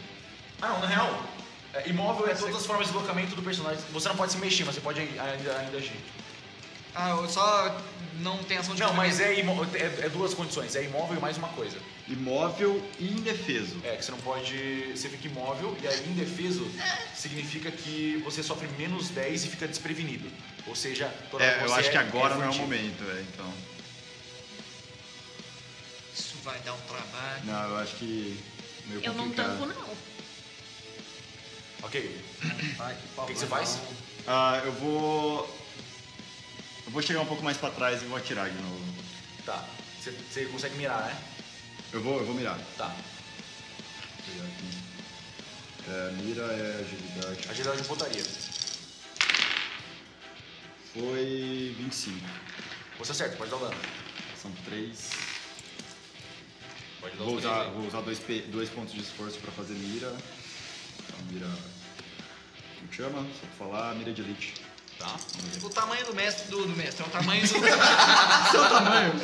Não, na real, imóvel é todas as formas de deslocamento do personagem. Você não pode se mexer, mas você pode ainda agir. Ah, eu só não tenho ação de Não, movimento. mas é 2 condições, é imóvel e mais uma coisa. Imóvel e indefeso. Que você não pode. Você fica imóvel e aí indefeso significa que você sofre menos 10 e fica desprevenido. Ou seja, toda vez Eu você acho que agora não é o furtivo. momento, então. Isso vai dar um trabalho. Não, eu acho que. Meio Eu não complicado. tanco, não. Ok. Ai, O que você faz? Eu vou chegar um pouco mais pra trás e vou atirar de novo. Tá. Você consegue mirar, né? Eu vou mirar. Tá. Vou pegar aqui. Mira é agilidade. Agilidade de pontaria. Foi 25. Você acerta, pode dar o dano. São 3. Pode dar Vou os 3 usar, aí. vou usar dois pontos de esforço pra fazer mira. Então, mira. Como chama? Só pra falar, mira de elite. Tá. O tamanho do mestre do mestre é o tamanho do...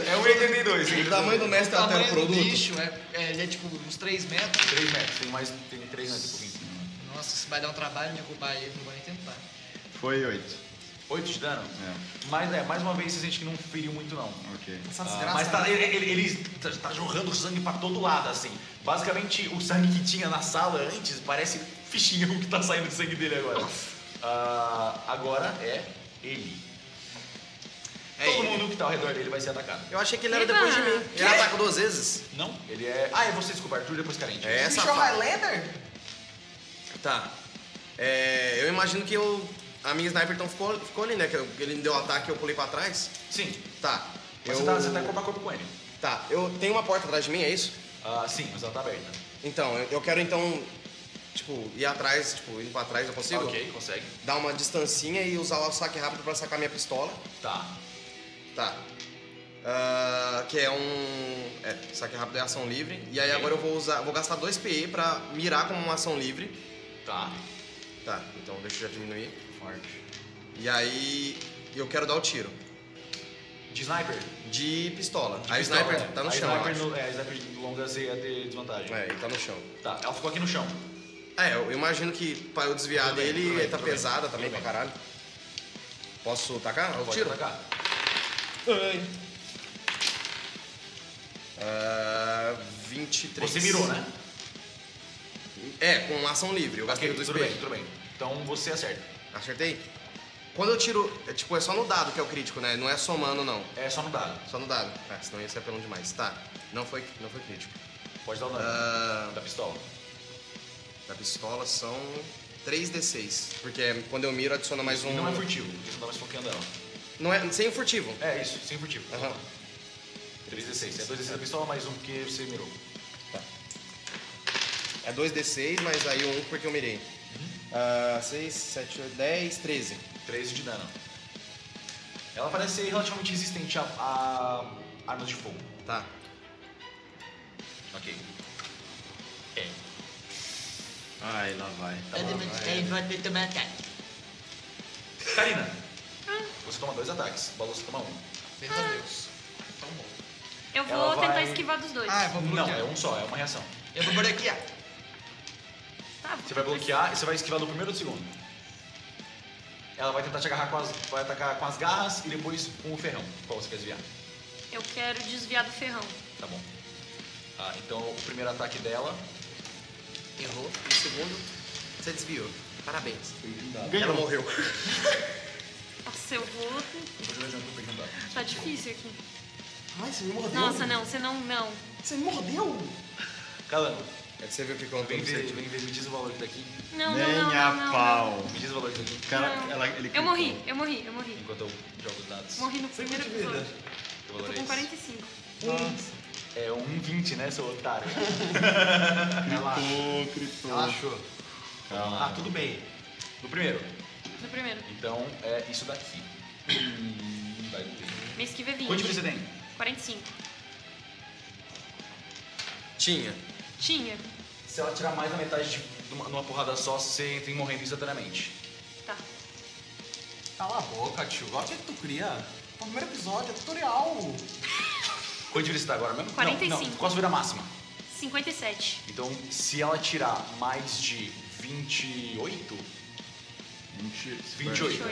É 1,82. O tamanho do mestre o altera o tamanho do produto. bicho ele é tipo uns 3 metros. 3 metros, tem 3 metros e pouquinho. Nossa, isso vai dar um trabalho me ocupar ele, não vou nem tentar. Foi 8. 8 de dano? É. Mas mais uma vez você sente que não feriu muito não. Ok. Essa desgraça. Mas ele tá jorrando sangue pra todo lado, assim. Basicamente, o sangue que tinha na sala antes parece fichinha que tá saindo de sangue dele agora. Agora é ele. Todo mundo que tá ao redor dele vai ser atacado. Eu achei que ele era Eba! depois de mim. Ele ataca 2 vezes? Não, ele é... é você, desculpa, Arthur, depois Carente. É essa Highlander? Tá. Eu imagino que a minha sniper então ficou ali, né? Que ele me deu o ataque e eu pulei pra trás. Sim, Tá. mas você tá corpo a corpo com ele. Tá, eu tenho uma porta atrás de mim, é isso? Sim, mas ela tá aberta. Então, eu quero então, ir atrás, indo pra trás, eu consigo? Ok, consegue. Dar uma distancinha e usar o saque rápido pra sacar minha pistola. Tá. Tá. Que é saque rápido é ação livre. E aí agora eu vou gastar 2 PE pra mirar como uma ação livre. Tá. Tá, então deixa eu já diminuir. Forte. E aí eu quero dar o tiro. De sniper? De pistola. A Pistola, sniper né? tá no a chão, sniper eu acho. a sniper de longa você ia ter desvantagem. Ele tá no chão. Tá, ela ficou aqui no chão. Eu imagino que pra eu desviar Tudo bem, dele, tudo bem, tá tudo bem, pesada tudo também bem. pra caralho. Posso tacar? Eu Pode tiro? atacar. 23. Você mirou, né? Com ação livre. Eu gastei Ok, 2 tudo PE. bem, tudo bem. Então você acerta. Acertei? Quando eu tiro, é só no dado que é o crítico, né? Não é somando, não. É só no dado. Só no dado. Senão ia ser apelão demais. Tá. Não foi crítico. Pode dar o dano. Da pistola. Da pistola são 3d6. Porque quando eu miro, adiciona mais E um... não é furtivo, porque você não tava esfoqueando ela. Não é... Sem o furtivo. É isso, sem furtivo. Aham. 3d6. É 2d6 da pistola, mais um porque você mirou. É 2d6, mas aí um porque eu mirei. 6, 7, 8, 10, 13. 13 de dano. Ela parece ser relativamente resistente a armas de fogo. Tá. Ok. Ai, lá vai. Ele vai ter também ataque. Karina, você toma 2 ataques. Balu, você toma 1. Graças a Deus. Então bom. Eu vou Ela tentar vai- esquivar dos dois. Ah, eu vou Não, bloquear. é um só, é uma reação. Eu vou bloquear. Tá, Você vai bloquear e você vai esquivar do primeiro ou do segundo. Ela vai tentar te agarrar vai atacar com as garras e depois com o ferrão. Qual você quer desviar? Eu quero desviar do ferrão. Tá bom. Então o primeiro ataque dela. Errou. E o segundo, você desviou. Parabéns. Ganhou. Ela morreu. Nossa, eu vou. Tá difícil aqui. Ai, você me mordeu. Nossa, não, você não. Você me mordeu. Calango, É que você viu o que eu vem não ver, me diz o valor que tá aqui. Não, Nem não, a não, não, pau. Me diz o valor que tá aqui. Cara, Não. ele Eu morri. Enquanto eu jogo os dados. Morri no primeiro episódio. Que Eu valor tô é com esse? 45. É 1,20, né, seu otário? Relaxa. Critou. Relaxou. Calma. Ah, tudo bem. No primeiro. No primeiro. Então é isso daqui. Vai ter. Minha esquiva é 20. Quanto de vida você tem? 45. Tinha. Tinha. Se ela tirar mais da metade numa porrada só, você entra em morrendo instantaneamente. Tá. Cala a boca, tio. Olha o que tu cria. O primeiro episódio, é tutorial. Quanto de vida você tá agora mesmo? 45. Não, qual a sua vida máxima? 57. Então, se ela tirar mais de 28,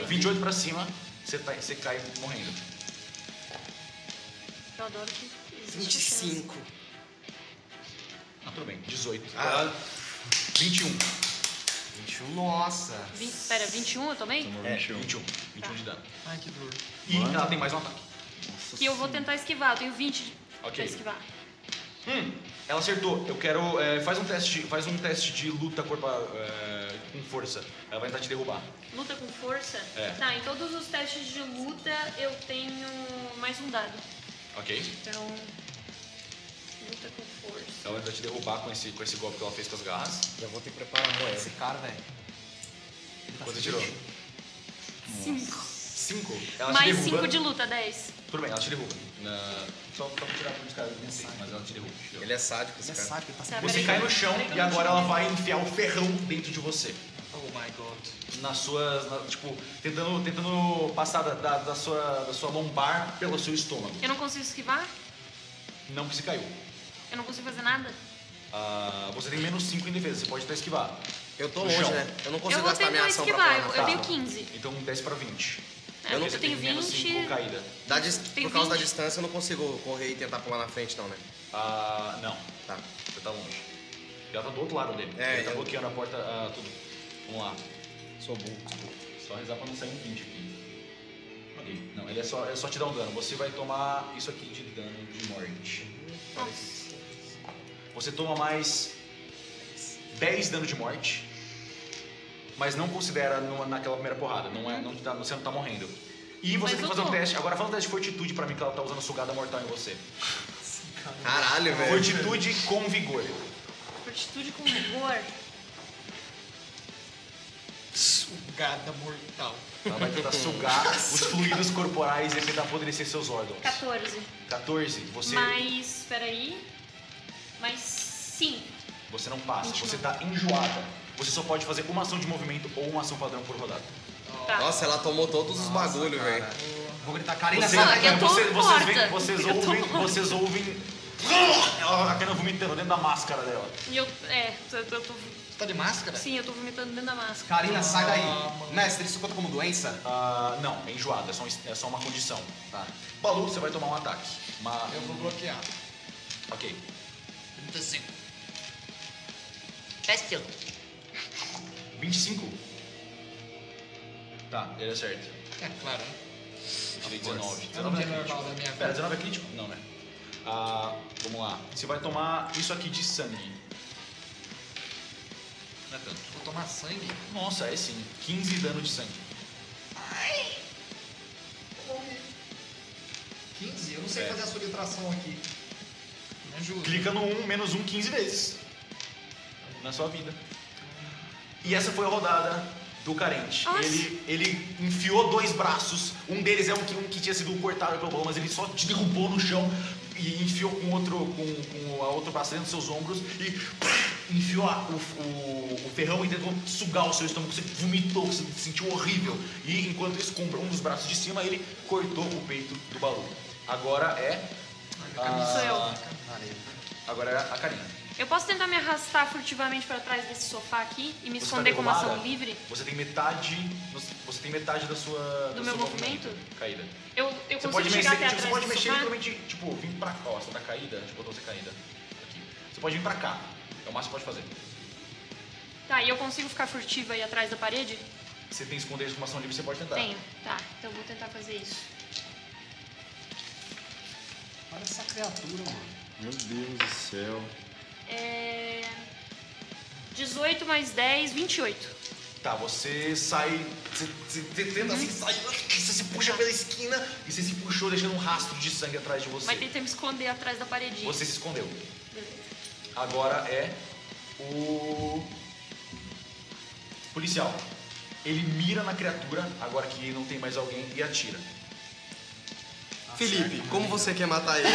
28 pra cima, você cai morrendo. Eu adoro que existe chance. 25. Tudo bem, 18. Ah. 21. 21, nossa. Pera, 21 eu tomei? Tomou É, 21. 21 de dano. Ai, que dor. E ela tem mais um ataque. Que eu vou tentar esquivar. Eu tenho 20 Ok. pra esquivar. Ela acertou. Eu quero. Faz um teste de luta com força. Ela vai tentar te derrubar. Luta com força? É. Tá, em todos os testes de luta eu tenho mais um dado. Ok? Então. Luta com força. Ela vai tentar te derrubar com esse golpe que ela fez com as garras. Já vou ter que preparar a moeda. Esse cara, velho. Quanto você tirou? 5. 5. Ela te Mais derruba. 5 de luta, 10. Tudo bem, ela te derruba. Só pra tirar por descarga, mas ela te derruba. Ele é sádico, esse Ele é cara. sádico, ele tá Tá, Você peraí. cai no chão Peraí que eu e não agora tive. ela vai enfiar o ferrão dentro de você. Oh my god. Nas suas. Tipo, tentando passar da sua lombar pelo seu estômago. Eu não consigo esquivar? Não que se caiu. Eu não consigo fazer nada? Você tem menos 5 em defesa, você pode até esquivar. Eu tô No longe, chão. né? Eu não consigo Eu vou gastar minha tentar ação pra esquivar, falar. eu Tá. tenho 15. Então desce pra 20. É, Você eu tem tenho menos 20. 5 caída. Tenho Por causa da 20. distância, eu não consigo correr e tentar pular na frente, não, né? Não, Tá. você tá longe. Ela tá do outro lado dele. É, Ele tá eu- bloqueando a porta, tudo. Vamos lá. Sou burro. Só rezar pra não sair um 20 aqui. Ok. Não, ele é só te dar um dano. Você vai tomar isso aqui de dano de morte. Você toma mais 10 dano de morte, mas não considera naquela primeira porrada. Você não tá morrendo. E você Mas tem que eu fazer um tô. teste. Agora faz um teste de fortitude pra mim, que ela tá usando sugada mortal em você. Caralho, velho. Fortitude com vigor. Fortitude com vigor. Sugada mortal. Ela vai tentar sugar os fluidos corporais e tentar apodrecer seus órgãos. 14. 14, você Mais. Peraí. Mais 5. você não passa. 29. Você tá enjoada. Você só pode fazer uma ação de movimento ou uma ação padrão por rodada. Tá. Nossa, ela tomou todos os bagulho, velho. Vou gritar, Karina, Você- sai Não, eu tô vocês morta. vocês ouvem ela acabando vomitando dentro da máscara dela. E eu. Eu tô. Você tá de máscara? Sim, eu tô vomitando dentro da máscara. Karina, sai daí. mano. Mestre, isso conta como doença? Não, é enjoada, é só uma condição. Tá. Balu, você vai tomar um ataque. Eu vou bloquear. Ok. 35. Teste. 25. Tá, ele acerta. É claro, né? Tirei 19. É um dia normal da minha Pera, vida. 19 é crítico? Não, né? Vamos lá. Você vai tomar isso aqui de sangue. Não é tanto. Vou tomar sangue. Nossa, é sim. 15 dano de sangue. 15? Eu não sei É. fazer a subtração aqui. Me ajuda. Clica no 1, menos 1, 15 vezes. Na sua vida. E essa foi a rodada do carente. Nossa. Ele enfiou 2 braços. Um deles é um que tinha sido cortado pelo balão, mas ele só te derrubou no chão e enfiou com a outro braço dentro dos seus ombros e enfiou o ferrão e tentou sugar o seu estômago, você vomitou, você se sentiu horrível. E enquanto isso, com um dos braços de cima, ele cortou o peito do Balu. Agora é... Sou eu. Agora é a Karina. Eu posso tentar me arrastar furtivamente pra trás desse sofá aqui e me Você esconder tá como ação derrubada, livre? Você tem metade da sua... Do meu seu movimento? Caída. Eu Você consigo pode chegar mexer, até você atrás pode do mexer sofá? literalmente, tipo, vir pra cá, ó, você tá caída, tipo, botou você caída. Aqui. Você pode vir pra cá, é o máximo que pode fazer. Tá, e eu consigo ficar furtiva aí atrás da parede? Você tem esconder de ação livre, você pode tentar. Tenho. Tá, então eu vou tentar fazer isso. Olha essa criatura, mano. Meu Deus do céu. 18 mais 10, 28. Tá, você sai, você tenta assim, sai, você se puxa pela esquina e você se puxou deixando um rastro de sangue atrás de você. Mas tentei me esconder atrás da paredinha. Você se escondeu. Beleza. Agora é o policial. Ele mira na criatura, agora que não tem mais alguém, e atira. Felipe, como você quer matar ele?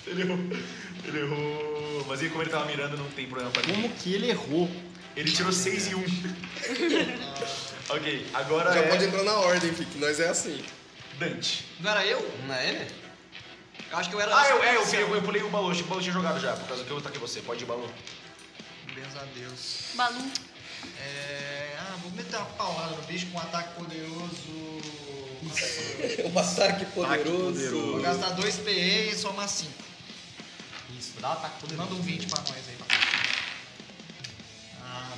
Ele errou. Mas como ele tava mirando, não tem problema pra Como que ele errou? Ele tirou 6 e 1. Ok, agora Já é pode entrar na ordem, Fique, nós é assim. Dante. Não era eu? Não é ele? Eu acho que eu era... Eu pulei o Balu, achei que o Balu tinha jogado já, por causa que eu ataquei você. Pode ir, Balu. Graças a Deus. Balu. Vou meter uma paulada no bicho com um ataque poderoso. Um ataque poderoso. Vou gastar 2 PE e somar 5. Isso, dá um ataque poderoso. Manda um 20 pra nós aí.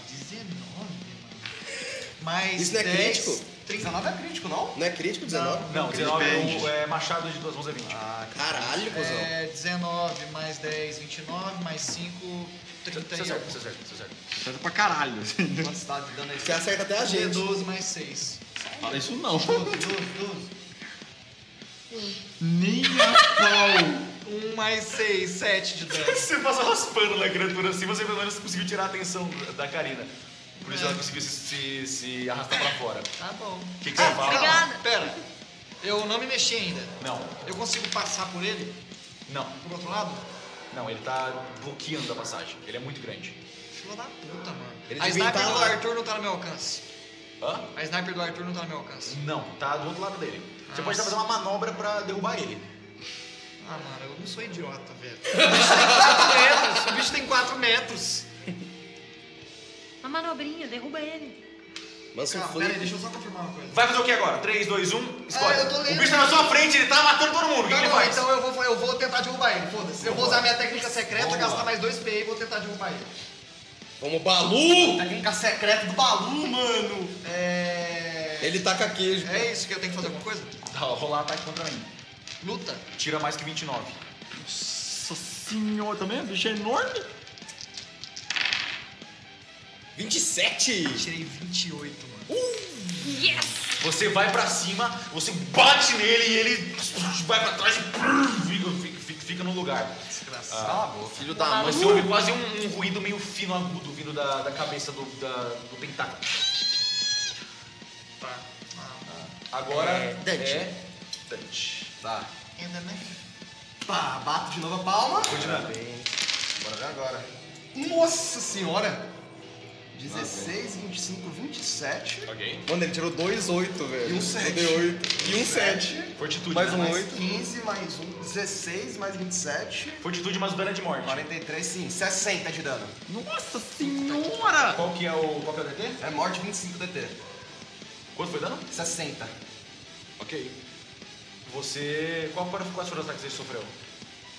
19, mano. Mais Isso não é 10, crítico? 30. 19 é crítico, não? Não é crítico, 19? Não, 19 é machado de 2 mãos é 20. Caralho, cuzão. 19 mais 10, 29, mais 5, Você 30 acerta, você acerta. Acerta pra caralho. Quanto você tá dando aí? Você acerta até a gente. 12 mais 6. Fala isso não. 12. Nem a pau. 1 mais 6, 7 de dano. Você passa raspando na criatura assim, você pelo menos conseguiu tirar a atenção da Karina. Por isso ela conseguiu se arrastar pra fora. Tá bom. O que você fala? Obrigada. Pera, eu não me mexi ainda. Não, Eu consigo passar por ele? não, Pro outro lado? não, ele tá bloqueando a passagem. Ele é muito grande. Filha da puta, mano. Ele A devia sniper tá do lá. Arthur não tá no meu alcance. Hã? A sniper do Arthur não tá no meu alcance. Não, tá do outro lado dele. Você pode Nossa. fazer uma manobra pra derrubar ele. Ah, mano, eu não sou idiota, velho. O bicho tem 4 metros. Uma manobrinha, derruba ele. Lança um Calma, pera aí, flip. deixa eu só confirmar uma coisa. Vai fazer o que agora? 3, 2, 1, escolhe. eu tô lendo. O bicho tá na sua frente, ele tá matando todo mundo. O que Tá ele bom, faz? então eu vou tentar derrubar ele, foda-se. Eu vou usar minha técnica secreta, Vamos gastar lá. mais 2 PE e vou tentar derrubar ele. Vamos, Balu! Técnica secreta do Balu, mano. Ele taca queijo. É isso que eu tenho que fazer alguma coisa? Tá, rolar ataque contra mim. Luta. Tira mais que 29. Nossa senhora, também o bicho é enorme. 27! Tirei 28, mano. Yes! Você vai pra cima, você bate nele e ele vai pra trás e fica no lugar. Desgraçado. Cala a boca. Filho da mãe. Você ouve quase um ruído meio fino, agudo, vindo da cabeça do tentáculo. Tá. Agora Dante. é Dante. Tá. Ainda, né? Tá, bato de novo a palma. Continuando. Bora ver agora. Nossa senhora! 16, 25, 27. Ok. Mano, ele tirou 2 8, velho. E um 7. Eu dei 8. E um 7. Fortitude. Mais né? um Mais 8. 15, mais 1, 16, mais 27. Fortitude mais o dano é de morte. 43, sim. 60 de dano. Nossa senhora! Qual que é o DT? É morte 25 DT. Quanto foi o dano? 60. Ok. Você... Quais foram os ataques que você sofreu?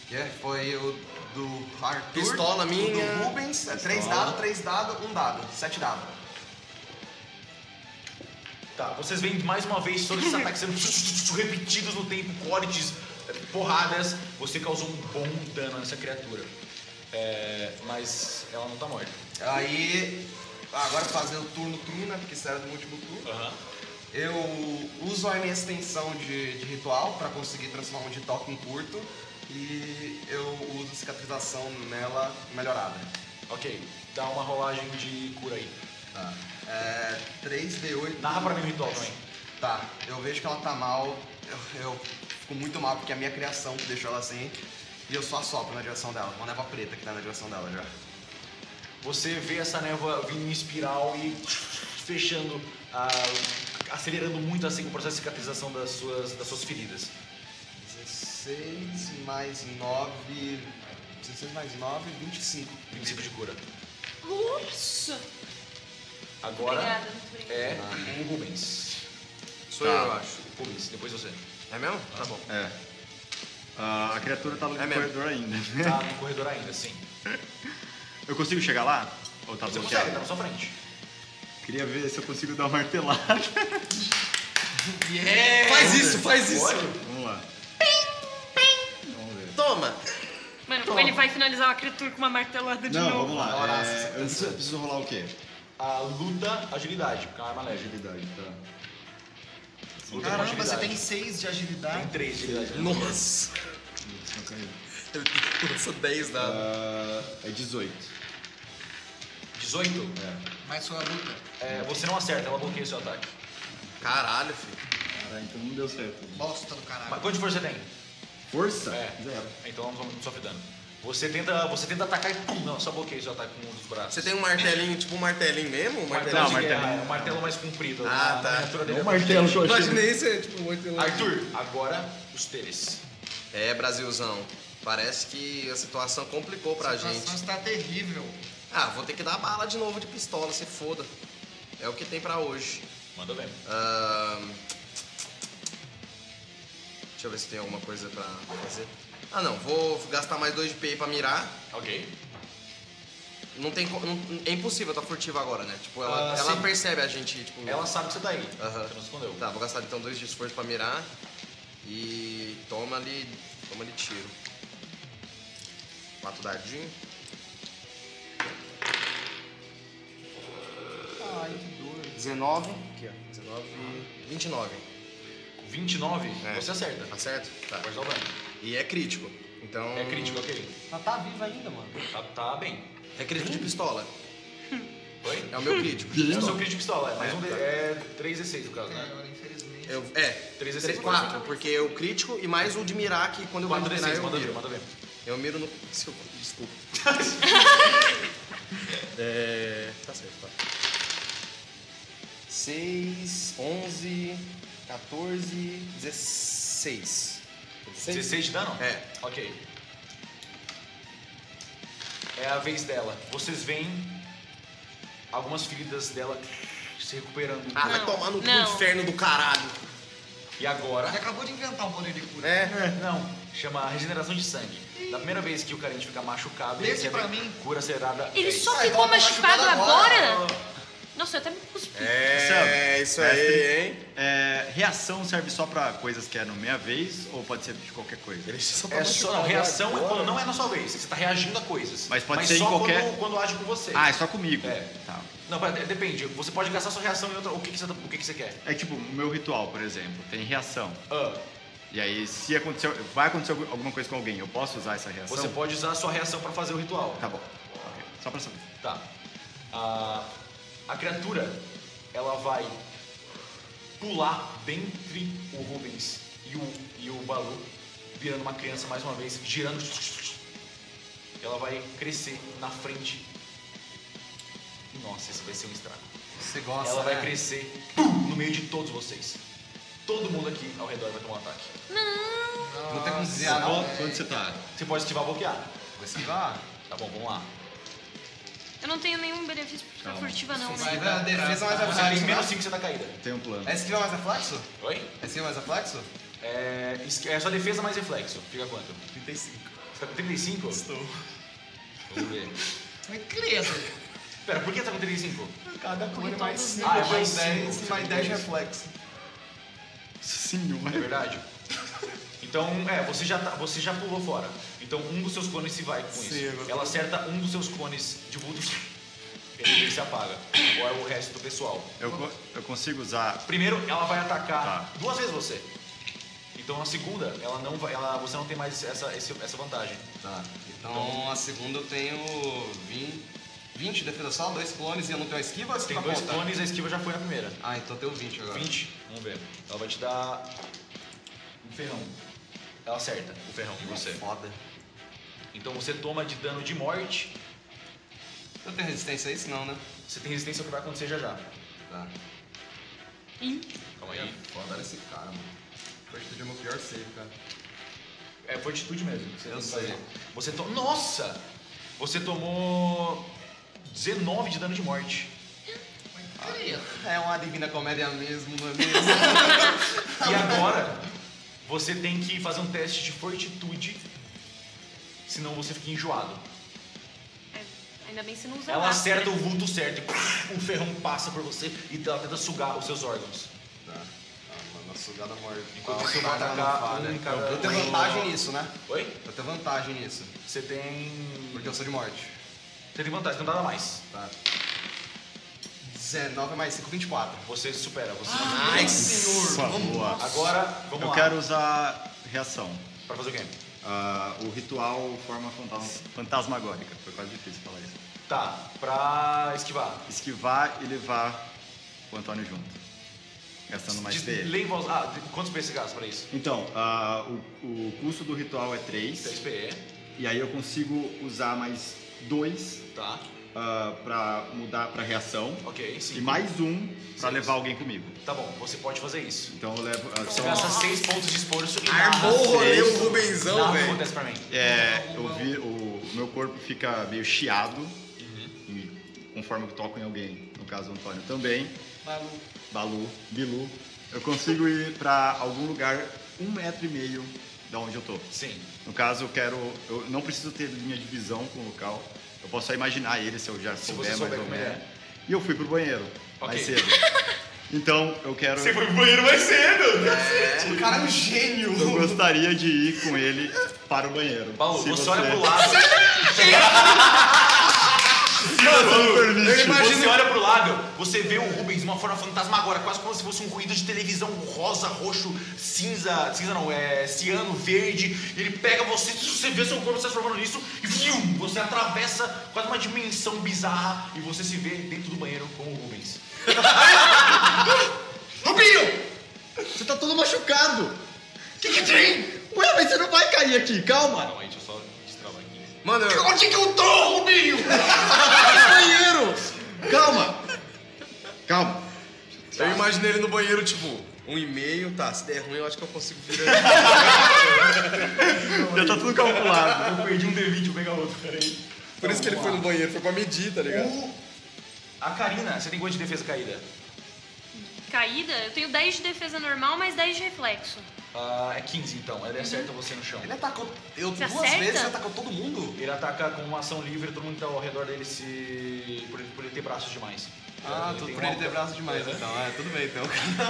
Que foi o do Arthur. Pistola o minha. do Rubens. É 3 dados, 3 dados, 1 dado. 7 dados. Tá, vocês veem mais uma vez todos esses ataques sendo repetidos no tempo, cortes, porradas. Você causou um bom dano nessa criatura. Mas ela não tá morta. Aí, agora fazer o turno, né? Porque isso era no último turno. Aham. Eu uso a minha extensão de ritual para conseguir transformar um de toque em curto. E eu uso cicatrização nela melhorada. Ok, dá uma rolagem de cura aí. Tá. 3d8. Narra pra mim o ritual também. Tá, eu vejo que ela tá mal. Eu fico muito mal porque é a minha criação que deixou ela assim. E eu só assopro na direção dela. Uma névoa preta que tá na direção dela já. Você vê essa névoa vindo em espiral e fechando, acelerando muito assim o processo de cicatrização das suas feridas. 16 mais 9... 16 mais 9, 25. 25 de cura. Nossa! Agora Obrigada, muito obrigada. é o Rubens. Sou eu acho. Rubens, depois você. É mesmo? Tá bom. É. A criatura tá no mesmo. corredor ainda. Tá no corredor ainda, sim. Eu consigo chegar lá? Ou tá Você bloqueado? consegue, tá na sua frente. Queria ver se eu consigo dar uma martelada. Faz isso, faz isso. Vamos lá. Vamos ver. Toma! Mano, ele vai finalizar a criatura com uma martelada de Não, novo. vamos lá. Nossa, Eu preciso rolar o quê? A luta, agilidade, porque é uma arma leve. Agilidade, tá. Luta com Caramba, você agilidade. tem 6 de agilidade. Tem 3 de agilidade. Nossa! Ele lança 10 dados. É 18. 18? Mais sua luta. Você não acerta, ela bloqueia o seu ataque. Caralho, filho. Caralho, então não deu certo. Bosta do caralho. Mas quanto de força você tem? Força? É. 0. Então não sofre dano. Você tenta atacar e pum, não, só bloqueia o seu ataque com um dos braços. Você tem um martelinho, tipo um martelinho mesmo? Um martelo martelinho de martelo. guerra, é um martelo mais comprido. Ah, Na tá. miniatura dele é martelo que eu achei. Imaginei isso, tipo um martelão. Arthur, agora os teres. É, Brasilzão. Parece que a situação complicou pra A situação gente. está terrível. Ah, vou ter que dar bala de novo de pistola, se foda. É o que tem pra hoje. Manda ver. Deixa eu ver se tem alguma coisa pra fazer. Ah, não. Vou gastar mais 2 de PI pra mirar. Ok. Não tem... é impossível estar furtiva agora, né? Tipo, ela sim. percebe a gente, tipo... Ela sabe que você tá aí. Aham. Você não escondeu. Tá, vou gastar então 2 de esforço pra mirar. E toma ali tiro. 4 dardinhos. Ai, que dor. 19. Aqui, ó. 19. 29. 29, É. você acerta. Tá certo? Tá. Pode dar o dano. E é crítico. Então. É crítico, ok. Ela tá viva ainda, mano. Tá bem. É crítico de pistola. Oi? É o meu crítico. É o seu crítico de pistola, é. Mais é 3d6 no caso, né? Agora, infelizmente. 3 3d6 4, porque o crítico e mais o de mirar que quando eu vou mirar 4d6, eu manda ver, miro. manda ver. Eu miro no. Desculpa. Tá certo, tá. 6, 11, 14, 16. 16 de dano? É. Ok. É a vez dela. Vocês veem algumas feridas dela se recuperando. Ah, vai Não, tomar no cu não. inferno do caralho. E agora? Ele acabou de inventar um poder de cura. Não, chama regeneração de sangue. Da primeira vez que o Karente fica machucado, ele Esse recebe pra mim. cura acelerada. Ele 10. só Ah, ficou então tá machucado machucado agora? agora. Nossa, eu até me cuspi. É, isso aí, hein? Reação serve só pra coisas que é no meia vez ou pode ser de qualquer coisa? Ele só tá É só, não, machucado reação é agora. quando não é na sua vez. Você tá reagindo a coisas. Mas pode ser em só qualquer- quando age com você. Ah, é só comigo. É. Tá. Não, depende. Você pode gastar sua reação em outra. O que que você quer? É tipo, o meu ritual, por exemplo, tem reação. Ah, E aí, se acontecer, vai acontecer alguma coisa com alguém, eu posso usar essa reação? você pode usar a sua reação pra fazer o ritual. Tá bom. Ok. Só pra saber. Tá. A criatura, ela vai pular dentre o Rubens e o Balu, virando uma criança mais uma vez, girando. Ela vai crescer na frente. Nossa, esse vai ser um estrago. Você gosta, Ela vai né? crescer no meio de todos vocês. Todo mundo aqui ao redor vai tomar um ataque. Não tem como desviar, não. Onde você tá? Você pode esquivar ou bloquear. Vou esquivar. Tá bom, vamos lá. Eu não tenho nenhum benefício pra ficar furtiva, não, Vai né? dar defesa mais Você tem reflexo, menos né? 5 você tá caída. Tem um plano. É esquiva mais reflexo? Oi? É esquiva mais reflexo? É só defesa mais reflexo. Fica quanto? 35. Você tá com 35? Estou. Vamos ver. Mas credo. Pera, por que tá com 35? Cada cor mais 5. Ah, é mais 10 cinco. e mais 10 reflexo. Senhora. É verdade. Então, você já pulou fora. Então, um dos seus clones se vai com Sim, isso. eu- Ela acerta um dos seus clones de vulto. Ele se apaga. Agora o resto do pessoal. Eu consigo usar. Primeiro, ela vai atacar Tá. 2 vezes você. Então, na segunda, ela não vai, você não tem mais essa vantagem. Tá. Então a segunda eu tenho 20 de defesa só, 2 clones e eu não tenho a esquiva ou a Tem esquiva 2 conta? clones, a esquiva já foi na primeira. Ah, então eu tenho 20 agora. 20, vamos ver. Ela vai te dar um ferrão. Ela acerta o ferrão em você. Foda. Então você toma de dano de morte. Eu tenho resistência a isso? Não, né? Você tem resistência ao que vai acontecer já já. Tá. Calma aí. Foda esse cara, mano. Fortitude é o meu pior save, cara. É fortitude mesmo. Você Eu tem que sei. fazer. Você Nossa! Você tomou 19 de dano de morte. É uma divina comédia mesmo, não é mesmo? E agora, você tem que fazer um teste de fortitude, senão você fica enjoado. Ainda bem que você não usa Ela máscara. acerta o vulto certo e o ferrão passa por você e ela tenta sugar os seus órgãos. Tá. Uma sugada morte. Enquanto você vai atacar um em cada... Eu tenho vantagem nisso, né? Oi? Eu tenho vantagem nisso. Você tem... Porque eu sou de morte. Você tem vantagem, não dá nada mais. Tá. 19 mais 5, 24. Você supera, você... Ai, senhor! Boa. Agora, vamos Eu lá. quero usar reação. Pra fazer o quê? O ritual forma fantasmagórica. Foi quase difícil falar isso. Tá, pra esquivar. Esquivar e levar o Antônio junto. Gastando mais PE. Lê em voz... quantos PE você gasta pra isso? Então, o custo do ritual é 3. 3 PE. E aí eu consigo usar mais 2 Tá. pra mudar pra reação. Ok, 5. E mais 1 pra 6. levar alguém comigo. Tá bom, você pode fazer isso. Então eu levo. Você gasta 6 pontos de esforço e Armou o rolê, seis. o Rubenzão, nada velho. acontece pra mim. O meu corpo fica meio chiado. E conforme eu toco em alguém, no caso o Antônio também. Bilu. Eu consigo ir pra algum lugar 1,5 metro da onde eu tô. Sim. No caso, eu não preciso ter linha de visão com o local. Eu posso só imaginar ele se eu já Se souber você souber mais ou como ele menos. é. E eu fui pro banheiro mais Ok. cedo. Então, eu quero... Você foi pro banheiro mais cedo! O cara é um gênio! Eu gostaria de ir com ele para o banheiro. Paulo, Se você olha pro lado. permite. Você olha pro lado, você vê o Rubens de uma forma fantasmagórica, quase como se fosse um ruído de televisão rosa, roxo, cinza não, ciano, verde. Ele pega você vê seu corpo se transformando nisso e você atravessa quase uma dimensão bizarra e você se vê dentro do banheiro com o Rubens. Rubinho! Você tá todo machucado! O que tem? Ué, mas você não vai cair aqui, calma! Não, aí deixa eu só destravar aqui. Mano, Onde que eu tô, Rubinho? No banheiro! Calma. eu imaginei ele no banheiro, tipo, 1,5, tá, se der ruim eu acho que eu consigo virar. Já tá tudo calculado. Eu perdi um D20, vou pegar outro, peraí. Por isso que ele foi no banheiro, foi pra medir, tá ligado? A Karina, você tem quanto de defesa caída? Caída, eu tenho 10 de defesa normal, mais 10 de reflexo. É 15 então, ele acerta você no chão. Ele atacou. Eu Você duas acerta? vezes, ele atacou todo mundo. Ele ataca com uma ação livre, todo mundo tá ao redor dele por ele ter braços demais. Ah, Ele tudo tem por ele uma- ter braço demais, então. É, tudo bem, então.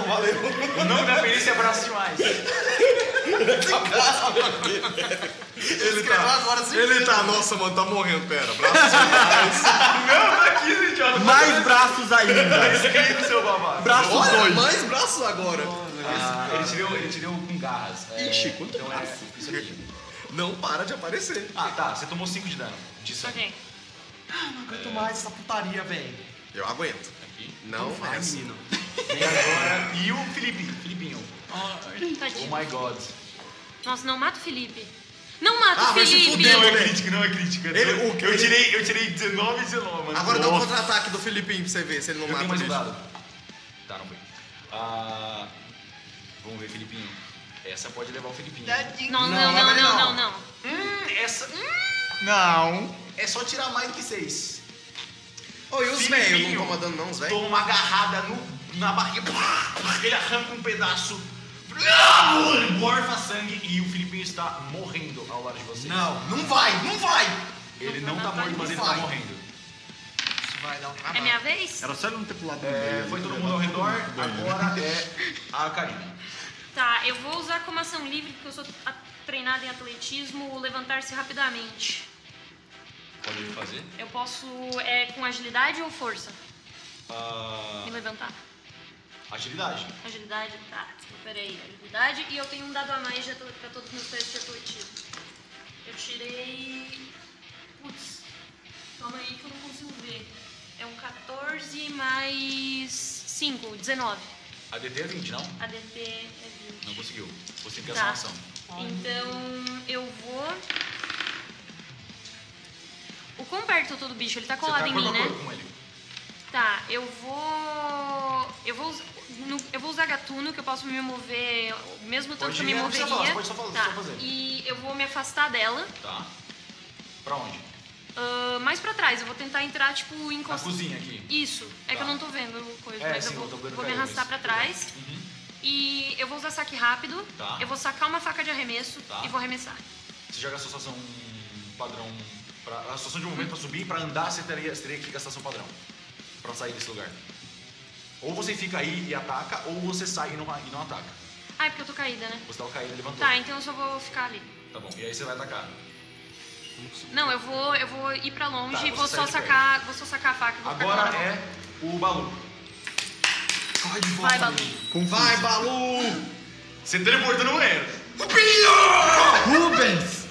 Valeu. O nome da perícia é braço demais. Ele tá, nossa, mano, tá morrendo, pera. Braço demais. Não, tá aqui, idiota. Mais braços ainda. Esse aqui é o seu babado. Braços Olha, 2. mais braços agora. Ele te deu com garras. Ixi, quanto então braço? isso aqui. Não para de aparecer. Ah, tá. Você tomou 5 de dano. De sangue. Ok. Não aguento mais essa putaria, velho. Eu aguento. Aqui. Não vai, menino. Vem agora. E o Filipinho. Tadinho. Oh my god. Nossa, não mata o Felipe. Não mata o vai se Felipe! fuder, Não é moleque. crítica, não é crítica. Ele- eu tirei 19 e 19, mano. Agora dá um Nossa. contra-ataque do Filipinho pra você ver se ele não Eu mata tenho mais o um bicho. dado. Tá, não foi. Vamos ver, Filipinho. Essa pode levar o Filipinho. Não, Não, não, mas não, não. não, não. Essa. Não. É só tirar mais do que 6. Ô, e os Filipinho. velhos não incomodando não, os velhos? Toma uma agarrada na barriga. Ele arranca um pedaço. Morfa sangue e o Filipinho está morrendo ao lado de vocês. Não vai. Ele não tá morto, mas ele tá vai. morrendo. Isso vai dar um É trabalho. minha vez? Era só ele não ter pulado no meio. Foi ele todo ia mundo ao levar redor, todo mundo pro banheiro. agora é a Karina. Tá, eu vou usar como ação livre, porque eu sou treinada em atletismo, levantar-se rapidamente. Pode fazer. Eu posso, com agilidade ou força? Me levantar. Agilidade. Agilidade, tá. Peraí, agilidade. E eu tenho um dado a mais pra todos os meus testes de atletismo. Eu tirei... Putz, calma aí que eu não consigo ver. É um 14 mais 5, 19. ADT é 20, não? ADT é 20. Não conseguiu. Você tem que Tá. gastar uma ação. Então eu vou quão perto eu tô do bicho? Ele tá colado em mim, né? Com ele. Tá, eu vou usar gatuno, que eu posso me mover o mesmo tanto que eu me moveria. Pode só fazer. E eu vou me afastar dela. Tá. Pra onde? Mais pra trás, eu vou tentar entrar, tipo, Na encostar. cozinha aqui. Isso, que eu não tô vendo coisa, É, mas sim, eu eu tô vendo vou me caiu, arrastar mas- pra trás. Uhum. E eu vou usar saque rápido. Tá. Eu vou sacar uma faca de arremesso Tá. e vou arremessar. Você joga a sua ação padrão. A sua ação de movimento pra subir e pra andar você teria que gastar ação padrão. Pra sair desse lugar. Ou você fica aí e ataca, ou você sai e não ataca. Ah, é porque eu tô caída, né? Você tava caído e levantou. Tá, então eu só vou ficar ali. Tá bom. E aí você vai atacar. Não, eu vou ir pra longe Tá, e vou você só sai de perto. sacar a faca. e Vou ficar Agora com ela na mão. é o Balu. Corre de volta. Vai, Balu. Vai, Balu! Você teleporta no banheiro. Rubens!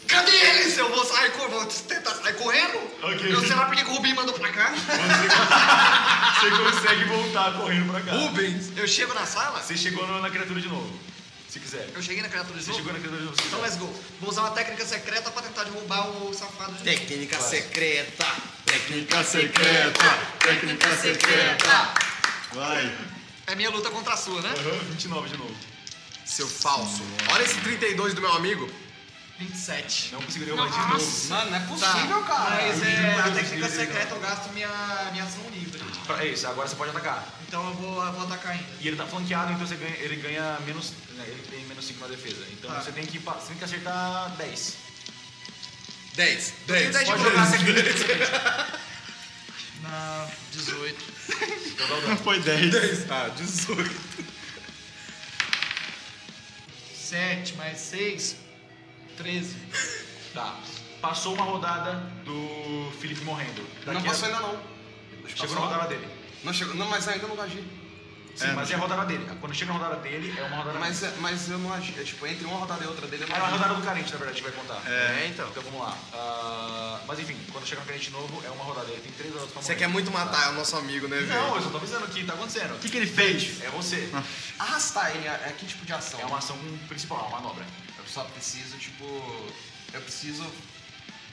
Cadê eles? Eu vou sair vou tentar sair correndo? Ok. Será porque que o Rubinho mandou pra cá? Você consegue voltar correndo pra cá. Rubens! Eu chego na sala? Você chegou na criatura de novo. Se quiser. Eu cheguei na criatura de Você novo? chegou na criatura de novo. se Então quiser. let's go. Vou usar uma técnica secreta pra tentar derrubar o safado de novo. Técnica secreta. Técnica secreta! Técnica secreta! Vai! É minha luta contra a sua, né? Aham, 29 de novo. Seu falso. Olha esse 32 do meu amigo. 27. Não consegui derrubar de novo. Mano, não é possível, cara. Mas Eu a juro, técnica eu juro. secreta eu gasto minha ação livre. É isso, agora você pode atacar. Então eu vou atacar ainda. E ele tá flanqueado, então ele ganha menos. Né, ele tem menos 5 na defesa. Então Tá. você tem que acertar 10. 10. Tem 10 de Pode jogar jogar. na 18. Então dá o dano. Foi 10. Ah, 18. 7 mais 6, 13. Tá. Passou uma rodada do Felipe morrendo. Não Daqui a- passou ainda não. Chegou na rodada dele. Não chegou. Não, mas ainda não agi. Sim, mas é a rodada dele. Quando chega na rodada dele, é uma rodada. Mas eu não agi. É tipo, entre uma rodada e outra dele eu não É uma agi. rodada do carente, na verdade, que vai contar. É, então. Então vamos lá. Mas enfim, quando chega no carente novo, é uma rodada. Ele tem 3 rodadas pra morrer. Você quer muito matar o nosso amigo, né, velho? Não, eu só tô avisando o que tá acontecendo. O que ele fez? É você. Arrastar ele é que tipo de ação? É uma ação principal, é uma manobra. Eu só preciso, tipo... Eu preciso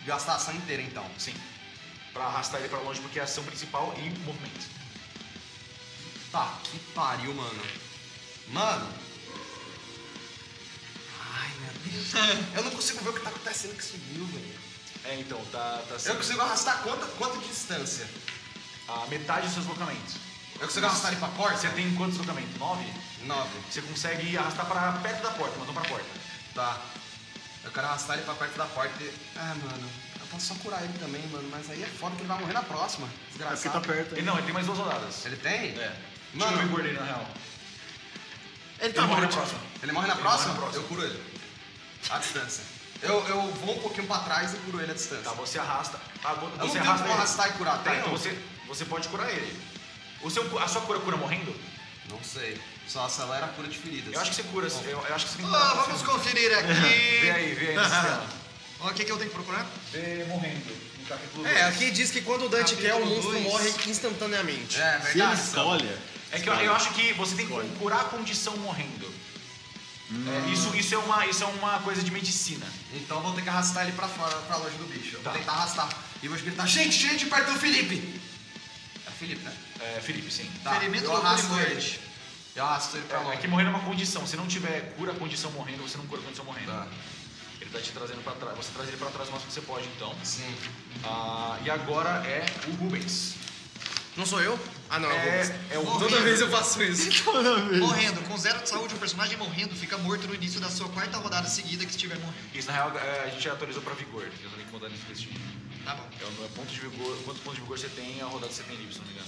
gastar a ação inteira, então. Sim. Pra arrastar ele pra longe, porque é a ação principal e movimento. Tá, que pariu, mano. Mano. Ai, meu Deus. Eu não consigo ver o que tá acontecendo com esse Bill, velho. É, então, tá Eu sendo consigo arrastar quanto de distância? a metade dos seus deslocamentos. Eu consigo arrastar ele pra porta? Você tem quantos deslocamentos? 9? 9. Você consegue arrastar pra perto da porta, mas não pra porta. Tá. Eu quero arrastar ele pra perto da porta e... Ah, mano. Eu posso só curar ele também, mano. Mas aí é foda que ele vai morrer na próxima. É porque Desgraçado. tá perto. Ele não, ele tem mais 2 rodadas. Ele tem? É. Mano. Deixa eu ver o vigor dele, na real. Ele Ele morre na próxima. Ele morre na Ele próxima? morre na próxima. Eu curo ele. À distância. Eu vou um pouquinho pra trás e curo ele à distância. Tá, você arrasta. Eu não Você tenho arrasta como ele. arrastar e curar, Tá, tem? então não? você pode curar ele. A sua cura morrendo? Não sei. Só acelera a cura de feridas. Eu acho que você cura. Eu acho que você tem que Vamos conferir aqui. Vê aí no sistema. Ó, o que eu tenho que procurar? Vê morrendo. No capítulo É, 2. aqui diz que quando o Dante quer, o Capítulo monstro 2. morre instantaneamente. É, Se ele verdade. escolhe. É que eu acho que você tem que curar a condição morrendo. Isso é uma coisa de medicina. Então eu vou ter que arrastar ele pra fora, pra longe do bicho. Eu Tá. vou tentar arrastar. E vou gritar, gente, perto do Felipe! É o Felipe, né? É, Felipe, sim. Tá, Ferimento eu ou arrasto cura e ele. Eu arrasto ele pra É longe. que morrendo é uma condição. Se não tiver cura a condição morrendo, você não cura a condição morrendo. Tá. Ele tá te trazendo pra trás. Você traz ele pra trás o máximo que você pode, então. Sim. E agora é o Rubens. Não sou eu? Ah, não. É o Toda vez eu faço isso. Morrendo. Com 0 de saúde, um personagem morrendo fica morto no início da sua 4ª rodada seguida que estiver morrendo. Isso, na real, a gente atualizou pra vigor. Eu tenho que mudar nesse textinho. Tá bom. É ponto de vigor. Quantos pontos de vigor você tem e a rodada que você tem livre, se não me engano.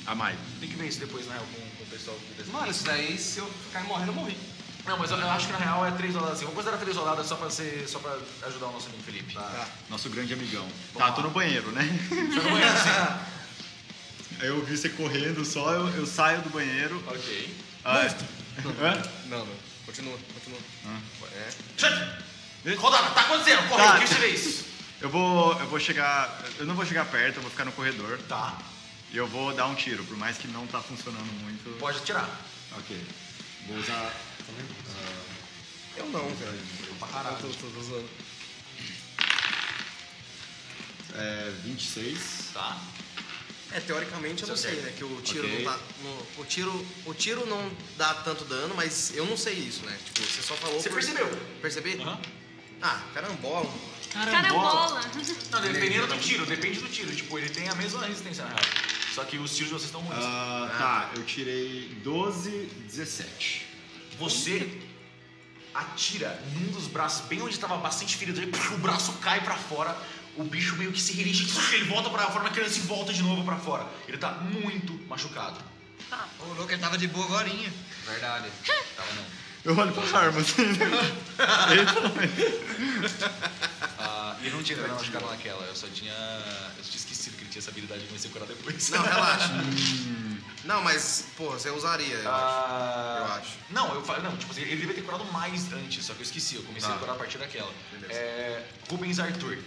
A mais. Tem que ver isso depois, na real, com o pessoal que desse. Mano, isso daí, se eu ficar morrendo, eu morri. Não, mas eu acho que na real é 3 rodadas assim. Vou considerar 3 rodadas só pra ajudar o nosso amigo Felipe. Tá. Nosso grande amigão. Vamos Tá, tô lá. no banheiro, né? Você não conhece, sim? Aí eu vi você correndo só, eu saio do banheiro. Ok. Hã? Não. Continua. Rodada, tá acontecendo? Corre, Tá. o que você fez? Eu vou chegar. Eu não vou chegar perto, eu vou ficar no corredor. Tá. E eu vou dar um tiro, por mais que não tá funcionando muito. Pode atirar. Ok. Vou usar. Eu não, velho. Pra caralho. Tô zoando. 26. Tá. Teoricamente eu não Isso é sei, certo. né? Que o tiro Ok. não tá. O tiro não dá tanto dano, mas eu não sei isso, né? Tipo, você só falou. Você percebeu? Percebi? Aham. Ah, carambola. Carambola. Não, dependendo do tiro, depende do tiro. Tipo, ele tem a mesma resistência na real. Só que os tiros de vocês estão ruins. Tá, eu tirei 12, 17. Você atira num dos braços, bem onde estava bastante ferido, aí, o braço cai pra fora, o bicho meio que se relige, ele volta pra fora, a criança volta de novo pra fora. Ele tá muito machucado. Ô, louco, ele tava de boa agorinha. Verdade. Tava não. Eu olho pra arma assim. Ele também. E eu não tinha entrado machucado naquela, eu tinha esquecido que ele tinha essa habilidade de comecei a curar depois. Não, relaxa. Não, mas, porra, você usaria, eu acho. Não, não, tipo assim, ele devia ter curado mais antes, só que eu esqueci, eu comecei a curar a partir daquela. Beleza. Rubens Arthur.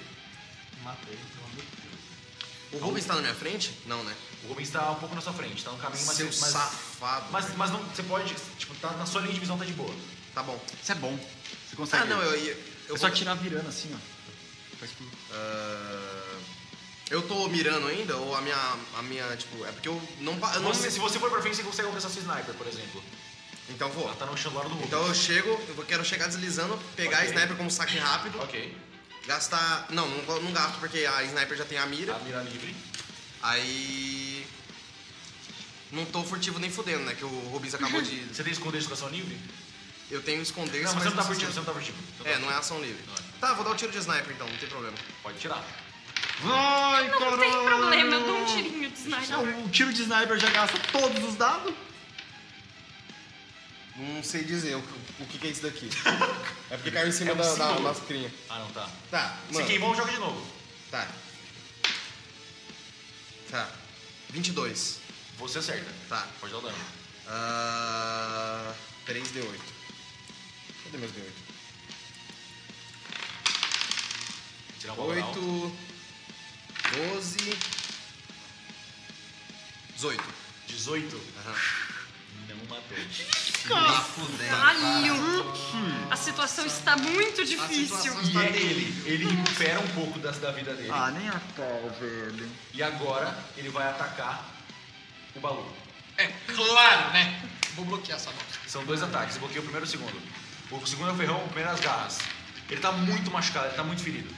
Matei, O Rubens tá na minha frente? Não, né? O Rubens tá um pouco na sua frente, tá no caminho, mas... Seu safado. Mas não, você pode, tipo, tá na sua linha de visão, tá de boa. Tá bom. Isso é bom. Você consegue. Ah, não, eu É só tirar virando assim, ó. Faz por... Eu tô mirando ainda? Ou a minha, tipo... É porque eu não... Se você for pra frente, você consegue alcançar seu sniper, por exemplo. Então vou. Ela tá no chão do lado do Rubens. Então eu quero chegar deslizando, pegar a Ok. sniper como saque rápido, Ok. gastar... Não gasto porque a sniper já tem a mira. A mira livre. Aí... Não tô furtivo nem fudendo, né? Que o Rubens acabou de... Você tem esconder de educação livre? Eu tenho esconder, Não, mas você não tá furtivo, você não tá furtivo. Não é ação livre. Não é. Tá, vou dar um tiro de sniper então, não tem problema. Pode tirar. Vai, Não caralho! tem problema, eu dou um tirinho de sniper. Não, o tiro de sniper já gasta todos os dados? Não sei dizer o que é isso daqui. É porque caiu em cima É um da símbolo. mascarinha. Ah, não, tá. Tá, Se mano. queimou, joga de novo. Tá. 22. Você acerta. Tá. Pode dar o dano. 3d8. Cadê meus d8? Tirar um valor alto. 8, 12, 18. 18. Aham. Não matou. Caralho! A situação está muito difícil. E é ele recupera um pouco da vida dele. Ah, nem a pau, velho. E agora ele vai atacar o Balu. É claro, né? Vou bloquear essa bosta. São dois ataques, eu bloqueei o primeiro e o segundo. O segundo é o ferrão, o primeiro é as garras. Ele tá muito machucado, ele tá muito ferido.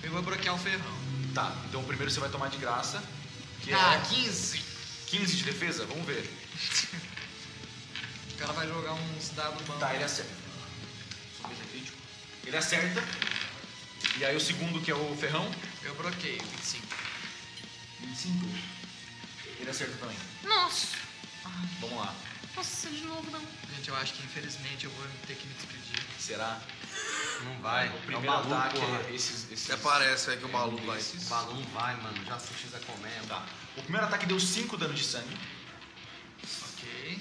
Eu vou bloquear o ferrão. Tá, então o primeiro você vai tomar de graça, que Ah, é 15. 15 de defesa, vamos ver. O cara vai jogar uns dados bons. Tá, ele acerta. Só ver se é crítico. Ele acerta. E aí o segundo, que é o ferrão, Eu bloqueio, 25. 25. Ele acerta também. Nossa. Vamos lá. Nossa, de novo não. Gente, eu acho que infelizmente eu vou ter que me despedir. Será? Não vai. O primeiro é o Balu, ataque porra. é esses... Até parece aí que o Balu vai. esses. O Balu não vai, mano. Já assisti Zé Comendo. Tá. O primeiro ataque deu 5 dano de sangue. Ok.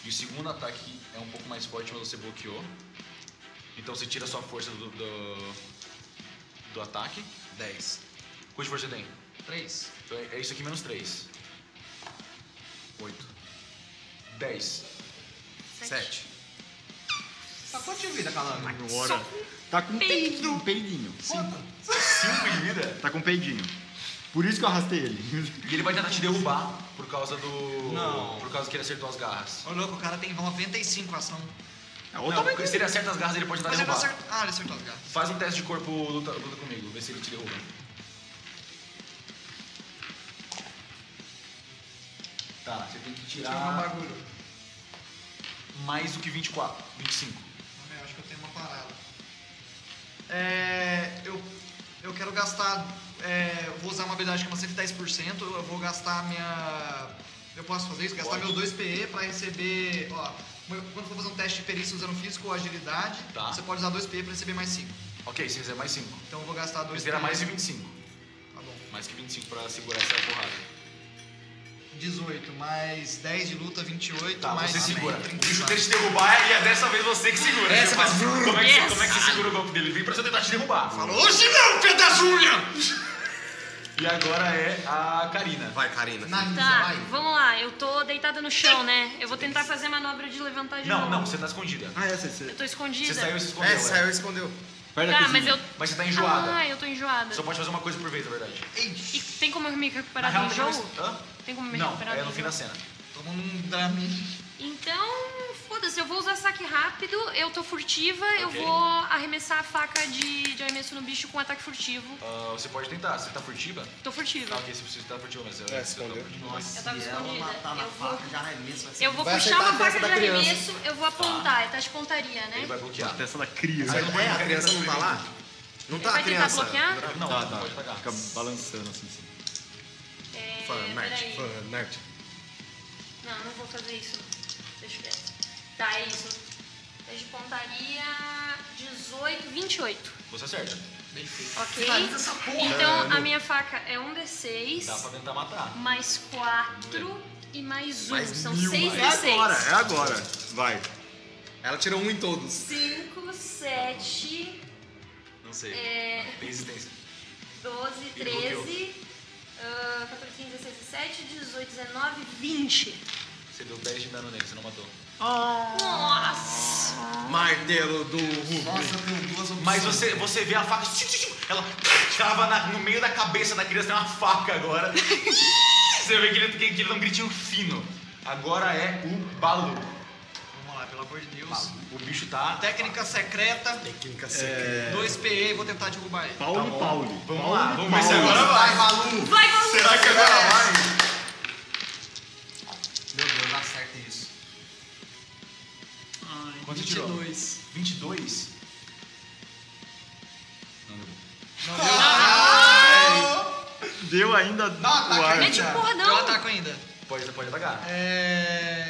E o segundo ataque é um pouco mais forte, mas você bloqueou. Então você tira a sua força do ataque. 10. Quanto de força você tem? 3. Então é isso aqui menos 3. 8. 10. 7. Tá quanto de vida, Calama? Agora. Tá com peidinho. Peidinho. 5 de vida? Tá com peidinho. Por isso que eu arrastei ele. E ele vai tentar te derrubar por causa do... Não. Por causa que ele acertou as garras. Ô louco, o cara tem 95 ação. Não, se ele acerta as garras, ele pode tentar Mas ele não derrubar. acertou. Ah, ele acertou as garras. Faz um teste de corpo, luta comigo, vê se ele te derruba. Tá, você tem que Tirou um tirar bagulho. mais do que 24, 25. Eu acho que eu tenho uma parada. Eu quero gastar. Eu vou usar uma habilidade que é uma 110%. Eu vou gastar minha. Eu posso fazer isso? Gastar Pode. meu 2 PE pra receber. Ó, quando for fazer um teste de perícia usando físico ou agilidade, Tá. você pode usar 2 PE pra receber mais 5. Ok, se quiser mais 5. Então eu vou gastar 2 Você PE. terá mais de 25. Tá bom. Mais que 25 pra segurar essa porrada. 18, mais 10 de luta, 28, Tá, mais você 5, segura. O 30. bicho tenta te derrubar e é dessa vez você que segura. Essa Você faz- vai- como, é que, Yes! como é que você segura o golpe dele? Ele vem pra você tentar te derrubar. Falou, hoje não, pé das unhas! E agora é a Karina. Vai, Karina. Tá, vamos lá. Eu tô deitada no chão, né? Eu vou tentar fazer a manobra de levantar de novo. Não, você tá escondida. Ah, você. Eu tô escondida. Você saiu e se escondeu. Saiu e escondeu. Perto da Tá, cozinha. mas eu... Mas você tá enjoada. Ah, eu tô enjoada. Só pode fazer uma coisa por vez, na verdade. E tem como eu me recuperar Na do real, jogo? Hã? Tem como me Não, recuperar é do no fim da jogo? cena. Toma um Dramin. Então, foda-se, eu vou usar saque rápido, eu tô furtiva, eu Ok. vou arremessar a faca de arremesso no bicho com ataque furtivo. Você pode tentar. Você tá furtiva? Tô furtiva. Ah, ok, você tá furtiva, mas... É, escondeu. Eu tava Se ela escondida. matar na faca, já arremesso, vai ser Eu vou Vai puxar acertar uma a faca testa de da criança. arremesso, eu vou apontar, é teste de pontaria, né? Ele vai bloquear. Testa da criança. A criança não tá lá? Não Ele tá vai a tentar criança. bloquear? Não, Tá, não tá. pode atacar. Fica balançando assim. Peraí. Fanart. Não vou fazer isso. Deixa eu ver. Tá, é isso. Teste de pontaria 18, 28. Você acerta. Ok? Então a minha faca é um D6, Dá pra tentar matar. mais 4 e mais 1. Mais São mil, 6 É agora, D6. é agora. Vai. Ela tirou um em todos. 5, 7, Não sei. Tem existência. 12, Ele bloqueou. 13, 14, 15, 16, 17, 18, 19, 20. Você deu 10 de dano nele, você não matou. Nossa! Martelo do Rubio. Nossa, eu tenho duas opções. Mas você vê a faca, ela crava no meio da cabeça da criança, tem uma faca agora. Você vê que ele dá um gritinho fino. Agora é o Balu. Vamos lá, pelo amor de Deus. O bicho tá... Técnica secreta, Técnica secreta. 2 PE, vou tentar derrubar ele. Paulo. Vamos lá, vamos ver se agora vai. Balu! Vai, Balu! Será que agora vai? Meu Deus, acerta isso. Quanto você tirou? 22. 22? Deu ainda o ar. Mete o Eu porradão! ataco ainda. Pode atacar.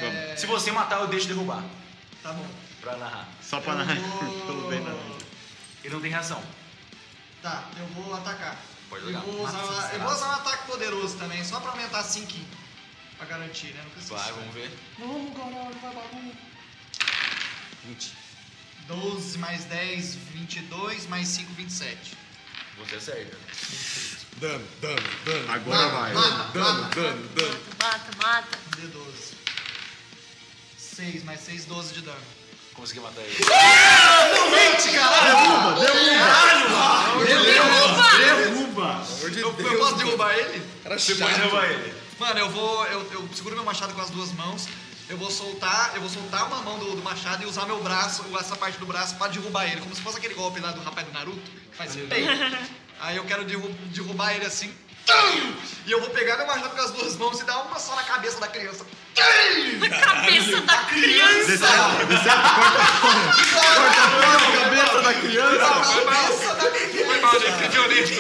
Vamos. Se você matar, eu deixo derrubar. Tá bom. Pra narrar. Só pra narrar pelo bem da vida. Ele não tem reação. Tá, eu vou atacar. Pode Eu jogar. vou usar um ataque poderoso também, só pra aumentar 5 pra garantir, né? Nunca Vai, vamos ver. Vamos, caralho, vai, Balu. 20. 12 mais 10, 22, mais 5, 27. Você acerta. Dano. Agora vai. Dano. Mata. D12. 6 mais 6, 12 de dano. Consegui matar ele. Derruba! Eu posso derrubar ele? Você pode derrubar ele. Mano, eu seguro meu machado com as duas mãos. Eu vou soltar uma mão do machado e usar meu braço, essa parte do braço, pra derrubar ele. Como se fosse aquele golpe lá do rapaz do Naruto, que faz pei. Aí eu quero derrubar ele assim. E eu vou pegar meu machado com as duas mãos e dar uma só na cabeça da criança. Na cabeça da criança! Cabeça da criança! Foi mal, gente, que violento.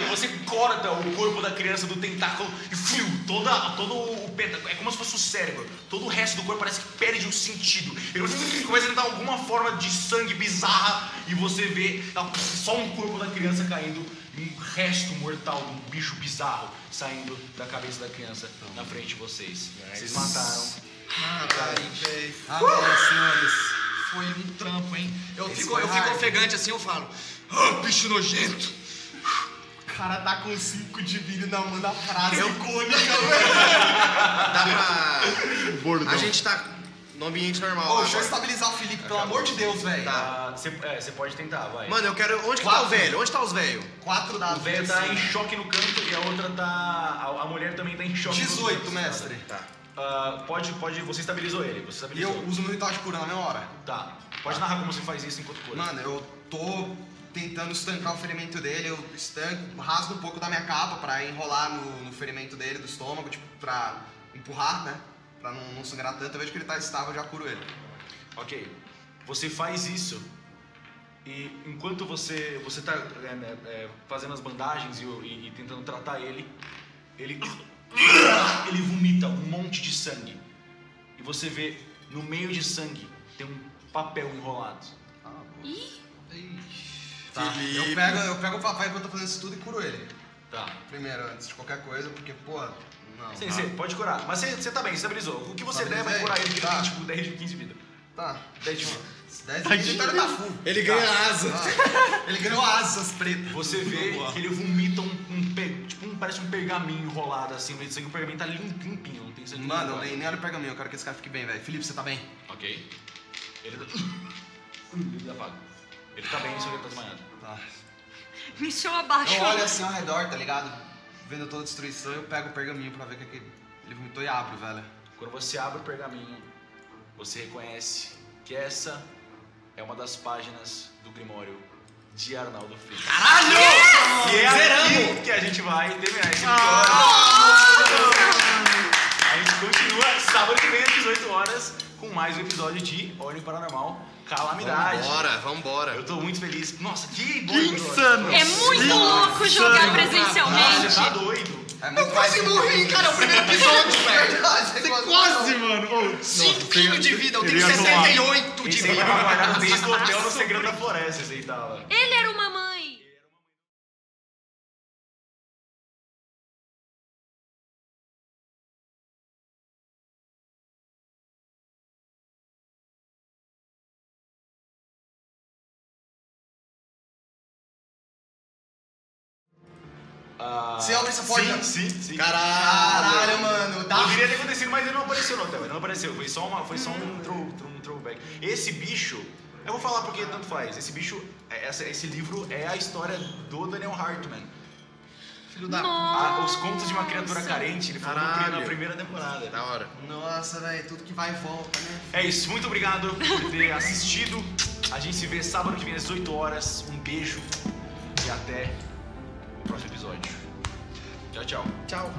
Você corta o corpo da criança do tentáculo e fio, todo o pentáculo. É como se fosse o cérebro. Todo o resto do corpo parece que perde o sentido. Ele começa a dar alguma forma de sangue bizarra e você vê só um corpo da criança caindo e um resto mortal de um bicho bizarro saindo da cabeça da criança na frente de vocês. Vocês mataram. Caralho, velho. Agora, senhores. Foi um trampo, hein? Eu fico ofegante assim, eu falo. Ah, bicho nojento. O cara tá com 5 de vida na mão da frase icônica, Dá pra... Bordão. A gente tá no ambiente normal. Ô, agora. deixa eu estabilizar o Felipe, pelo amor de Deus, velho. Você pode tentar, vai. Mano, eu quero... Onde que tá o velho? Onde tá os velhos? 4 dados. O velho tá em choque no canto e a outra tá... A mulher também tá em choque no 18, canto. mestre. Tá. Você estabilizou ele. Você E estabilizou. eu uso meu ritual de cura na mesma hora. Tá. Pode narrar como você faz isso enquanto cura. Mano, eu tô tentando estancar o ferimento dele, eu estanco, rasgo um pouco da minha capa pra enrolar no ferimento dele, do estômago, tipo, pra empurrar, né? Pra não sangrar tanto. Eu vejo que ele tá estável, eu já curo ele. Ok. Você faz isso e enquanto você tá fazendo as bandagens e tentando tratar ele vomita um monte de sangue. E você vê no meio de sangue tem um papel enrolado. Tá. Eu pego o papai enquanto eu tô fazendo isso tudo e curo ele. Tá. Primeiro, antes de qualquer coisa, porque, pô, não. Sim, pode curar. Mas você tá bem, você estabilizou. O que você der vai curar ele, que ele tem tipo 10 de 15 de vida. Tá. 10 de vida. 10 de vida, então ele tá full. Ele ganha asa. Ele ganhou asas pretas. Você vê que ele vomita parece um pergaminho enrolado assim, mas o pergaminho tá limpinho, não tem sangue. Mano, eu nem olho o pergaminho, eu quero que esse cara fique bem, velho. Felipe, você tá bem? Ok. Ele tá... Ele apaga. Ele tá bem, só que ele tá desmaiado. Tá. Me chama abaixo. Eu olho assim ao redor, tá ligado? Vendo toda a destruição, eu pego o pergaminho pra ver o que ele vomitou e abro, velho. Quando você abre o pergaminho, você reconhece que essa é uma das páginas do Grimório de Arnaldo Freitas. Caralho! E é aqui que a gente vai terminar esse episódio. A gente continua sábado que vem às 18 horas com mais um episódio de Ordem Paranormal Calamidade. Vambora. Eu tô muito feliz. Nossa, que bom Que episódio. insano! É muito louco jogar presencialmente. Você tá doido. É Eu muito quase morri, cara, é o primeiro episódio, velho. Quase, mano! Oh, Cinquinho de vida, eu tenho Ele ia 78 de Esse aí vida. tava guardado desde o hotel no Segredo da Floresta, esse aí tava. Ele era uma mãe. Você abre essa porta? Sim. Caralho, mano. Dá. Poderia ter acontecido, mas ele não apareceu no hotel. Ele não apareceu. Foi só um throwback. Esse bicho, eu vou falar porque tanto faz. Esse bicho, esse livro é a história do Daniel Hartman. Filho da... Os Contos de uma Criatura Carente. Ele falou na primeira temporada. Da hora. Nossa, velho, tudo que vai e volta, né? É isso. Muito obrigado por ter assistido. A gente se vê sábado que vem às 18 horas. Um beijo e até o próximo episódio. Tchau. Tchau. Tchau!